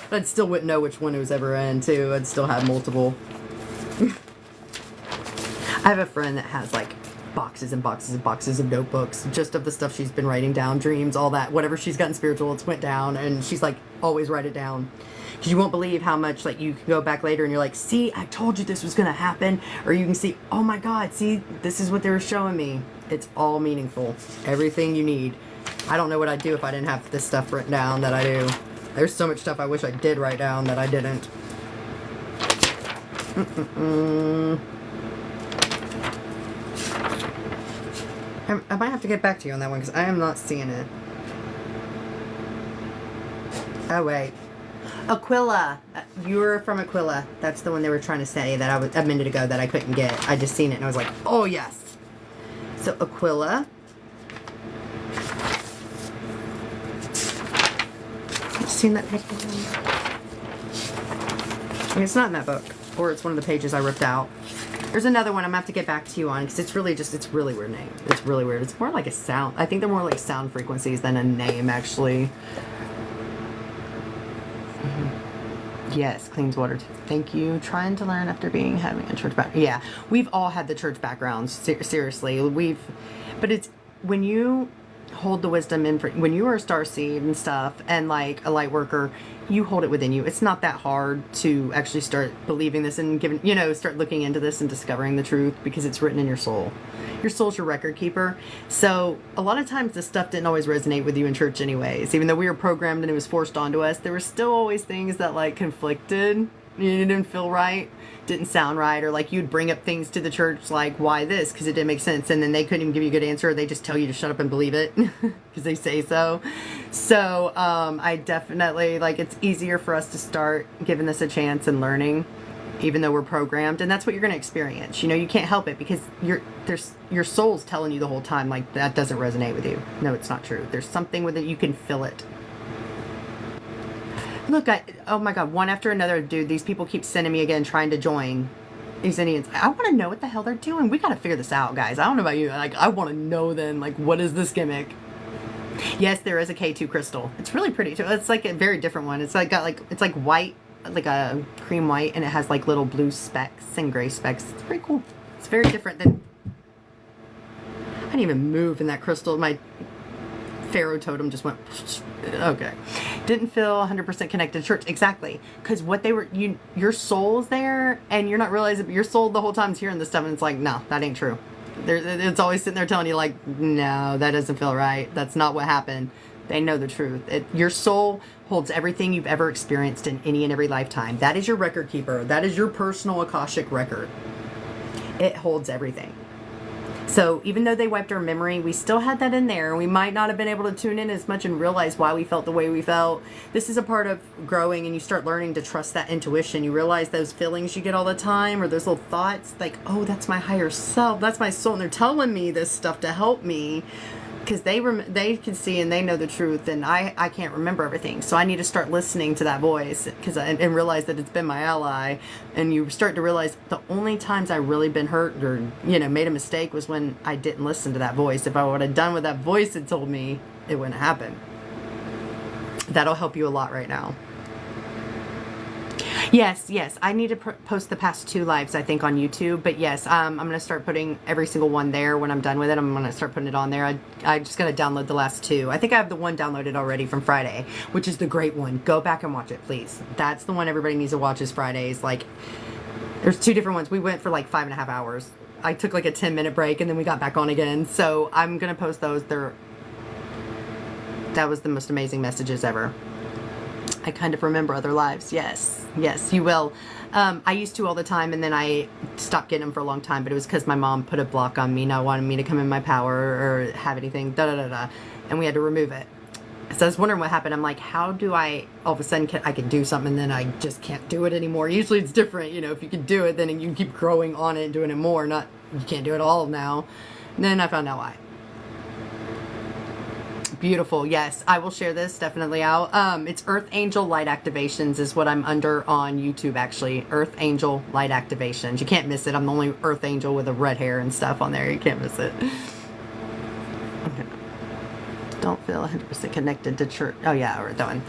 But I still wouldn't know which one it was ever in, too. I'd still have multiple. I have a friend that has like boxes and boxes and boxes of notebooks just of the stuff she's been writing down, dreams, all that, whatever she's gotten spiritual, it's went down, and she's like, always write it down. Because you won't believe how much, like, you can go back later and you're like, see, I told you this was going to happen. Or you can see, oh my God, see, this is what they were showing me. It's all meaningful. Everything you need. I don't know what I'd do if I didn't have this stuff written down that I do. There's so much stuff I wish I did write down that I didn't. I might have to get back to you on that one because I am not seeing it. Oh, wait. Aquila. You're from Aquila. That's the one they were trying to say that I was a minute ago that I couldn't get. I just seen it and I was like, oh, yes. So, Aquila. Have you seen that picture? I mean, it's not in that book. Or it's one of the pages I ripped out. There's another one I'm going to have to get back to you on because it's really just, it's really weird name. It's really weird. It's more like a sound. I think they're more like sound frequencies than a name, actually. Yes, cleans water. Thank you. Trying to learn after having a church background. Yeah, we've all had the church backgrounds. Seriously, but it's when you hold the wisdom in, when you are a starseed and stuff, and like a light worker, you hold it within you. It's not that hard to actually start believing this and start looking into this and discovering the truth because it's written in your soul. Your soul's your record keeper. So a lot of times this stuff didn't always resonate with you in church anyways. Even though we were programmed and it was forced onto us, there were still always things that like conflicted. You didn't feel right, didn't sound right, or like you'd bring up things to the church like, why this? Because it didn't make sense. And then they couldn't even give you a good answer. They just tell you to shut up and believe it because they say so. So I definitely, like, it's easier for us to start giving this a chance and learning, even though we're programmed. And that's what you're going to experience. You can't help it because your soul's telling you the whole time, like, that doesn't resonate with you. No, it's not true. There's something with it. You can feel it. Look, oh my God, one after another, dude. These people keep sending me again, trying to join. These Indians. I want to know what the hell they're doing. We got to figure this out, guys. I don't know about you. Like, I want to know then, like, what is this gimmick? Yes, there is a K2 crystal. It's really pretty too. It's like a very different one. It's like it's like white, like a cream white, and it has like little blue specks and gray specks. It's pretty cool. It's very different than. I didn't even move in that crystal. My Pharaoh totem just went. Okay. Didn't feel 100% connected to church. Exactly. Because what they were, your soul's there and you're not realizing, but your soul the whole time is hearing this stuff and it's like, no, that ain't true. It's always sitting there telling you like, no, that doesn't feel right. That's not what happened. They know the truth. Your soul holds everything you've ever experienced in any and every lifetime. That is your record keeper. That is your personal Akashic record. It holds everything. So even though they wiped our memory, we still had that in there. We might not have been able to tune in as much and realize why we felt the way we felt. This is a part of growing, and you start learning to trust that intuition. You realize those feelings you get all the time, or those little thoughts like, oh, that's my higher self. That's my soul. And they're telling me this stuff to help me because they can see and they know the truth, and I can't remember everything. So I need to start listening to that voice and realize that it's been my ally. And you start to realize the only times I really been hurt or made a mistake was when I didn't listen to that voice. If I would have done what that voice had told me, it wouldn't happen. That'll help you a lot right now. Yes. I need to post the past 2 lives, I think, on YouTube. But yes, I'm going to start putting every single one there when I'm done with it. I'm going to start putting it on there. I just got to download the last 2. I think I have the one downloaded already from Friday, which is the great one. Go back and watch it, please. That's the one everybody needs to watch is Fridays. Like, there's 2 different ones. We went for like 5.5 hours. I took like a 10-minute break and then we got back on again. So I'm going to post those. That was the most amazing messages ever. I kind of remember other lives. Yes, you will. I used to all the time, and then I stopped getting them for a long time, but it was because my mom put a block on me, not wanting me to come in my power or have anything, and we had to remove it. So I was wondering what happened. I'm like, how do I, all of a sudden, I can do something, and then I just can't do it anymore. Usually it's different, if you can do it, then you keep growing on it and doing it more, not, you can't do it all now. And then I found out why. Beautiful. Yes, I will share this definitely out. It's Earth Angel Light Activations is what I'm under on YouTube, actually. Earth Angel Light Activations. You can't miss it. I'm the only Earth Angel with a red hair and stuff on there. You can't miss it. Okay. Don't feel 100% connected to church. Oh yeah, we're done.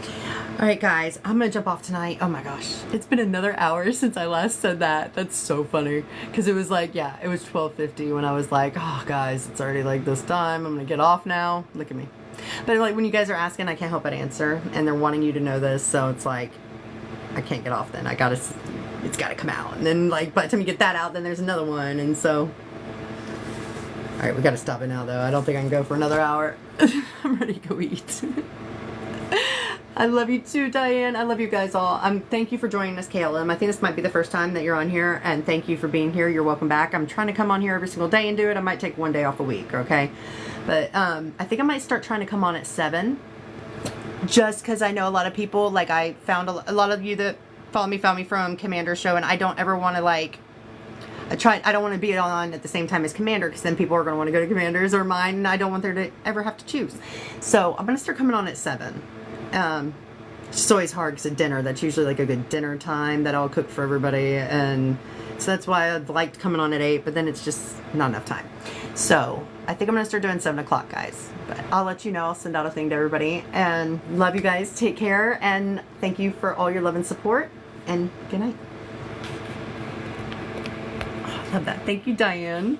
All right, guys, I'm gonna jump off tonight. Oh my gosh, it's been another hour since I last said that. That's so funny because it was like, yeah, it was 12:50 when I was like, oh guys, it's already like this time. I'm gonna get off now. Look at me. But like when you guys are asking, I can't help but answer, and they're wanting you to know this, so it's like I can't get off. Then it's gotta come out, and then like by the time you get that out, then there's another one, and so. All right, we gotta stop it now though. I don't think I can go for another hour. I'm ready to go eat. I love you too, Diane. I love you guys all. Thank you for joining us, KLM. I think this might be the first time that you're on here, and thank you for being here. You're welcome back. I'm trying to come on here every single day and do it. I might take one day off a week, okay? But I think I might start trying to come on at 7. just because I know a lot of people, like I found a lot of you that found me from Commander show, and I don't ever want to like, I don't want to be on at the same time as Commander, because then people are going to want to go to Commander's or mine, and I don't want there to ever have to choose. So I'm going to start coming on at 7. It's just always hard because at dinner, that's usually like a good dinner time that I'll cook for everybody, and so that's why I'd liked coming on at 8, but then it's just not enough time. So I think I'm going to start doing 7 o'clock, guys. But I'll let you know. I'll send out a thing to everybody. And love you guys. Take care. And thank you for all your love and support. And good night. Oh, I love that. Thank you, Diane.